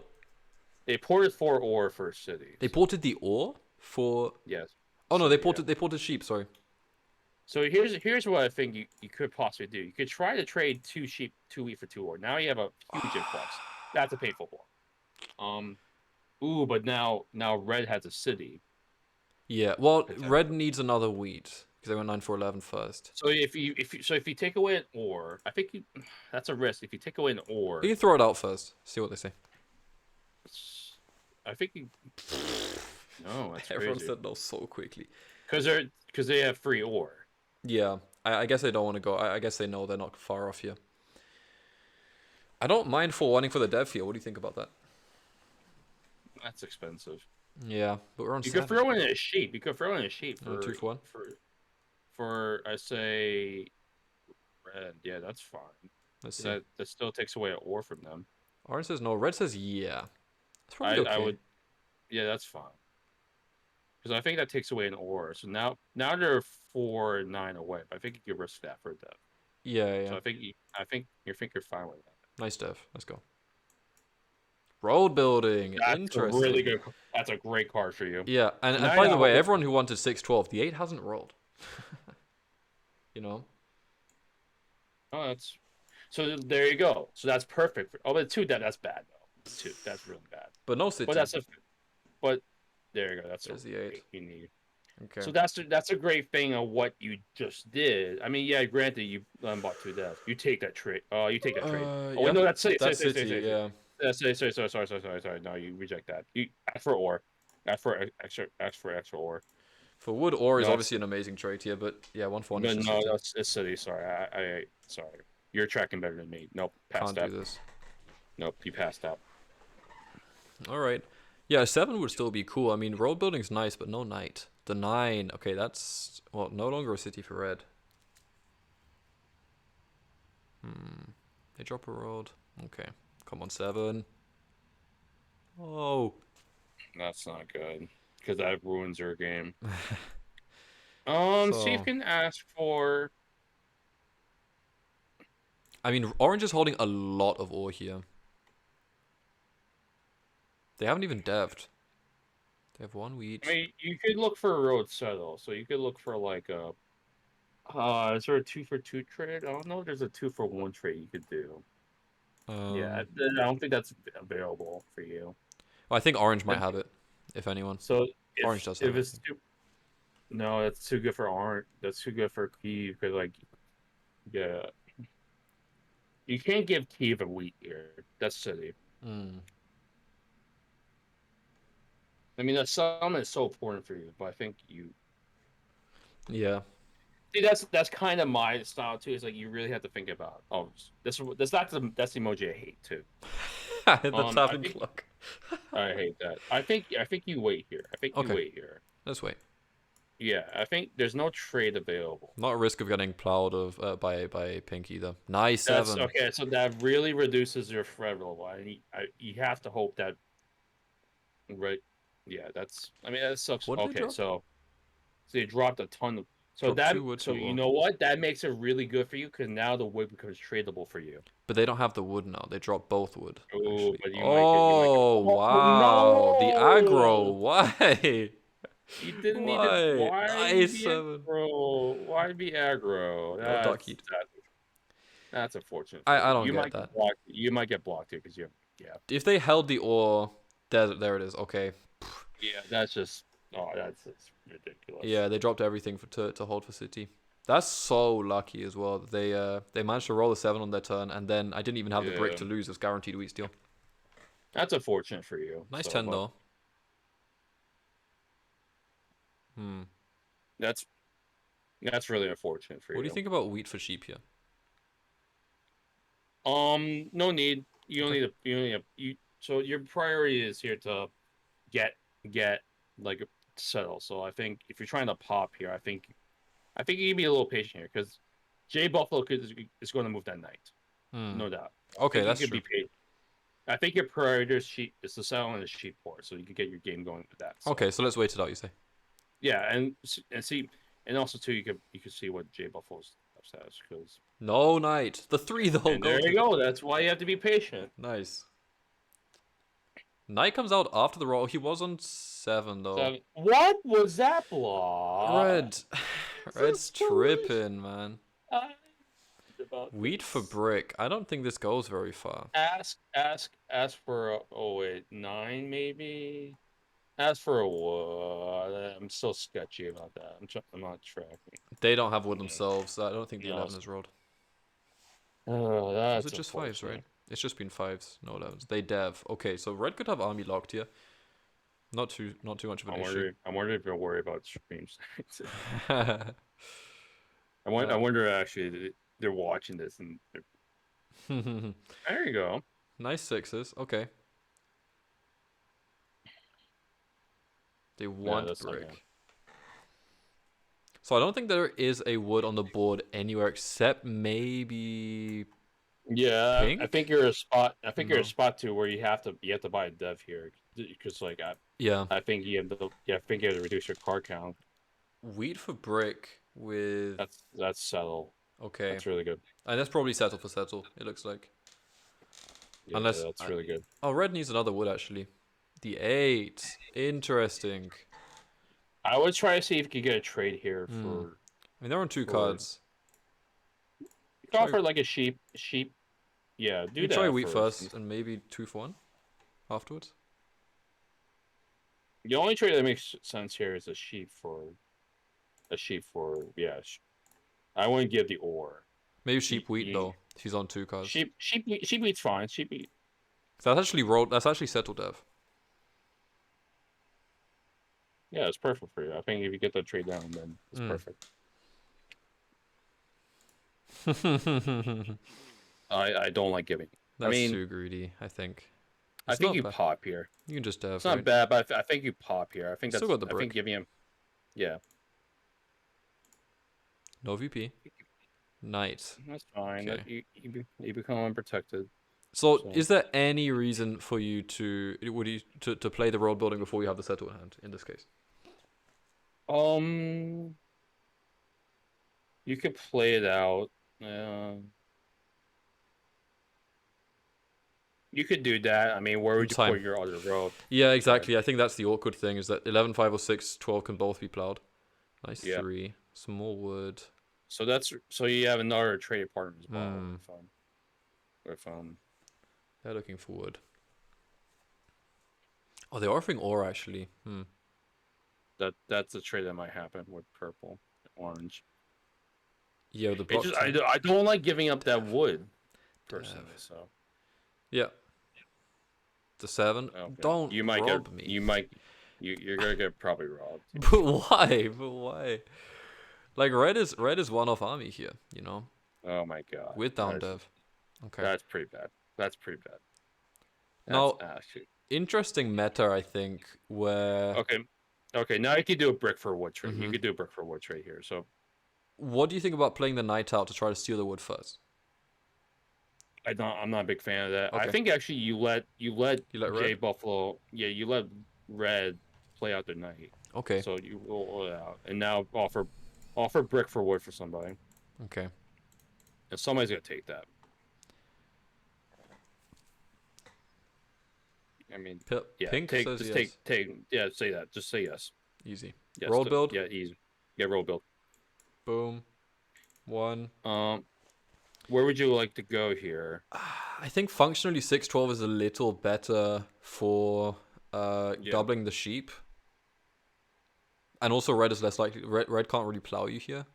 They ported 4 ore for city. They ported the ore for. Yes. Oh no, they City, ported. They ported sheep. Sorry. So here's what I think you could possibly do. You could try to trade 2 sheep, 2 wheat for 2 ore. Now you have a huge influx. That's a painful blow. Ooh, but now red has a city. Yeah. Well, red needs another wheat because they went 9 for 11 first. So if you take away an ore, I think that's a risk. If you take away an ore, You can throw it out first. See what they say. I think you. No, that's Everyone crazy. said no so quickly. Because they have free ore. Yeah, I guess they don't want to go. I guess they know they're not far off here. I don't mind 4-1ing for the dev here. What do you think about that? That's expensive. Yeah, but we're on You 7. could throw in a sheep. You could throw in a sheep for 2 for 1. For I say red. Yeah, that's fine. Let's see. That still takes away an ore from them. Orange says no. Red says yeah. It's probably okay. I would. Yeah, that's fine. Because I think that takes away an ore. So now they're 4-9 away. But I think you could risk that for a dev. Yeah. So I think you're fine with that. Nice dev. Let's go. Road building. That's Interesting. a really good. That's a great card for you. Yeah, and Now by I the way, know- everyone who wanted 6-12, the 8 hasn't rolled. You know? Oh, that's. So there you go. So that's perfect. Oh, but 2 that's bad though. 2 that's really bad. But no city. But there you go. That's There's the what 8. you need. Okay. So that's a great thing of what you just did. I mean, yeah, granted, you bought 2 devs. You take that trade. You take that trade. Oh, yeah. wait, no, that's That's city, yeah. Sorry. No, you reject that. You ask for ore. Ask for extra ore. For wood, ore is No, obviously an amazing trade here, but yeah, 1 for 1 is just No, city. it's city. Sorry, I sorry. You're tracking better than me. Nope, passed Can't out. do this. Nope, you passed out. Alright. Yeah, 7 would still be cool. I mean, road building's nice, but no knight. The 9. Okay, that's well, no longer a city for red. They drop a road. Okay, come on 7. Oh. That's not good because that ruins your game. So, See if you can ask for. I mean, orange is holding a lot of ore here. They haven't even devved. They have 1 wheat. I mean, you could look for a road settle. So you could look for like a. Is there a 2 for 2 trade? I don't know. There's a 2 for 1 trade you could do. Yeah, I don't think that's available for you. Well, I think orange might have it, if anyone. So Orange does have if it's too, no, that's too good for orange. That's too good for Kyiv because like, yeah, you can't give Kyiv a wheat here. That's silly. I mean, the summon is so important for you, but I think you. Yeah. See, that's kind of my style too. Is like you really have to think about. Oh, that's the emoji I hate too. The tapping clock. I hate that. I think you wait here. I think you Okay. wait here. Let's wait. Yeah, I think there's no trade available. Not a risk of getting plowed of by pink either. Nice 7. Okay, so that really reduces your threat roll. You have to hope that. Right. Yeah, that's. I mean, that sucks. What did they Okay, drop? so they dropped a ton of. So Drop that 2 wood, so 2 you ore. know what? That makes it really good for you because now the wood becomes tradable for you. But they don't have the wood now. They drop both wood. Oh, but you Oh, wow. The aggro. Why? You didn't need Why? to. Why Nice be 7. aggro? Why be aggro? No duck heat. That's unfortunate. I don't you get might that. Get blocked. You might get blocked here because you. Yeah. If they held the ore, there it is. Okay. Yeah, that's just. Oh, that's ridiculous. Yeah, they dropped everything to hold for city. That's so lucky as well. They managed to roll a 7 on their turn, and then I didn't even have the brick to lose. It's guaranteed wheat steal. That's unfortunate for you. Nice 10 though. That's really unfortunate for you. What do you think about wheat for sheep here? No need. You only you. So your priority is here to get like settle. So I think if you're trying to pop here, I think you can be a little patient here because Jay Buffalo is going to move that night, no doubt. Okay, that's true. I think your priority is to settle on the sheep port, so you can get your game going with that. So. Okay, so let's wait it out. You say? Yeah, and see, and also too, you could see what Jay Buffalo's says because no knight, the 3 though. And there you go. That's why you have to be patient. Nice. Knight comes out after the roll. He was on 7 though. 7. What was that block? Red's tripping, man. Wheat for this. brick. I don't think this goes very far. Ask for a 9 maybe. Ask for a wood. I'm still sketchy about that. I'm not tracking. They don't have wood themselves. So I don't think the 11 is rolled. Oh, that's. Was it just 5s, right? It's just been 5s, no 11s. They dev. Okay, so red could have army locked here. Not too much of an issue. I'm wondering if you're worried about streams. I wonder actually they're watching this and there you go. Nice 6s. Okay. They want brick. So I don't think there is a wood on the board anywhere except maybe. Yeah, pink? I think you're a spot. I think you're a spot too where you have to buy a dev here because like I think you have to reduce your card count. Wheat for brick with. That's settle. Okay. That's really good. And that's probably settle for settle. It looks like. Yeah, unless that's really good. Oh, red needs another wood actually. The 8. Interesting. I would try to see if you could get a trade here for. I mean, they're on 2 cards. Go for like a sheep. Yeah, do that. Try wheat first and maybe 2 for 1 afterwards. The only trade that makes sense here is a sheep for. Yeah. I wouldn't give the ore. Maybe sheep wheat though. She's on 2 cards. Sheep wheat's fine. Sheep wheat. That's actually rolled. That's actually settled dev. Yeah, it's perfect for you. I think if you get that trade down, then it's perfect. I don't like giving. That's too greedy, I think. I think you pop here. You can just dev. It's not bad, but I think you pop here. I think that's. Still got the I think brick. giving him. Yeah, No VP. Knight. that's fine. Okay. You become unprotected. So, So- is there any reason for you to to play the road building before you have the settle in hand in this case? You could play it out. You could do that. I mean, where would you Time. put your other road? Yeah, exactly. I think that's the awkward thing is that 11, 5, or 6, 12 can both be plowed. Nice Yeah. 3. Some more wood. So you have another trade partner as well. Hmm. If They're looking for wood. Oh, they're offering ore actually. that's a trade that might happen with purple, orange. Yeah, the It block. just I don't like giving up that wood, personally. So Yeah. The 7. okay. Don't you might rob get me. you're gonna get probably robbed. But why? But why? Like red is one off army here, you know, Oh my god. with down dev. Okay. That's pretty bad. That's pretty bad. Now, Actually, interesting meta, I think, where okay. Now you can do a brick for wood trade. You Mhm. could do a brick for wood trade here. So what do you think about playing the knight out to try to steal the wood first? I'm not a big fan of that. Okay. I think actually you let let J red? Buffalo. Yeah, you let red play out the night. Okay. So you roll it out, and now offer brick for wood for somebody, Okay. and somebody's gonna take that. I mean, yeah, Pink take says just yes. take yeah, say that. Just say yes. Easy. Yes. Roll build. Yeah, easy. Yeah, roll build. Boom. 1. Where would you like to go here? I think functionally 6-12 is a little better for doubling the sheep. And also red is less likely. Red can't really plow you here,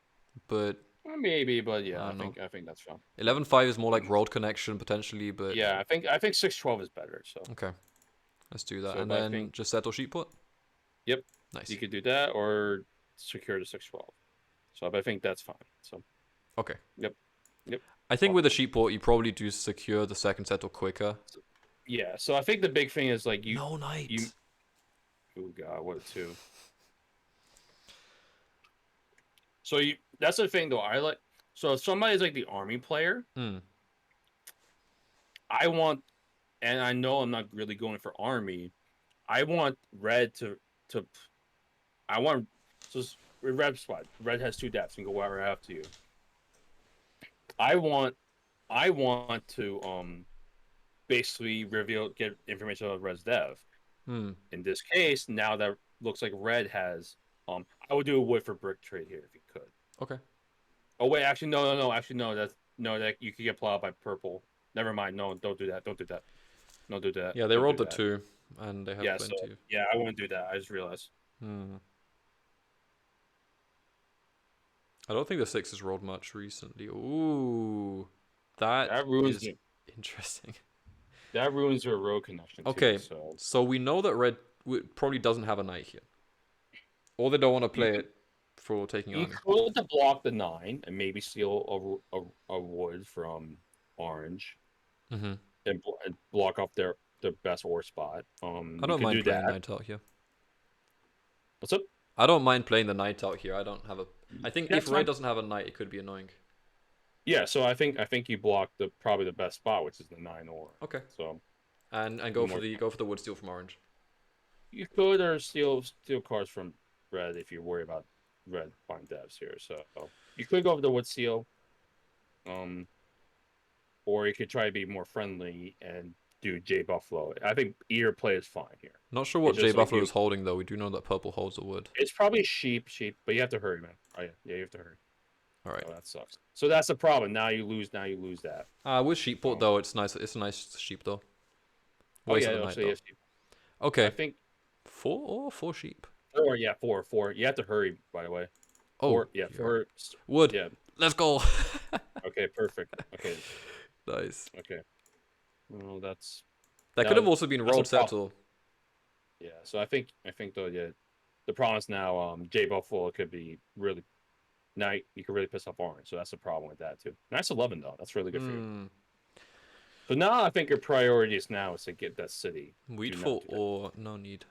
but Maybe, but yeah, I I don't think that's fine. 11-5 is more like road connection potentially, but Yeah, I think 6-12 is better. So okay, let's do that, So and I then think- just settle sheep put. Yep. Nice. You could do that or secure the 6-12. So I think that's fine. So Okay. Yep. I think with the sheep port, you probably do secure the second settle quicker. yeah, so I think the big thing is like No knight. Oh god, what a 2. So that's the thing though. I like so if somebody's like the army player, I want, and I know I'm not really going for army. I want red to I want so red spot. Red has 2 depths and go wherever I have to you. I want to basically get information about red's dev. In this case, now that looks like red has I would do a wood for brick trade here if you could. Okay. Oh wait, actually no. Actually no, that you could get plowed by purple. Never mind. No, don't do that. Don't do that. Don't do that. Yeah, they Don't rolled do the that. 2, and they have Yeah, plenty. so, yeah, I wouldn't do that. I just realized. I don't think the 6 has rolled much recently. Ooh, that ruins is it. interesting. That ruins your road connection. Okay, Too, so we know that red probably doesn't have a knight here, or they don't want to play it for taking you army. could to block the 9 and maybe steal a wood from orange, and block off their best ore spot. I don't mind playing knight out here. What's up? I don't mind playing the knight out here. I don't have a. I think That's if red fine. doesn't have a knight, it could be annoying. Yeah, so I think you block probably the best spot, which is the 9 ore. Okay. So And go for the wood steal from orange. you could or steal cards from red if you worry about red buying devs here. So you could go for the wood seal, or you could try to be more friendly and do J Buffalo. I think either play is fine here. Not sure what It's J just like Buffalo is holding though. We do know that purple holds the wood. It's probably sheep, but you have to hurry, man. Oh yeah, you have to hurry. All right. Oh, that sucks. So that's the problem. Now you lose that. With sheep port though, it's nice. It's a nice sheep though. Waste of the knight, though. yes. Okay. I think 4 sheep. 4. Yeah, 4. You have to hurry, by the way. Oh, 4. Yeah, 4. Wood. Yeah. Let's go. Okay, perfect. Okay. Nice. Okay. Well, That could have also been rolled settle. Yeah. So I think though, yeah, the problem is now J Buffalo could be really. Now you could really piss off orange, so that's the problem with that too. Nice 11 though. That's really good for you. So now I think your priorities now is to get that city. Wheatful or no need.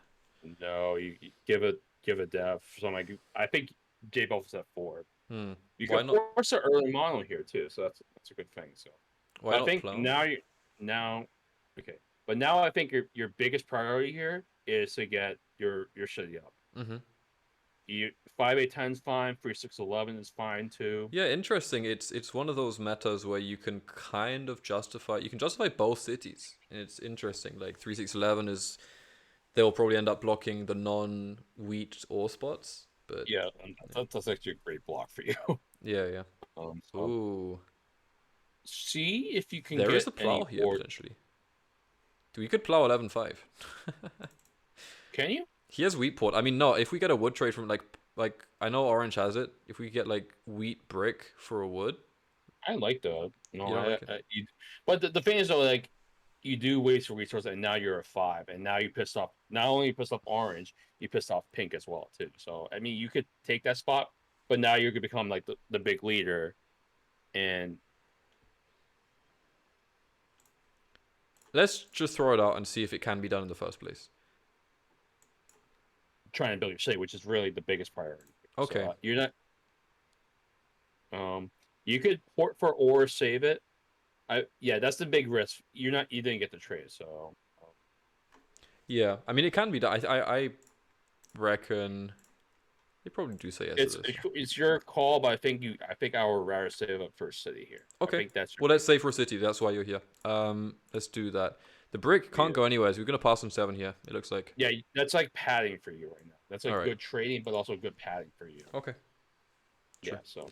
No, you give it give a dev. So I'm like, I think J Buff is at 4. Hmm. You Why can not? force an early mono here too, so that's a good thing. So Why but I not think plow? now okay. But now I think your biggest priority here is to get your shitty up. Mm-hmm. You 5-8-10 is fine, 3-6-11 is fine too. Yeah, interesting. It's one of those metas where you can kind of justify both cities. And it's interesting. Like 3-6-11 is they'll probably end up blocking the non-wheat ore spots, but Yeah, and that's actually a great block for you. yeah. So Ooh, see if you can there is get a any plow here ore. potentially. We could plow 11-5. Can you? He has wheat port. I mean, no. If we get a wood trade from like I know Orange has it. If we get like wheat brick for a wood, I like that. No, you don't like it. but the thing is though, like you do waste a resource, and now you're a 5, and now you pissed off. Not only you pissed off orange, you pissed off pink as well too. So I mean, you could take that spot, but now you're gonna become like the big leader, and Let's just throw it out and see if it can be done in the first place. trying to build your city, which is really the biggest priority. Okay. So, you're not. You could port for ore, save it. Yeah, that's the big risk. You didn't get the trade, so. Yeah, I mean it can be done. I reckon they probably do say yes to this. It's your call, but I think I would rather save up for a city here. Okay. I think that's Well, let's say for a city. That's why you're here. Let's do that. The brick can't go anywhere. So we're gonna pass on 7 here. It looks like. Yeah, that's like padding for you right now. That's like Alright. good trading, but also good padding for you. Okay. Yeah. So.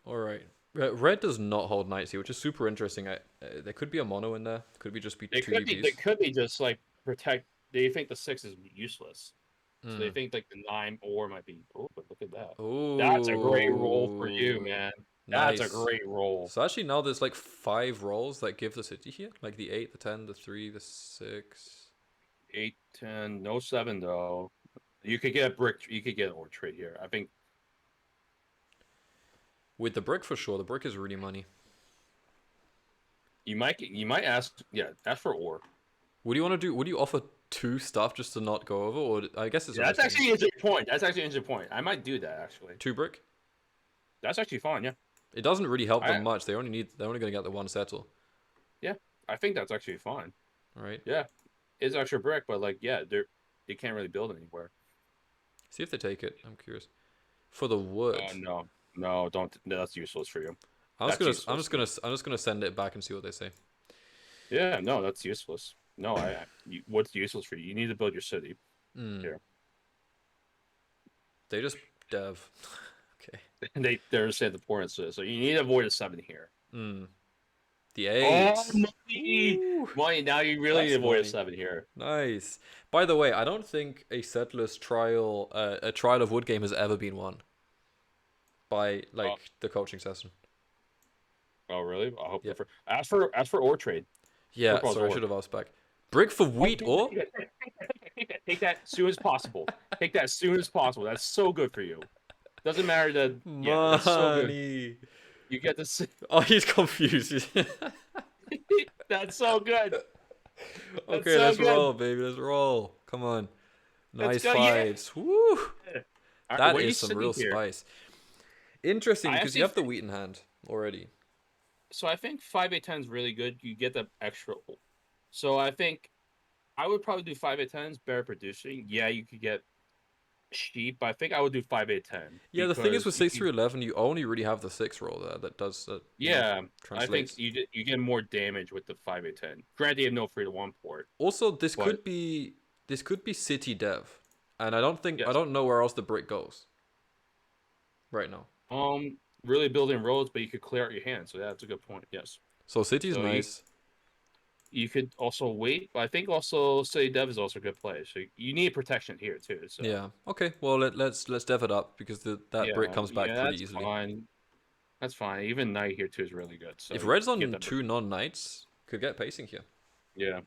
All right. Red does not hold knights here, which is super interesting. There could be a mono in there. Could be just be They two could be. DPs. They could be just like protect. They think the 6 is useless, so they Mm. think like the 9 ore might be. Oh, but look at that. Ooh. That's a great roll for you, man. That's Nice. a great roll. So actually now there's like 5 rolls that give the city here, like the 8, the 10, the 3, the 6. 8, 10, no 7 though. You could get a brick. You could get an ore trade here. I think. With the brick for sure. The brick is really money. You might ask for ore. What do you want to do? Would you offer 2 stuff just to not go over, or I guess it's That's actually an interesting point. That's actually an interesting point. I might do that actually. 2 brick. That's actually fine. Yeah. It doesn't really help them much. They're only gonna get the 1 settle. Yeah, I think that's actually fine. Right. Yeah, it's extra brick, but like they can't really build anywhere. See if they take it. I'm curious. For the wood. No, don't. That's useless for you. I'm just gonna send it back and see what they say. Yeah, no, that's useless. No, what's useless for you? You need to build your city. Here. They just dev. Okay. They're saying the poor instead, so you need to avoid a 7 here. The 8. Oh, money! Now you really need to avoid a 7 here. Nice. By the way, I don't think a settlers trial, a trial of wood game has ever been won by the coaching session. Oh really? I hope. Yeah. Ask for ore trade. Yeah, sorry, I should have asked back. Brick for wheat ore? Take that as soon as possible. Take that as soon as possible. That's so good for you. Doesn't matter that. Yeah, that's so good. You get this. Oh, he's confused. That's so good. Okay, let's roll, baby. Let's roll. Come on. Nice fives. Yeah. Woo! That is some real spice. Interesting, because you have the wheat in hand already. So I think 5-8-10 is really good. You get the extra. So I think I would probably do 5-8-10s, better producing. Yeah, you could get sheep, but I think I would do 5-8-10. Yeah, the thing is with 6-11, you only really have the 6 roll there that does that. Yeah, I think you get more damage with the 5-8-10. Granted, you have no 3-1 port. Also, this could be city dev, and I don't know where else the brick goes. Right now. Really building roads, but you could clear out your hand, so that's a good point. Yes. So city's nice. You could also wait, but I think also city dev is also a good play. So you need protection here too. So yeah. Okay. Well, let's dev it up because that brick comes back pretty easily. Fine. That's fine. Even knight here too is really good. So if red's on 2 non-knights, could get pacing here. Yeah.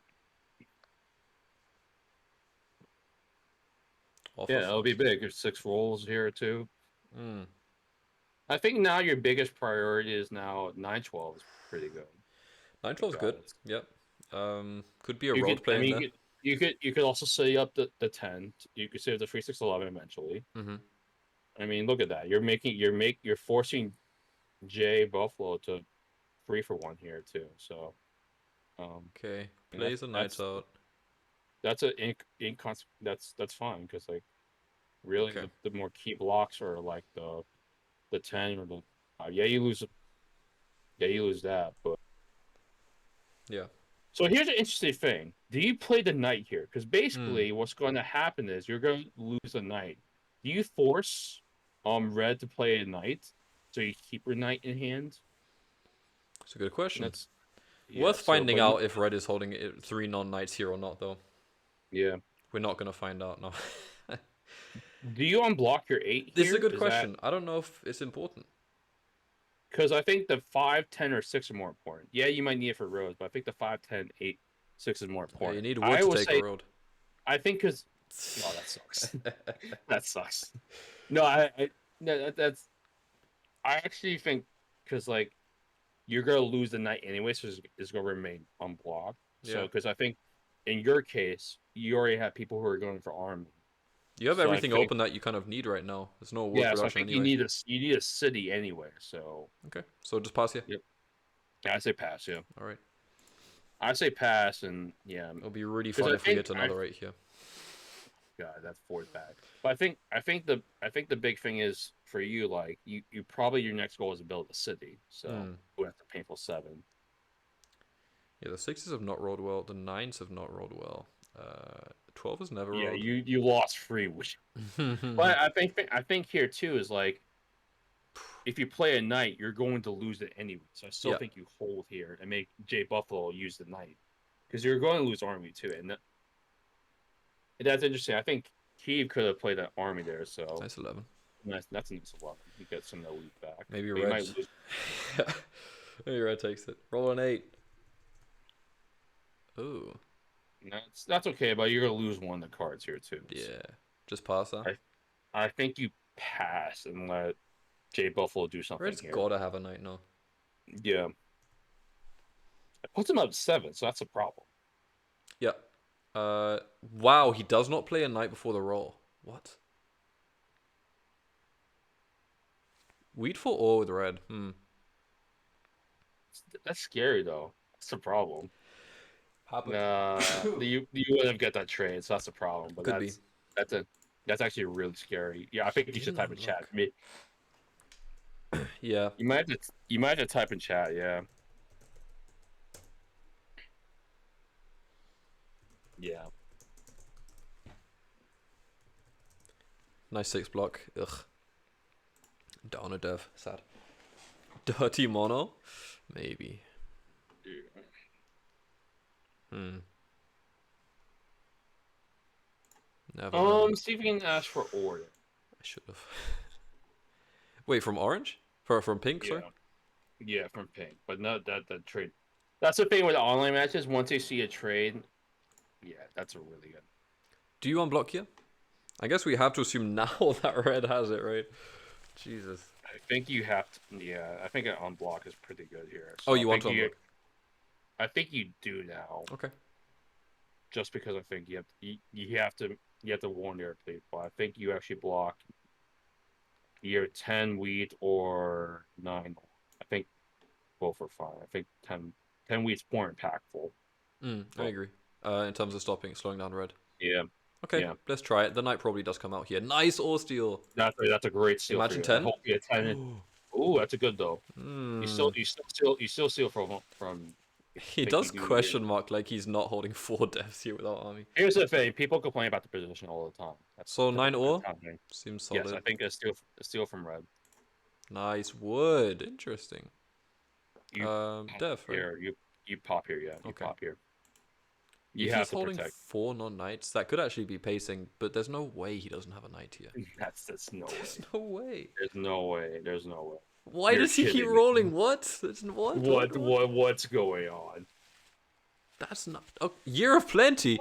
Yeah, it'll be big. There's 6 rolls here too. I think now your biggest priority is now 9-12 is pretty good. 9-12 is good. Yep. Could be a role play in there. you could also set up the 10. You could save the 3-6-11 eventually. Mm-hmm. I mean, look at that. You're forcing J Buffalo to 3-for-1 here too. So Okay. and Plays the knights out. that's a that's fine because like really Okay. the more key blocks are like the 10 or the yeah you lose that, but Yeah. so here's an interesting thing. Do you play the knight here? Because Hmm. basically what's going to happen is you're going to lose the knight. Do you force red to play a knight so you keep your knight in hand? It's a good question. That's Worth finding out if red is holding 3 non-knights here or not, though. Yeah. We're not gonna find out now. Do you unblock your 8 This here? is a good question. I don't know if it's important. Because I think the 5, 10, or 6 are more important. Yeah, you might need it for roads, but I think the 5, 10, 8, 6 is more Yeah, important. you need wood to take a road. I think because oh, that sucks. That sucks. No, no, that's. I actually think because like you're gonna lose the knight anyway, so it's gonna remain unblocked. So Yeah. because I think in your case you already have people who are going for army. You have So I everything think- open that you kind of need right now. There's no wood Yeah, so I production think anyway. you need a city anyway. So Okay, so just pass here. Yep. I say pass. Yeah, All right. I say pass, and yeah, It'll be really 'Cause fun I if we think get another right here. God, that's fourth bad. But I think the big thing is for you, like you probably your next goal is to build a city. So we have to painful 7. Yeah, the 6s have not rolled well. The 9s have not rolled well. 12 has never Yeah, rolled. you lost 3, which. But I think here too is like, if you play a knight, you're going to lose it anyway. So I still think you hold here and make J Buffalo use the knight, because you're going to lose army too, and that's interesting. I think Kiev could have played that army there. So nice 11. That's a nice 11. You get some elite back. Maybe But red. Maybe red takes it. Roll an 8. Ooh. That's okay, but you're gonna lose one of the cards here too. Yeah. So. Just pass that. I think you pass and let J Buffalo do something Red's here. gotta have a knight now. Yeah. It puts him up 7, so that's a problem. Yeah. Wow, he does not play a knight before the roll. What? Wheat for or with red? That's scary though. That's the problem. Happened. You wouldn't get that trade, so that's a problem. But Could be. that's actually really scary. Yeah, I think you should type in chat. Yeah. You might have to type in chat. Yeah. Yeah. Nice 6 block. Ugh. Down a dev. Sad. Dirty mono? Maybe. Never. See if we can ask for order. I should have. Wait, from orange? From pink, sorry? Yeah, from pink. But not that trade. That's the thing with online matches. Once they see a trade, yeah, that's a really good. Do you unblock here? I guess we have to assume now that red has it, right? Jesus. I think you have to. Yeah, I think an unblock is pretty good here. So Oh, you want to unblock? I think you do now. Okay. Just because I think you have to warn their people. I think you actually block either 10 wheat or 9. I think both are fine. I think 10 wheat's more impactful. I agree. In terms of slowing down red. Yeah. Okay, Yeah. let's try it. The knight probably does come out here. Nice ore steal. That's a great steal. Imagine for you. 10. I hope you get 10. Ooh, that's a good though. You still steal from. He does question mark like he's not holding 4 devs here without army. Here's the thing: people complain about the position all the time. So 9 ore happening. seems solid. Yes, I think a steal from red. Nice wood. Interesting. Dev, right? Here, you pop here, yeah. You Okay. pop here. If he's holding 4 non-knights, that could actually be pacing, but there's no way he doesn't have a knight here. That's no way. There's no way. There's no way. There's no way. Why You're does he keep kidding me. rolling? What? That's what? What's going on? That's not. Oh, year of plenty.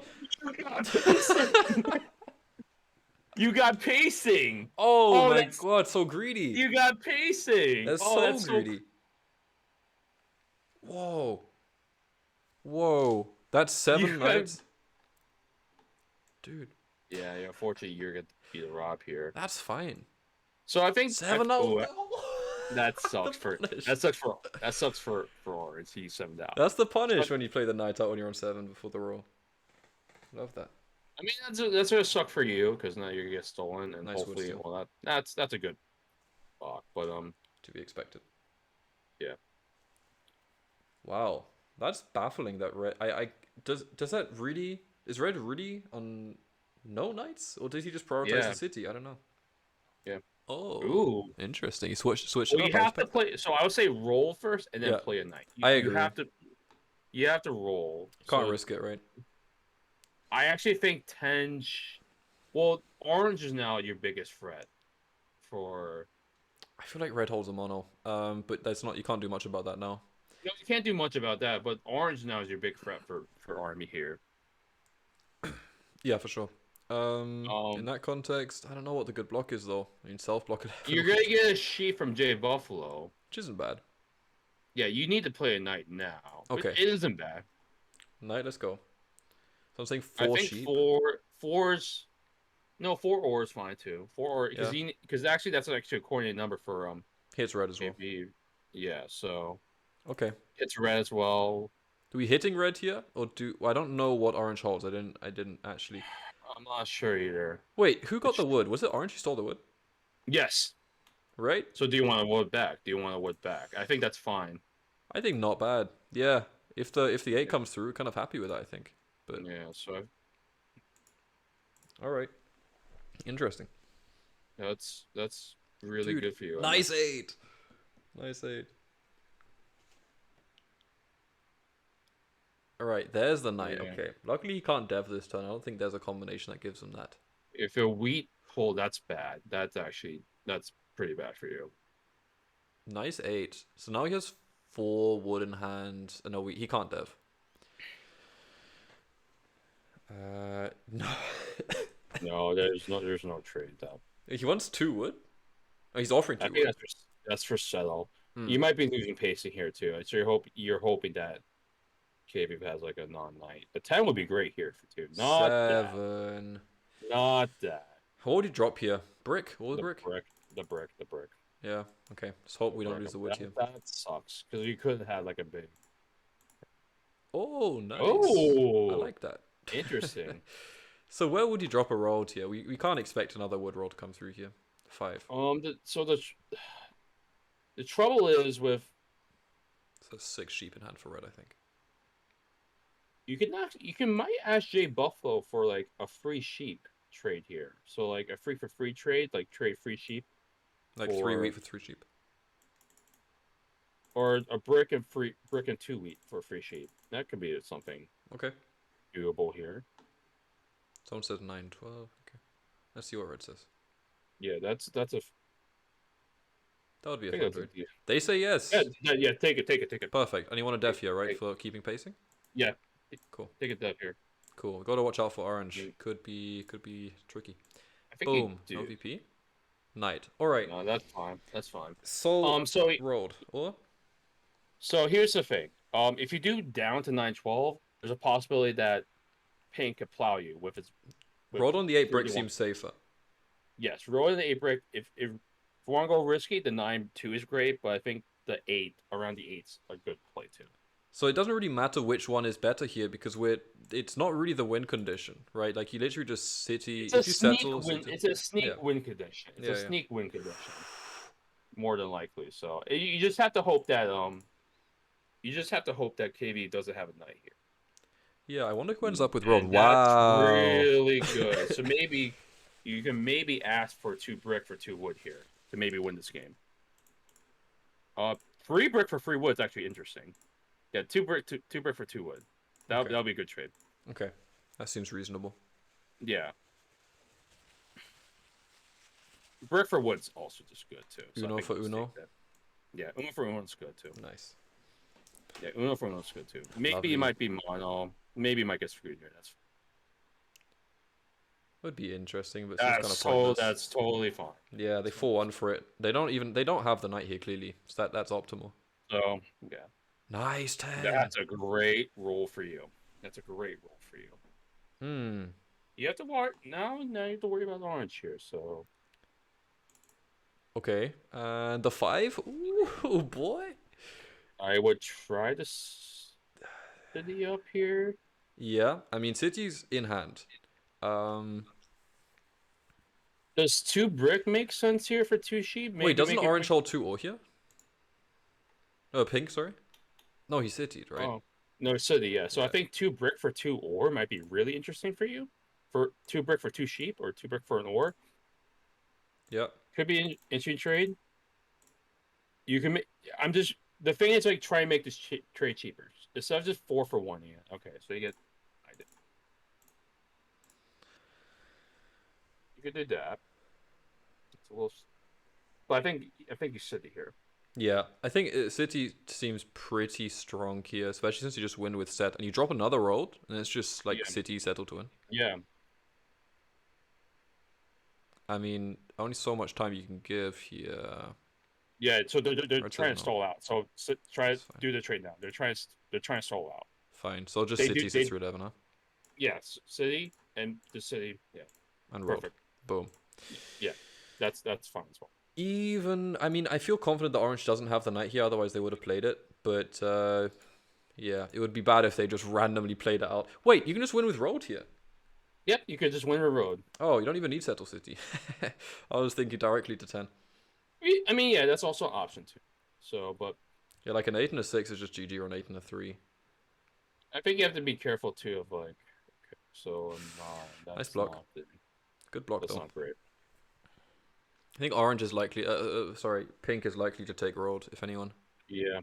You got pacing. Oh my god, so greedy. You got pacing. That's so greedy. Whoa. Whoa. That's 7 knights. Dude, Yeah, unfortunately, you're gonna be the Rob here. that's fine. So I think 7-0. oh, that The sucks for punish. that sucks for Orange. He's 7 out. That's the punish So, when you play the knight out when you're on 7 before the roll. Love that. I mean, that's gonna suck for you because now you're gonna get stolen, and Nice wood hopefully, steal. well, that's a good block. But To be expected. yeah. Wow, that's baffling. That red. Does that really is red really on no knights, or did he just prioritize Yeah. the city? I don't know. Yeah. Oh, Ooh. interesting. He switched Well, it up. you have to play. So I would say roll first and then Yeah, play a knight. I You agree. You have to roll. Can't So risk it, right? I actually think well, orange is now your biggest threat for. I feel like red holds a mono. But that's not. You can't do much about that now. No, you can't do much about that, but orange now is your big threat for army here. Yeah, for sure. In that context, I don't know what the good block is though. I mean, self block it. You're gonna get a sheep from J Buffalo. Which isn't bad. Yeah, you need to play a knight now. Okay. It isn't bad. Knight, let's go. So I'm saying I 4 think sheep. four ore is fine too. 4 ore because actually that's actually a coordinate number for Hits red as well. JP. Yeah, so Okay. it's red as well. Do we hitting red here, or do I don't know what orange holds? I didn't actually. I'm not sure either. Wait, who got the wood? Was it orange who stole the wood? Yes. Right? So do you want a wood back? I think that's fine. I think not bad. Yeah. If the 8 comes through, kind of happy with that, I think. But Yeah, so all right. Interesting. that's really Dude, good for you. Nice 8. Nice 8. All right, there's the knight. Yeah. Okay. Luckily he can't dev this turn. I don't think there's a combination that gives him that. If a wheat pull, that's bad. That's pretty bad for you. Nice 8. So now he has 4 wood in hand. No, he can't dev. No. No, there's no trade though. He wants 2 wood? Oh, he's offering 2 I think wood. that's for settle. Hmm. You might be losing pacing here too. So you're hoping that KV has like a non-knight. The 10 would be great here for 2. Not 7. that. Not that. What would he drop here? Brick? All the The brick? The brick. Yeah, okay. Let's hope we don't Brick. lose the wood here. That sucks because you could have like a big. Oh, nice. Oh, I like that. interesting. So where would you drop a road here? We can't expect another wood roll to come through here. 5. The trouble is with So 6 sheep in hand for red, I think. you can might ask Jay Buffalo for like a free sheep trade here. So like a free for free trade, like trade free sheep. Like 3 wheat for 3 sheep. Or a brick and 2 wheat for free sheep. That could be something Okay. doable here. Someone says 9, 12. Okay. Let's see what red says. Yeah, that's a. That would be I a think fun that's a trade. They say yes. yeah, take it. Perfect. And you want a def here, right? For keeping pacing? Yeah. Cool. Take it down here. Cool. Got to watch out for orange. Yeah. Could be tricky. I think you Boom. do. No VP. Knight. All right. No, that's fine. That's fine. So So rolled. Or So here's the thing. If you do down to 912, there's a possibility that pink could plow you with its. rolled on the 8 brick 31. seems safer. Yes, rolling the 8 brick. If you want to go risky, the 9-2 is great, but I think the 8 around the 8's a good play too. So it doesn't really matter which one is better here because it's not really the win condition, right? Like you literally just city. It's if a you sneak settle, win. city- It's a sneak yeah. win condition. It's Yeah, a yeah. sneak win condition, more than likely. So you just have to hope that KV doesn't have a knight here. Yeah, I wonder who ends up with And rolled. that's Wow. really good. So maybe you can ask for 2 brick for 2 wood here to maybe win this game. 3 brick for 3 wood is actually interesting. Yeah, 2 brick for 2 wood. That'll be a good trade. Okay, that seems reasonable. Yeah. Brick for wood's also just good too. So I Uno think for we'll Uno? take that. Yeah, Uno for Uno's good too. Nice. Yeah, Uno for Uno's good too. Maybe Lovely. it might be mono. Maybe it might get screwed here. Would be interesting, but it's just kind of That's pointless. that's totally fine. Yeah, they 4-1 for it. They don't have the knight here clearly. So that's optimal. So yeah, Nice 10. that's a great roll for you. You have to worry now. Now you have to worry about orange here. So Okay, and the 5. Ooh, boy. I would try to city up here. Yeah, I mean city's in hand. Does 2 brick make sense here for 2 sheep? Wait, Maybe doesn't make it orange brick. hold 2 ore here? Oh, pink, sorry. No, he cityed, right? Oh no, city. Yeah. So I Yeah. think 2 brick for 2 ore might be really interesting for you. For 2 brick for 2 sheep or 2 brick for an ore Yep. could be an interesting trade. You can make. I'm just the thing is like try and make this trade cheaper. Instead of just 4 for 1. Yeah. Okay. So you get. You could do that. It's a little. But I think you city here. Yeah, I think city seems pretty strong here, especially since you just win with set and you drop another road, and it's just like Yeah. city settle to win. Yeah. I mean, only so much time you can give here. Yeah. So they're Red trying says to no. stall out. So try That's fine. do the trade now. They're trying to stall out. Fine, so just They city do- sits they- through 11, huh? Yes, city and the city. Yeah. And road. Perfect. Boom. Yeah. That's fine as well. Even, I mean, I feel confident that orange doesn't have the knight here, otherwise they would have played it. But, yeah, it would be bad if they just randomly played it out. Wait, you can just win with road here. Yep, you could just win a road. Oh, you don't even need settle city. I was thinking directly to 10. I mean, yeah, that's also an option too. So, but Yeah, like an 8 and a 6 is just GG, or an 8 and a 3. I think you have to be careful too of like. Okay, so that's Nice block. Good block That's though. not great. I think orange is likely, sorry, pink is likely to take road, if anyone. Yeah.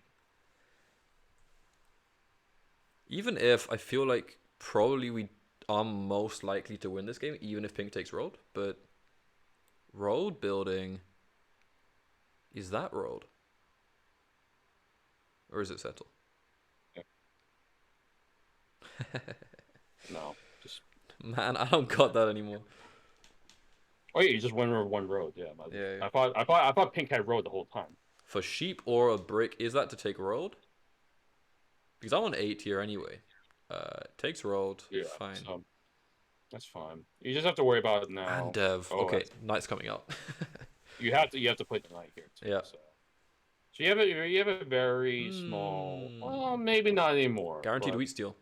Even if I feel like probably we are most likely to win this game, even if pink takes road. But road building, is that road? Or is it settle? No, just. Man, I don't got that anymore. Oh yeah, you just win one road. Yeah. Yeah. I thought pink had road the whole time. For sheep or a brick, is that to take road? Because I'm on 8 here anyway. Takes road, Yeah. fine. So, that's fine. You just have to worry about it now. And dev, Oh, okay, knight's coming out. You have to play the knight here too. Yeah. So you have a very small. Well, maybe not anymore. Guaranteed but wheat steal.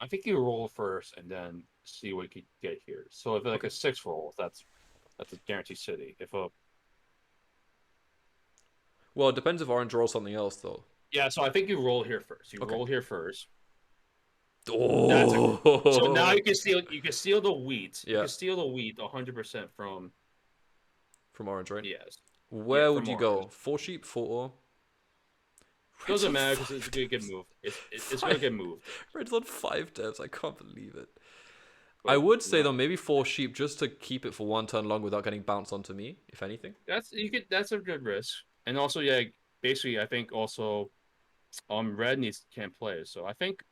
I think you roll first and then see what you can get here. So if like a 6 roll, that's a guaranteed city. If a Well, it depends if orange rolls something else though. yeah, so I think you roll here first. You Okay. roll here first. Oh. So now you can steal the wheat. Yeah. You can steal the wheat 100% from From orange, right? yes. Where would from you go? orange. 4 sheep, 4 ore? Doesn't matter because it's gonna get moved. It's gonna get moved. Red's on 5 devs, I can't believe it. But I would say no. though, maybe 4 sheep just to keep it for 1 turn long without getting bounced onto me, if anything. That's a good risk. And also yeah, basically I think also red can't play. So I think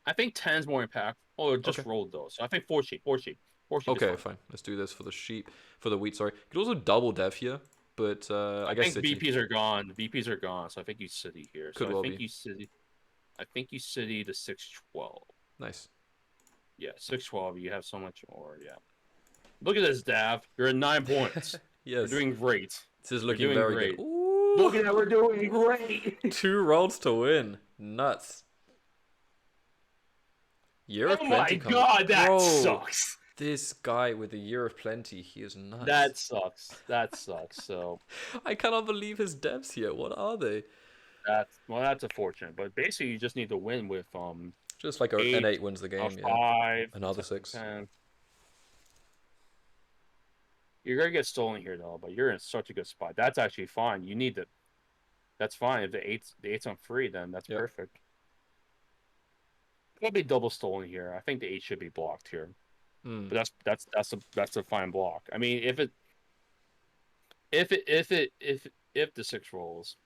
10's more impact. Oh, it just Okay. rolled though. So I think 4 sheep. 4 sheep. 4 sheep. Okay, is fine. fine. Let's do this for the sheep, for the wheat, sorry. You could also double dev here, but I guess think city. VPs are gone. VPs are gone. So I think you city here. Could so well I think be. you city. I think you city the 6-12. Nice. Yeah, 6-12. You have so much more. Yeah. Look at this, Dav. You're at 9 points. You're Yes. doing great. This is You're looking doing very great. good. Ooh, Look at that. We're doing great. 2 rolls to win. Nuts. Year of Oh plenty my coming. god, that Bro, sucks. This guy with the year of plenty, he is nuts. That sucks. That sucks. So I cannot believe his devs here. What are they? that's unfortunate. But basically, you just need to win with Just like an 8 wins the game, yeah. 5, Another 6. 10. You're gonna get stolen here though, but you're in such a good spot. That's actually fine. You need to. That's fine. If the eight's on free, then that's Yep. perfect. It'll be double stolen here. I think the 8 should be blocked here. Mm. But that's a fine block. I mean, if the 6 rolls,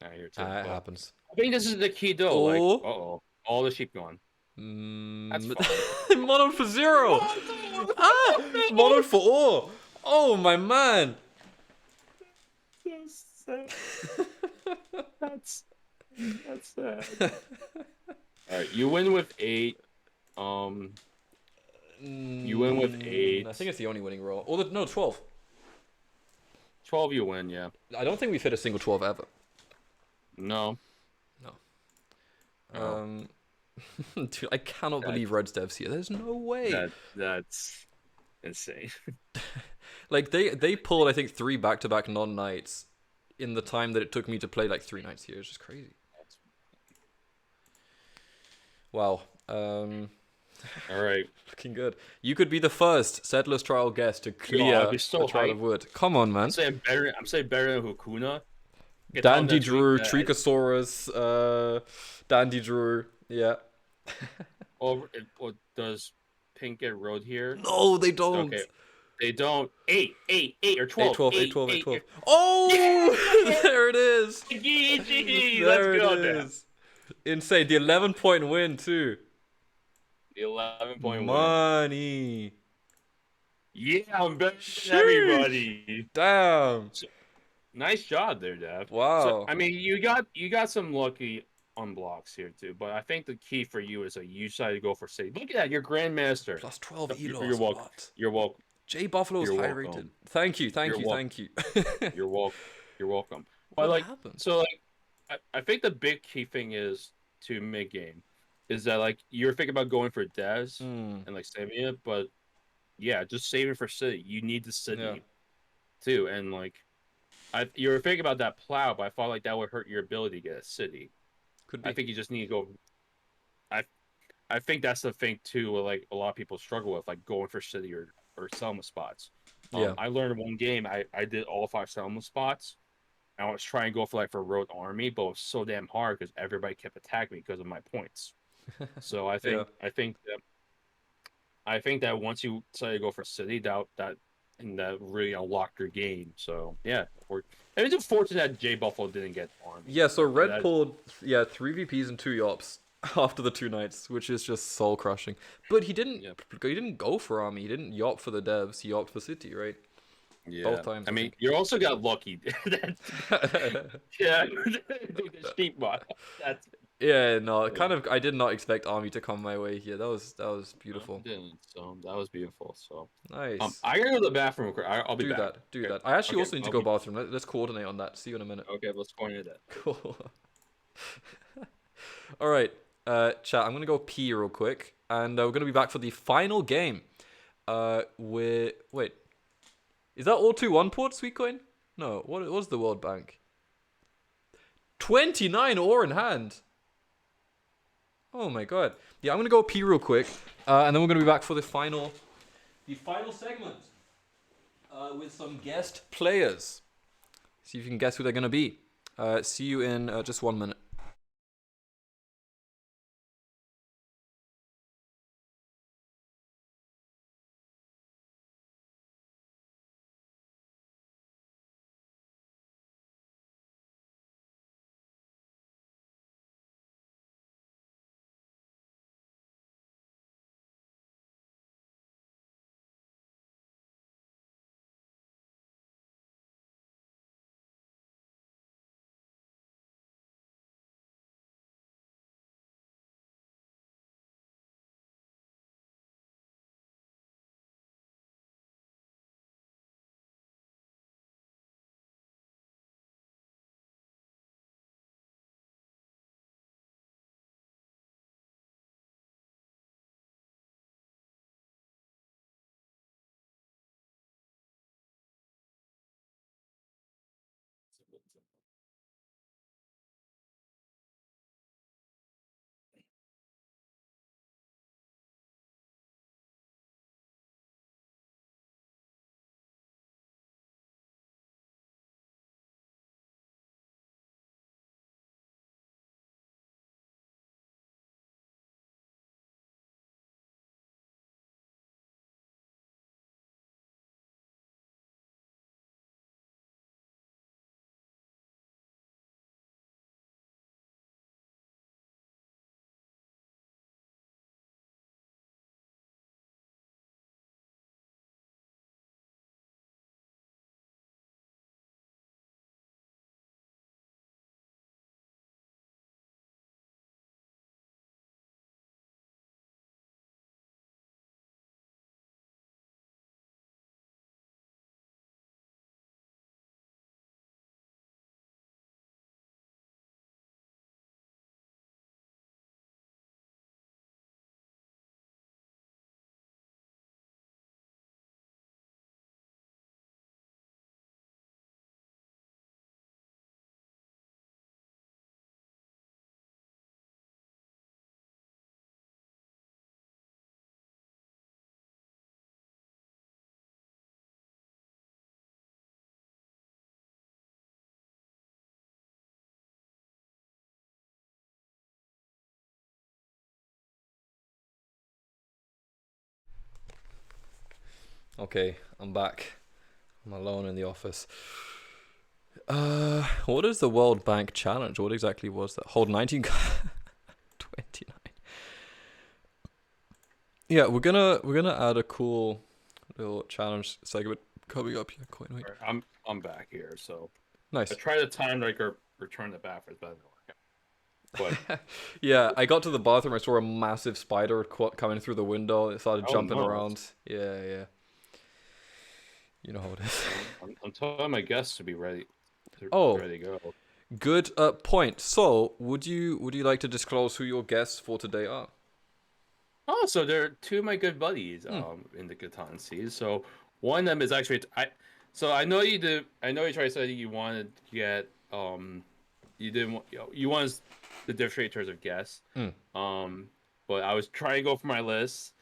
here too. It but happens. I think this is the key though. Like, Oh. all the sheep gone. That's fine. Monoed for 0. Monoed for ore. Oh my man. That's That's sad. All right, you win with 8. You win with 8. I think it's the only winning roll. Or no, 12. 12, you win. Yeah. I don't think we've hit a single 12 ever. No. No. Oh. Dude, I cannot That- believe Red's devs here. There's no way. That's insane. Like they pulled, I think, 3 back-to-back non-nights in the time that it took me to play like 3 nights here. It's just crazy. Wow. All right. Looking good. You could be the first Settlers Trial guest to clear I'd be so a Trial hyped. of Wood. Come on, man. I'm saying better than Hukuna. Get Dandy on that Drew, tweet that- Trichosaurus, Dandy Drew. Yeah. Or does Pink get road here? No, they don't. Okay. They don't. 8, 8, or 12. 8, 12, 8, 8, 12, 8, 8, 12. Oh! There it is. GG! There Let's go, it Dan. is. Insane. The 11-point win, too. The 11-point win. Money. Yeah, I'm better Sheesh. than everybody. Damn. Nice job there, Dev. Wow. So, I mean, you got some lucky unblocks here too, but I think the key for you is that you decided to go for save. Look at that, you're Grandmaster. Plus 12 You're elos. welcome. What? You're welcome. Jay Buffalo's You're high welcome. rated. Thank you, thank You're you, welcome. thank you. You're welcome. You're welcome. What But like, happened? so like, I think the big key thing is to mid game, is that like you're thinking about going for devs and like saving it, but yeah, just saving for city. You need the city Yeah. too, and like, you were thinking about that plow, but I thought like that would hurt your ability to get a city. Could be. I think you just need to go. I think that's the thing too. Where, like a lot of people struggle with, like going for city or Selma spots. Yeah. I learned one game. I did all 5 Selma spots. And I was trying to go for road army, but it was so damn hard because everybody kept attacking me because of my points. So I think I think that once you decide to go for city, that really unlocked your game. So yeah, and it's unfortunate that J Buffalo didn't get army. Yeah, so Red that- pulled 3 VPs and 2 Yops after the 2 nights, which is just soul crushing. But he didn't go for army. He didn't Yop for the devs. He Yopped for city, right? Yeah. Both times, I I mean, think. you also got lucky. Yeah, the sheep bot. That's Yeah, no, kind of. I did not expect army to come my way here. That was beautiful. didn't. So that was beautiful. So Nice. I gotta go to the bathroom. I'll be do back. that. Do Okay. that. I actually Okay, also need to I'll go be- bathroom. Let's coordinate on that. See you in a minute. Okay, let's go into that. Cool. All right, chat. I'm gonna go pee real quick, and we're gonna be back for the final game. Wait, is that all 2-1 port, Sweetcoin? No. What was the World Bank? 29 ore in hand. Oh my god. Yeah, I'm gonna go pee real quick, and then we're gonna be back for the final segment with some guest players. See if you can guess who they're gonna be. See you in just 1 minute. Okay, I'm back. I'm alone in the office. What is the World Bank challenge? What exactly was that? Hold 19 29. Yeah, we're gonna add a cool little challenge segment coming up here. Quite wait. I'm back here, so Nice. I tried to time like our return to backwards, but it didn't work. But Yeah, I got to the bathroom. I saw a massive spider coming through the window. It started Oh, jumping no. around. Yeah. You know how it is. I'm telling my guests to be ready. Oh. Ready to go. Good point. So, would you like to disclose who your guests for today are? Oh, so they're two of my good buddies in the Catan seas. So one of them is actually I know you did. I know you tried to say you wanted to get you didn't want you wanted the differentiators of guests. But I was trying to go for my list,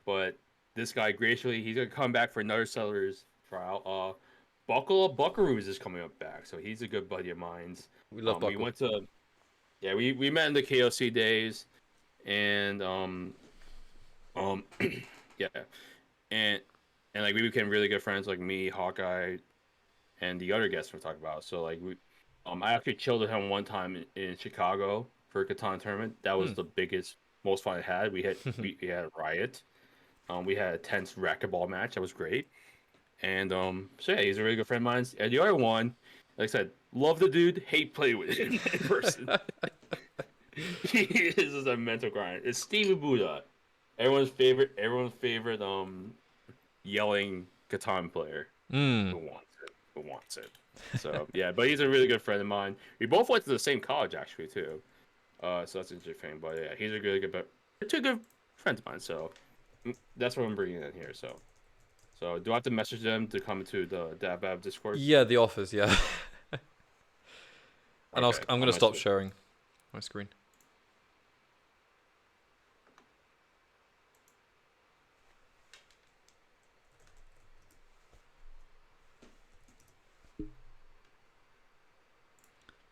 but this guy graciously he's gonna come back for another Settlers trial. Buckle Up Buckaroos is coming up back, so he's a good buddy of mine. We love Buckle. We went to we met in the KOC days, and yeah, and like we became really good friends, like me, Hawkeye, and the other guests we're talking about. So like I actually chilled with him one time in Chicago for a Catan tournament. That was the biggest, most fun I had. We had we had a riot. We had a tense racquetball match. That was great. And so yeah, he's a really good friend of mine. And the other one, like I said, love the dude, hate play with him in person. He is a mental grind. It's Stevie Buddha. Everyone's favorite yelling Catan player who wants it. So yeah, but he's a really good friend of mine. We both went to the same college actually too. So that's interesting. But yeah, he's a really good, but they're two good friends of mine. So that's what I'm bringing in here. So do I have to message them to come to the DabAb Discord? Yeah, the office. Yeah. And Okay, I'm gonna stop sharing my screen.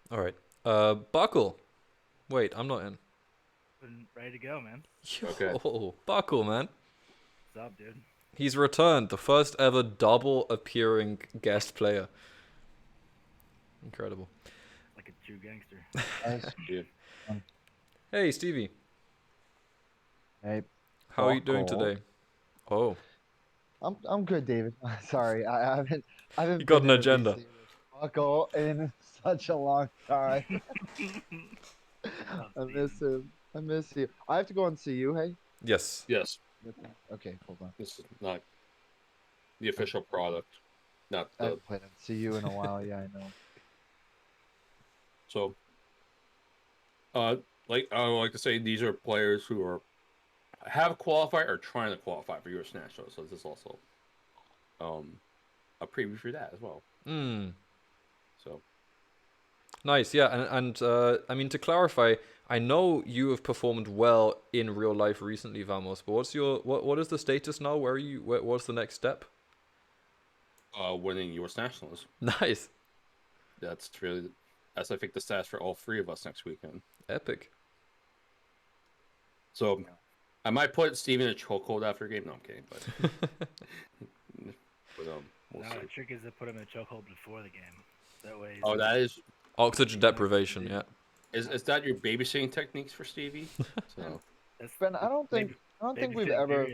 All right. Buckle. Wait, I'm not in. Ready to go, man. Okay. Yo, Buckle, man. What's up, dude? He's returned, the first ever double appearing guest player. Incredible. Like a true gangster. Hey, Stevie. Hey. How are you doing today? Oh. I'm good, David. Sorry, I haven't. You got an agenda. Buckle in such a long time. I miss him. I miss you. I have to go and see you. Hey. Yes. Yes. Okay, hold on. This is not the official product. Not I the. haven't played See you in a while. Yeah, I know. So, like I would like to say, these are players who have qualified or trying to qualify for U.S. Nationals. So this is also a preview for that as well. So nice, yeah, and I mean, to clarify, I know you have performed well in real life recently, Vamos. But what's your what is the status now? Where are you? What's the next step? winning U.S. Nationals. Nice. That's I think the stats for all three of us next weekend. Epic. So I might put Steven in a chokehold after a game. No, I'm kidding. But, we'll see. The trick is to put him in a chokehold before the game. That way. Oh, that is oxygen deprivation. Yeah. Is that your babysitting techniques for Stevie? So. Ben, I don't think we've ever.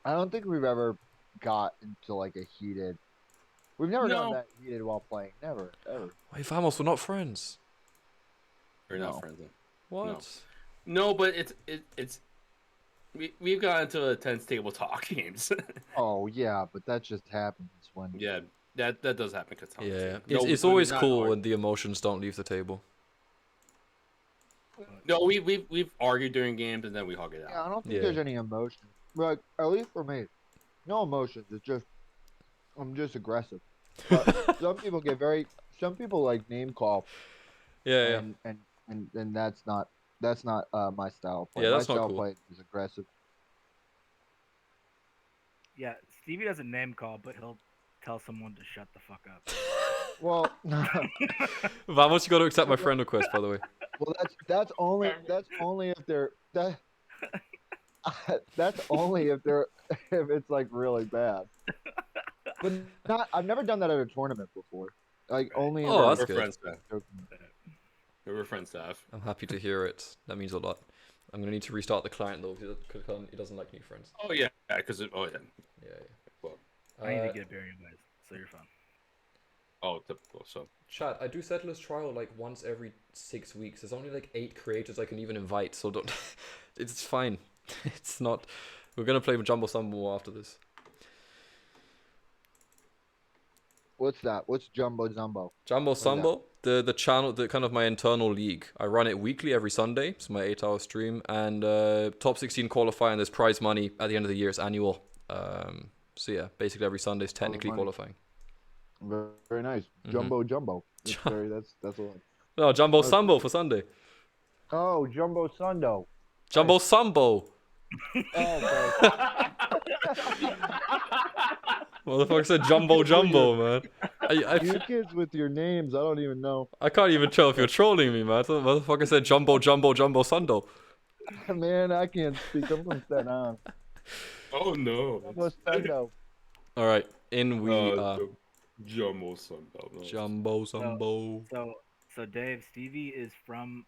I don't think we've ever got into like a heated. We've never gotten that heated while playing. Never, ever. Wait, Vamos, we're not friends. We're not friends. What? No, but it's we've gotten into a tense table talk games. Oh yeah, but that just happens when. Yeah, that does happen. Yeah, it's always cool when the emotions don't leave the table. No, we've argued during games and then we hug it out. Yeah, I don't think there's any emotion. Like at least for me, no emotions. It's just I'm just aggressive. But some people like name call. Yeah, and that's not my style of play. Yeah, that's my not style cool. of play is aggressive. Yeah, Stevie doesn't name call, but he'll tell someone to shut the fuck up. Well, Vamos, you got to accept my friend request, by the way. Well, that's only if they're that's only if it's like really bad. But not. I've never done that at a tournament before. Like only. Oh, that's We're good. friends, Steph. We're friends, Steph. I'm happy to hear it. That means a lot. I'm gonna need to restart the client though because he doesn't like new friends. Oh yeah, because oh yeah. Yeah. Well, I need to get a beer anyways, so you're fine. oh typical. So Chat, I do Settlers Trial like once every 6 weeks. There's only like 8 creators I can even invite, so don't. It's fine. It's not. We're gonna play with Jumbo Sumbo after this. What's that? What's Jumbo Zumbo? Jumbo is that? Sumbo, the channel, the kind of my internal league. I run it weekly every Sunday. It's my 8-hour stream, and top 16 qualify, and there's prize money at the end of the year. It's annual. So yeah, basically every Sunday is technically money. qualifying. Very, very nice. Mhm. Jumbo. That's a lot. No, Jumbo Oh, Sumbo for Sunday. Oh, Jumbo Sundo. Jumbo Sumbo. Oh, okay. Motherfucker said Jumbo, man. You kids with your names, I don't even know. I can't even tell if you're trolling me, man. Motherfucker said Jumbo, Sundo. Man, I can't speak. I'm from Staten Island. oh no. Jumbo Sundo. All right, in we are. Jumbo Sunbelt. No. Jumbo Sumbo. So Dave, Stevie is from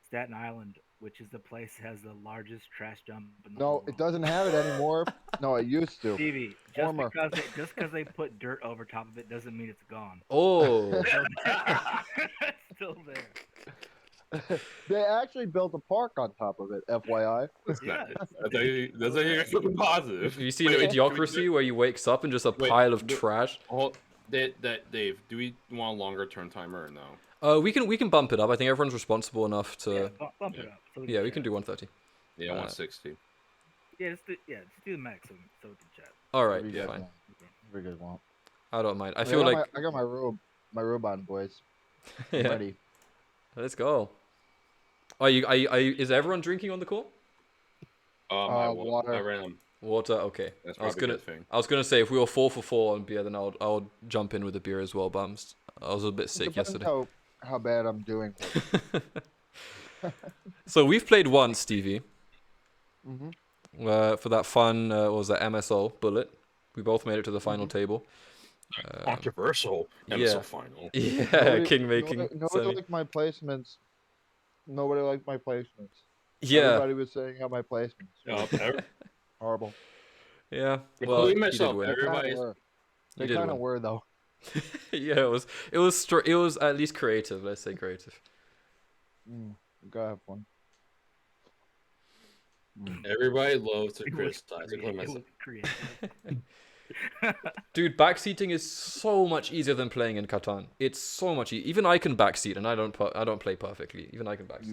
Staten Island, which is the place that has the largest trash dump in the No, whole it world. doesn't have it anymore. No, it used to. Stevie, Former. just because they put dirt over top of it doesn't mean it's gone. Oh. It's still there. They actually built a park on top of it, FYI. Yeah. That's something positive. Have you seen Idiocracy where he wakes up and just a pile of trash? Hold, Dave, do we want a longer turn timer or no? We can bump it up. I think everyone's responsible enough to. Yeah, bump it up. So Yeah, we can do 130. Yeah, 160. Yeah, just do the max so we can chat. All right, Whatever you guys fine. want. Whatever you guys want. I don't mind. I feel like I got my robe on, boys. I'm yeah. ready. Let's go. Are you? Is everyone drinking on the call? Water. I ran them. Water. Okay. That's I was probably a gonna. good thing. I was gonna say if we were 4 for 4 on beer, then I would jump in with a beer as well. But I was a bit sick Depends yesterday. how bad I'm doing. So we've played once, Stevie. Mm-hmm. For that fun, what was that MSO bullet? We both made it to the final table. Controversial. yeah. MSO final. Yeah, king making. Nobody liked my placements. Nobody liked my placements. Yeah. Everybody was saying how my placements. Horrible. Yeah. Well, Well, you myself, did win. everybody's. They did kind of win. were though. Yeah, it was at least creative. Let's say creative. You gotta have fun. Everybody loves to It was criticize. including creative. myself. Creative. Dude, backseating is so much easier than playing in Catan. It's so much easier. Even I can backseat, and I don't play perfectly. Even I can backseat.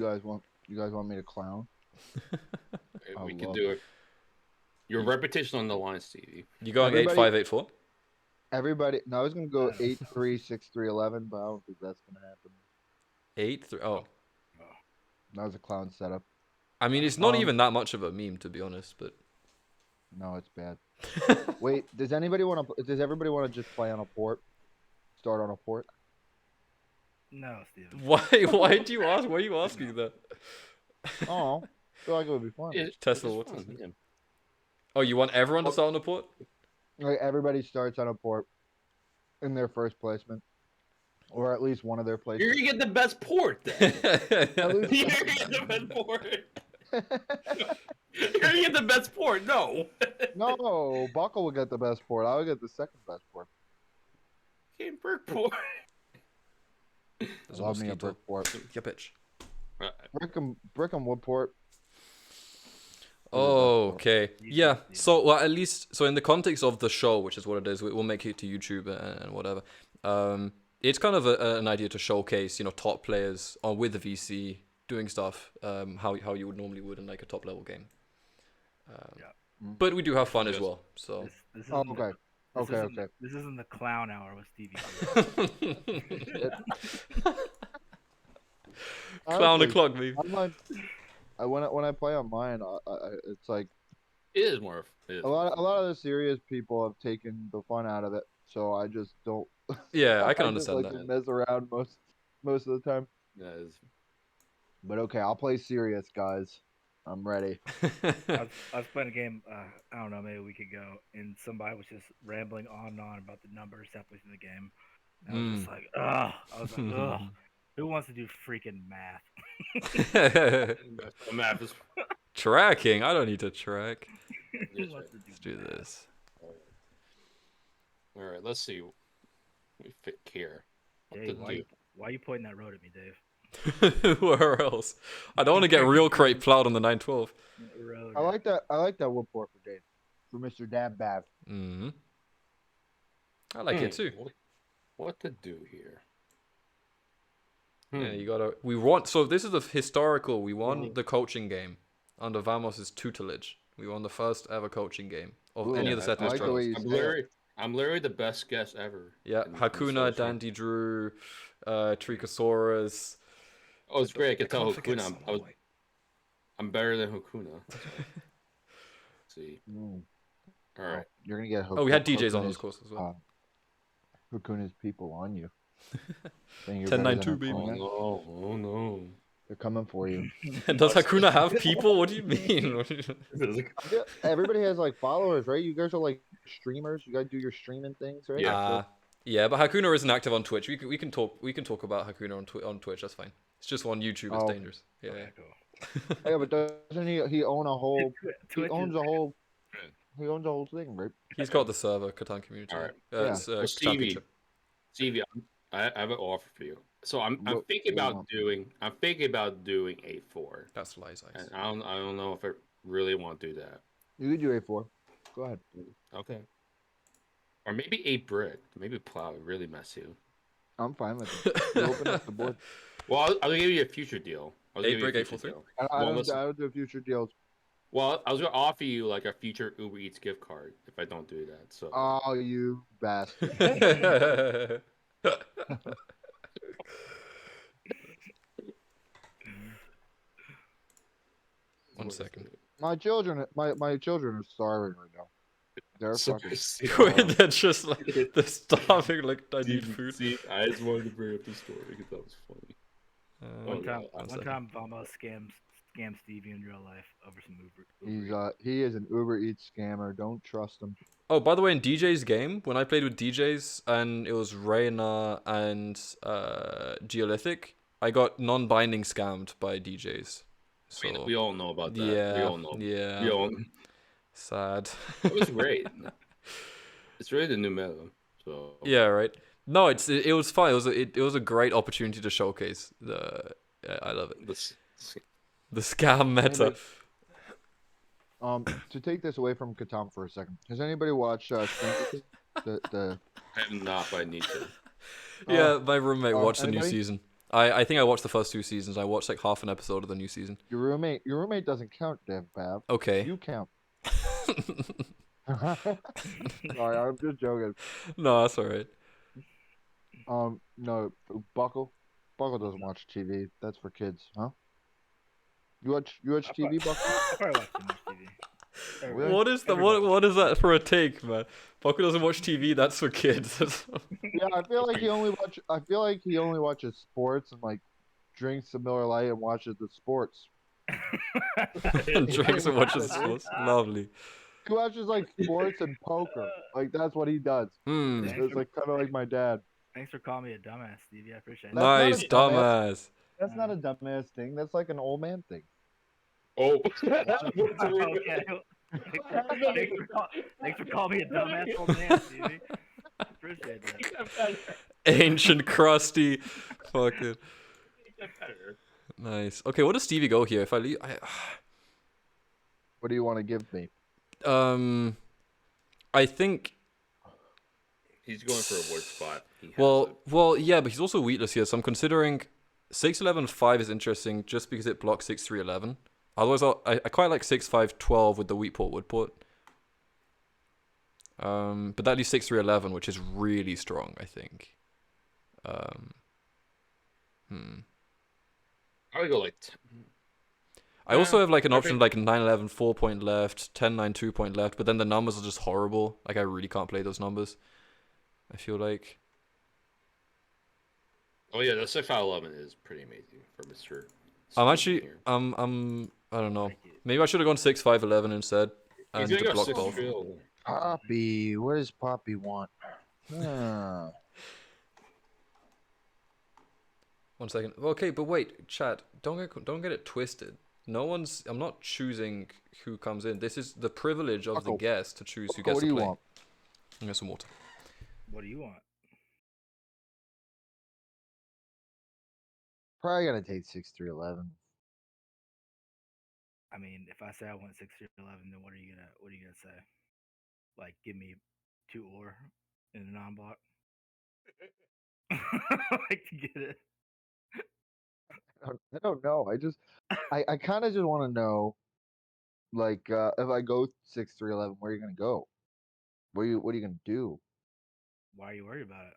You guys want me to clown? We can do it. Your reputation on the line, Stevie. You going Everybody- 8-5-8-4? Everybody. No, I was gonna go 8-3-6-3-11, but I don't think that's gonna happen. 8-3. Oh, That was a clown setup. I mean, it's not even that much of a meme, to be honest. But No, it's bad. Wait, does everybody want to just play on a port? Start on a port? No, Steven. why do you ask? Why are you asking that? Oh, I feel like it would be fun. Tesla it's waters. fun, yeah. Oh, you want everyone to start on the port? Like everybody starts on a port in their first placement, or at least one of their You're placements. gonna get the best port then. At least- You're gonna get the best port. You're gonna get the best port. No. No, Buckle will get the best port. I will get the second best port. Game brick port. There's a Love me a mosquito. brick port. Yeah, bitch. Brick and wood port. Oh, okay. Yeah. So, well, at least, so in the context of the show, which is what it is, we'll make it to YouTube and whatever. It's kind of an idea to showcase, top players with the VC doing stuff, how you would normally would in like a top level game. But we do have fun as well. So. This Oh, isn't okay. Okay. This isn't the clown hour with Stevie. Clown Honestly, o'clock, maybe. online, when I play online, it's like It is more. It is. a lot of the serious people have taken the fun out of it. So I just don't. Yeah, I can just understand like that. to mess around most of the time. That is. But okay, I'll play serious, guys. I'm ready. I was playing a game, I don't know, maybe a week ago, and somebody was just rambling on and on about the numbers halfway through the game. And I was just like, ugh. I was like, ugh. Who wants to do freaking math? Math is Tracking? I don't need to track. Who wants to do Let's do math? this. all right. Let's see. We fit here. What Dave, to why do? are you pointing that road at me, Dave? Where else? I don't want to get real crate plowed on the 912. Road. I like that. I like that wood port for Dave, for Mr. Dab Bav. Mm-hmm. I like it too. What to do here? Yeah, you gotta. We want. So this is the historical. We won the coaching game under Vamos' tutelage. We won the first ever coaching game of any of the set I like the way trials. you I'm literally the best guest ever. Yeah, in Hakuna, social. Dandy Drew, Trichosaurus. Oh, it's great. I can tell can't forget Hakuna. I'm better than Hakuna. Let's see. Mm. All right. You're gonna get. Oh, we had DJs on Hakuna's, this course as well. Hakuna's people on you. Saying you're 10-9-2, better than baby. Hakuna. Oh no. They're coming for you. Does Hakuna have people? What do you mean? Everybody has like followers, right? You guys are like streamers. You guys do your streaming things, right? Yeah. Yeah, but Hakuna isn't active on Twitch. We can talk about Hakuna on Twitch. That's fine. It's just on YouTube. It's Oh. dangerous. Yeah. Okay, cool. Yeah, but doesn't he own a whole? Twitch He owns is- a whole. He owns the whole thing, right? He's got the server, Catan community. All right. Yeah. It's Well, Stevie, championship. Stevie, I have an offer for you. So I'm What- thinking what do you about want? doing A4. That's lies, And ice. I don't know if I really want to do that. You can do A4. Go ahead. Okay. Or maybe a brick. Maybe plow would really mess you. I'm fine with it. You open up the board. Well, I'll give you a future deal. I'll give you a brick, future 843? deal. I Well, don't. listen. I don't do future deals. Well, I was gonna offer you like a future Uber Eats gift card if I don't do that. So Oh, you bastard! One second. My children are starving right now. They're fucking. They're just like they're starving. Like I need food. See, I just wanted to bring up the story because that was funny. One yeah, time, Vamos scammed Stevie in real life over some Uber. He's he is an Uber Eats scammer. Don't trust him. Oh, by the way, in DJ's game, when I played with DJs and it was Reyna and Geolithic, I got non-binding scammed by DJs. So I mean, we all know about that. yeah, We all know. yeah, We all, sad. it was great. It's really the new meta. So Yeah, right. No, it was fun. It was a great opportunity to showcase the. I love it. The scam meta. To take this away from Catan for a second, has anybody watched Stranger Things? The I have not, but I need to. Yeah, my roommate watched the new anybody? season. I think I watched the first 2 seasons. I watched like half an episode of the new season. your roommate doesn't count, Dev Bav. Okay. You count. Sorry, I'm just joking. No, that's alright. No, Buckle doesn't watch TV. That's for kids, huh? You watch TV, Buckle? I probably watch too much TV. Really? What is what is that for a take, man? Baku doesn't watch TV. That's for kids. Yeah, I feel like he only watches sports and like drinks a Miller Lite and watches the sports. And drinks and watches sports. Lovely. He watches like sports and poker. Like that's what he does. Hmm. It's like kind of like my dad. Thanks for calling me a dumbass, Stevie. I appreciate it. That's not Nice, a dumbass. dumbass. That's not a dumbass thing. That's like an old man thing. Oh. Okay. Thanks for calling me a dumbass old man, Stevie. Appreciate that. Ancient crusty. Fucking. Nice. Okay, what does Stevie go here? If I leave, What do you want to give me? I think. He's going for a wood spot. He has Well, yeah, but he's also wheatless here, so I'm considering 6-11-5 is interesting just because it blocks 6-3-11. Otherwise, I quite like 6-5-12 with the wheat port wood port. But that leaves 6-3-11, which is really strong, I think. I would go like. I also have like an I option think- like 9-11 4-point left, 10-9 2-point left, but then the numbers are just horrible. Like I really can't play those numbers. I feel like. Oh yeah, the 6-5-11 is pretty amazing for Mr. I'm Stevie actually here. I'm I don't know. Like it. Maybe I should have gone 6-5-11 instead He's and gonna go block 6 both. field. Poppy, what does Poppy want? 1 second. Okay, but wait, chat. Don't get it twisted. No one's. I'm not choosing who comes in. This is the privilege of the Buckle. guest to choose who Buckle, gets what to do you play. want? I'm get some water. What do you want? Probably gonna take 6-3-11. I mean, if I say I want 6-3-11, then what are you gonna say? Like, give me 2 or in a non-block? Like to get it. I don't know. I kind of just want to know, like, if I go 6-3-11, where are you gonna go? What are you gonna do? Why are you worried about it?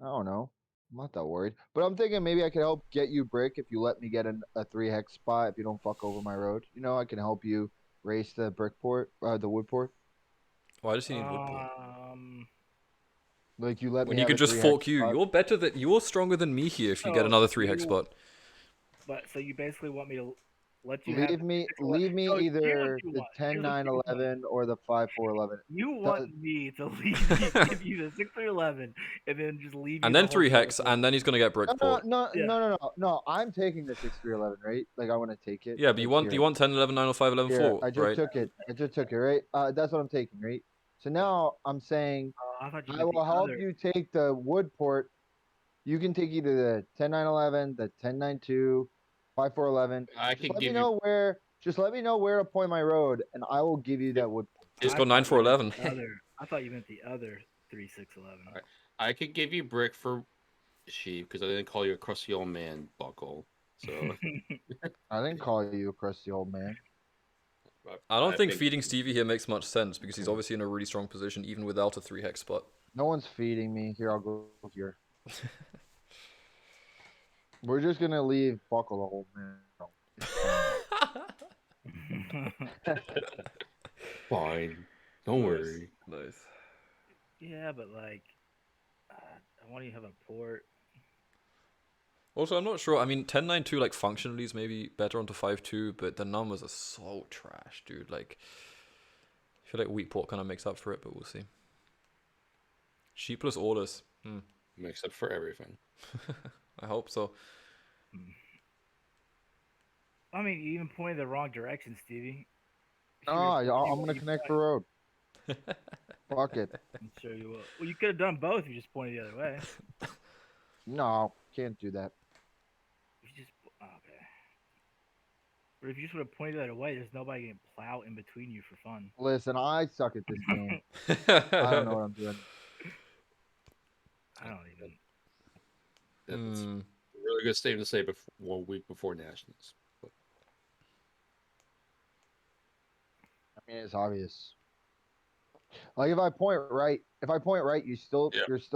I don't know. I'm not that worried. But I'm thinking maybe I could help get you brick if you let me get a 3-hex spot if you don't fuck over my road. You know, I can help you race the brick port, the wood port. Why does he need wood port? Like you let When me he have could a just 3-hex fork you. spot. You're stronger than me here if you get So another 3-hex you- spot. But so you basically want me to let you have Leave me So here's what either you the want. 10 Here's what 9 you want. 11 or the 5 4 11. You The- want me to give you the 6-3-11 and then just leave you And the then whole 3-hex, time. and then he's gonna get brick No, port. no. I'm taking the 6-3-11, right? Like I want to take it. Yeah, but Like, you want 10, 11, 9, or 5, 11, Here, 4, I just right? took it. Right? That's what I'm taking, right? So now I'm saying I thought you I meant will the help other. you take the wood port. You can take either the 10-9-11, the 10-9-2, 5-4-11. I Just can let me give know where. Just let me know where to point my road, and I will give you that wood port. Just I go thought you meant 9-4-11. the other. I thought you meant the other 3-6-11. I could give you brick for sheep because I didn't call you a crusty old man, Buckle. So I didn't call you a crusty old man. I don't think feeding Stevie here makes much sense because he's obviously in a really strong position even without a 3-hex spot. No one's feeding me. Here, I'll go here. We're just gonna leave Buckle the whole man. Fine. Don't worry. Nice. Yeah, but like, I want you to have a port. Also, I'm not sure. I mean, 10-9-2 like functionally is maybe better onto 5-2, but the numbers are so trash, dude. Like, I feel like weak port kind of makes up for it, but we'll see. Sheep plus orders. Makes up for everything. I hope so. I mean, you even pointed the wrong direction, Stevie. No, I'm gonna connect for road. Fuck it. I'm sure you will. Well, you could have done both. If you just pointed the other way. No, can't do that. You just okay. But if you just would have pointed the other way, there's nobody going to plow in between you for fun. Listen, I suck at this game. I don't know what I'm doing. I don't even. That's a really good statement to say before 1 week before Nationals. But... I mean, it's obvious. Like if I point right, you're still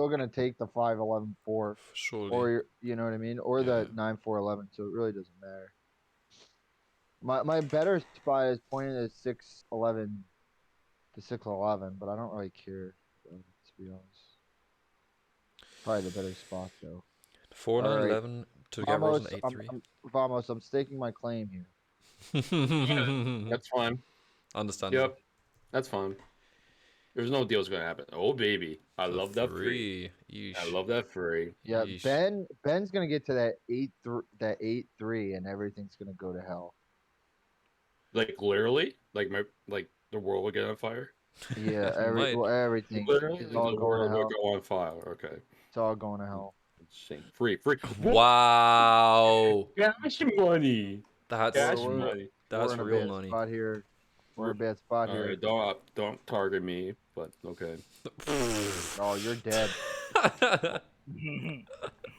gonna take the 5-11-4, Surely. or you know what I mean, or the 9-4-11. So it really doesn't matter. My better spot is pointing to 6-11 to 6-11, but I don't really care, to be honest. Probably the better spot though. 4-9-11 to get rolls an 8-3. Vamos, I'm staking my claim here. That's fine. Understandable. Yep, that's fine. There's no deal's gonna happen. Oh baby, I love that free. I love that free. Yeah, Ben's gonna get to that 8-3, and everything's gonna go to hell. Like literally, like the world will get on fire. Yeah, everything. Literally, It's all the going world to will hell. go on fire. Okay. It's all going to hell. Free. Wow. Cash money. That's We're real money. Spot here. We're in a bad spot here. Right, don't target me, but okay. Oh, you're dead.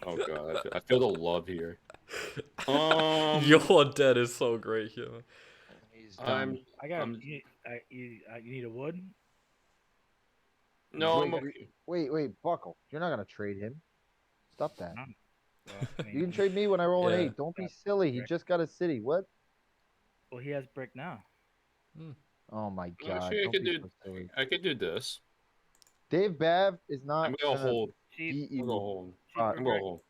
Oh god, I feel the love here. Your dead is so great here. You need a wood. No, wait, Buckle. You're not gonna trade him. Stop that. No. Well, I mean, You can trade me when I roll an 8. Don't be silly. He just got a city. What? Well, he has brick now. Oh my god. Actually, I could do this. Dave Bav is not. I'm gonna hold. Beat you. I'm gonna hold. I'm gonna hold.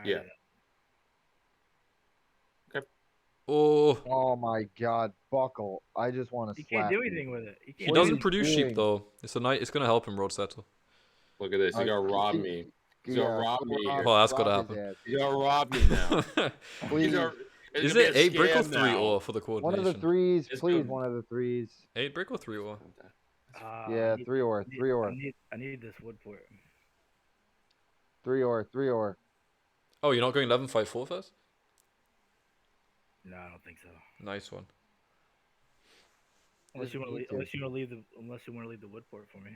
Yeah. Okay. Oh, Oh my God, Buckle! I just want to You can't slap do you. anything with it. You he can't What are do doesn't you anything. produce sheep doing? though. It's a night. It's gonna help him road settle. Look at this. He's gonna rob See, me. He's gonna yeah, rob me here. Oh, that's gotta rob his happen. ass. He's gonna rob me now. He's Please, gonna, it's Is gonna be it a 8 brick or scam 3 now. ore for the one of the coordination? threes, It's please. good. One of the threes. 8 brick or 3 ore? Yeah, I need, 3 ore, 3 ore, I need this wood for it. 3 ore, 3 ore. Oh, you're not going 11-5-4 first? No, I don't think so. Nice one. Unless you want to need leave, to. unless you want to leave the wood for it for me.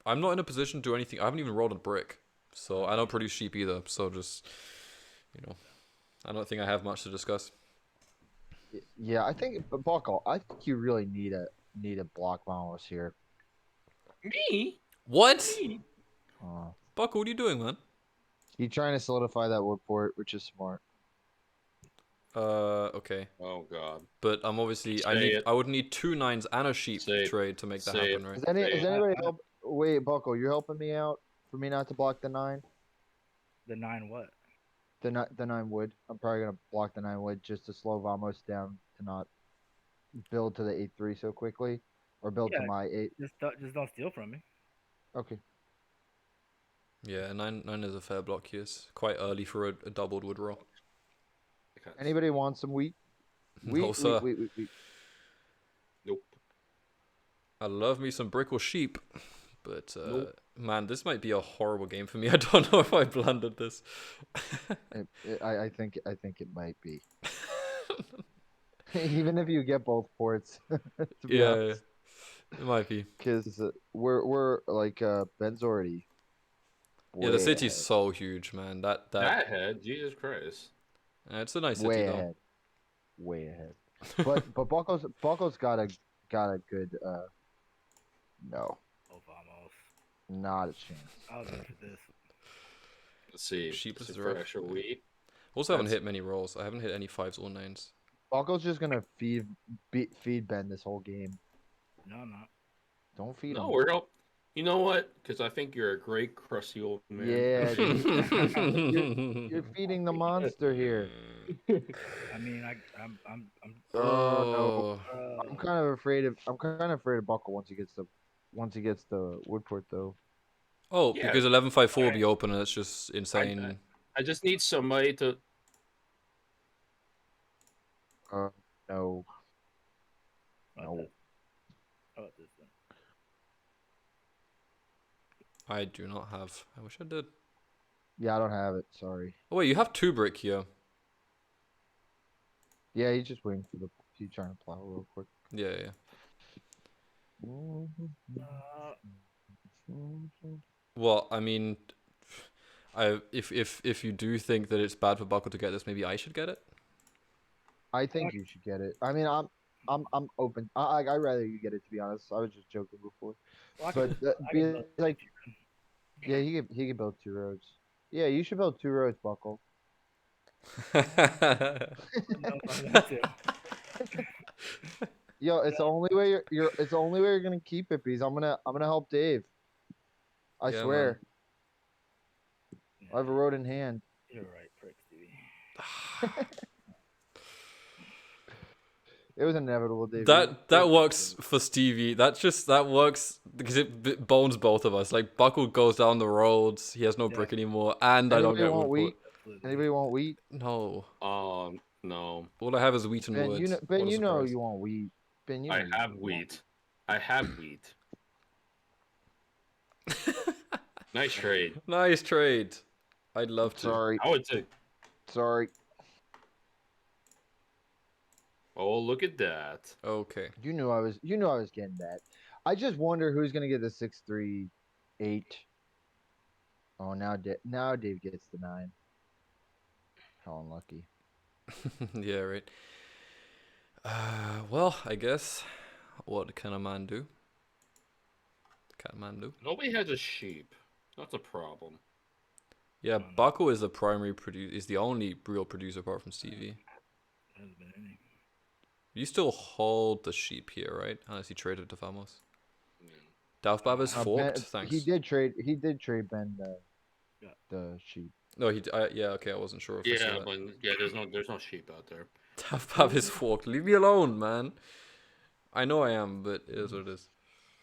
I'm not in a position to do anything. I haven't even rolled a brick, so I don't produce sheep either. So just, you know, I don't think I have much to discuss. Yeah, I think, but Buckle, I think you really need a block Vamos here. Me? What? Me? Buckle, what are you doing, man? He's trying to solidify that wood port, which is smart. Okay. Oh God. But I'm obviously I would need 2 9s and a sheep trade to make that happen, right? Is anybody help? Wait, Buckle, you're helping me out for me not to block the 9. The 9 what? The 9 wood. I'm probably gonna block the 9 wood just to slow Vamos down to not build to the 8-3 so quickly, or build to my 8. Just don't steal from me. Okay. Yeah, 9 is a fair block here. It's quite early for a doubled wood roll. Anybody want some wheat? No, sir. Wheat. Nope. I love me some brick or sheep, but man, this might be a horrible game for me. I don't know if I blundered this. I think it might be. Even if you get both ports, to be honest. It might be. Because we're like Ben's already. Yeah, the city's so huge, man. That head, Jesus Christ. It's a nice city way though. ahead. Way ahead. But Buckle's got a good no. Oh, Vamos. Not a chance. I'll go for this. Let's see. Sheep is for rough. extra wheat. Also haven't hit many rolls. I haven't hit any 5s or 9s. Buckle's just gonna feed Ben this whole game. No, I'm not. Don't feed him. No, we're help. You know what? Because I think you're a great crusty old man. Yeah, you're feeding the monster here. I mean, I'm No. I'm kind of afraid of Buckle once he gets the woodport though. Oh, Yeah. because 11-5-4 will be open and it's just insane. I just need somebody to. No. How No. about this then? I do not have. I wish I did. Yeah, I don't have it. Sorry. Oh wait, you have 2 brick here. Yeah, he's just waiting for the. He's trying to plow real quick. Yeah. Well, I mean, if you do think that it's bad for Buckle to get this, maybe I should get it. I think you should get it. I mean, I'm open. I'd rather you get it, to be honest. I was just joking before. Well, Like, yeah, he can build 2 roads. Yeah, you should build 2 roads, Buckle. Yo, it's the only way it's the only way you're gonna keep it, because I'm gonna help Dave. I Yeah, swear. I have a road in hand. You're right, prick, Stevie. It was inevitable, Dave. That works for Stevie. That works because it bones both of us. Like Buckle goes down the roads, he has no brick anymore, and I don't get wood. wheat. Anybody want wheat? No. No. All I have is wheat and Ben, wood. you know, What a you know surprise. you want wheat. Ben, you know I you have want wheat. I have wheat. Nice trade. Nice trade. I'd love to. Sorry. I would say. Sorry. Oh, look at that. Okay. You knew I was getting that. I just wonder who's gonna get the 6-3-8. Oh, now Dave gets the 9. How unlucky. Yeah, right. Well, I guess. What can a man do? Nobody has a sheep. That's a problem. Yeah, Buckle is the primary producer. Is the only real producer apart from Stevie. Hasn't been any. You still hold the sheep here, right? Unless you traded to Vamos. Dalfbab is forked. Ben, Thanks. He did trade Ben the sheep. No, he. Yeah, okay. I wasn't sure if I saw Yeah, that. but there's no sheep out there. Tap is forked. Leave me alone, man. I know I am, but it is what it is.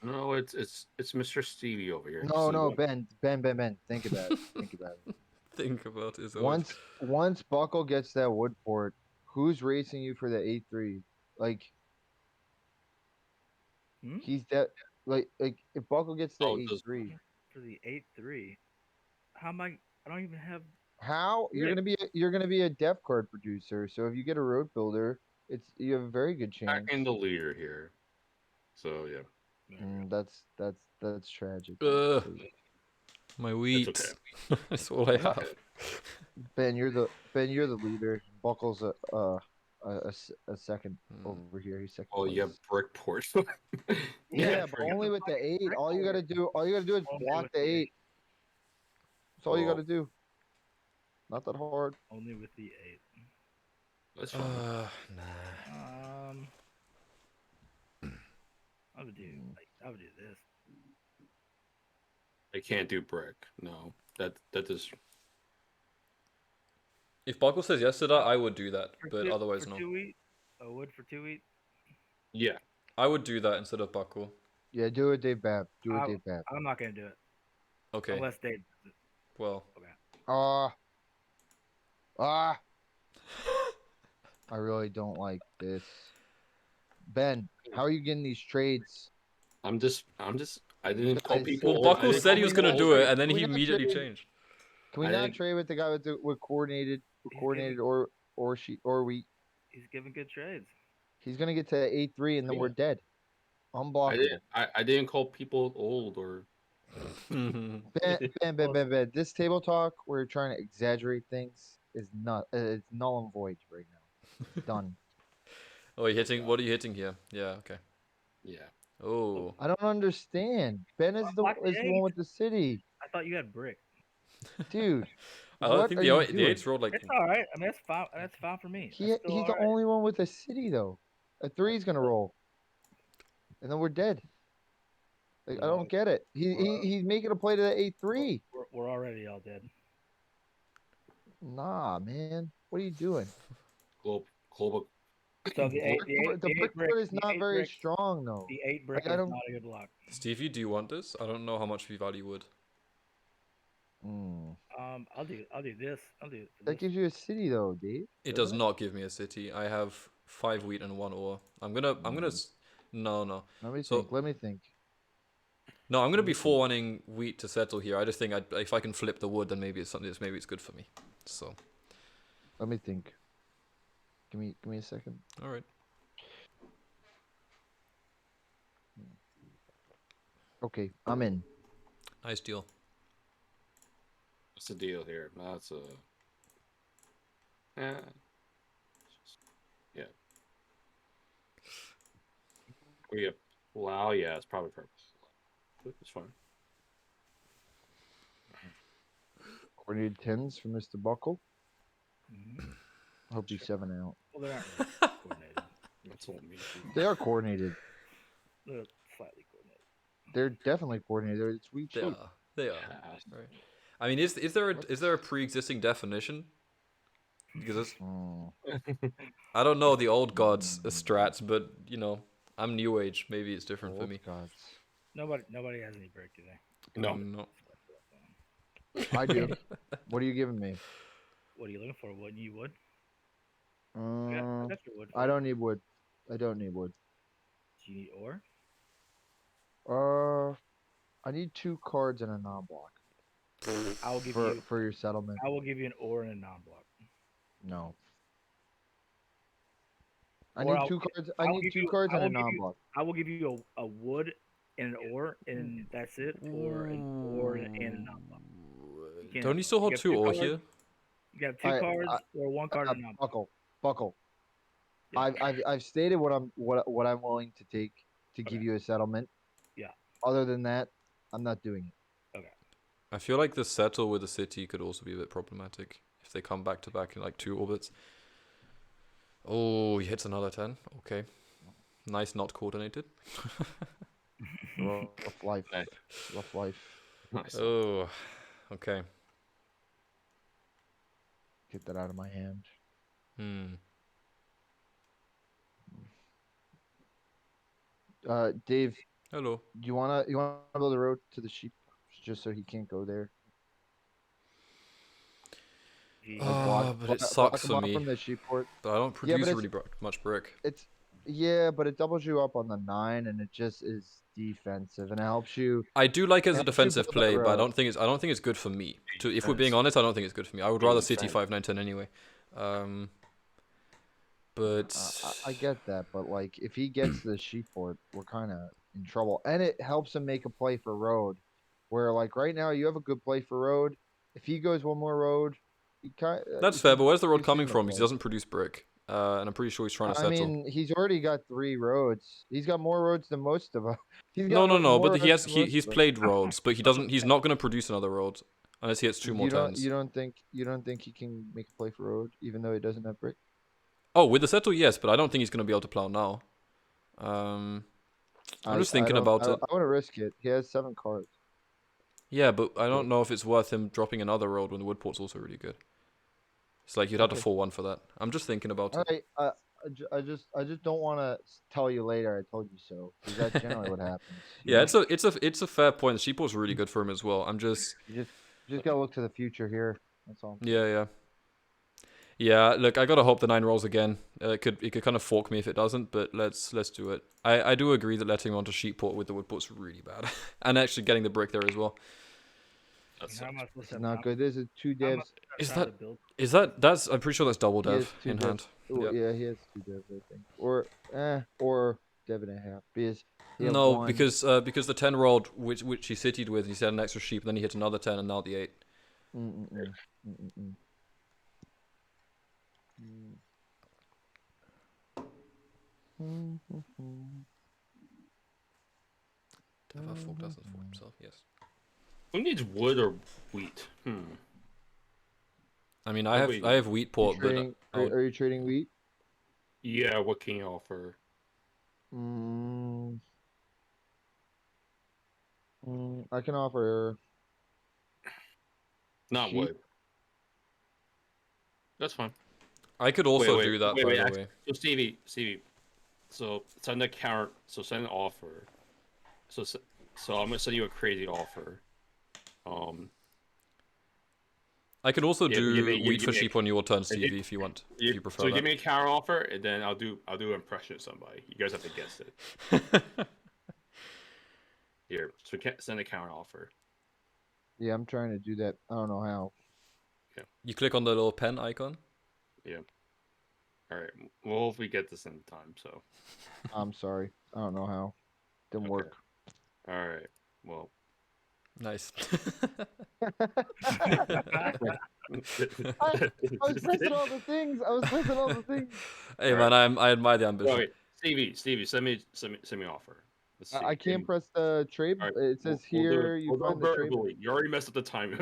No, it's Mr. Stevie over here. No, no, Steve. Ben. Think about it. Think about it. Think about his Once Buckle gets that wood port, who's racing you for the 8-3? Like, he's that. Like if Buckle gets the 8-3, for the 8-3. How am I? I don't even have. how you're gonna be a depth card producer. So if you get a road builder, you have a very good chance. Back in the leader here. So yeah. That's tragic. My wheat. It's okay. That's all I have. Ben, you're the leader. Buckle's a second over here. He's second. Oh, place. you have brick port. Yeah, but only with the 8. All you gotta do is block the 8. That's all you gotta do. Not that hard. Only with the 8. That's fine. Nah. I would do this. I can't do brick. No, that is. If Buckle says yes to that, I would do that, but otherwise no. 2 wheat? A wood for 2 wheat? Yeah. I would do that instead of Buckle. Yeah, do it, Dave Bab. Dave Bab. I'm not gonna do it. Okay. Unless Dave does it. Well. Okay. I really don't like this. Ben, how are you getting these trades? I'm just. I didn't call people. Well, Buckle said he was gonna do it, and then he immediately changed. Can we not trade with the guy with coordinated or wheat? He's giving good trades. He's gonna get to 8-3, and then we're dead. Unblockable. I didn't call people old or. Ben. This table talk where you're trying to exaggerate things is not. It's null and void right now. Done. Oh, you're hitting. What are you hitting here? Yeah. Okay. Yeah. Oh. I don't understand. Ben is the one with the city. I thought you had brick. Dude. I don't think the 8's rolled like. It's all right. I mean, that's fine. That's fine for me. He's the only one with a city though. A 3's gonna roll, and then we're dead. Like, I don't get it. He's making a play to the 8-3. We're already all dead. Nah, man. What are you doing? Global. So the brick board is not very strong though. The 8 brick is not a good block. Stevie, do you want this? I don't know how much we value wood. I'll do this. That gives you a city though, Dave. It does not give me a city. I have 5 wheat and 1 ore. I'm gonna. No. Let me think. No, I'm gonna be 4-1ing wheat to settle here. I just think if I can flip the wood, then maybe it's something. Maybe it's good for me. So. Let me think. Give me a second. All right. Okay, I'm in. Nice deal. What's the deal here? That's a. Yeah. Wow. Yeah, it's probably purple. It's fine. Coordinated 10s for Mr. Buckle. Hope he's 7 out. Well, they're not really coordinated. That's what me. They are coordinated. They're slightly coordinated. They're definitely coordinated. It's weak shape. They are. Right. I mean, is there a pre-existing definition? Because I don't know the old gods strats, but you know, I'm new age. Maybe it's different for me. Gods. Nobody has any brick, do they? No. I do. What are you giving me? What are you looking for? Wood? You wood? I That's your wood. don't need wood. I don't need wood. Do you need ore? I need 2 cards and a non-block. I will give for your settlement. I will give you an ore and a non-block. No. I need 2 cards. I need 2 cards and a non-block. I will give you a wood and an ore, and that's it. Or an ore and a non-block. Don't you still hold 2 ore here? You got 2 cards or 1 card and a non-block. Buckle. Yeah. I've stated what I'm willing to take to give you a settlement. Yeah. Other than that, I'm not doing it. Okay. I feel like the settle with the city could also be a bit problematic if they come back to back in like 2 orbits. Oh, he hits another 10. Okay. Nice, not coordinated. Rough life. Rough life. Nice. Oh, okay. Get that out of my hand. Dave, Hello. do you wanna build a road to the sheep just so he can't go there? But it block sucks him for off me. from the sheep port. But I don't Yeah, produce but really much brick. it's yeah, but it doubles you up on the 9, and it just is defensive, and it helps you. I do like it as a helps you defensive build that play, but I road. don't think it's good for me. If we're being Defense. honest, I don't think it's good for me. I would rather City Defense. 5-9-10 anyway. But I get that, but like if he gets to the sheep port, we're kind of in trouble, and it helps him make a play for road. Where like right now you have a good play for road. If he goes one more road, he that's fair. But where's the road gives him coming the from? Because he play. doesn't produce brick, and I'm pretty sure he's trying to I settle. mean, he's already got 3 roads. He's got more roads than most of us. He's No, got no, no. more But roads than most he's of us. played roads, but he doesn't. He's not going to produce another road unless he hits 2 more turns. You don't think he can make a play for road even though he doesn't have brick? Oh, with the settle, yes, but I don't think he's going to be able to plow now. I'm just thinking about it. I want to risk it. He has 7 cards. Yeah, but I don't know if it's worth him dropping another road when the woodport's also really good. It's like you'd have to 4-1 for that. I'm just thinking about it. Alright, I just don't want to tell you later I told you so, because that's generally what happens. Yeah, it's a fair point. The sheepport's really good for him as well. I'm just you just gotta look to the future here. That's all. Yeah. Look, I gotta hope the 9 rolls again. It could kind of fork me if it doesn't, but let's do it. I do agree that letting him onto sheepport with the woodport's really bad, and actually getting the brick there as well. That's not good. There's a 2 devs. That's I'm pretty sure that's double dev in hand. Oh, yeah, he has 2 devs, I think, or dev and a half. Because the 10 rolled which he citied with, he said an extra sheep, then he hit another 10, and now the 8. Dev doesn't for himself. Yes. Who needs wood or wheat? I mean, I have wheat port, but are you trading wheat? Yeah, what can you offer? I can offer. Not wood. That's fine. I could also do that, by the way. So Stevie, so send a counter. So send an offer. So I'm gonna send you a crazy offer. I could also do wheat for sheep on your turn, Stevie, if you want. If you prefer so that. give me a counter offer, and then I'll do an impression of somebody. You guys have to guess it. Here, so send a counter offer. Yeah, I'm trying to do that. I don't know how. Yeah. You click on the little pen icon. Yeah. All right. We'll hopefully get this in time. So. I'm sorry. I don't know how. Didn't work. All right. Well. Nice. I was pressing all the things. Hey man, I admire the ambition. Oh, wait. Stevie, send me an offer. I can't press the trade. Right. It says here you find the trade. You already messed up the time.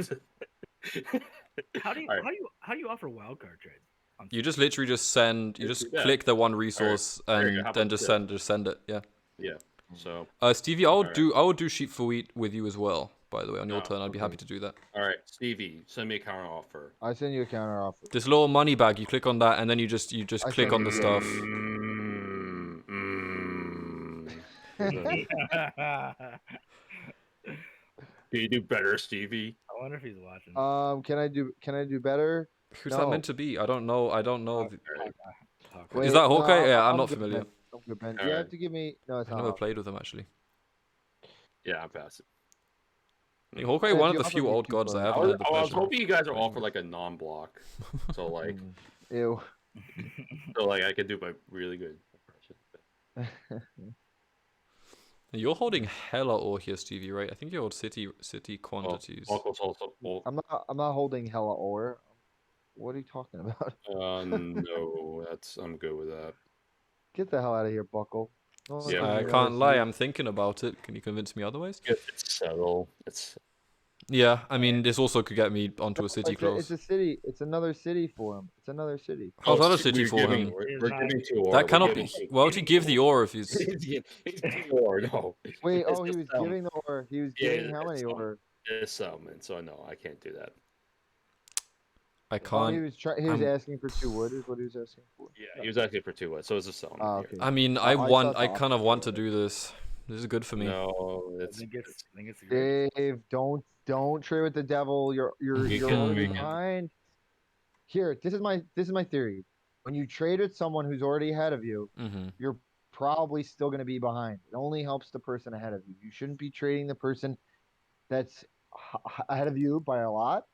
How do you offer wildcard trades? You just literally just send. You just click the one resource and then just send it. Yeah. Yeah. So. Stevie, I would do sheep for wheat with you as well. By the way, on your turn, I'd be happy to do that. All right, Stevie, send me a counter offer. I send you a counter offer. This little money bag, you click on that, and then you just click on the stuff. Can you do better, Stevie? I wonder if he's watching. Can I do better? Who's that meant to be? I don't know. Wait, is that Hawkeye? Yeah, I'm not familiar. You have to give me. No, it's I never played with him actually. Yeah, I'm passive. Hawkeye, one of the few old gods I haven't had the pleasure. I was hoping you guys are offered like a non-block, so like, ew. So like I could do my really good impression. You're holding hella ore here, Stevie, right? I think you hold city quantities. I'm not holding hella ore. What are you talking about? No, I'm good with that. Get the hell out of here, Buckle. Yeah, I can't lie. I'm thinking about it. Can you convince me otherwise? It's settle. Yeah, I mean, this also could get me onto a city close. It's a city. It's another city for him. It's another city. How's that a city for him? We're giving 2 ore. That cannot be. Why would he give the ore if he's? He's giving ore. No. Wait. Oh, he was giving the ore. He was giving how many ore? It's settlement. So no, I can't do that. I He can't. was he was asking for 2 wood. Is what he was asking for. Yeah, he was asking for 2 wood, so it's a sell. Oh, okay. I mean, I thought I the kind of want to opposite. do this. This is good for me. No, I it's think it's a great. Dave, don't trade with the devil. You're We already can- behind. Here, this is my theory. When you trade with someone who's already ahead of you, Mm-hmm. you're probably still going to be behind. It only helps the person ahead of you. You shouldn't be trading the person that's ahead of you by a lot,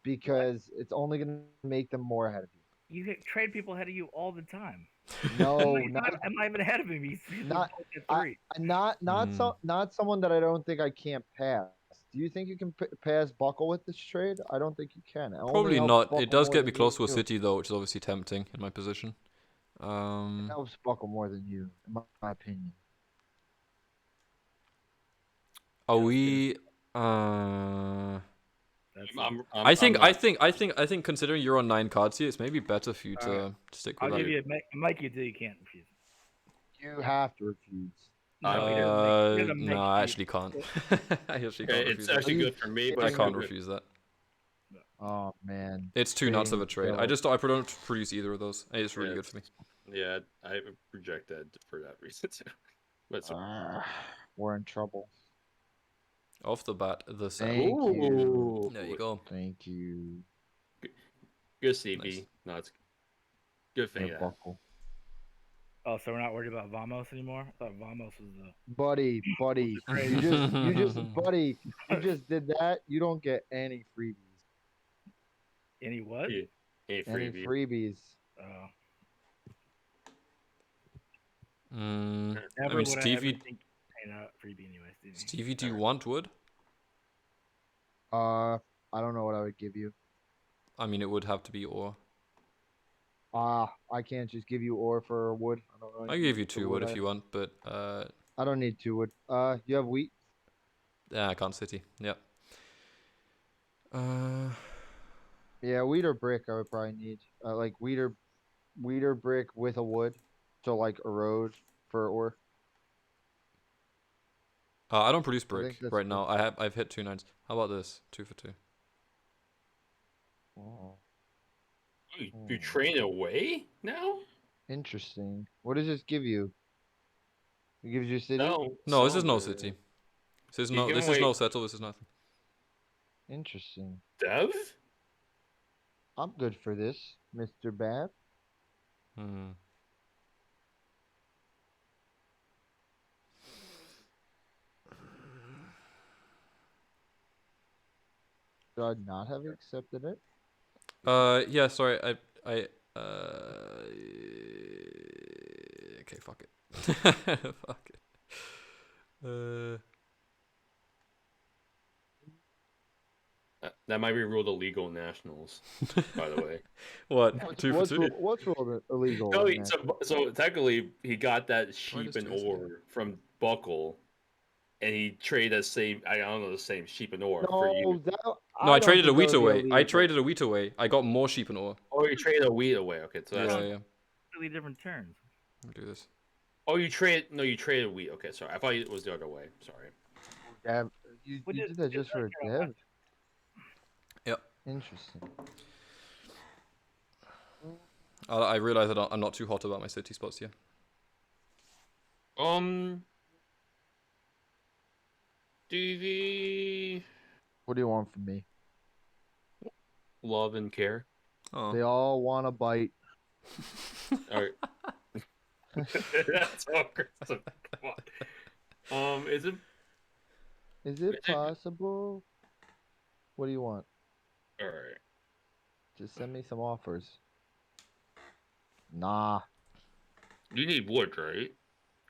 because it's only going to make them more ahead of you. You get trade people ahead of you all the time. No, I'm not even ahead of him. He's not at I, 3. not someone that I don't think I can't pass. Do you think you can pass Buckle with this trade? I don't think you can. It only Probably helps not. Buckle It does more get me than close to a you. city though, which is obviously tempting in my position. It helps Buckle more than you, in my opinion. Are we? Uh, I think considering you're on 9 cards here, it's maybe better for you to stick with I'll that. give you a Mike. You do. You can't refuse. You have to refuse. No, he doesn't make No, I you. actually can't. I actually can't refuse it's that. actually good for me, but I it's can't not good. refuse that. Oh man, It's too nuts of a Trading trade. devil. I don't produce either of those. It's really Yeah, good for me. Yeah, I reject that for that reason too. But We're in trouble. Off the bat, the Thank same. you. There you go. Thank you. good CB. Nice. No, it's good thing. Yeah, Yeah. Buckle. Oh, so we're not worried about Vamos anymore? I thought Vamos was the. Buddy, Crazy. buddy, you just did that. You don't get any freebies. Any what? Hey, Any freebie. freebies. Oh. I Never mean, would I ever Stevie. think paying a freebie anyways. Did he? Stevie, do you want wood? I don't know what I would give you. I mean, it would have to be ore. I can't just give you ore for wood. I don't really I need give you the 2 wood if you want, but I don't need 2 wood. You have wheat? yeah, I can't city. Yep. Yeah, wheat or brick I would probably need. Like wheat or brick with a wood. So like a road for ore. I don't produce I brick think that's right good. now. I've hit 2 9s. How about this? 2 for 2. Oh, You train away now? interesting. What does this give you? It gives you city? No, this is no Sumbo. city. This is You no. give This away- is no settle. This is nothing. Interesting. Dev? I'm good for this, Mr. Bab. Hmm. Should I not have accepted it? Yeah. Sorry. Okay. Fuck it. Fuck it. That might be ruled illegal in nationals, by the way. What? 2 for 2. What's illegal? No, in that? so technically he got that sheep does and Jason- ore from Buckle, and he traded the same. I don't know the same sheep and ore No, for you. No, I don't traded a think that wheat would be away. I illegal. traded a wheat away. I got more sheep and ore. Oh, you traded a wheat away. Okay, so that's. Yeah. Completely different turns. Let me do this. Oh, you traded. No, you traded wheat. Okay, sorry. I thought it was the other way. Sorry. Dab, you did that just for a dev? Yep. Interesting. I realize that I'm not too hot about my city spots here. DV. What do you want from me? Love and care. Oh. They all want a bite. All right. That's so aggressive. Come on. Is it? Is it possible? What do you want? All right. Just send me some offers. Nah. You need wood, right?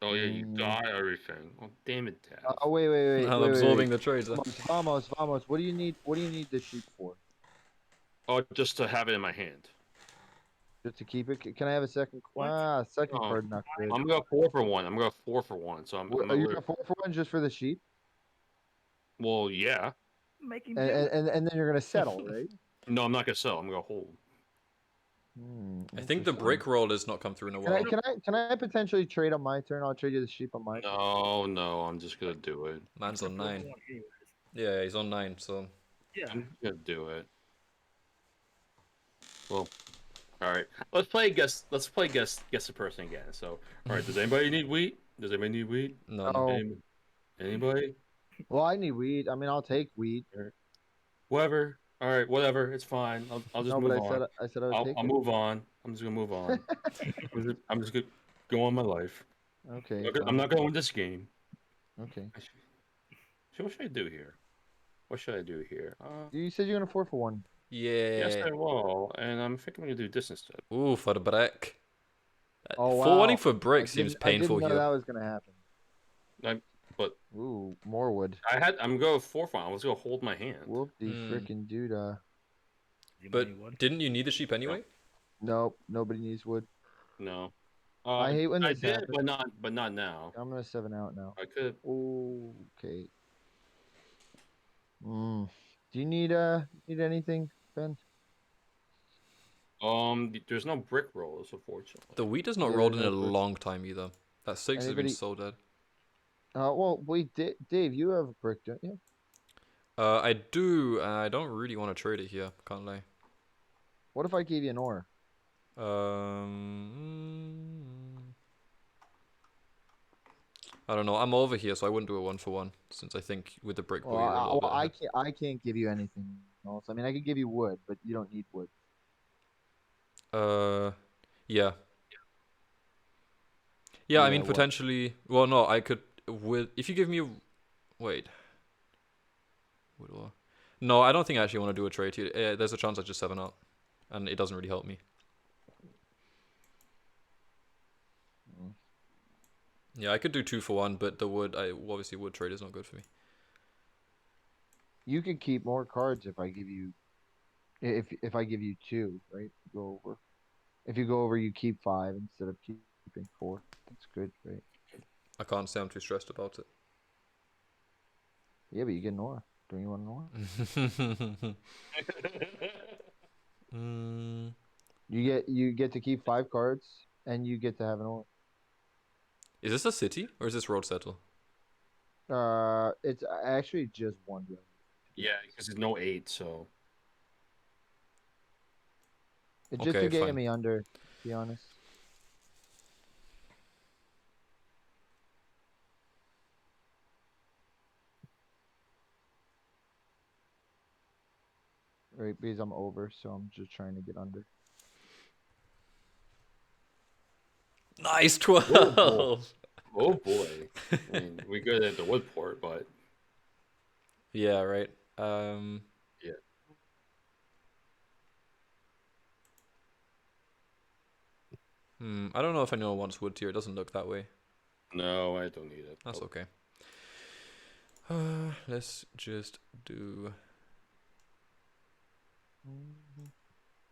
Oh yeah, you got everything. Oh damn it, Dad. Oh wait. I'm absorbing the trades. Vamos. What do you need? What do you need the sheep for? Oh, just to have it in my hand. Just to keep it? Can I have a second? Second Oh, card not good. I'm gonna 4 for 1. I'm gonna 4 for 1. So I'm You got 4 for 1 just for the sheep? Well, yeah. Make him And then you're gonna settle, right? No, I'm not gonna sell. I'm gonna hold. I think the brick roll has not come through in a while. Can I potentially trade on my turn? I'll trade you the sheep on my turn. No, I'm just gonna do it. Man's on 9. Yeah, he's on 9, so. Yeah. I'm gonna do it. Well, all right. Let's play guess. Let's play guess the person again. So, all right. Does anybody need wheat? Does anybody need wheat? No, no. Oh, Anybody? well, I need weed. I mean, I'll take weed. Whatever. All right. Whatever. It's fine. I'll just No, but move on. I said I would take I'll it. move on. I'm just gonna move on. I'm just gonna go on my life. Okay. I'm fine. not gonna win this game. Okay. So what should I do here? What should I do here? You said you're gonna 4-for-1. Yes, Yeah. I will, and I'm thinking I'm gonna do this instead. Ooh, for the brick. Oh wow. 4-1-ing for I brick seems didn't painful know here. that was gonna happen. But Ooh, more wood. I'm going 4-5. I was gonna hold my hand. Whoop the Hmm. frickin' doodah. But didn't you need the sheep anyway? Nope. Nobody needs wood. No. I hate when I this did, happens. but not now. I'm gonna 7 out now. I could. Okay. Do you need anything, Ben? There's no brick rolls, unfortunately. The wheat has not Yeah, rolled in no a brick. long time either. That 6 has been Anybody- so dead. Well, wait, Dave, you have a brick, don't you? I do, and I don't really want to trade it here. Can't lie. What if I gave you an ore? I don't know. I'm over here, so I wouldn't do a 1-for-1 since I think with the brick, Well, you're a little bit ahead. I can't give you anything else. I mean, I could give you wood, but you don't need wood. Yeah. Yeah, I mean what? potentially. Well, no, I could with if you give me. Wait. Wood ore. No, I don't think I actually want to do a trade here. There's a chance I just 7 out, and it doesn't really help me. Yeah, I could do 2-for-1, but the wood, obviously wood trade is not good for me. You could keep more cards if I give you, if I give you 2, right? Go over. If you go over, you keep 5 instead of keeping 4. That's good, right? I can't say I'm too stressed about it. Yeah, but you get an ore. Don't you want an ore? You get to keep 5 cards, and you get to have an ore. Is this a city or is this road settle? It's actually just 1 road. Yeah, because there's no 8, so. It's just Okay, to get fine. me under, to be honest. Right, because I'm over, so I'm just trying to get under. Nice 12. Oh boy. I mean, we good at the wood port, but Yeah, right. yeah. I don't know if anyone wants wood here. It doesn't look that way. No, I don't need it. That's Oh. okay. Let's just do.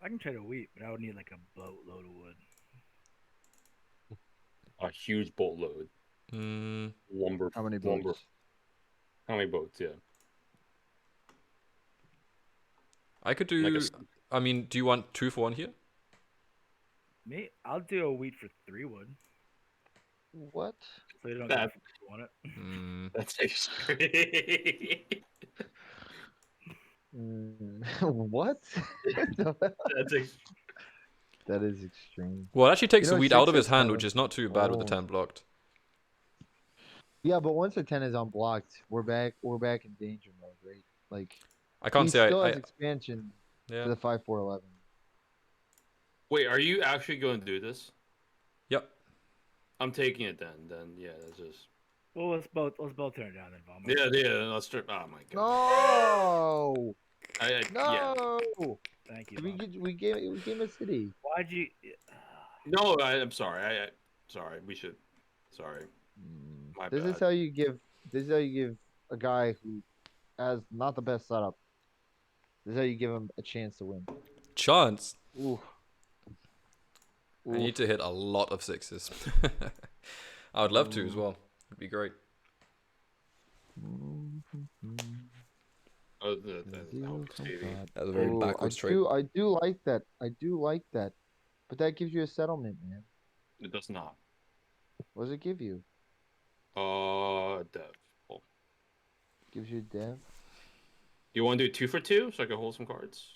I can trade a wheat, but I would need like a boatload of wood. A huge boatload. Lumber. How many lumber. boats? How many boats? Yeah. I could do. Like I mean, do you want 2-for-1 here? Me, I'll do a wheat for 3 wood. What? So you don't That- want it. That's extreme. What? That's That is extreme. Well, it actually takes You know, the wheat out of 6 his hand, is which is not too bad with the Oh. 10 blocked. Yeah, but once the 10 is unblocked, we're back in danger mode, right? Like I can't he say still I. has expansion Yeah. to the 5-4-11. Wait, are you actually going to do this? Yep. I'm taking it then. Then yeah, that's just. Well, let's both turn it down then, Vamos. Yeah. Let's start. Oh my god. No! Yeah. No! Thank you. We Vamos. gave him a city. Why'd you? No, I'm sorry. Sorry. We should. Sorry. My This bad. is how you give a guy who has not the best setup. This is how you give him a chance to win. Chance. Ooh. I need to hit a lot of 6s. I would love to as well. It'd be great. Oh, Stevie. That's a very backwards trade. I do like that. But that gives you a settlement, man. It does not. What does it give you? Dev. Oh. Gives you a dev. You want to do 2 for 2 so I can hold some cards?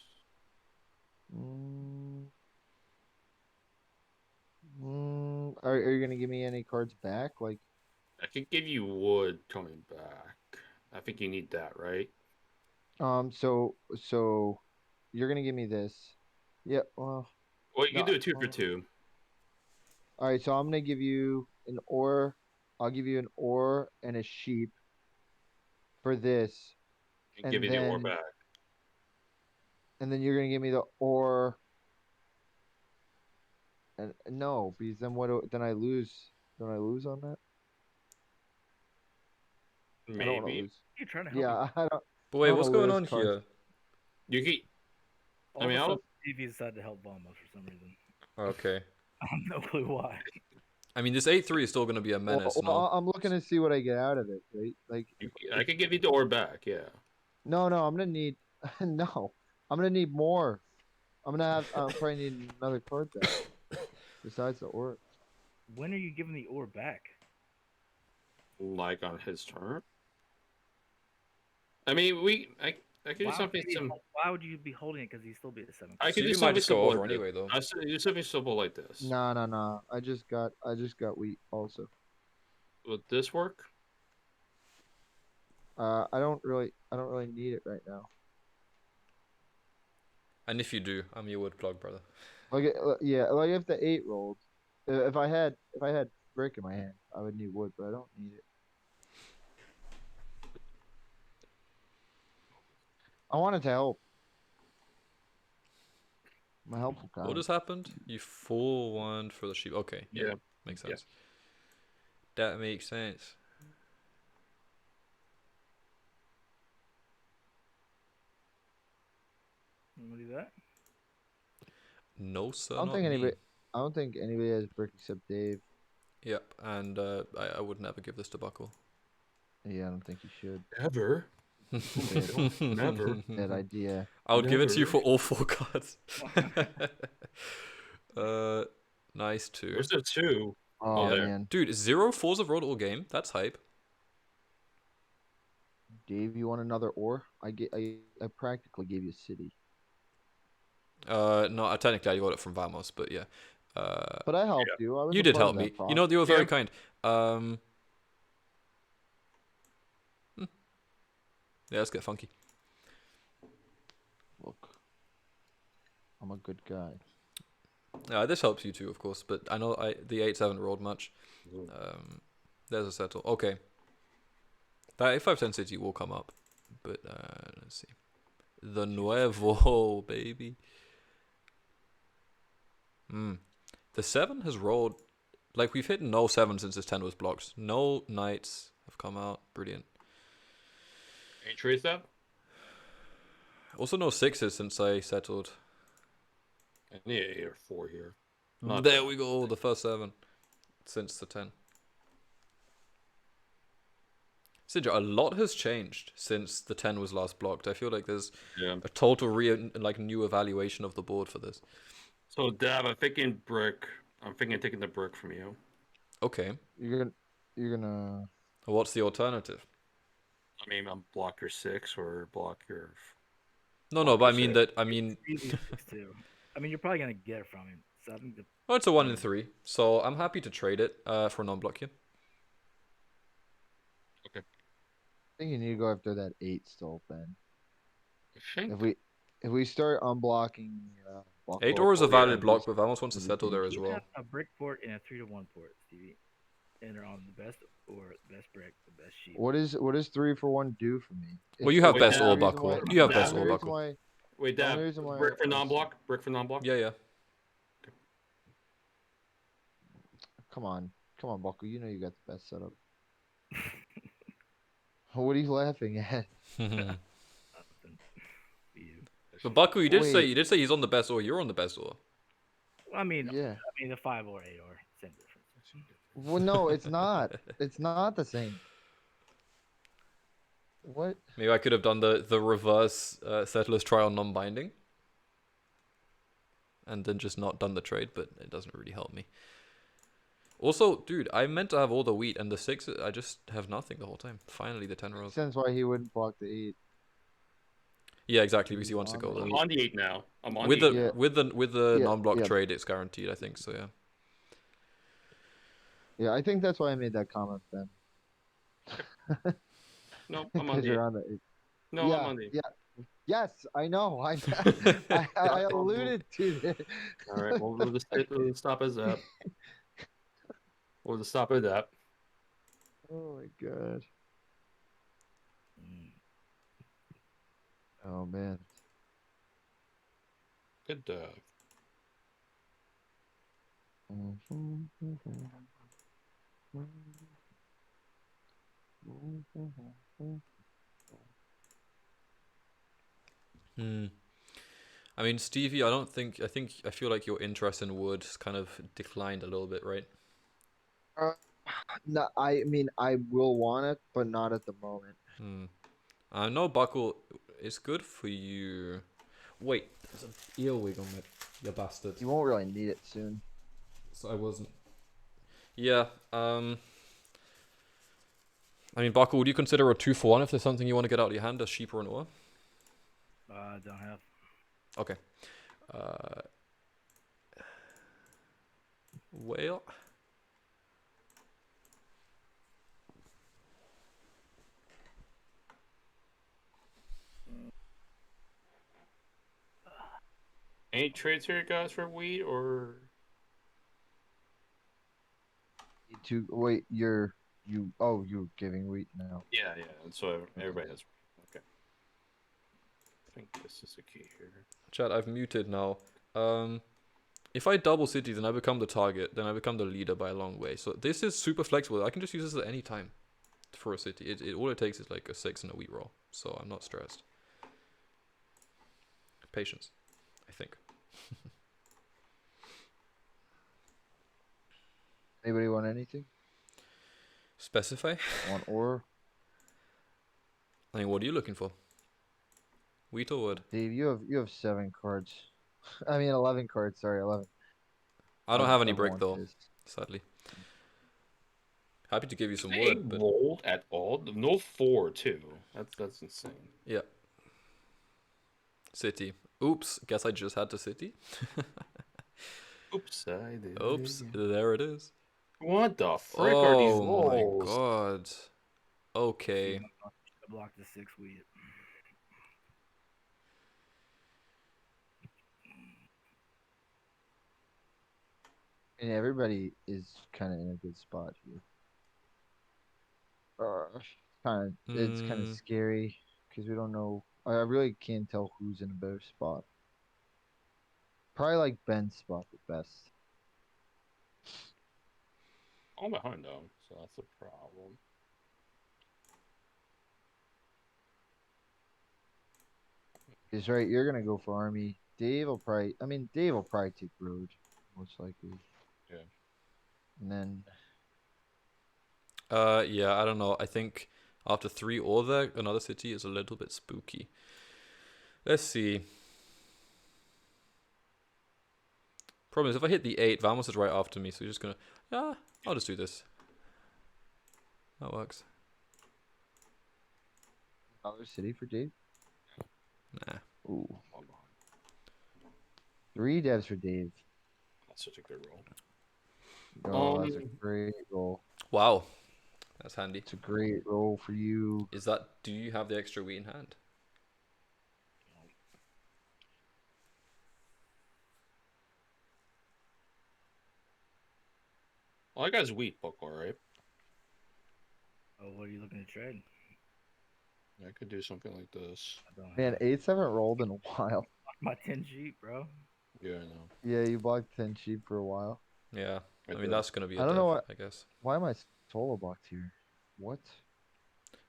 Are you gonna give me any cards back? Like, I could give you wood coming back. I think you need that, right? so you're gonna give me this. Yeah, well, Well, you no, can do a 2 for well, 2. all right, so I'm gonna give you an ore. I'll give you an ore and a sheep for this, And give and you the ore then back. you're gonna give me the ore. And no, because then then I lose. Don't I lose on that? I don't want to Maybe. lose. You're trying to help me. Yeah, But I wait, don't what's wanna going lose on cards. here? You can. All I mean, of a I'll. sudden, TV decided to help Vamos for some reason. Okay. I have no clue why. I mean, this 8-3 is still going to be a menace, no? I'm looking to see what I get out of it, right? Like, I could give you the ore back. Yeah. no, I'm gonna need no, I'm gonna need more. I'm probably need another card back besides the ore. When are you giving the ore back? Like on his turn. I mean, I could do something. Why would you be holding it? Because he'd still be at 7. I could do CV might something just go simple over like this. anyway, though. I should do something simple like this. No. I just got wheat also. Would this work? I don't really need it right now. And if you do, I'm your wood plug, brother. Like, yeah, like if the 8 rolled, if I had brick in my hand, I would need wood, but I don't need it. I wanted to help. I'm a helpful guy. What just happened? You full one for the sheep. Okay, yeah. Makes sense. Yeah. That makes sense. You want to do that? No, sir. I don't think anybody has brick except Dave. Yep, and I would never give this to Buckle. Yeah, I don't think you should. Never. Never. Bad idea. I would give it to you for all 4 cards. Nice 2. Where's the 2? Oh there. man, Dude, 0 4s have rolled all game. That's hype. Dave, you want another ore? I practically gave you a city. No, technically I got it from Vamos, but yeah. But I helped you. I was you a did part help of me. that prop. You know, you were very kind. Yeah, let's get funky. Look, I'm a good guy. This helps you too, of course, but I know the 8s haven't rolled much. There's a settle. Okay. That 8/5/10 city will come up, but let's see. The Nuevo, baby. The 7 has rolled. Like, we've hit no 7 since this 10 was blocked. No knights have come out. Brilliant. Any trace that? Also no 6s since I settled. I need 8 or 4 here. There we go, the first 7 since the 10. Sidra, a lot has changed since the 10 was last blocked. I feel like there's a total new evaluation of the board for this. So Dab, I'm thinking brick. I'm thinking taking the brick from you. Okay. You're gonna. What's the alternative? I mean, I'm block your 6 or block your. No, but I mean that. I mean. I mean, you're probably gonna get it from him. So I think Oh, it's a 1 in 3, so I'm happy to trade it for a non-block here. Okay. I think you need to go after that 8 still, Ben. I think. If we start unblocking. 8 ore is a valid block, but Vamos wants to settle there as you well. have a brick port and a 3-1 port, Stevie, and they're on the best or the best brick, the best sheet. What does 3 for 1 do for me? Well, you have best ore buckle. You have best ore buckle. Wait, Dab. Brick for non-block. Brick for non-block. Yeah. Come on, Buckle. You know you got the best setup. What are you laughing at? But Baku, you did say he's on the best ore. You're on the best ore. I mean, yeah. I mean, the 5 or 8 or same difference. Well, no, it's not. It's not the same. What? Maybe I could have done the reverse settlers trial non-binding, and then just not done the trade, but it doesn't really help me. Also, dude, I meant to have all the wheat and the 6. I just have nothing the whole time. Finally, the 10 rolls. Makes sense why he wouldn't block the 8. Yeah, exactly, because he wants to go there. I'm on the 8 now. I'm on with the 8 the now. with the non-block trade, it's guaranteed. I think so. Yeah. Yeah, I think that's why I made that comment, Ben. No, I'm on Because the. you're on the. No, I'm Yeah, on the. yeah. Yes, I know. I alluded to this. All right. Well, we'll just stop as that. We'll just stop at that. Oh my god. Oh man. Good. Hmm. I mean, Stevie, I feel like your interest in wood kind of declined a little bit, right? Uh, no, I mean I will want it, but not at the moment. Hmm. I know buckle is good for you. Wait, there's an earwig on it, you bastard. You won't really need it soon. So I wasn't. Yeah. I mean, buckle. Would you consider a 2-for-1 if there's something you want to get out of your hand, a sheep or an oar? Don't have. Okay. Uh. Well. Any trades here, guys, for wheat or? To wait, you're giving wheat now. Yeah, yeah. So everybody has. Okay. I think this is the key here. Chat, I've muted now. If I double city, then I become the target. Then I become the leader by a long way. So this is super flexible. I can just use this at any time for a city. All it takes is like a 6 and a wheat roll. So I'm not stressed. Patience, I think. Anybody want anything? Specify? Want ore? I mean, what are you looking for? Wheat or wood? Dave, you have 7 cards. I mean 11 cards. Sorry, 11. I don't have any Of brick want though, this. sadly. Happy to give you some They wood, but rolled at all. No 4 too. That's insane. yeah. City. Oops. Guess I just had to city. Oops, I did. Oops. There it is. What the frick are these Oh my rolls? god. Okay. I blocked the 6 wheat. And everybody is kind of in a good spot here. It's kind of scary because we don't know. I really can't tell who's in a better spot. Probably like Ben's spot the best. I'm behind though, so that's a problem. Is right. You're gonna go for army. Dave will probably. I mean, Dave will probably take road, most likely. Yeah. And then Yeah, I don't know. I think after 3 or there, another city is a little bit spooky. Let's see. Problem is, if I hit the 8, Vamos is right after me, so he's just gonna... Yeah, I'll just do this. That works. another city for Dave. Nah. Ooh. 3 devs for Dave. That's such a good roll. Oh, that's a great roll. Wow. That's handy. It's a great roll for you. Is that... Do you have the extra wheat in hand? Well, that guy's wheat book, alright. Oh, what are you looking to trade? I could do something like this. I don't Man, have 8s haven't rolled in a while. my 10 sheep, bro. Yeah, I know. Yeah, you blocked 10 sheep for a while. Yeah. I mean, did. that's gonna be a I don't know dev, what- I guess. Why am I solo blocked here? What?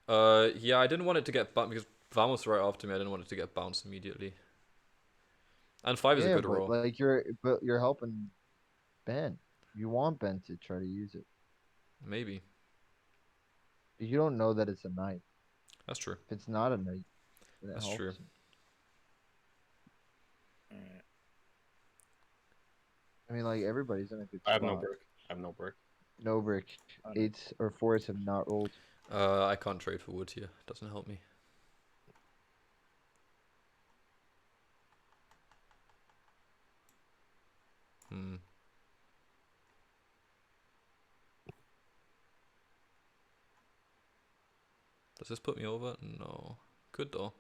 Yeah, I didn't want it to get bounced because Vamos right after me. I didn't want it to get bounced immediately. And 5 is a Yeah, good but roll. like you're helping Ben. You want Ben to try to use it. Maybe. You don't know that it's a knight. That's true. If it's not a knight, then it That's helps true. him. Alright. I mean, like everybody's in a good I spot. have no brick. I have no brick. No brick. 8s or 4s have not rolled. I can't trade for wood here. Doesn't help me. Does this put me over? No. Could though.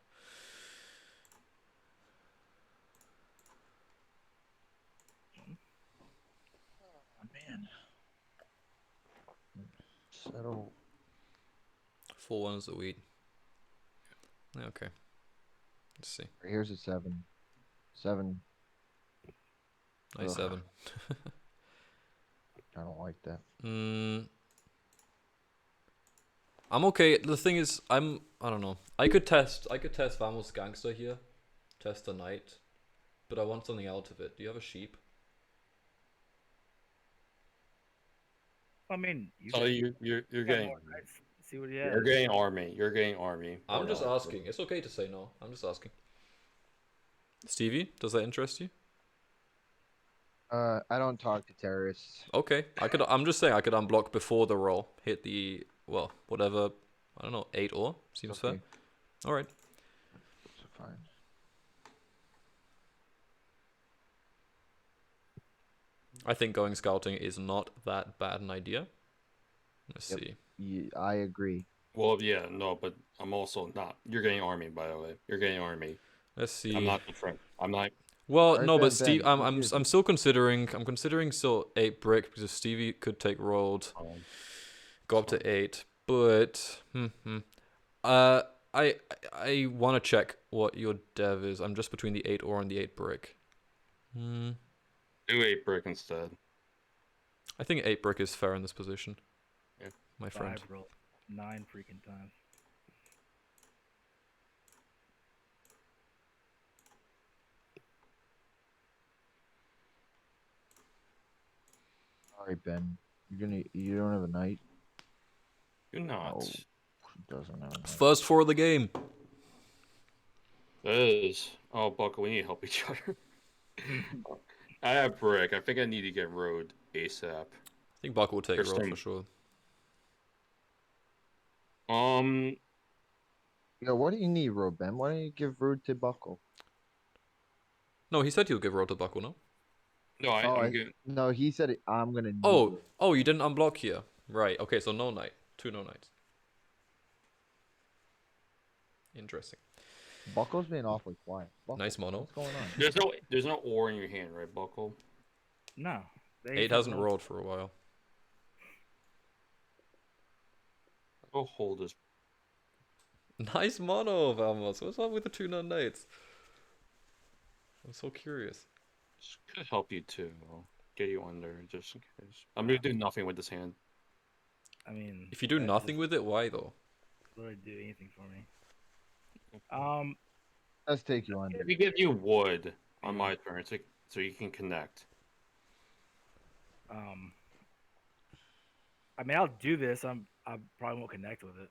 Oh, man. Settle. 4-1's the weed. Yeah, okay. Let's see. Here's a 7. 7. Nice Ugh. 7. I don't like that. I'm okay. The thing is, I don't know. I could test Vamos Gangster here. Test a knight. But I want something out of it. Do you have a sheep? I mean, you So you're got getting more knights. See what he has. you're getting army. You're getting army. I'm just Or no. asking. It's okay to say no. I'm just asking. Stevie, does that interest you? I don't talk to terrorists. Okay. I'm just saying I could unblock before the roll. Hit the, well, whatever, I don't know, 8 or seems Okay. fair. Alright. So fine. I think going scouting is not that bad an idea. Let's Yep. see. Yeah, I agree. Well, yeah, no, but I'm also not. You're getting army, by the way. You're getting army. Let's see. I'm not different. I'm not. Well, Alright, no, Ben, but Steve, Ben, I'm still considering. I'm considering still 8 brick because Stevie could take rolled, go up to 8. But I want to check what your dev is. I'm just between the 8 ore and the 8 brick. Do 8 brick instead. I think 8 brick is fair in this position. Yeah. My friend. 5 roll. 9 freaking times. Alright, Ben. You don't have a knight? You're not. Oh, he doesn't have a knight. First 4 of the game. That is. Oh, Buckle, we need to help each other. I have brick. I think I need to get road ASAP. I think Buck will take First roll thing. for sure. Yo, what do you need, Road, Ben? Why don't you give Road to Buckle? No, he said he'll give roll to Buckle, no? No, I'm good. No, he said it, I'm gonna need Oh, it. oh, you didn't unblock here. Right, okay, so no knight. 2 no knights. Interesting. Buckle's being awfully quiet. Buckle, Nice mono. what's going on? There's no ore in your hand, right, Buckle? No. 8 hasn't rolled for a while. Go hold this. Nice mono, Vamos. What's up with the 2 no knights? I'm so curious. This could help you too. I'll get you under just in case. I'm gonna do nothing with this hand. I mean, If you do that nothing with it, why though? doesn't really do anything for me. Let's take you under. If you give you wood on my turn, so you can connect. I mean, I'll do this. I probably won't connect with it.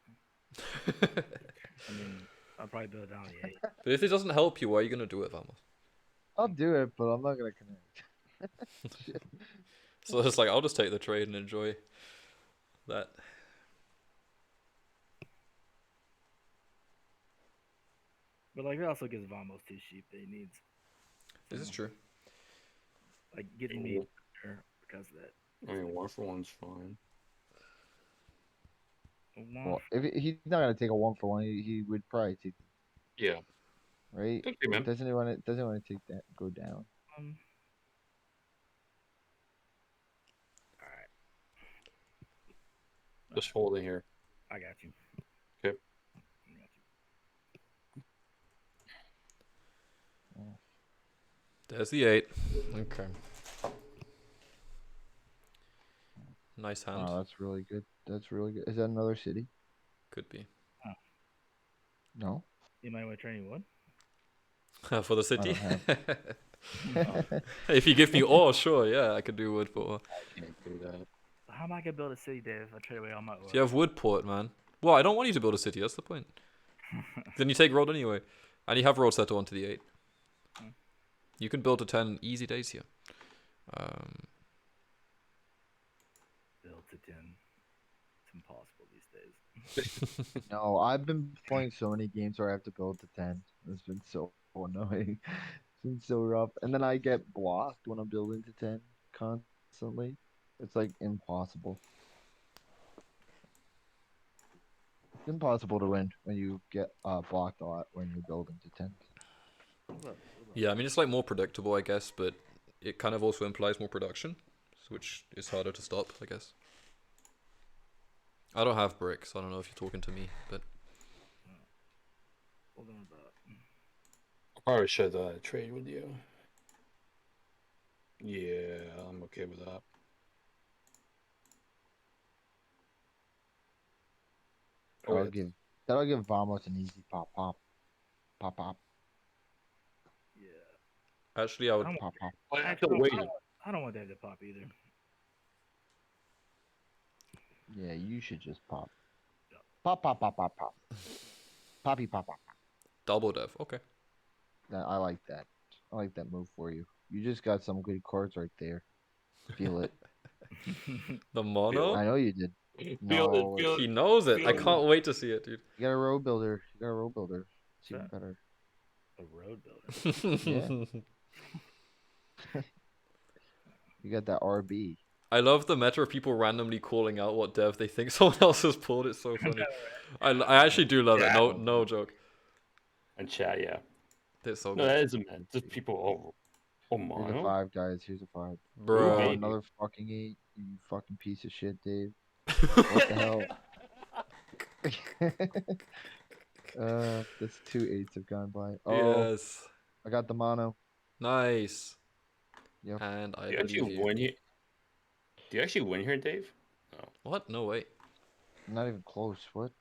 I mean, I'll probably build it down to the 8. But if it doesn't help you, why are you gonna do it, Vamos? I'll do it, but I'm not gonna connect. So it's like, I'll just take the trade and enjoy that. But like, it also gives Vamos 2 sheep that he needs. This is true. Like, getting me there because of that. I mean, 1 for 1's fine. Well, he's not gonna take a 1-for-1, he would probably take, Yeah. right? Okay, man. Doesn't he want to take that, go down? Alright. Just hold it here. I got you. Okay. I got you. There's the 8. Okay. Nice hand. Oh, that's really good. That's really good. Is that another city? Could be. No. You might want to train you wood? For the city? have- If you give me ore, sure, yeah, I could do wood for. I can't do that. How am I gonna build a city, Dave, if I trade away all my ore? So you have wood port, man. Well, I don't want you to build a city, that's the point. Then you take road anyway. And you have road settle onto the 8. You can build a 10 easy days here. Build to 10. It's impossible these days. No, I've been playing so many games where I have to build to 10. It's been so annoying. It's been so rough. And then I get blocked when I'm building to 10 constantly. It's like impossible. It's impossible to win when you get blocked a lot when you're building to 10. Yeah, I mean, it's like more predictable, I guess, but it kind of also implies more production, which is harder to stop, I guess. I don't have bricks, so I don't know if you're talking to me, but... Hold on about. I probably should trade with you. Yeah, I'm okay with that. Oh, That'll give Vamos an easy pop. Yeah. Actually, I would... Pop. I have to Actually, wait. I don't want that to pop either. Yeah, you should just pop. Pop. Poppy pop. Double dev, okay. I like that. I like that move for you. You just got some good cards right there. Feel it. The mono? I know you did. Feel it. He knows it. I Feel can't wait to see it, dude. You got a road builder. It's even better. A road builder. Yeah. You got that RB. I love the meta of people randomly calling out what dev they think someone else has pulled. It's so funny. I actually do love it. No joke. And chat, yeah. It's so No, good. that isn't meant. Just people. Oh my. Here's a 5, guys. Here's a 5. Bro. Oh, another fucking 8. You fucking piece of shit, Dave. What the hell? That's 2 8s have gone by. Oh, Yes. I got the mono. Nice. Yep. And I Do you believe actually you. win here? Do you actually win here, Dave? No. What? No way. Not even close. What?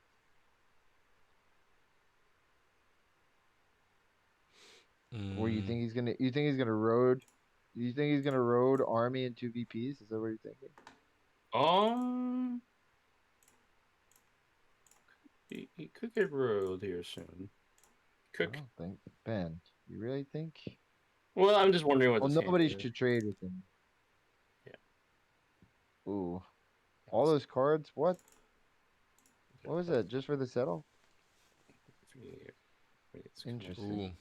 Or you think he's gonna? You think he's gonna road? You think he's gonna road army and 2 VPs? Is that what you're thinking? He could get rolled here soon. I don't think. Ben, you really think? Well, I'm just wondering what. Well, this hand nobody is. should trade with him. Yeah. Ooh. All those cards? What? What was that? Just for the settle? Interesting.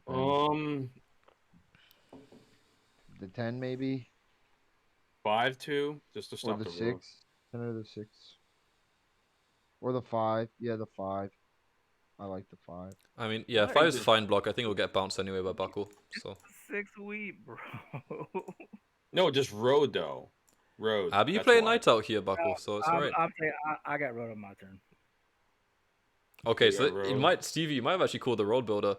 Ooh. The 10 maybe? 5-2, just to Or stop the the 6? road. 10 or the 6? Or the 5? Yeah, the 5. I like the 5. I mean, yeah, 5 is fine block. I think it'll get bounced anyway by Buckle. So 6 wheat, bro. No, just road though. Road. Abby, you that's play a why. night out here, Buckle, so it's alright. I got road on my turn. Okay, You so got you road. might, Stevie, you might have actually called the road builder.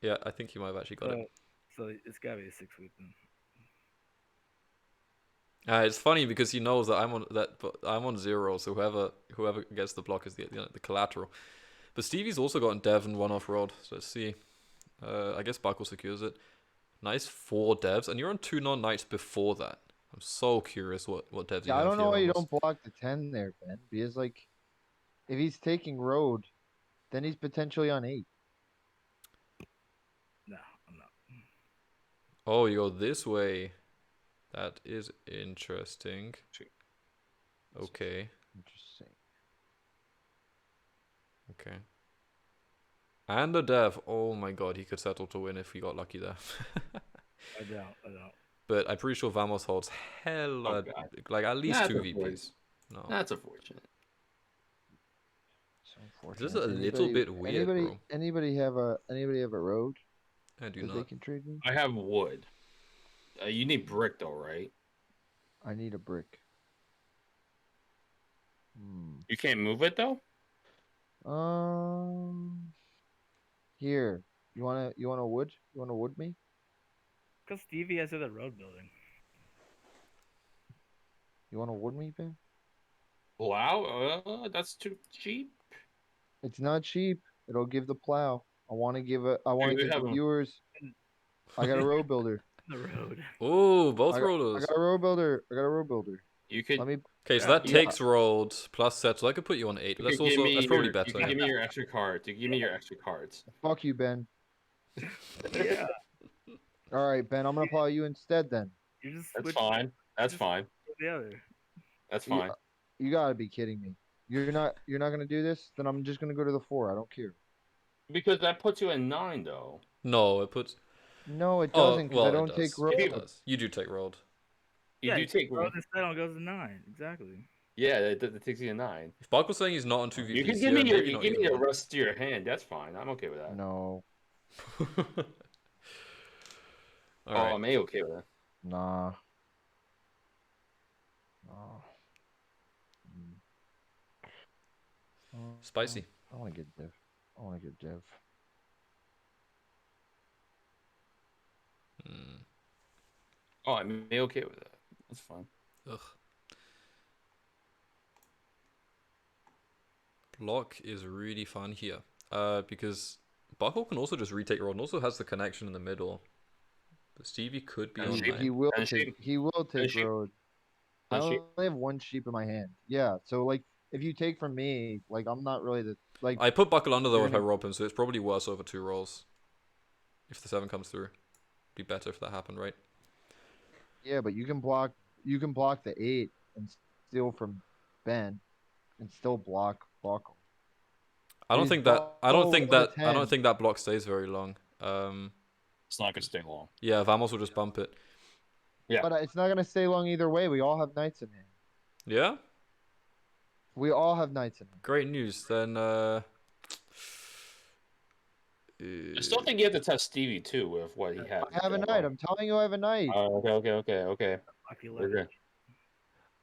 Yeah, I think you might have actually got it. So it's gotta be a 6 wheat then. It's funny because he knows that I'm on 0, so whoever gets the block is the collateral. But Stevie's also gotten dev and 1 off road, so let's see. I guess Buckle secures it. Nice 4 devs, and you're on 2 non-knights before that. I'm so curious what devs you Yeah, have I don't know why here, you Vamos. don't block the 10 there, Ben. Because, like, if he's taking road, then he's potentially on 8. No, I'm not. Oh, you go this way. That is interesting. Okay. Interesting. Okay. And a dev. Oh my god, he could settle to win if he got lucky there. I don't. But I'm pretty sure Vamos holds hella, like at least That's 2 unfortunate. VPs. No. That's unfortunate. So This unfortunate. is a little bit weird, bro. Anybody have a road I do that not. they can trade me? I have wood. You need brick though, right? I need a brick. You can't move it though. Here. You wanna wood? You wanna wood me? Because Stevie has other road building. You wanna wood me, Ben? Wow, that's too cheap. It's not cheap. It'll give the plow. I want to give the viewers. I got a road builder. The road. Oh, both I rollers. got a road builder. You could. Okay, so that takes road plus set, so I could put you on 8. That's probably better. You can give me your extra cards. You can give me your extra cards. Fuck you, Ben. Yeah. All right, Ben. I'm gonna plow you instead then. You just That's fine. That's fine. The other. That's fine. You gotta be kidding me. You're not gonna do this? Then I'm just gonna go to the 4. I don't care. Because that puts you at 9 though. No, it puts. No, it doesn't. Because I don't take road. It does. You do take road. You Yeah, do take throw one. this set on goes to 9. Exactly. Yeah, that takes you a 9. If Buckle's saying he's not on two You can VPs give here, me your maybe not give me even the one. rest of your hand. That's fine. I'm okay with that. No, All Oh, right. I'm okay with that. nah. No. Spicy. I want to get div. I want to get div. Mm. Oh, I'm okay with that. That's fine. Ugh. Block is really fun here. Because Buckle can also just retake road and also has the connection in the middle. But Stevie could be And on sheep. He 9. will And take. sheep. He will take sheep. road. I And only sheep. have one sheep in my hand. Yeah, so like if you take from me, like I'm not really the like. I put Buckle under though You're if I gonna- rob him, so it's probably worse over 2 rolls. If the 7 comes through. Be better if that happened, right? Yeah, but you can block. You can block the 8 and steal from Ben, and still block Buckle. I don't Is think that I don't Buckle think a that I 10? don't think that block stays very long. It's not gonna stay long. Yeah, Vamos will just bump it. Yeah. But it's not gonna stay long either way. We all have knights in hand. Yeah? We all have knights in hand. Great news. Then I still think you have to test Stevie too with what he has. I have a knight. I'm telling you, I have a knight. Okay. Lucky We're lucky. good.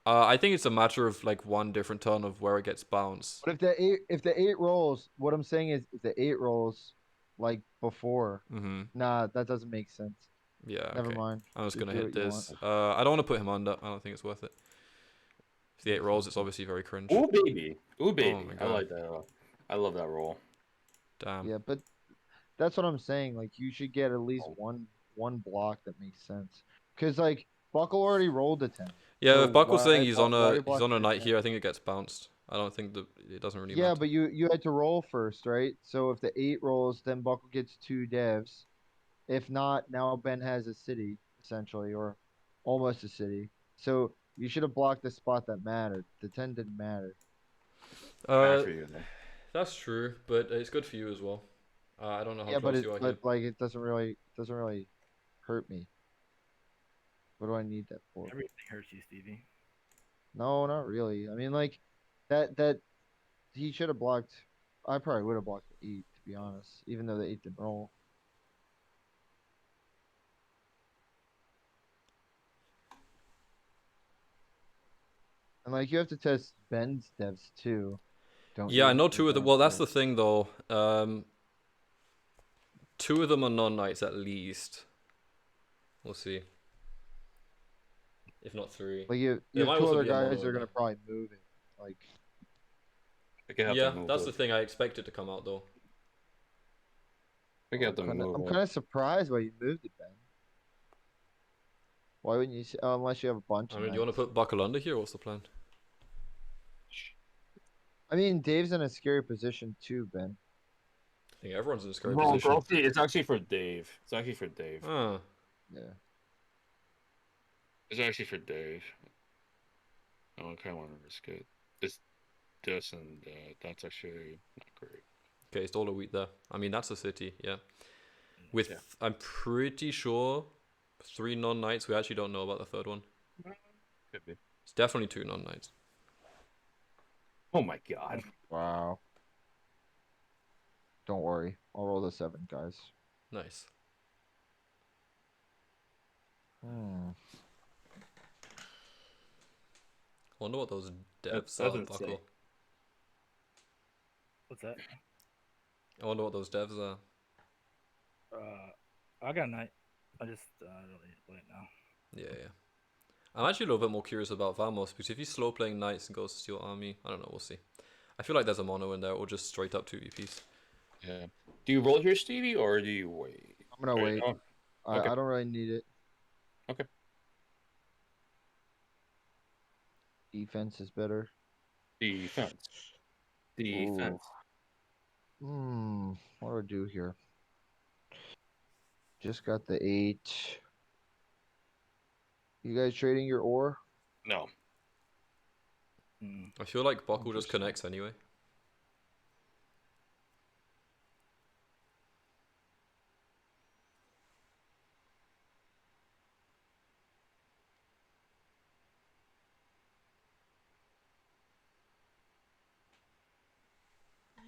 I think it's a matter of like one different turn of where it gets bounced. But if the 8 rolls, what I'm saying is if the 8 rolls like before, Mm-hmm. nah, that doesn't make sense. Yeah, Never okay. mind. I'm just Just gonna do hit what you this. I don't want to put him under. I don't think it's worth it. If the 8 rolls, it's obviously very cringe. Ooh baby. Ooh baby. my I God. like that. I love that roll. Damn. Yeah, but that's what I'm saying. Like you should get at least one block that makes sense. Cause like Buckle already rolled a 10. Yeah, So if Buckle's saying why he's on are a you he's on a blocking knight the here, I think it gets bounced. I don't think that it doesn't really Yeah, matter. but you had to roll first, right? So if the 8 rolls, then Buckle gets 2 devs. If not, now Ben has a city essentially, or almost a city. So you should have blocked the spot that mattered. The 10 didn't matter. For you, then. That's true, but it's good for you as well. I don't know how Yeah, close you are here. but like it doesn't really hurt me. What do I need that for? Everything hurts you, Stevie. No, not really. I mean, like that he should have blocked. I probably would have blocked the 8 to be honest, even though the 8 didn't roll. And like you have to test Ben's devs too, don't you? Yeah, I know Like, 2 of them. that- Well, that's the thing though. 2 of them are non-knights at least. We'll see. If not 3. Like you There have might 2 also other be a mono guys that are in gonna there. probably move it. Like We can have Yeah, to move that's it. the thing. I expect it to come out though. We can have to move I'm it. kind of surprised why you moved it, Ben. Why wouldn't you? Unless you have a bunch. I of mean, do you want to knights. put Buckle under here? What's the plan? I mean, Dave's in a scary position too, Ben. I think everyone's in a scary No, position. it's actually for Dave. It's actually for Dave. Ah, Yeah. It's actually for Dave. I kind of want to risk it. It's this and that's actually not great. okay, it's all a wheat there. I mean, that's a city, yeah. With, Yeah. I'm pretty sure 3 non-knights. We actually don't know about the 3rd one. Could be. It's definitely 2 non-knights. Oh my god. Wow. Don't worry, I'll roll the 7, guys. Nice. Hmm. I wonder what those devs That's are, insane. Buckle. What's that? I wonder what those devs are. I got a knight. I just don't need to play it now. Yeah. I'm actually a little bit more curious about Vamos, because if he's slow playing knights and goes to steal army, I don't know, we'll see. I feel like there's a mono in there, or just straight up 2 VPs. Yeah. Do you roll here, Stevie, or do you wait? I'm gonna wait. Oh, okay. I don't really need it. Okay. Defense is better. Defense. What do I do here? Just got the 8. You guys trading your ore? No. I feel like Buckle just Interesting. connects anyway.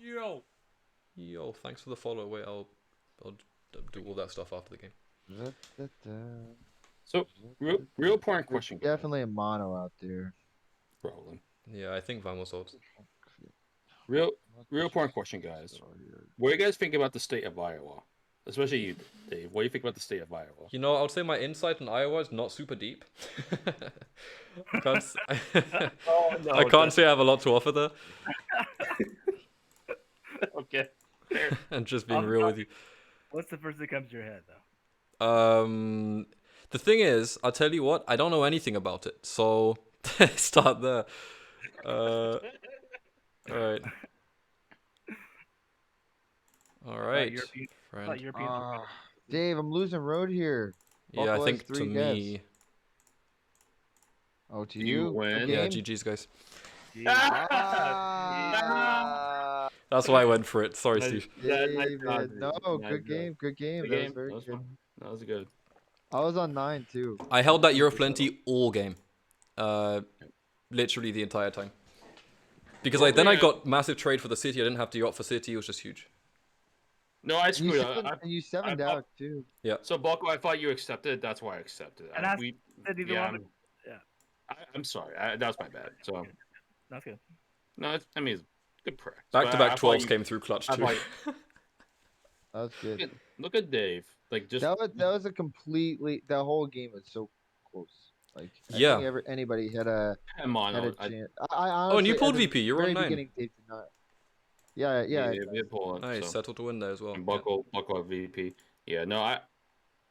Yo, thanks for the follow. Wait, I'll do all that stuff after the game. So, real important question. guys. Definitely a mono out there. Probably. Yeah, I think Vamos holds. Real important question, guys. What do you guys think about the state of Iowa? Especially you, Dave. What do you think about the state of Iowa? You know, I would say my insight in Iowa is not super deep. I can't, I can't say I have a lot to offer there. Okay. Fair. And just being real with you. What's the first thing that comes to your head, though? The thing is, I'll tell you what, I don't know anything about it. So, start there. Alright. Alright. Friend. Dave, I'm losing road here. Yeah, I Buffalo has think to 3 me. deaths. Oh, to You you? win. Good Yeah, game? GG's, guys. Ah, That's why I went for it. Sorry, Steve. David. No, good game. Good game. Good That game. was very That was good. fun. That was good. I was on 9 too. I held that Year of Plenty all game. Literally the entire time. Because then I got massive trade for the city. I didn't have to yacht for city. It was just huge. No, I And you screwed up. seven, and you sevened I- out too. So, Bucko, I thought you accepted. That's why I accepted. And I said either one, I'm sorry. That was my bad. So, That's good. no, I mean, it's good practice. Back-to-back But I 12s came through clutch I too. thought- That was good. Look at Dave. Like, just That was a completely. That whole game was so close. Like I Yeah. think anybody had a come on. had a I chance. I Oh, and you honestly, pulled at the VP. You were very on 9. beginning, Dave did not. Yeah. pull it, Nice, so. settled to win there as well. And Yeah. Bucko VP. Yeah, no,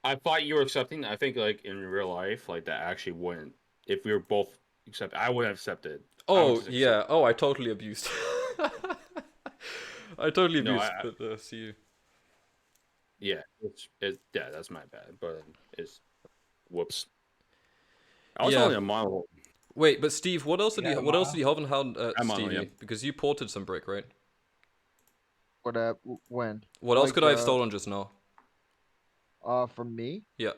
I thought you were accepting. I think like in real life, like that actually wouldn't. If we were both accept, I would have accepted. Oh yeah. Oh, I totally abused. I totally No, abused. But see you. Yeah, yeah, that's my bad. But it's whoops. I was Yeah. only a mono. Wait, but Steve, what else did Yeah, you? What else did you have on hand, I'm on, Stevie? yeah. Because you ported some brick, right? What when? What else Like, could I have stolen just now? From me, Yeah.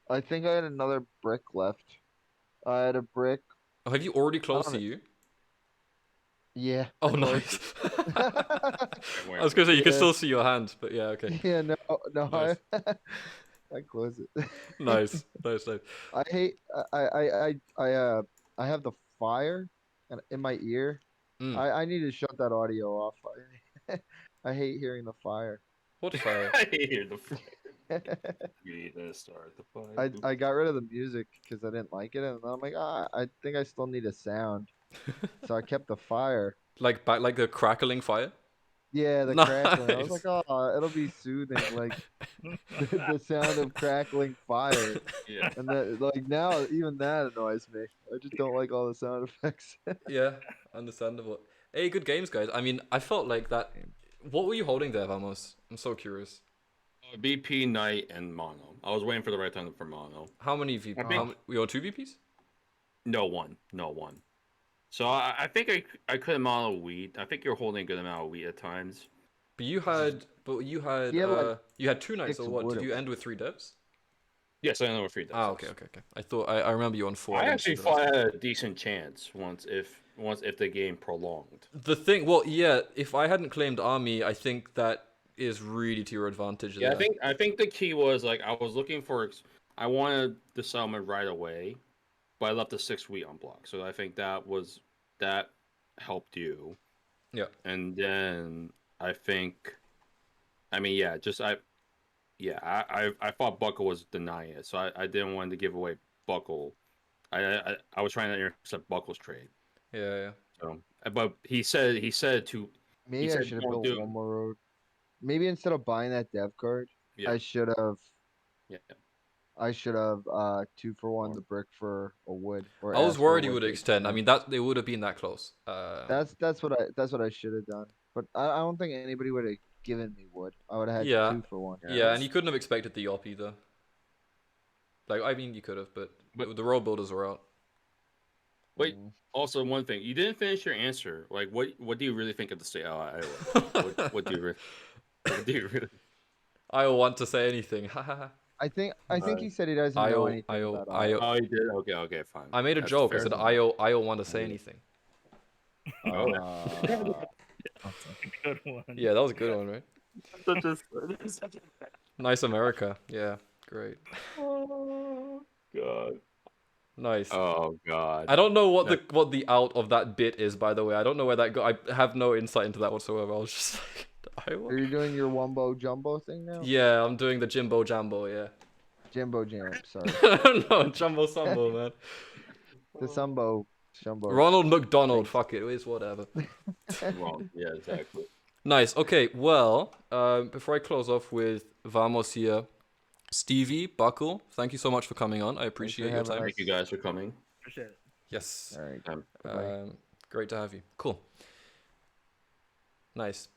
I think I had another brick left. I had a brick. Oh, have you already closed don't to know. you? Yeah. Oh, I closed nice. I was gonna say you can Yeah. still see your hand, but yeah, okay. it. Yeah. No. Nice. I closed it. Nice. I hate. I have the fire in my ear. Mm. I need to shut that audio off. I hate hearing the fire. What fire? I hear the you need to start the fire. I got rid of the music because I didn't like it, and then I'm like, I think I still need a sound, so I kept the fire. like the crackling fire? Yeah, the crackling. I was Nice. like, oh, it'll be soothing, like the sound of crackling fire. Yeah. And that, like now, even that annoys me. I just don't like all the sound effects. Yeah, understandable. Hey, good games, guys. I mean, I felt like that. What were you holding there, Vamos? I'm so curious. BP, Knight, and Mono. I was waiting for the right time for Mono. How many VP? We on 2 VPs? No one. So I think I could have mono wheat. I think you're holding a good amount of wheat at times. But you had Yeah, like you had 2 nights, 6 or what? wood Did you of- end with 3 devs? Yes, I know we're 3 devs. Ah, okay. I thought I remember you on 4. I didn't actually see the rest. thought I had a decent chance once if the game prolonged. The thing, well, yeah, if I hadn't claimed army, I think that is really to your advantage. Yeah, there. I think the key was like I was looking for. I wanted the settlement right away, but I left the 6 wheat on block. So I think that helped you. Yeah. And then I think, I mean, yeah, I thought Buckle was denying it, so I didn't want to give away Buckle. I was trying to intercept Buckle's trade. Yeah. So, but he said to. Maybe I said should have don't built do it. one more road. Maybe instead of buying that dev card, Yeah. I should have. Yeah. I should have 2 for 1 the brick for a wood. Or I was ask for a worried you wood would to extend. I mean, that they would have been that close. That's what I should have done. But I don't think anybody would have given me wood. I would have had Yeah. 2 for 1. Yeah, and you couldn't have expected the op either. Like, I mean, you could have, but the road builders were out. Wait. Also, one thing you didn't finish your answer. Like, what do you really think of the state of Iowa? what do you really? I don't want to say anything. I think he said he doesn't know anything about Iowa. Oh, he did. Okay, fine. I made a That's joke. I fair. said I don't want to say anything. Oh. good one. Yeah, that was a good one, right? Such a Nice America. Yeah, great. Oh God. Nice. Oh God. I don't know what the out of that bit is, by the way. I don't know where that go. I have no insight into that whatsoever. I was just like, Are you doing your Wumbo Jumbo thing now? yeah, I'm doing the Jimbo Jambo. Yeah. Jimbo Jam, sorry. No, Jumbo Sumbo, man. The Sumbo. Ronald McDonald. Thanks. Fuck it. It is whatever. Wrong. Yeah, exactly. Nice. Okay. Well, before I close off with Vamos here, Stevie Buckle, thank you so much for coming on. I appreciate your time. Thank you guys for coming. Appreciate it. Yes. All right. Bye-bye. Great to have you. Cool. Nice.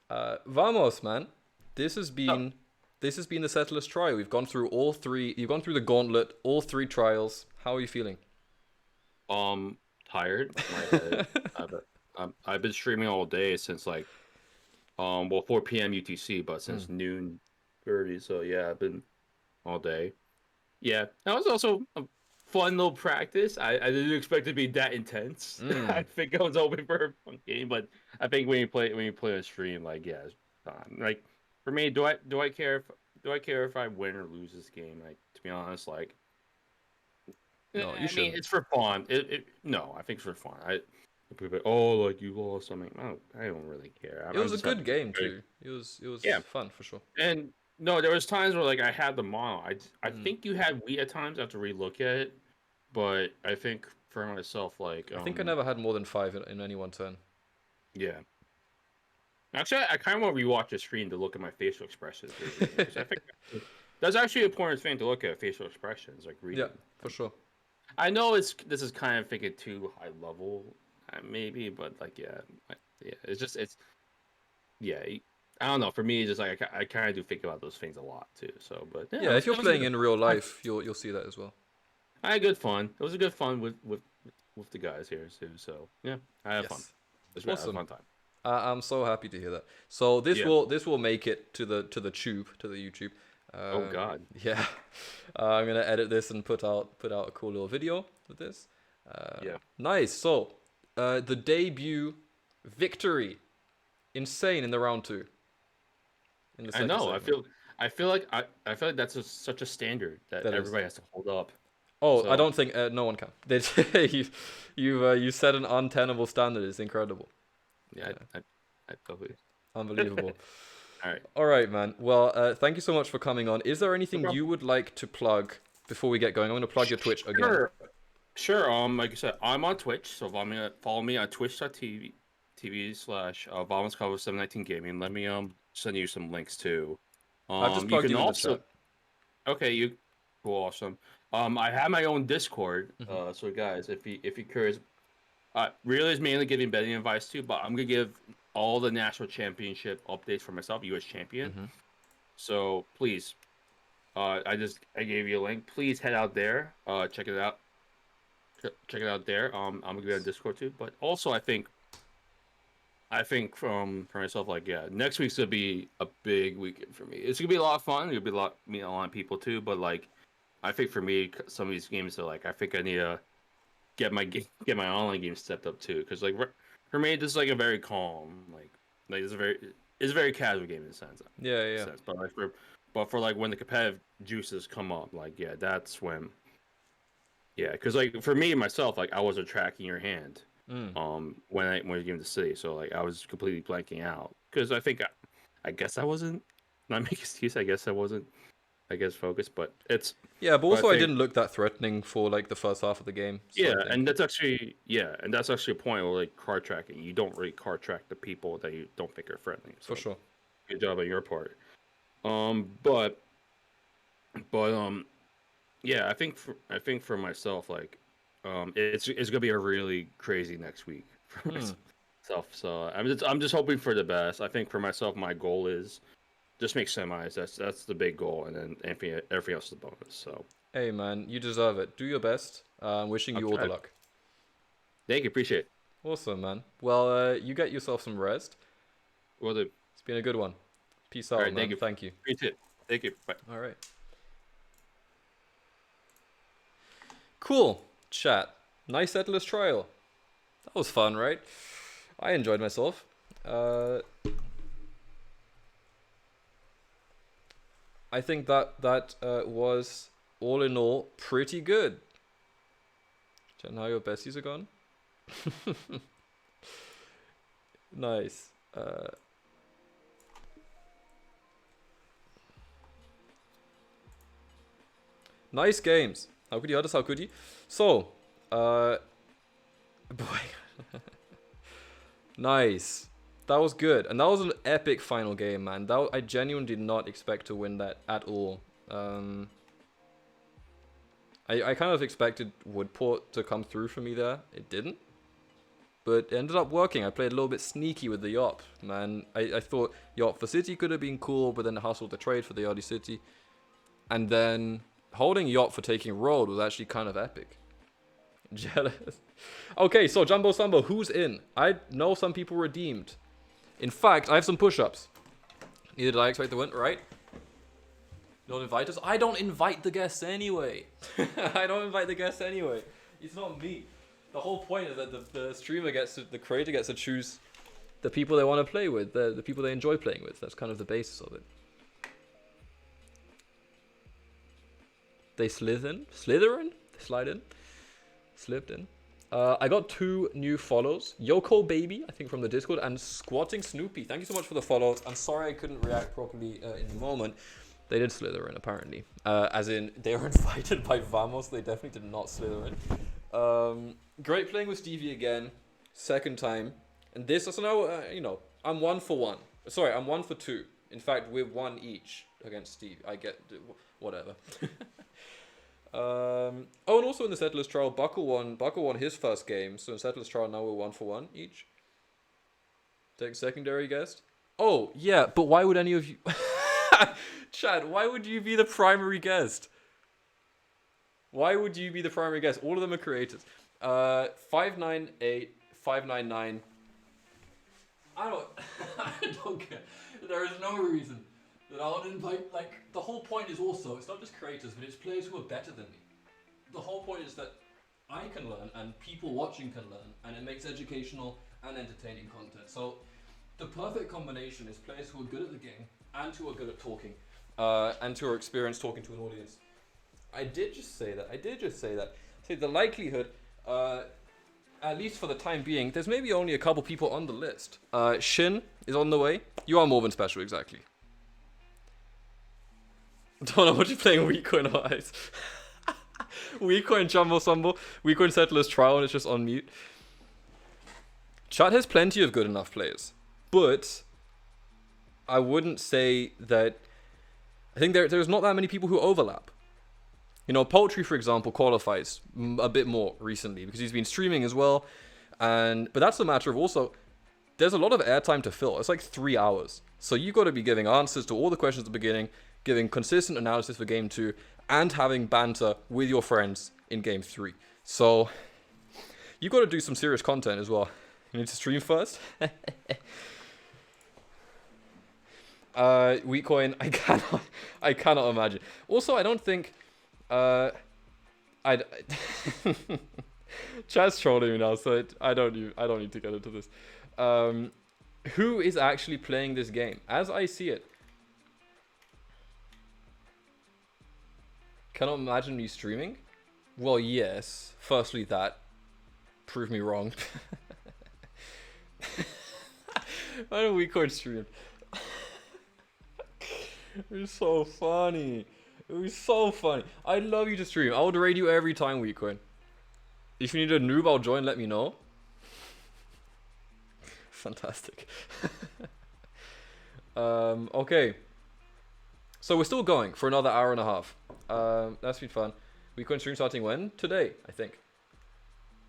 Vamos, man. This has been the Settlers trial. We've gone through all three. You've gone through the gauntlet, all three trials. How are you feeling? Tired. My head. I've been streaming all day since like 4 p.m. UTC, but since noon 30. So yeah, I've been all day. Yeah, that was also a fun little practice. I didn't expect it to be that intense. I think I was hoping for a fun game, but I think when you play on stream, like yeah, it's fun. Like for me, do I care if I win or lose this game? Like to be honest, like No, you I shouldn't. mean, it's for fun. No, I think it's for fun. People like you lost something. I don't really care. It was a good game too. It was fun for sure. And no, there was times where like I had the mono. I think you had Wii at times. I have to relook at it, but I think for myself, like I think I never had more than 5 in any one turn. Yeah. Actually, I kind of want to rewatch the stream to look at my facial expressions. Because I think that's actually an important thing to look at facial expressions, like reading. Yeah, for sure. I know this is kind of thinking too high level, maybe, but like yeah, it's yeah. I don't know. For me, it's just like I kind of do think about those things a lot too. So, but Yeah, if you're playing in real life, you'll see that as well. I had good fun. It was a good fun with the guys here too. So yeah, I had fun. It was Awesome. a fun time. I'm so happy to hear that. So this will make it to the YouTube. Oh God. Yeah, I'm gonna edit this and put out a cool little video with this. Yeah. Nice. So the debut victory, insane in the round 2. In the I second know. segment. I feel like that's such a standard that everybody has to hold up. Oh, So- I don't think no one can. You set an untenable standard. It's incredible. Yeah, I totally. Unbelievable. All right. All right, man. Well, thank you so much for coming on. Is there anything you would like to plug before we get going? I'm going to plug your Twitch again. Sure. Like I said, I'm on Twitch, so follow me on twitch.tv/VamosCosmos7Gaming. Let me send you some links too. I've just plugged you in the chat. Okay, cool, awesome. I have my own Discord. So guys, if you're curious, really is mainly giving betting advice too, but I'm gonna give all the national championship updates for myself, U.S. champion. So please, I gave you a link. Please head out there. Check it out. Check it out there. I'm gonna be on Discord too. But also, I think for myself, like yeah, next week's gonna be a big weekend for me. It's gonna be a lot of fun. It'll be meet a lot of people too. But like, I think for me, some of these games are like I think I need to get my online game stepped up too. Because like for me, this is like a very calm, like it's a very casual game in a sense. Yeah. Sense. But like for like when the competitive juices come up, like yeah, that's when. Yeah, because like for me myself, like I wasn't tracking your hand, when you gave the city, so like I was completely blanking out because I think I guess I wasn't not making excuse. I guess I wasn't. Focused, but it's yeah. But also, I think, didn't look that threatening for like the first half of the game. So yeah, and that's actually a point where like card tracking. You don't really card track the people that you don't think are friendly. So for sure. Good job on your part. Yeah, I think for myself, like, it's gonna be a really crazy next week for myself. So I'm just hoping for the best. I think for myself, my goal is just make semis. That's the big goal, and then everything else is a bonus. So hey man, you deserve it. Do your best. Wishing you all the luck. Thank you, appreciate it. Awesome, man. Well, you get yourself some rest. Will do. It's been a good one. Peace out, All right, man. Thank you. Appreciate it. Thank you. Bye. All right. Cool. Chat. Nice Settlers trial. That was fun, right? I enjoyed myself. I think that was all in all pretty good. Check now your besties are gone. Nice. Nice games. How could you others? How could you? So, boy. Nice. That was good. And that was an epic final game, man. I genuinely did not expect to win that at all. I kind of expected Woodport to come through for me there. It didn't. But it ended up working. I played a little bit sneaky with the Yop, man. I thought Yop for City could have been cool, but then hustled the trade for the Yardi City. And then holding Yop for taking Road was actually kind of epic. Jealous. Okay, so Jumbo Sumbo, who's in? I know some people redeemed. In fact, I have some push-ups. Neither did I expect to win, right? You don't invite us? I don't invite the guests anyway. I don't invite the guests anyway. It's not me. The whole point is that the streamer the creator gets to choose the people they want to play with, the people they enjoy playing with. That's kind of the basis of it. They slid in? Slytherin? They slide in? Slipped in. I got 2 new follows. Yoko Baby, I think from the Discord, and Squatting Snoopy. Thank you so much for the follows. I'm sorry I couldn't react properly in the moment. They did slither in, apparently. As in, they were invited by Vamos. They definitely did not slither in. Great playing with Stevie again. Second time. And this, so now, you know, I'm 1 for 1. Sorry, I'm 1 for 2. In fact, we're 1 each against Stevie. I get, whatever. Oh, and also in the Settlers Trial, Buckle won his first game. So in Settlers Trial, now we're 1 for 1 each. Take secondary guest. Oh, yeah, but why would any of you... Chad, why would you be the primary guest? Why would you be the primary guest? All of them are creators. 598, 599. I don't care. There is no reason that I would invite, like, the whole point is also, it's not just creators, but it's players who are better than me. The whole point is that I can learn, and people watching can learn, and it makes educational and entertaining content. So, the perfect combination is players who are good at the game, and who are good at talking, and who are experienced talking to an audience. I did just say that. See, the likelihood, at least for the time being, there's maybe only a couple people on the list. Shin is on the way. You are more than special, exactly. Don't know what you're playing Weakcoin or Ice. Weakcoin Jumbo Sumbo. Weakcoin Settlers Trial, and it's just on mute. Chat has plenty of good enough players, but I wouldn't say that. I think there's not that many people who overlap. You know, Poultry, for example, qualifies a bit more recently because he's been streaming as well. But that's a matter of also, there's a lot of airtime to fill. It's like 3 hours. So you've got to be giving answers to all the questions at the beginning, giving consistent analysis for game 2, and having banter with your friends in game 3. So you've got to do some serious content as well. You need to stream first. Weakcoin, I cannot imagine. Also, I don't think, Chad's trolling me now, so I don't need to get into this. Who is actually playing this game? As I see it, cannot imagine me streaming. Well, yes. Firstly, that. Prove me wrong. Why don't Weakcoin stream? It was so funny. It was so funny. I'd love you to stream. I would raid you every time, Weakcoin. If you need a noob, I'll join. Let me know. Fantastic. Okay. So we're still going for another hour and a half. That's been fun. Weakcoin stream starting when? Today, I think.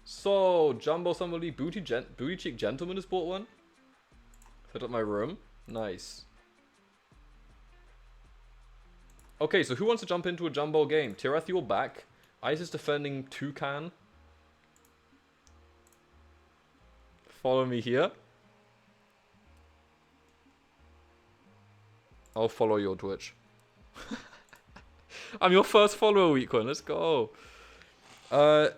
So, Jumbo somebody, Booty Cheek Gentleman has bought one. Set up my room. Nice. Okay, so who wants to jump into a Jumbo game? Tirath, you're back. Ice is defending Toucan. Follow me here. I'll follow your Twitch. I'm your first follower, Weakcoin. Let's go. I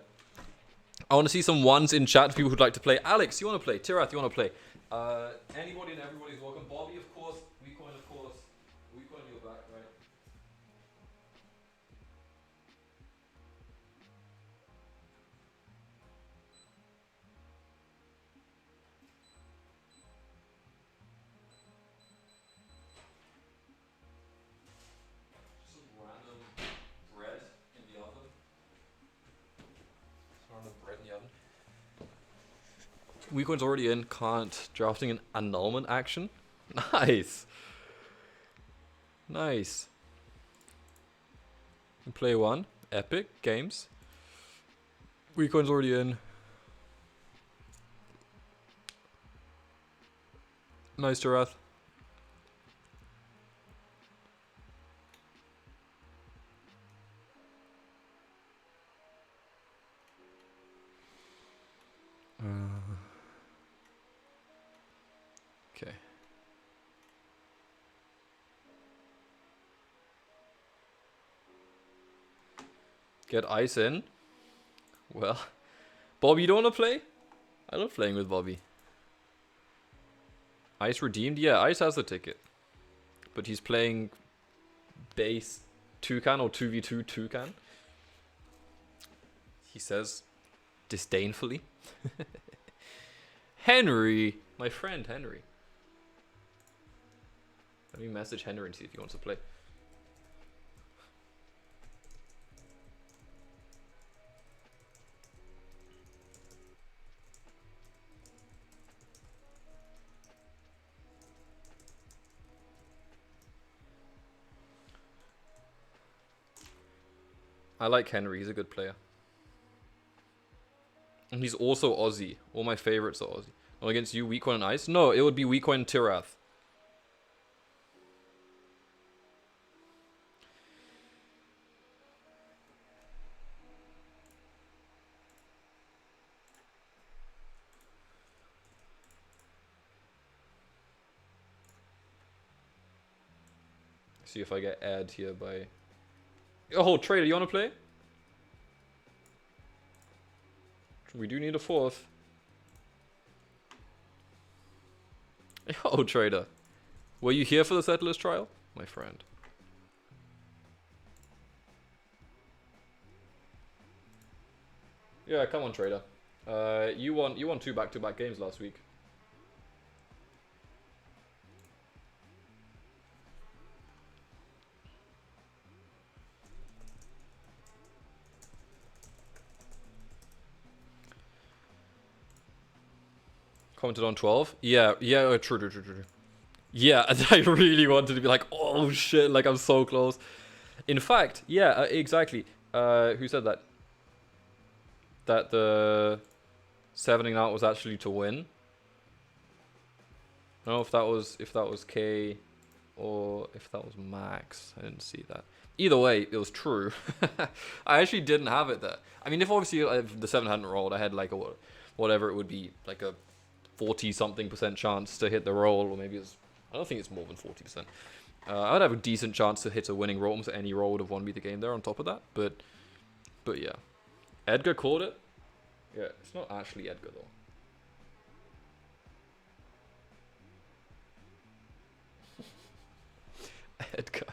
want to see some ones in chat for people who'd like to play. Alex, you want to play? Tirath, you want to play? Anybody and everybody's welcome. Bobby, of course. Weakcoin, of course. Weakcoin, you're back, right? Week one's already in. Can't. Drafting an annulment action. Nice. Nice. Play one. Epic games. Week one's already in. Nice, Jarath. Okay. Get ice in. Well, Bobby, you don't want to play? I love playing with Bobby. Ice redeemed? Yeah, Ice has the ticket. But he's playing base Toucan or 2v2 Toucan. He says disdainfully. Henry! My friend Henry. Let me message Henry and see if he wants to play. I like Henry, he's a good player. And he's also Aussie. All my favorites are Aussie. Well, against you, weak one and Ice? No, it would be weak one and Tirath. See if I get ad here by... Oh, Trader, you want to play? We do need a fourth. Oh, Trader. Were you here for the Settlers trial? My friend. Yeah, come on, Trader. You won 2 back-to-back games last week. Commented on 12. Yeah, true. Yeah, I really wanted to be like, oh shit, like I'm so close. In fact, yeah, exactly. Who said that? That the 7ing out was actually to win. I don't know if that was K or if that was Max. I didn't see that. Either way, it was true. I actually didn't have it there. I mean, if the 7 hadn't rolled, I had like a whatever it would be, like a 40-something% chance to hit the roll, or maybe it's, I don't think it's more than 40%. I would have a decent chance to hit a winning roll, so any roll would have won me the game there on top of that, but yeah. Edgar called it? Yeah, it's not actually Edgar though. Edgar.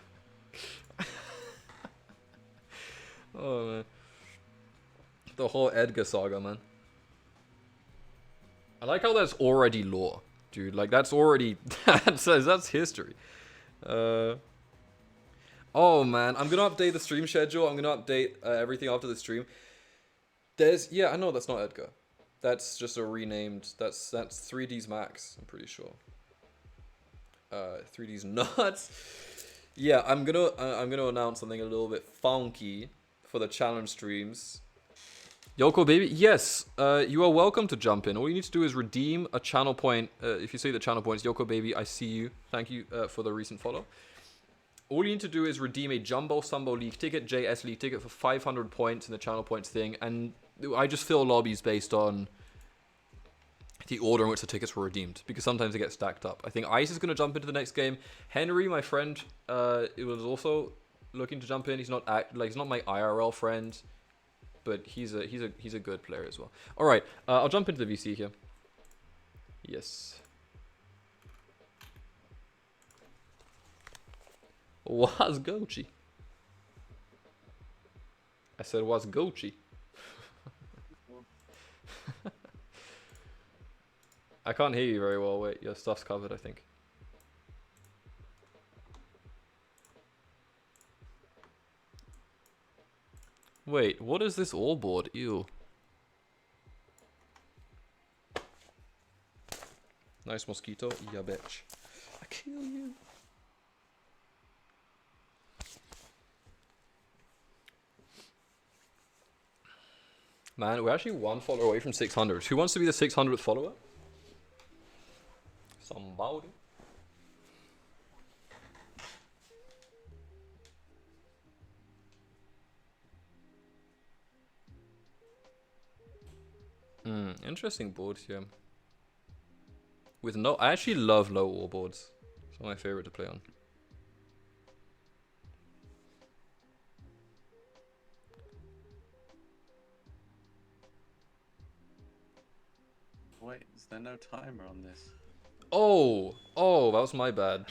Oh man. The whole Edgar saga, man. I like how that's already lore, dude. Like that's already that's history. Oh man, I'm gonna update the stream schedule. I'm gonna update everything after the stream. I know that's not Edgar. That's just a renamed. That's 3D's Max. I'm pretty sure. 3D's nuts. Yeah, I'm gonna announce something a little bit funky for the challenge streams. Yoko baby, yes, you are welcome to jump in. All you need to do is redeem a channel point. If you see the channel points, Yoko baby, I see you. Thank you for the recent follow. All you need to do is redeem a Jumbo Sumbo League ticket, JS League ticket for 500 points in the channel points thing, and I just fill lobbies based on the order in which the tickets were redeemed, because sometimes they get stacked up. I think Ice is going to jump into the next game. Henry, my friend, it was also looking to jump in. He's not he's not my IRL friend, but he's a good player as well. All right, I'll jump into the VC here. Yes. Was Gochi? I said was Gochi. I can't hear you very well. Wait, your stuff's covered, I think. Wait, what is this all board? Ew. Nice mosquito. Yeah, bitch. I kill you. Man, we're actually one follower away from 600. Who wants to be the 600th follower? Somebody. Interesting board here. With no, I actually love low wall boards. It's one of my favorite to play on. Wait, is there no timer on this? Oh, that was my bad.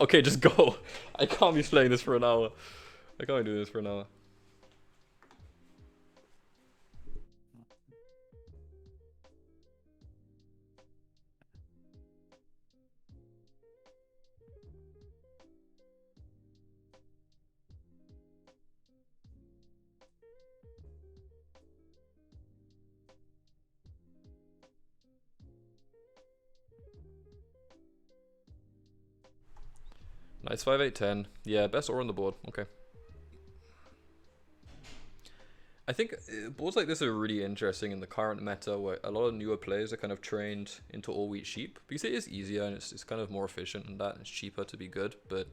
Okay, just go. I can't be playing this for an hour. I can't do this for an hour. Nice 5-8-10. Yeah, best or on the board. Okay. I think boards like this are really interesting in the current meta where a lot of newer players are kind of trained into all wheat sheep because it is easier and it's kind of more efficient and that and it's cheaper to be good. But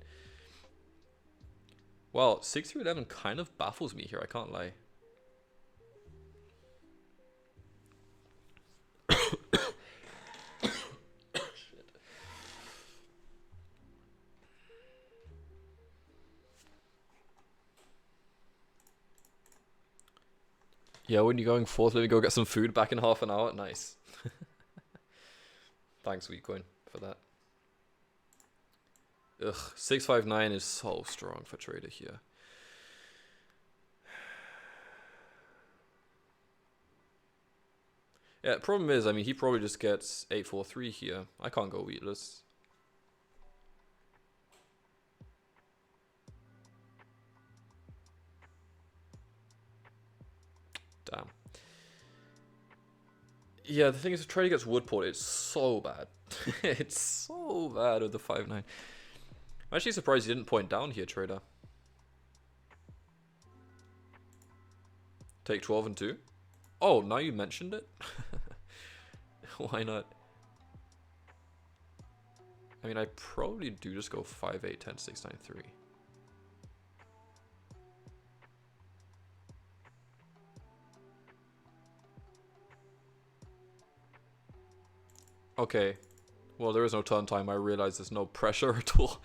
well, 6-11 kind of baffles me here. I can't lie. Yeah, when you're going fourth, let me go get some food back in half an hour. Nice. Thanks, Weekcoin, for that. Ugh, 659 is so strong for trader here. Yeah, the problem is, I mean, he probably just gets 843 here. I can't go wheatless. Damn. Yeah, the thing is, if trader gets woodport, it's so bad. It's so bad with the 5-9. I'm actually surprised he didn't point down here, trader. Take 12 and 2. Oh, now you mentioned it? Why not? I mean, I probably do just go 5, 8, 10, 6, 9, 3. Okay. Well, there is no turn time. I realize there's no pressure at all.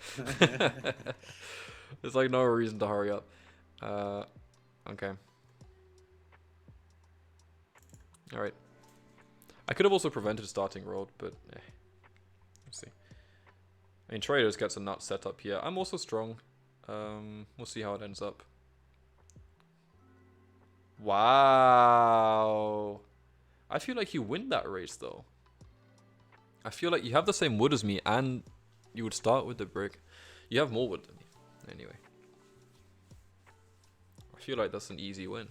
There's like no reason to hurry up. Okay. Alright. I could have also prevented starting road, but let's see. I mean, traders gets a nut set up here. I'm also strong. We'll see how it ends up. Wow. I feel like you win that race though. I feel like you have the same wood as me and you would start with the brick. You have more wood than me. Anyway. I feel like that's an easy win.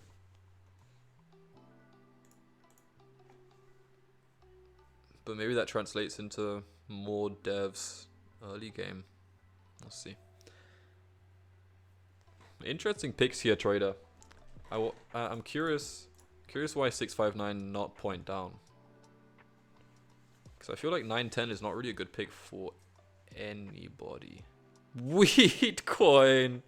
But maybe that translates into more devs early game. We'll see. Interesting picks here, trader. I'm curious why 659 not point down. Because I feel like 910 is not really a good pick for anybody. Wheat coin.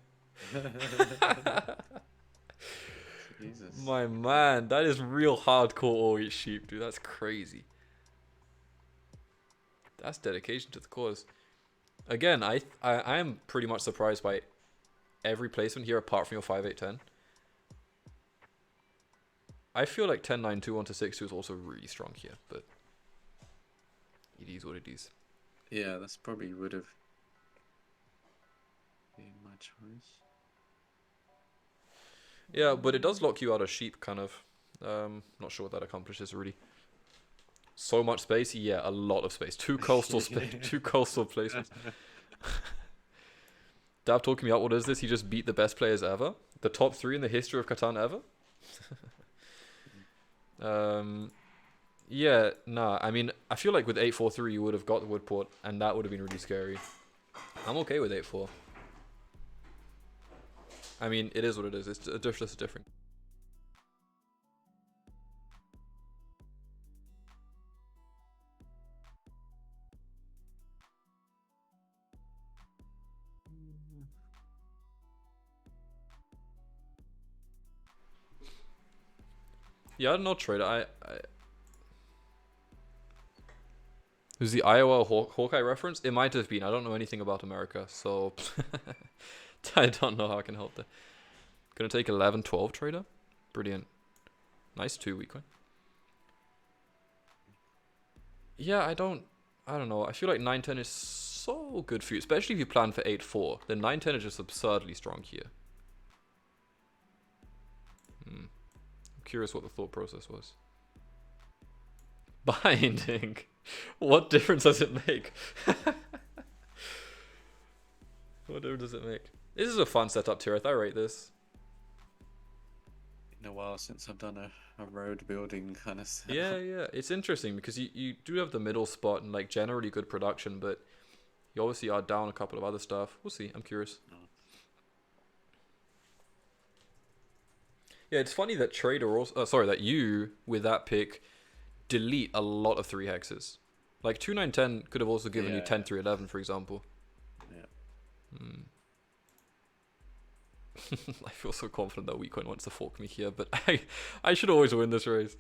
Jesus. My man, that is real hardcore all wheat sheep, dude. That's crazy. That's dedication to the cause. Again, I am pretty much surprised by every placement here apart from your 5-8-10. I feel like 10-9-2 onto 6-2 is also really strong here, but it is what it is. Yeah, that's probably would have been my choice. Yeah, but it does lock you out of sheep, kind of. Not sure what that accomplishes, really. So much space? Yeah, a lot of space. Two coastal placements. Dab talking me out, what is this? He just beat the best players ever? The top 3 in the history of Catan ever? Yeah, nah. I mean, I feel like with 8-4-3 you would have got the wood port, and that would have been really scary. I'm okay with 8-4. I mean, it is what it is. It's just different. Yeah, I don't know, Trader. Who's the Iowa Hawkeye reference? It might have been. I don't know anything about America, so I don't know how I can help there. Gonna take 11-12, Trader. Brilliant. Nice 2-week one. Yeah, I don't know. I feel like 9-10 is so good for you, especially if you plan for 8-4. Then 9-10 is just absurdly strong here. I'm curious what the thought process was. Binding. What difference does it make? What difference does it make? This is a fun setup, Tirith. I rate this. Been a while since I've done a road building kind of setup. Yeah. It's interesting because you do have the middle spot and like generally good production, but you obviously are down a couple of other stuff. We'll see. I'm curious. Yeah, it's funny that Trader also, that you with that pick delete a lot of 3 hexes. Like 2-9-10 could have also given you 10-3-11, for example. Yeah. I feel so confident that Weakcoin wants to fork me here, but I should always win this race.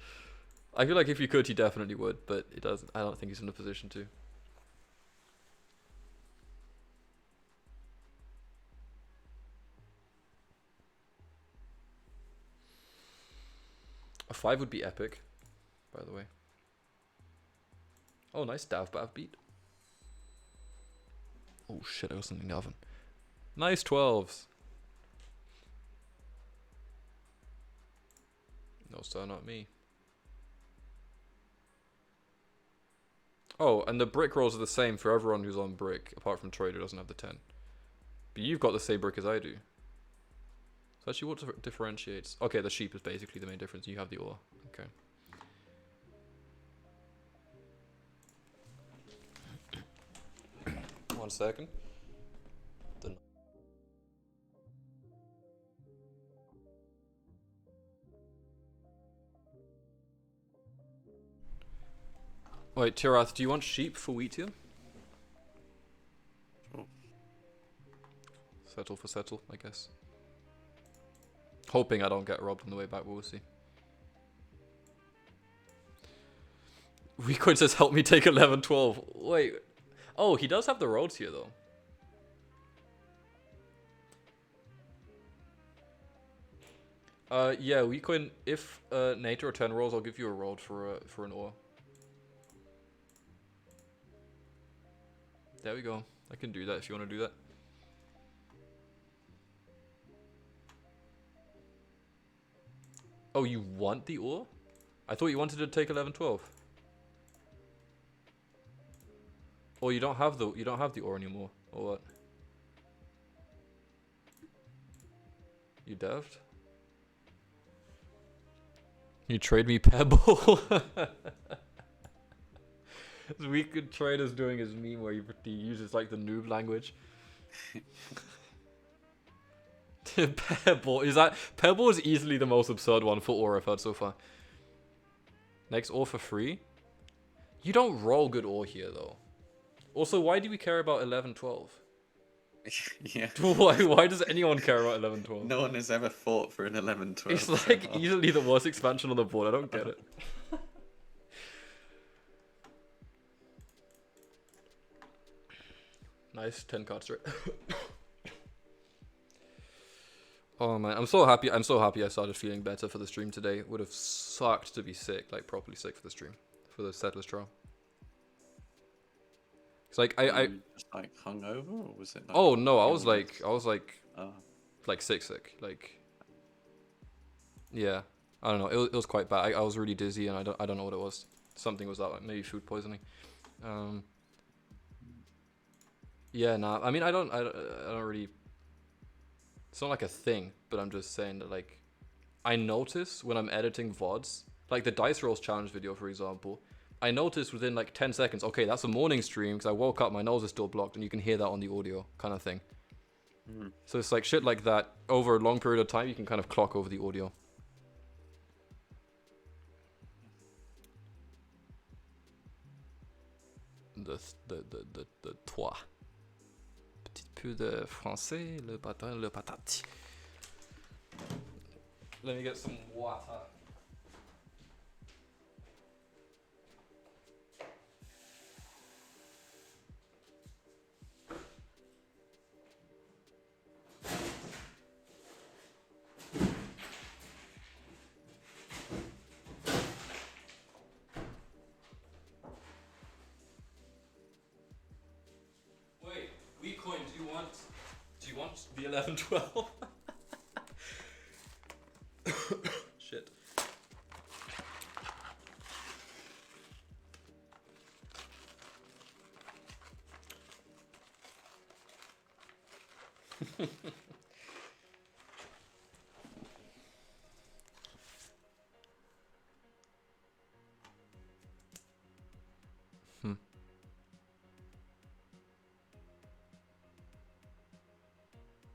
I feel like if he could, he definitely would, but he doesn't. I don't think he's in a position to. A 5 would be epic, by the way. Oh, nice Davbav beat. Oh shit, I was something in the oven. Nice 12s. No, sir, not me. Oh, and the brick rolls are the same for everyone who's on brick, apart from Troy who doesn't have the 10. But you've got the same brick as I do. So actually, what differentiates? Okay, the sheep is basically the main difference. You have the ore. Okay. One second. Wait, Tirath, do you want sheep for wheat here? Sure. Settle for settle, I guess. Hoping I don't get robbed on the way back, but we'll see. Weakcoin says, help me take 11-12. Wait. Oh, he does have the roads here, though. Yeah, Weakcoin, if Nature or 10 rolls, I'll give you a road for an ore. There we go. I can do that if you want to do that. Oh, you want the ore? I thought you wanted to take 11-12. Or you don't have the ore anymore, or what? You devved? You trade me Pebble? We could trade us doing his meme where he uses like the noob language. Pebble Pebble is easily the most absurd one for ore I've heard so far. Next ore for free. You don't roll good ore here though. Also, why do we care about 11-12? Yeah. Why does anyone care about 11-12? No one has ever fought for an 11-12. It's like easily the worst expansion on the board. I don't get it. Nice 10 card straight. Oh man, I'm so happy I started feeling better for the stream today. It would have sucked to be sick, like properly sick for the stream. For the Settlers trial. It's like I just like hungover, or was it like oh no, I was like sick. Like yeah. I don't know. It was quite bad. I was really dizzy and I don't know what it was. Something was that, like maybe food poisoning. Yeah, nah. I mean, I don't really. It's not like a thing, but I'm just saying that like, I notice when I'm editing VODs Like the dice rolls challenge video, for example. I noticed within like 10 seconds, okay, that's a morning stream because I woke up, my nose is still blocked, and you can hear that on the audio kind of thing. So it's like shit like that over a long period of time, you can kind of clock over the audio. The toi. Petit peu de français, le patin, le patati. Let me get some water. Wait, WeCoin, do you want the 1112? Shit.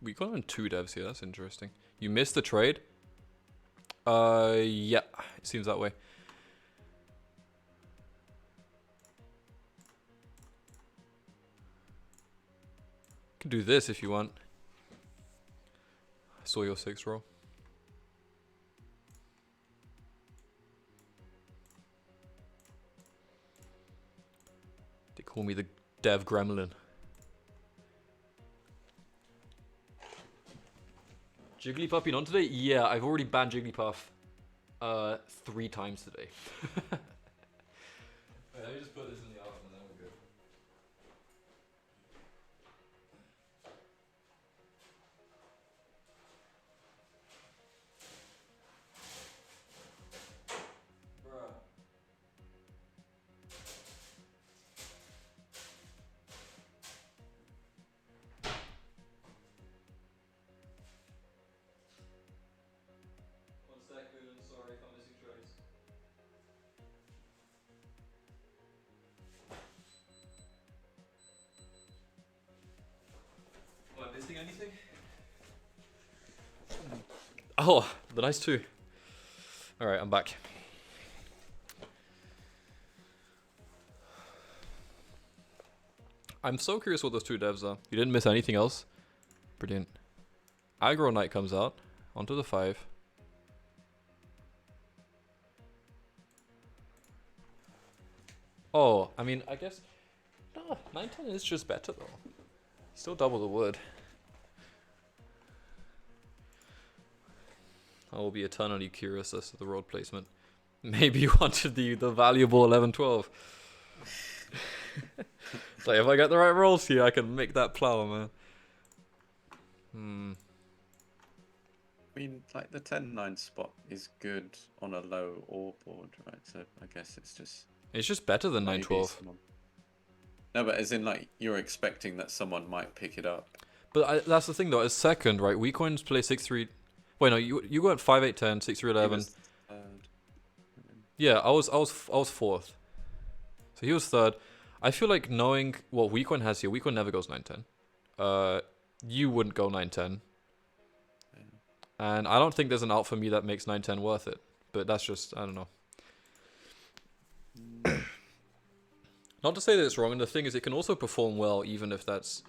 We got on 2 devs here, that's interesting. You missed the trade? Yeah, it seems that way. Can do this if you want. I saw your 6 roll. They call me the dev gremlin. Jigglypuff been on today? Yeah, I've already banned Jigglypuff 3 times today. Wait, let me just put this in the oven and then we're good. Bruh. One sec, Boone. Sorry if I'm missing trays. Am I missing anything? Oh, the nice 2. Alright, I'm back. I'm so curious what those 2 devs are. You didn't miss anything else? Brilliant. Aggro Knight comes out. Onto the 5. Oh, I mean, I guess... No, 910 is just better though. Still double the wood. I will be eternally curious as to the road placement. Maybe you wanted the valuable 1112. It's like, if I get the right rolls here, I can make that plow, man. I mean, like the 10-9 spot is good on a low ore board, right? So I guess it's just... It's just better than 912. No, but as in, like, you're expecting that someone might pick it up. But that's the thing, though. As second, right? WeCoins play 6-3. Wait, no, you got 5-8-10, 6-3-11. Yeah, I was 4th. So he was 3rd. I feel like knowing what WeCoin has here, WeCoin never goes 9-10. You wouldn't go 9-10. And I don't think there's an out for me that makes 9-10 worth it. But that's just, I don't know. Not to say that it's wrong, and the thing is, it can also perform well, even if that's,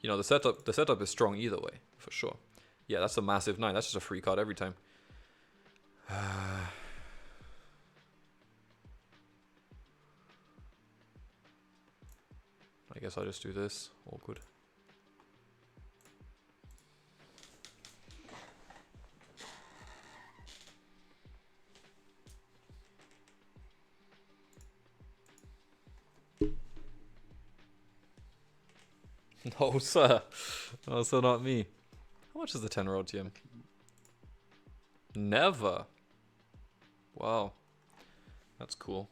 you know, the setup is strong either way, for sure. Yeah, that's a massive 9. That's just a free card every time. I guess I'll just do this. Awkward. No, sir. No, sir, not me. How much is the 10 road TM? Never. Wow. That's cool.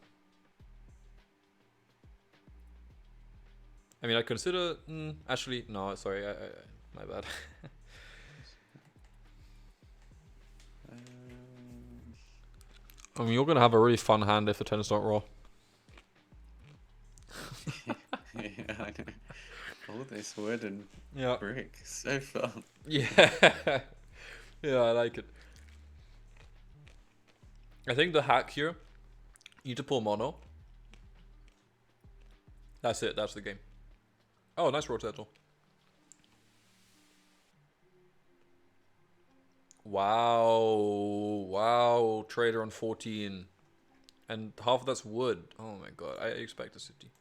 I mean, I consider... actually, no, sorry. My bad. I mean, you're gonna have a really fun hand if the tens don't roll. Yeah, I know. All this wood and Yeah. brick, so fun. Yeah. Yeah, I like it. I think the hack here, you need to pull mono. That's it, that's the game. Oh, nice rotator. Wow. Wow, trader on 14. And half of that's wood. Oh my god, I expect a city.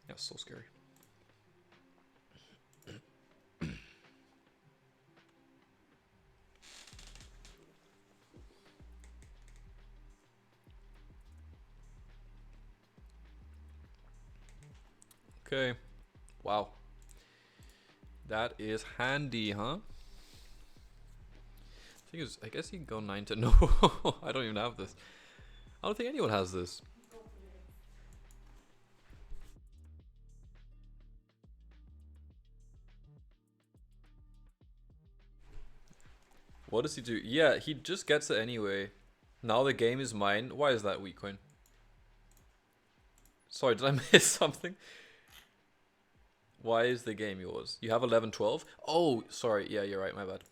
Yeah, so scary. Okay. Wow. That is handy, huh? Thing is, I guess you can go 9 to no. I don't even have this. I don't think anyone has this. What does he do? Yeah, he just gets it anyway. Now the game is mine. Why is that weak coin? Sorry, did I miss something? Why is the game yours? You have 11, 12? Oh, sorry. Yeah, you're right. My bad.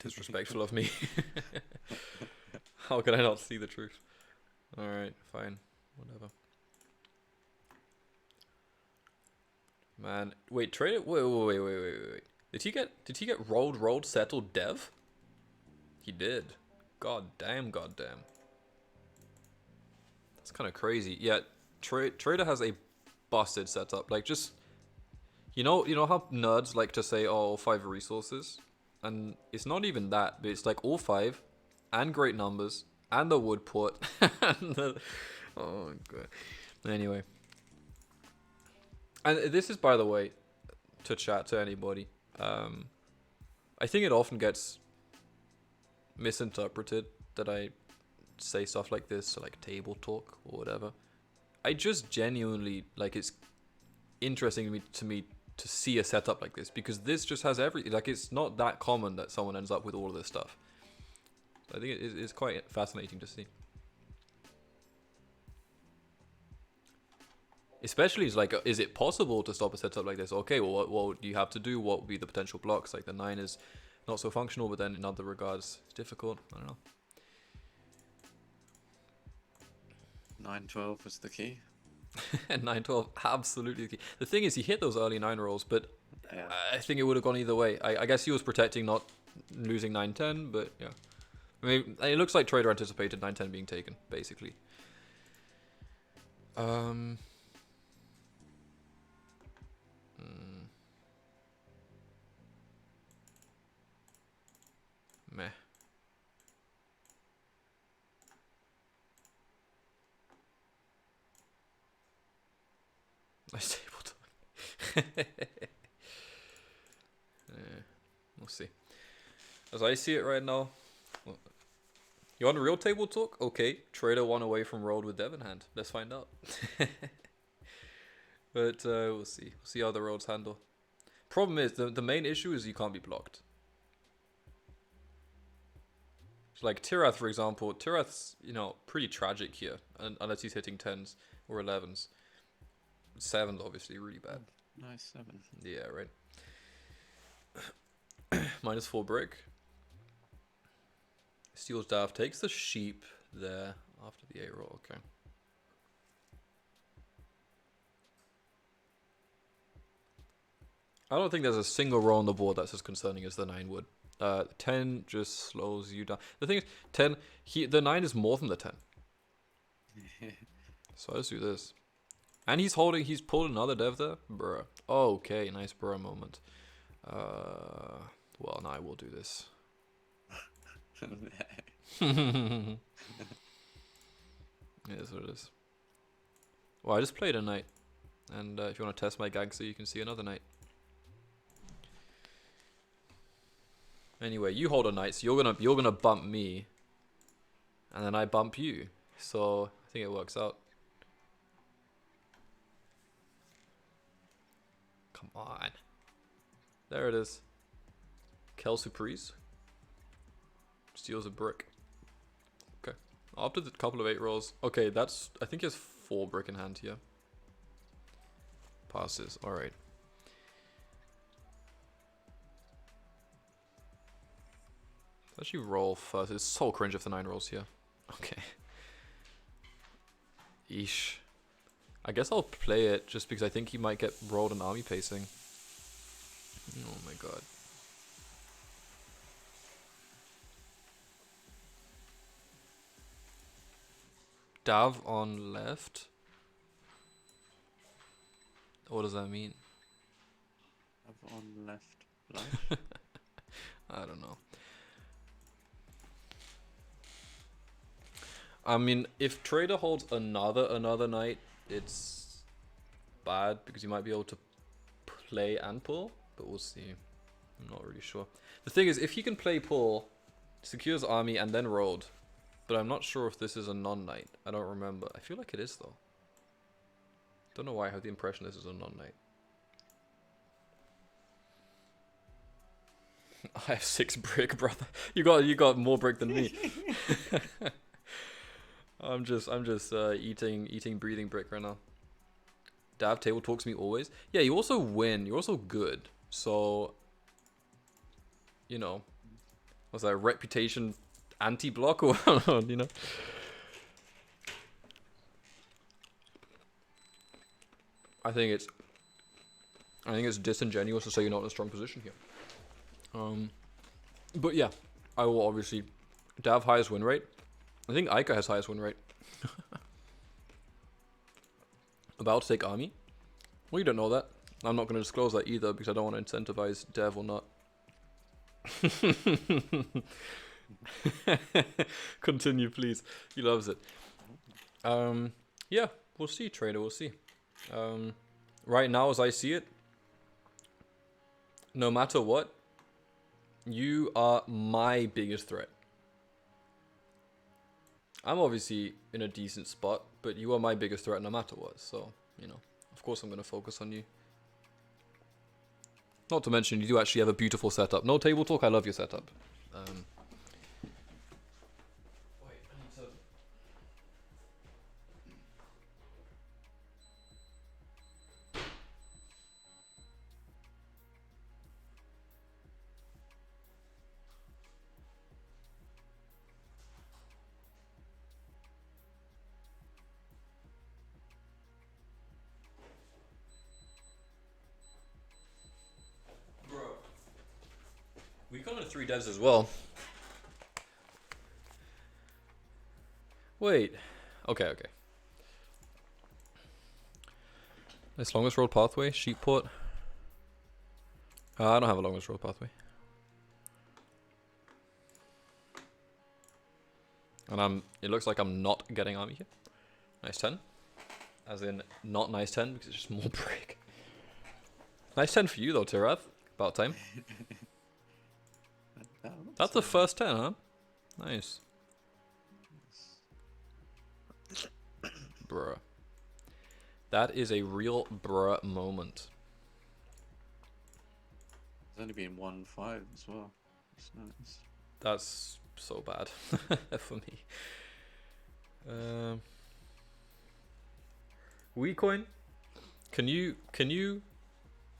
Disrespectful of me. How can I not see the truth? Alright, fine. Whatever. Man, wait, trade it. Wait. Did he get rolled, settled, dev? He did. God damn. That's kind of crazy. Yeah, Trader has a busted setup. Like, just you know how nerds like to say, "Oh, all 5 resources," and it's not even that. But it's like all 5, and great numbers, and the wood port, and the oh my god. Anyway, and this is, by the way, to chat to anybody. I think it often gets misinterpreted that I say stuff like this, or like table talk or whatever. I just genuinely like it's interesting to me to see a setup like this, because this just has everything. Like, it's not that common that someone ends up with all of this stuff. I think it's quite fascinating to see. Especially, it's like, is it possible to stop a setup like this? Okay, well, what do you have to do? What would be the potential blocks? Like, the 9 is not so functional, but then in other regards, it's difficult. I don't know. 9-12 was the key. And 9-12, absolutely the key. The thing is, he hit those early 9 rolls, but Yeah. I think it would have gone either way. I guess he was protecting not losing 9-10, but yeah. I mean, it looks like Trader anticipated 9-10 being taken, basically. Meh. Nice table talk. Yeah, we'll see. As I see it right now, you want a real table talk? Okay, Trader 1 away from rolled with Dev in hand. Let's find out. But we'll see. We'll see how the roads handle. Problem is, the main issue is you can't be blocked. So like Tirath, for example, Tirath's, pretty tragic here, unless he's hitting 10s or 11s. 7's obviously really bad. Nice 7. Yeah, right. -4 brick. Steals Dav, takes the sheep there after the 8 roll. Okay. I don't think there's a single roll on the board that's as concerning as the 9 would. 10 just slows you down. The thing is, 10, the 9 is more than the 10. So let's do this. And he's pulled another dev there? Bruh. Okay, nice bruh moment. Well, now I will do this. It is what it is. Well, I just played a knight. And if you want to test my gangster, you can see another knight. Anyway, you hold a knight, so you're gonna bump me. And then I bump you. So I think it works out. Come on. There it is. Kel Surprise. Steals a brick. After the couple of 8 rolls. Okay, that's... I think he has 4 brick in hand here. Passes. Alright. Let's actually roll first. It's so cringe if the 9 rolls here. Okay. Eesh. I guess I'll play it just because I think he might get rolled an army pacing. Oh my god. Dav on left. What does that mean? Up on left. Life. I don't know. I mean, if Trader holds another knight, it's bad because you might be able to play and pull, but we'll see. I'm not really sure. The thing is, if he can play pull, secures army, and then rolled, but I'm not sure if this is a non-knight. I don't remember. I feel like it is though. Don't know why I have the impression this is a non-knight. I have 6 brick, brother. You got more brick than me. I'm just eating, breathing brick right now. Dav table talks to me always. Yeah, you also win. You're also good. So, you know, what's that, reputation anti-block or you know? I think it's disingenuous to say you're not in a strong position here. But yeah, I will obviously Dav highest win rate. I think Ica has highest win rate. About to take army. Well, you don't know that. I'm not going to disclose that either because I don't want to incentivize Dev or not. Continue, please. He loves it. Yeah, we'll see, Trader. We'll see. Right now, as I see it, no matter what, you are my biggest threat. I'm obviously in a decent spot, but you are my biggest threat no matter what. So, you know, of course I'm going to focus on you. Not to mention, you do actually have a beautiful setup. No table talk, I love your setup. Wait, I need to... We come in 3 devs as well. Wait. Okay. This longest road pathway, Sheepport. I don't have a longest road pathway. And it looks like I'm not getting army here. Nice 10. As in, not nice 10 because it's just more brick. Nice 10 for you though, Tirath. About time. That's the first 10, huh? Nice. Bruh. That is a real bruh moment. There's only been 1-5 as well. That's nice. That's so bad for me. WeCoin, can you,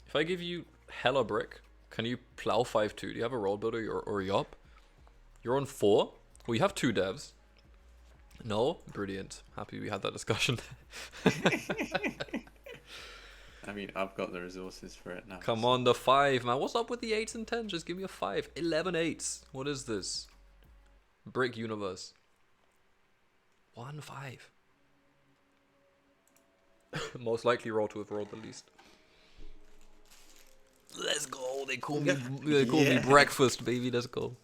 if I give you hella brick, can you plow 5-2? Do you have a roll builder or a yop? You're on 4? Well, you have 2 devs. No? Brilliant. Happy we had that discussion. I mean, I've got the resources for it now. Come on, the 5, man. What's up with the 8s and 10s? Just give me a 5. 11 8s. What is this? Brick universe. 1 5. Most likely roll to have rolled the least. Let's go. They call me me breakfast, baby. Let's go.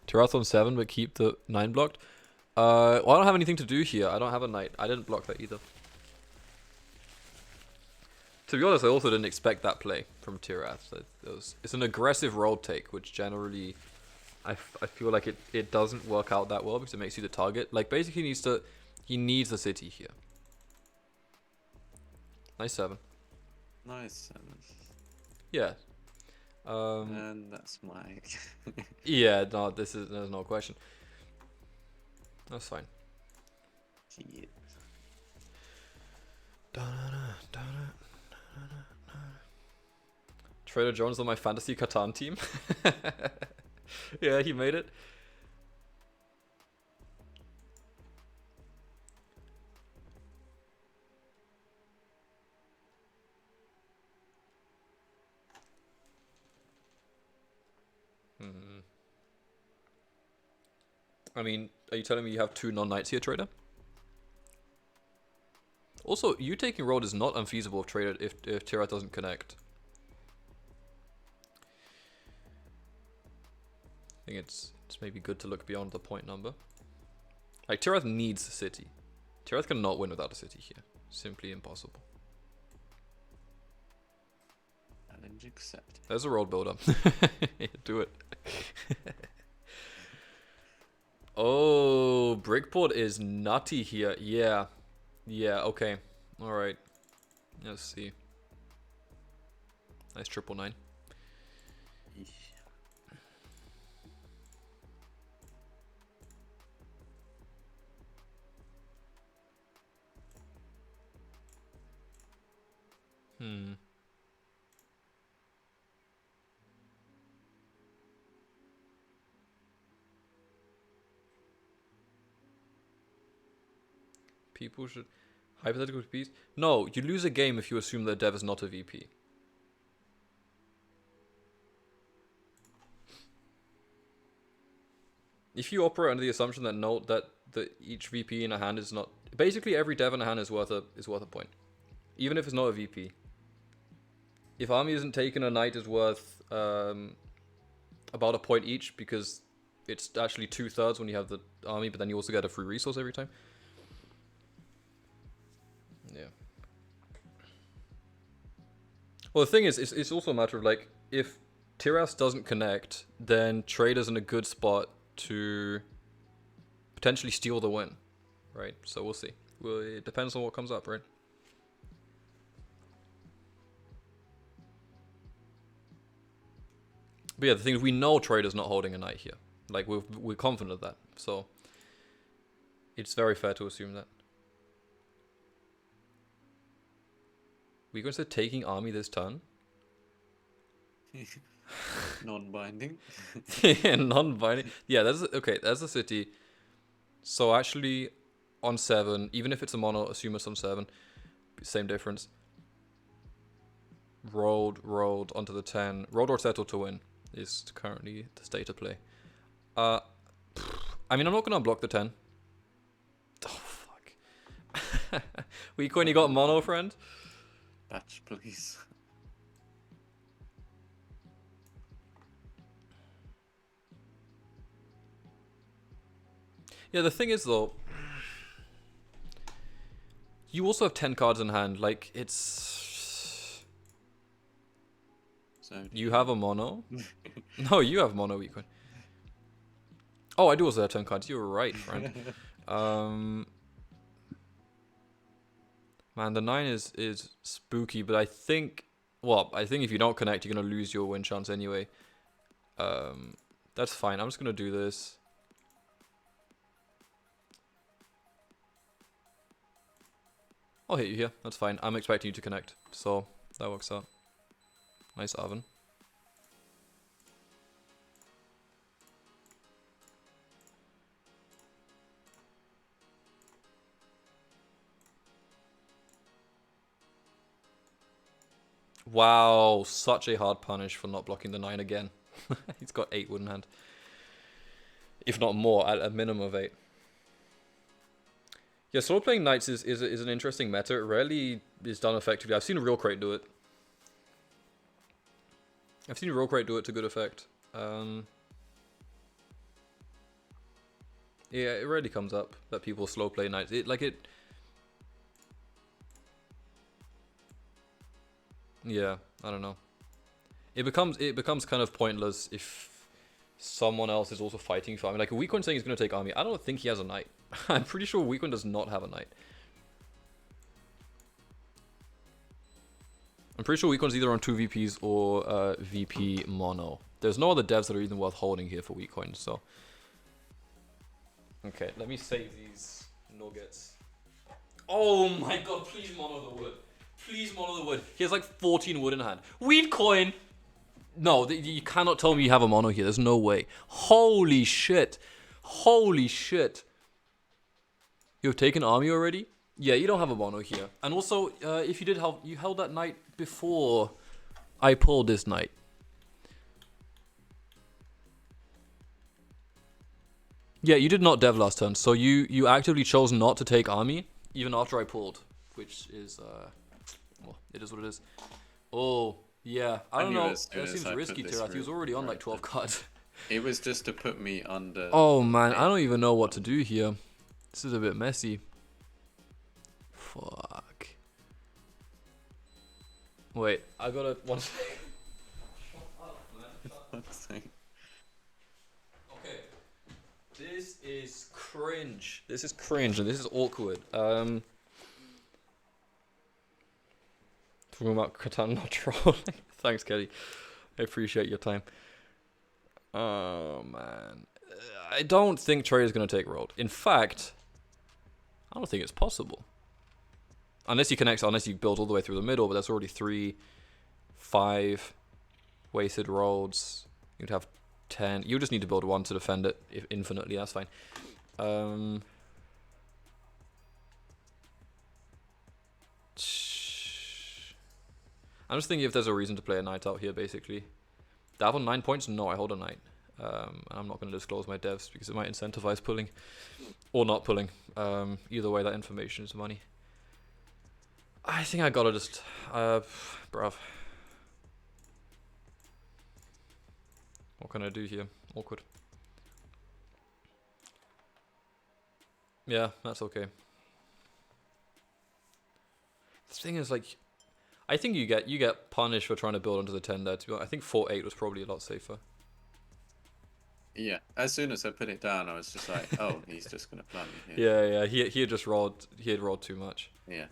Tirath on 7, but keep the 9 blocked. Well, I don't have anything to do here. I don't have a knight. I didn't block that either. To be honest, I also didn't expect that play from Tirath. It's an aggressive roll take, which generally I feel like it doesn't work out that well because it makes you the target. Like, basically he needs the city here. Nice 7. Nice 7. Yeah. And that's my... Yeah, no, there's no question. That's fine. Shit. Trader Jones on my fantasy Catan team. Yeah, he made it. I mean, are you telling me you have 2 non-knights here, Trader? Also, you taking road is not unfeasible if Trader if Tirath doesn't connect. I think it's maybe good to look beyond the point number. Like, Tirath needs a city. Tirath cannot win without a city here. Simply impossible. Challenge accepted. There's a road builder. Do it. Oh, Brickport is nutty here. Yeah. Yeah, okay. Alright. Let's see. Nice 999. People should... Hypothetical VPs? No, you lose a game if you assume that dev is not a VP. If you operate under the assumption that each VP in a hand is not... Basically, every dev in a hand is worth a point. Even if it's not a VP. If army isn't taken, a knight is worth about a point each, because it's actually 2/3 when you have the army, but then you also get a free resource every time. Yeah. Well, the thing is, it's also a matter of, like, if Tiras doesn't connect, then Trader's in a good spot to potentially steal the win, right? So we'll see. Well, it depends on what comes up, right? But yeah, the thing is, we know Trader's not holding a knight here. Like, we're confident of that. So it's very fair to assume that. We're going to start taking army this turn. Non-binding. Yeah, non-binding. Yeah, that's okay. That's the city. So actually, on 7, even if it's a mono, assume it's on 7. Same difference. Rolled onto the 10. Rolled or settled to win is currently the state of play. I mean, I'm not gonna block the 10. Oh fuck. Weak when you got mono, friend. Batch, please. Yeah, the thing is though, you also have 10 cards in hand. Like, it's... So You have a mono? No, you have mono, Weakcoin. Oh, I do also have 10 cards. You're right, friend. Man, the 9 is spooky, but I think... Well, I think if you don't connect, you're going to lose your win chance anyway. That's fine. I'm just going to do this. I'll hit you here. That's fine. I'm expecting you to connect. So, that works out. Nice, Arvin. Wow, such a hard punish for not blocking the 9 again. He's got 8 wood in hand. If not more, at a minimum of 8. Yeah, solo playing knights is an interesting meta. It rarely is done effectively. I've seen Real Crate do it. I've seen Real Crate do it to good effect. Yeah, it rarely comes up that people slow play knights. Yeah, I don't know. It becomes kind of pointless if someone else is also fighting for army. Like, a Weakcoin saying he's going to take army. I don't think he has a knight. I'm pretty sure Weakcoin does not have a knight. I'm pretty sure Weakcoin's either on 2 VPs or VP mono. There's no other devs that are even worth holding here for Weakcoin, so... Okay, let me save these nuggets. Oh my god, please mono the wood. Please mono the wood. He has like 14 wood in hand. Weed coin! No, you cannot tell me you have a mono here. There's no way. Holy shit. Holy shit. You have taken army already? Yeah, you don't have a mono here. And also, if you did have, you held that knight before I pulled this knight. Yeah, you did not dev last turn, so you actively chose not to take army, even after I pulled, which is, well, it is what it is. Oh, yeah, I don't know, that seems risky, Tirath. He was already on like 12 cards. It was just to put me under... Oh man, I don't even know what to do here. This is a bit messy. Fuck. Wait, I gotta... One second. Okay. This is cringe. This is cringe and this is awkward. Talking about Catan not trolling. Thanks, Kelly. I appreciate your time. Oh man. I don't think Trey is going to take rolled. In fact, I don't think it's possible. Unless you connect, unless you build all the way through the middle, but that's already 3, 5 wasted roads. You'd have 10. You just need to build 1 to defend it if infinitely. That's fine. I'm just thinking if there's a reason to play a knight out here, basically. Do I have on 9 points? No, I hold a knight. And I'm not going to disclose my devs because it might incentivize pulling or not pulling. Either way, that information is money. I think I gotta just, bruv. What can I do here? Awkward. Yeah, that's okay. The thing is, like, I think you get punished for trying to build onto the 10 there. To be honest, I think 4-8 was probably a lot safer. Yeah, as soon as I put it down, I was just like, oh, he's just gonna plant me here. Yeah, yeah. He had just rolled. He had rolled too much. Yeah.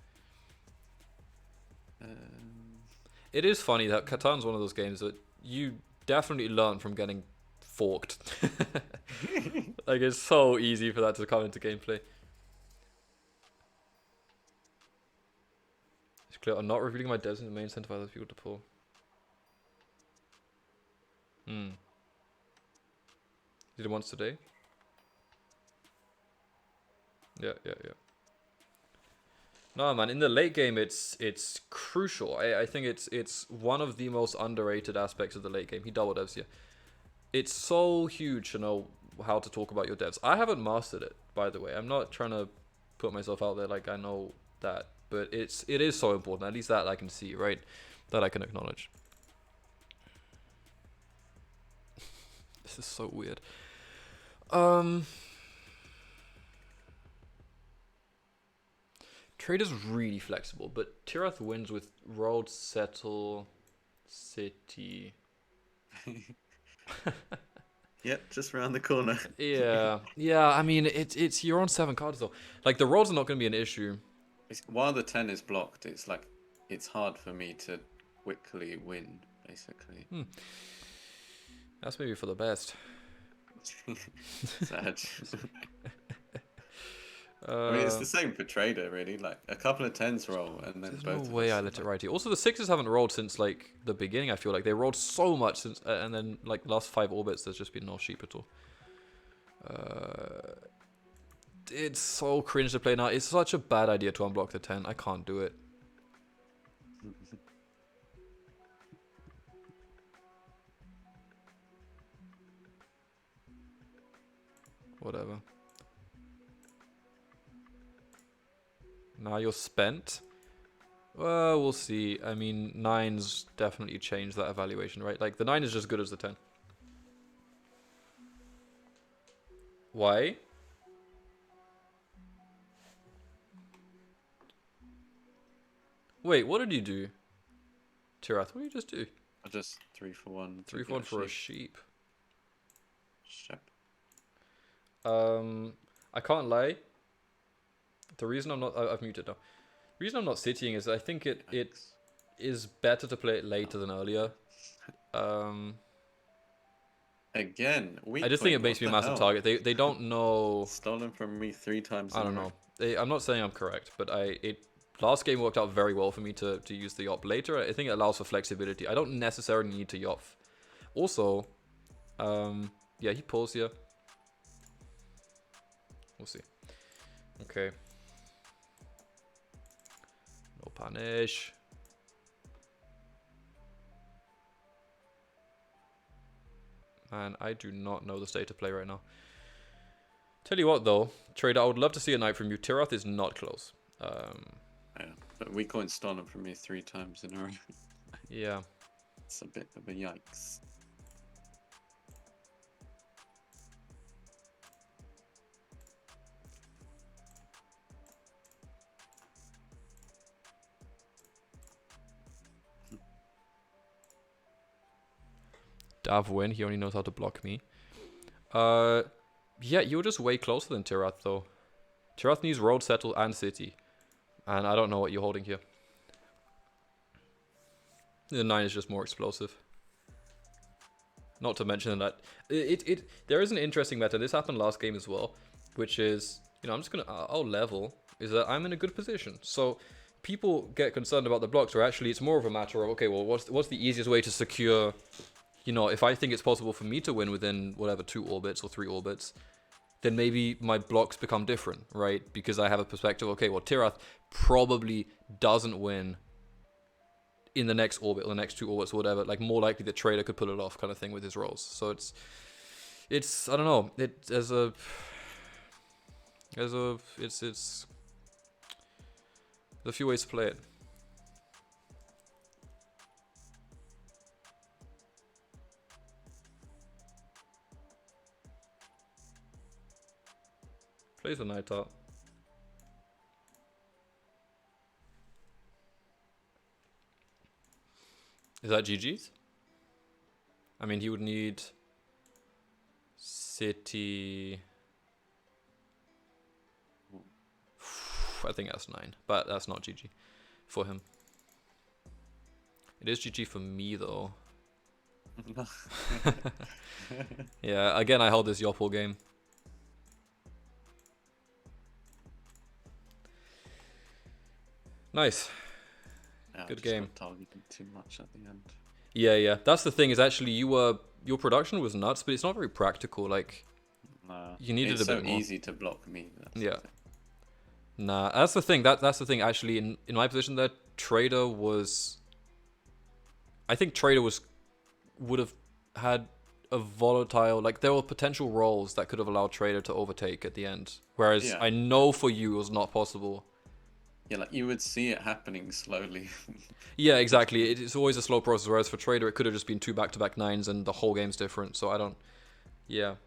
It is funny that Catan's one of those games that you definitely learn from getting forked. Like, it's so easy for that to come into gameplay. It's clear. I'm not revealing my devs in the main incentivize other people to pull. Did it once today? Yeah. No man, in the late game it's crucial. I think it's one of the most underrated aspects of the late game. He double devs here. It's so huge to know how to talk about your devs. I haven't mastered it, by the way. I'm not trying to put myself out there like I know that, but it is so important. At least that I can see, right? That I can acknowledge. This is so weird. Trade is really flexible, but Tirath wins with road, settle, city. Yep, just around the corner. Yeah. I mean, it's you're on 7 cards though. Like, the roads are not going to be an issue. While the 10 is blocked, it's like it's hard for me to quickly win, basically. That's maybe for the best. Sad. I mean, it's the same for trader, really. Like, a couple of 10s roll, and then there's both no way I let it right here. Also, the 6s haven't rolled since, like, the beginning, I feel like. They rolled so much since, and then, like, last 5 orbits, there's just been no sheep at all. It's so cringe to play now. It's such a bad idea to unblock the 10. I can't do it. Whatever. Now you're spent. Well, we'll see. I mean, 9s definitely change that evaluation, right? Like, the 9 is just good as the 10. Why? Wait, what did you do? Tirath, what did you just do? I just 3 for 1. 3 for 1 for a sheep. Sheep. I can't lie. The reason I'm not... I've muted now. The reason I'm not citying is I think it is better to play it later than earlier. Again, I just think it makes me a massive target. They don't know. Stolen from me 3 times. I don't know. I'm not saying I'm correct, but last game worked out very well for me to use the Yop. Later, I think it allows for flexibility. I don't necessarily need to Yop. Also, yeah, he pulls here. We'll see. Okay. No punish. Man, I do not know the state of play right now. Tell you what, though, Trader, I would love to see a knight from you. Tirath is not close. Yeah, but we coin stolen from me 3 times in a row. Yeah. It's a bit of a yikes. Dav win, he only knows how to block me. Yeah, you're just way closer than Tirath, though. Tirath needs road, settle, and city. And I don't know what you're holding here. The 9 is just more explosive. Not to mention that there is an interesting meta. This happened last game as well, which is, you know, I'm just gonna I'll level. Is that I'm in a good position. So people get concerned about the blocks, or actually it's more of a matter of, okay, well, what's the easiest way to secure? You know, if I think it's possible for me to win within whatever 2 orbits or 3 orbits, then maybe my blocks become different, right? Because I have a perspective, okay, well, Tirath probably doesn't win in the next orbit or the next 2 orbits or whatever. Like, more likely the Trader could pull it off kind of thing with his rolls. So it's I don't know. There's a few ways to play it. Plays the knight out. Is that GG's? I mean, he would need city. I think that's 9, but that's not GG for him. It is GG for me, though. Yeah, again, I held this Yoppel game. Nice. Yeah, good just game. got targeted too much at the end. Yeah. That's the thing, is actually your production was nuts, but it's not very practical. Like, Nah, you needed a bit more. It's so easy to block me. Yeah. Nah, that's the thing. That's the thing. Actually, in my position, there, Trader was. I think Trader would have had a volatile. Like, there were potential rolls that could have allowed Trader to overtake at the end. Whereas Yeah. I know for you it was not possible. Yeah, like you would see it happening slowly. Yeah, exactly. It's always a slow process. Whereas for Trader, it could have just been 2 back-to-back 9s, and the whole game's different. So I don't. Yeah.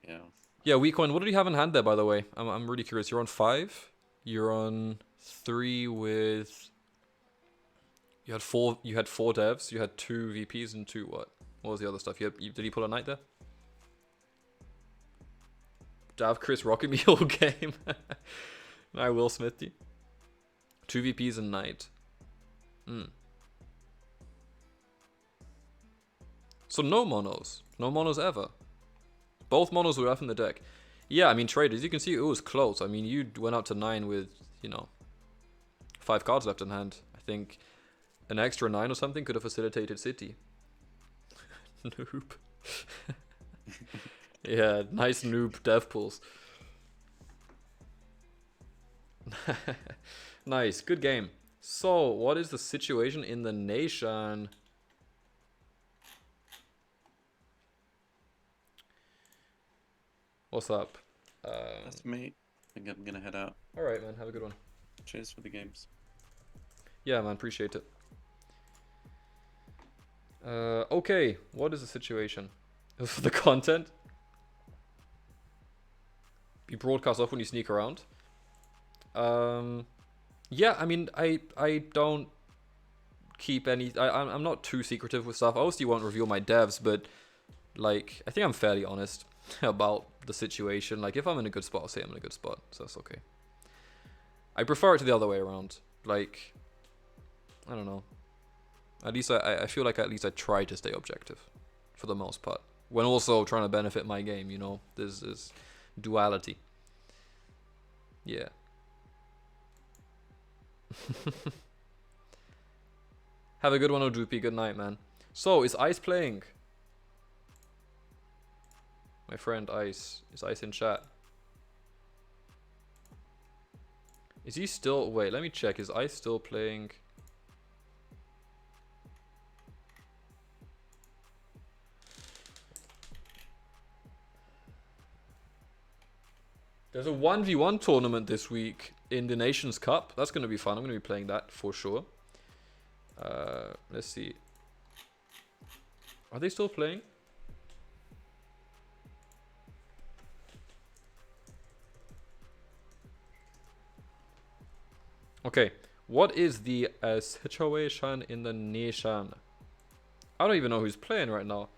Yeah. Yeah, Weakcoin, what did you have in hand there, by the way? I'm really curious. You're on 5. You're on 3 with. You had 4 devs. You had 2 VPs and 2 what? What was the other stuff? Did you pull a knight there? Dav Chris rocking me all game. I Will Smithy. 2 VPs and knight. So no monos. No monos ever. Both monos were up in the deck. Yeah, I mean, traders, you can see it was close. I mean, you went up to 9 with, 5 cards left in hand. I think an extra 9 or something could have facilitated City. Noob. Yeah, nice noob dev pools. Nice, good game. So, what is the situation in the nation? What's up? That's me. I think I'm gonna head out. Alright, man, have a good one. Cheers for the games. Yeah, man, appreciate it. Okay, what is the situation? For the content? You broadcast off when you sneak around? Yeah, I mean, I don't keep any. I'm not too secretive with stuff. I obviously won't reveal my devs, but like, I think I'm fairly honest about the situation. Like, if I'm in a good spot, I'll say I'm in a good spot, so that's okay. I prefer it to the other way around. Like, I don't know. At least I feel like at least I try to stay objective. for the most part. When also trying to benefit my game, you know, there's this duality. Yeah. Have a good one, Odrupi. Good night, man. So, is Ice playing? My friend Ice. Is Ice in chat? Is he still... Wait, let me check. Is Ice still playing? There's a 1v1 tournament this week in the Nations Cup. That's going to be fun. I'm going to be playing that for sure. Let's see. Are they still playing? Okay. What is the situation in the nation? I don't even know who's playing right now.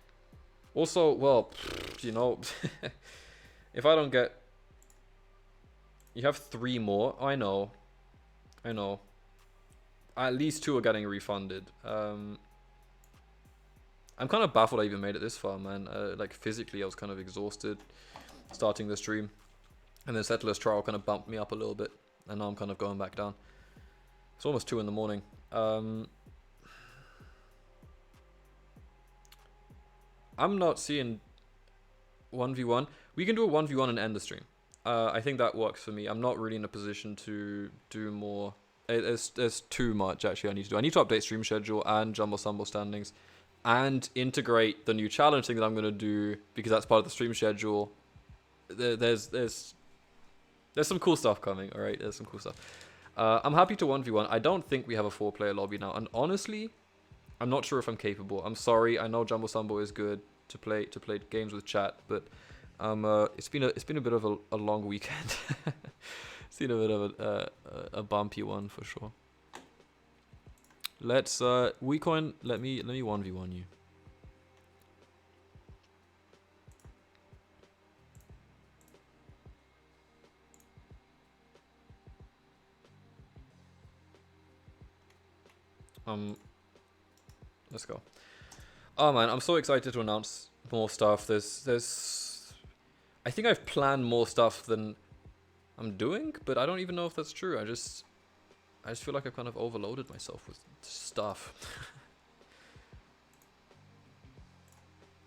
Also, well, you know, if I don't get... You have 3 more. I know. I know. At least 2 are getting refunded. I'm kind of baffled I even made it this far, man. Like, physically, I was kind of exhausted starting the stream. And then Settler's Trial kind of bumped me up a little bit. And now I'm kind of going back down. It's almost 2 in the morning. I'm not seeing 1v1. We can do a 1v1 and end the stream. I think that works for me. I'm not really in a position to do more. There's too much actually I need to do. I need to update stream schedule and Jumbo Sumbo standings and integrate the new challenge thing that I'm going to do because that's part of the stream schedule. There's some cool stuff coming, alright? There's some cool stuff. I'm happy to 1v1. I don't think we have a 4-player lobby now. And honestly, I'm not sure if I'm capable. I'm sorry. I know Jumbo Sumbo is good to play games with chat, but it's been a bit of a long weekend. It's been a bit of a bumpy one for sure. Let's WeCoin. Let me 1v1 you. Let's go. Oh man, I'm so excited to announce more stuff. There's I think I've planned more stuff than I'm doing, but I don't even know if that's true. I just feel like I've kind of overloaded myself with stuff.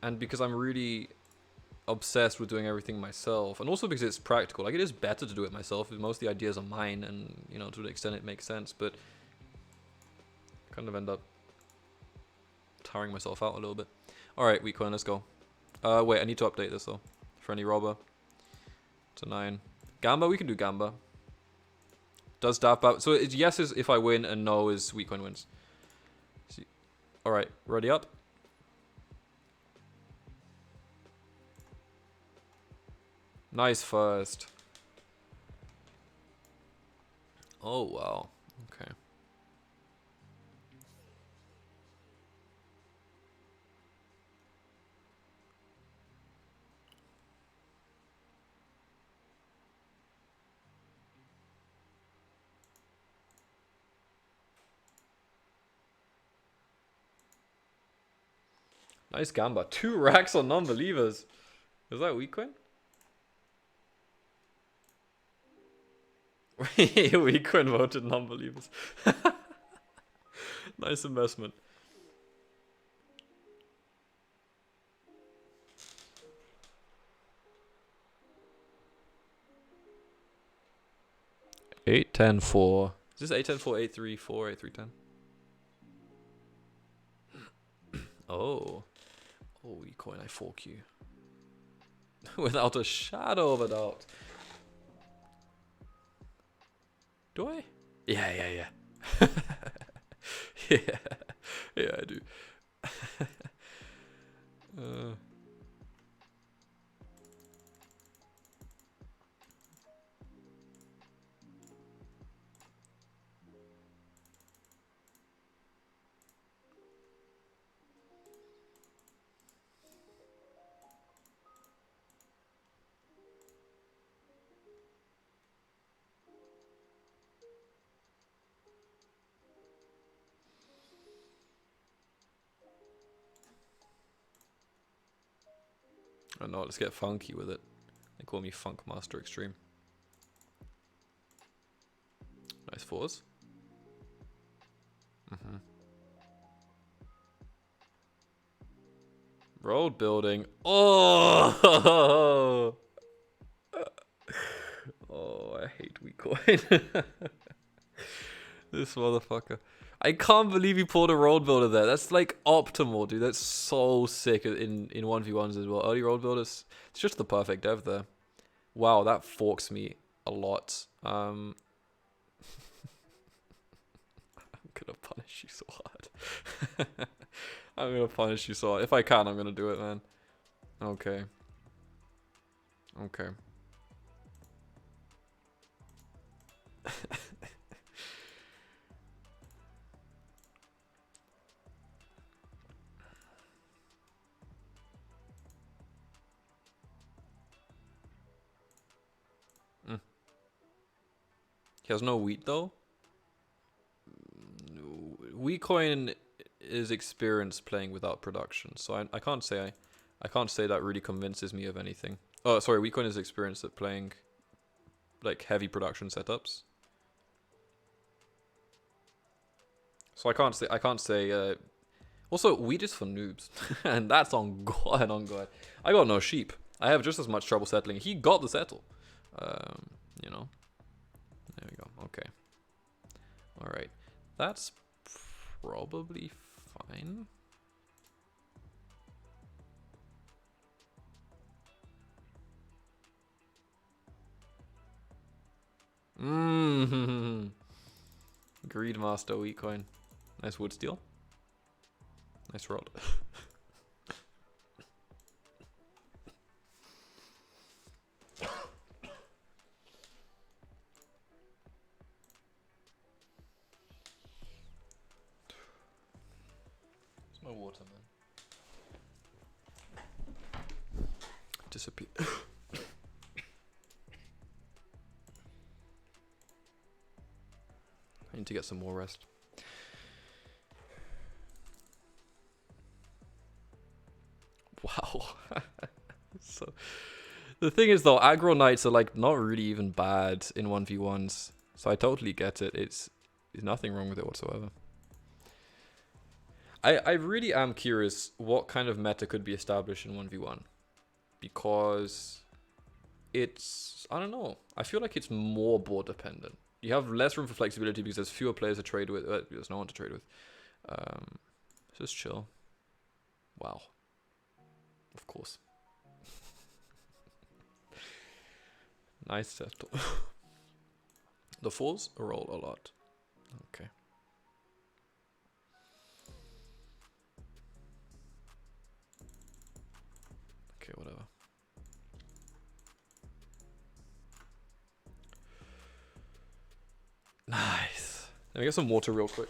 And because I'm really obsessed with doing everything myself, and also because it's practical. Like, it is better to do it myself, because most of the ideas are mine, and, you know, to the extent it makes sense, but I kind of end up tiring myself out a little bit. Alright, WeCoin, let's go. Wait, I need to update this, though. Friendly Robber to 9. Gamba, we can do Gamba. Does Daft Bap... So it's yes is if I win, and no is WeCoin wins. Alright, ready up? Nice first. Oh, wow. Okay. Nice Gamba. 2 racks on non-believers. Is that WeCoin? WeCoin voted non-believers. Nice investment. Eight, 10, 4. Is this 8, 10, 4, 8, 3, 4, 8, 3, 10? Oh. Oh, WeCoin, I fork you. Without a shadow of a doubt. Do I? Yeah. Yeah. Yeah, I do. don't know, let's get funky with it. They call me Funk Master Extreme. Nice fours. Road building. Oh! Oh, I hate weak coin. This motherfucker. I can't believe he pulled a road builder there. That's like optimal, dude. That's so sick in 1v1s as well. Early road builders. It's just the perfect dev there. Wow, that forks me a lot. I'm gonna punish you so hard. I'm gonna punish you so hard. If I can, I'm gonna do it, man. Okay. Okay. He has no wheat though. Wheat coin is experience playing without production, so I can't say I can't say that really convinces me of anything. Oh, sorry, wheat coin is experience at playing like heavy production setups. So I can't say. Also, wheat is for noobs, and that's on God and on God. I got no sheep. I have just as much trouble settling. He got the settle. You know. There we go. Okay. All right. That's probably fine. Mmm. Greedmaster wheat coin. Nice wood steel. Nice rod. It's my water, man. Disappear. I need to get some more rest. Wow. So the thing is though, aggro knights are like not really even bad in 1v1s. So I totally get it. There's nothing wrong with it whatsoever. I really am curious what kind of meta could be established in 1v1. Because it's, I don't know. I feel like it's more board dependent. You have less room for flexibility because there's fewer players to trade with. There's no one to trade with. Just chill. Wow. Of course. Nice settle. The fours roll a lot. Okay. Okay, whatever. Nice. Let me get some water real quick.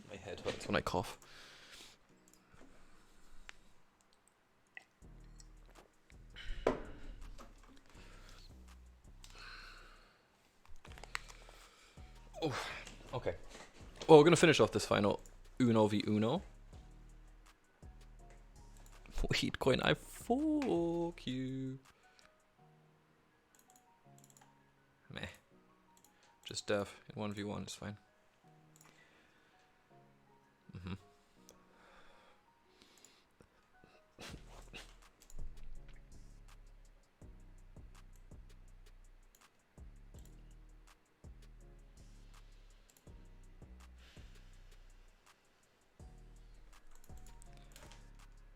My head hurts when I cough. Oh, okay. Well, we're gonna finish off this final Uno v Uno. Wheat coin, I fuck you. Meh. Just dev in 1v1 is fine.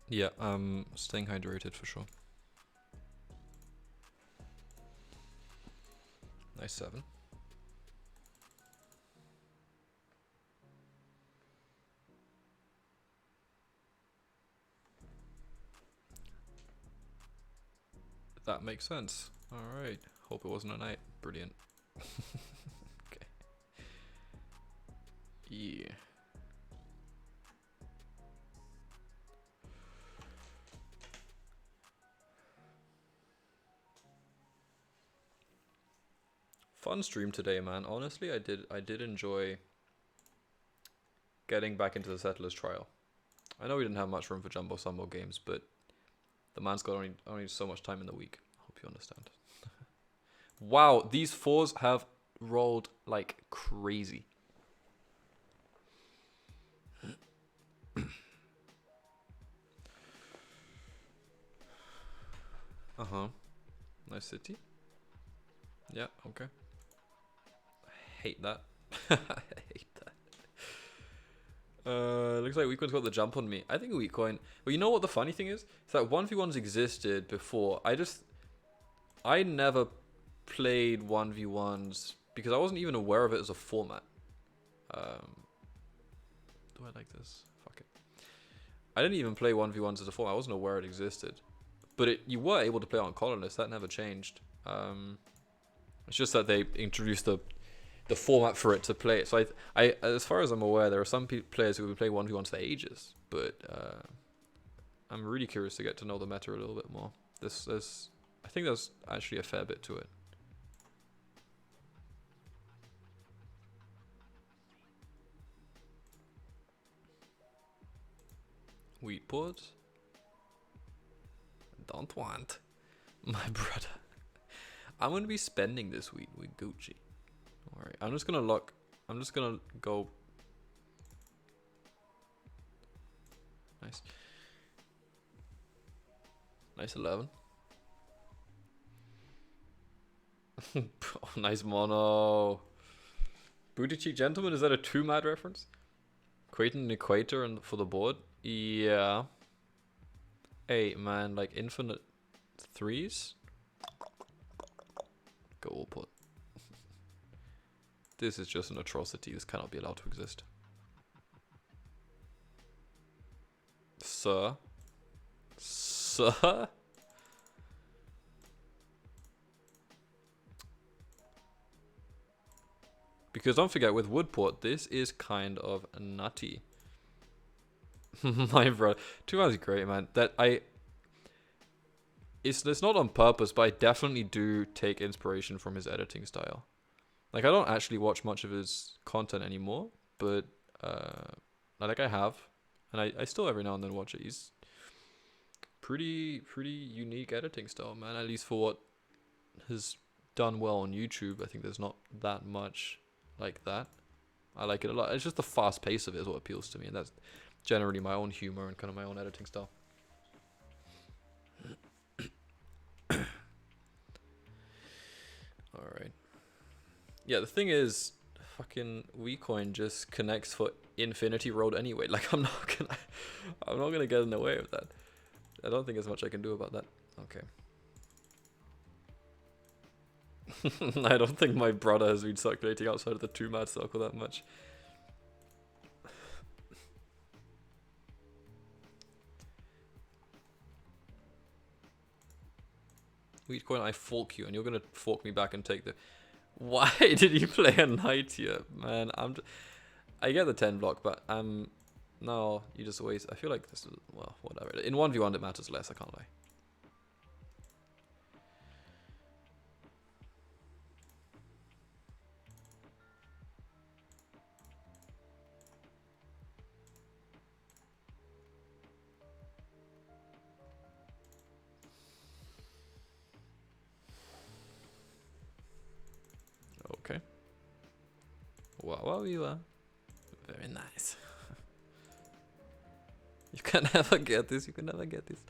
Yeah, staying hydrated for sure. Nice 7. That makes sense. Alright. Hope it wasn't a night. Brilliant. Okay. Yeah. Fun stream today, man. Honestly, I did enjoy getting back into the Settlers trial. I know we didn't have much room for Jumbo Sumbo games, but the man's got only so much time in the week. I hope you understand. Wow, these fours have rolled like crazy. Uh-huh. Nice city. Yeah, okay. I hate that. I hate that. Looks like Weakcoin's got the jump on me. I think Weakcoin... Well, you know what the funny thing is? It's that 1v1s existed before. I never played 1v1s because I wasn't even aware of it as a format. Do I like this? Fuck it. I didn't even play 1v1s as a format. I wasn't aware it existed. But you were able to play on Colonists. That never changed. It's just that they introduced the format for it to play it. So I as far as I'm aware, there are some players who would play 1v1s for ages. But I'm really curious to get to know the meta a little bit more. I think there's actually a fair bit to it. Wheatport? Don't want. My brother. I'm going to be spending this week with Gucci. Alright, I'm just going to go. Nice. Nice 11. Oh, nice mono. Booty Cheek Gentleman, is that a 2-mad reference? Creating an equator and for the board? Yeah. Hey, man, like infinite threes? Go all put. This is just an atrocity. This cannot be allowed to exist. Sir? Sir? Because don't forget, with Woodport, this is kind of nutty. My brother. 2 hours is great, man. It's not on purpose, but I definitely do take inspiration from his editing style. Like, I don't actually watch much of his content anymore, but I have, and I still every now and then watch it. He's pretty unique editing style, man. At least for what has done well on YouTube, I think there's not that much like that. I like it a lot. It's just the fast pace of it is what appeals to me, and that's generally my own humor and kind of my own editing style. Alright. Yeah, the thing is, fucking WeCoin just connects for Infinity Road anyway. Like, I'm not gonna get in the way of that. I don't think there's much I can do about that. Okay. I don't think my brother has been circulating outside of the 2-mad circle that much. Wheatcoin, I fork you, and you're gonna fork me back and take the... Why did you play a knight here, man? I get the 10 block, but no, you just waste... I feel like this is... Well, whatever. In 1v1 it matters less, I can't lie. Okay. Wow, you are. Very nice. You can never get this, you can never get this.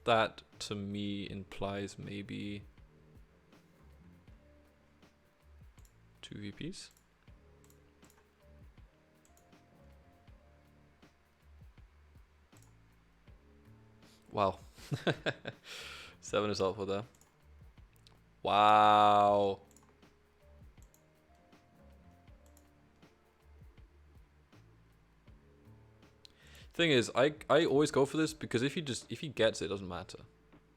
That, to me, implies maybe 2 VPs. Wow. 7 is helpful there. Wow. Thing is, I always go for this because if he gets it, it doesn't matter.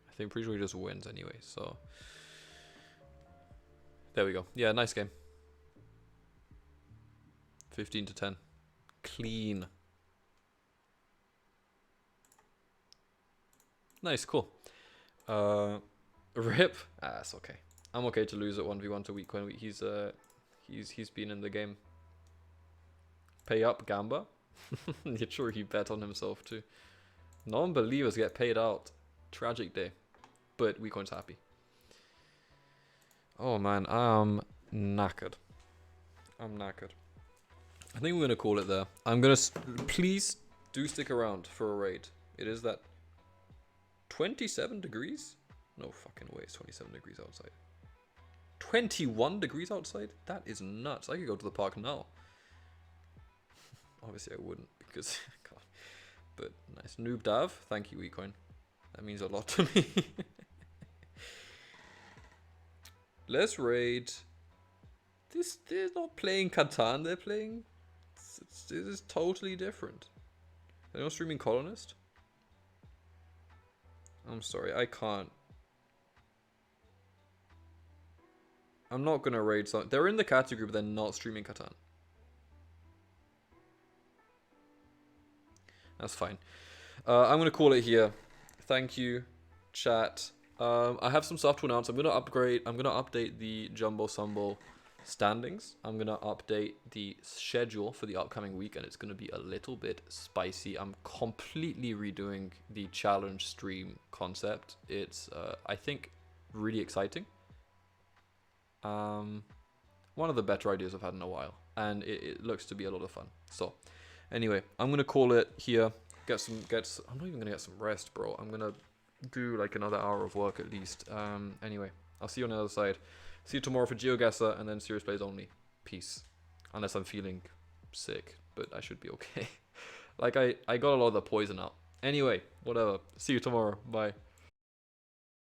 I think pretty sure he just wins anyway, so there we go. Yeah, nice game. 15 to 10. Clean. Nice, cool. Rip. Ah, that's okay. I'm okay to lose at 1v1 to Weakcoin. He's been in the game. Pay up, Gamba. You're sure he bet on himself too. Non-believers get paid out. Tragic day. But Weakcoin's happy. Oh man, I'm knackered. I'm knackered. I think we're gonna call it there. I'm gonna please do stick around for a raid. It is that 27 degrees? No fucking way, it's 27 degrees outside. 21 degrees outside? That is nuts. I could go to the park now. Obviously I wouldn't because God. But nice. Noob Dav, thank you Weakcoin. That means a lot to me. Let's raid. They're not playing Catan, they're playing... This is totally different. Anyone streaming Colonist? I'm sorry, I can't. I'm not gonna raid some... They're in the category, but they're not streaming Catan. That's fine. I'm gonna call it here. Thank you, chat. I have some stuff to announce. I'm gonna update the Jumbo Sumbo standings. I'm gonna update the schedule for the upcoming week, and it's gonna be a little bit spicy. I'm completely redoing the challenge stream concept. It's I think really exciting. One of the better ideas I've had in a while, and it looks to be a lot of fun. So anyway, I'm gonna call it here. I'm not even gonna get some rest, bro. I'm gonna do like another hour of work at least. Anyway, I'll see you on the other side. See you tomorrow for GeoGuessr, and then serious plays only. Peace. Unless I'm feeling sick, but I should be okay. Like I got a lot of the poison out. Anyway, whatever. See you tomorrow. Bye.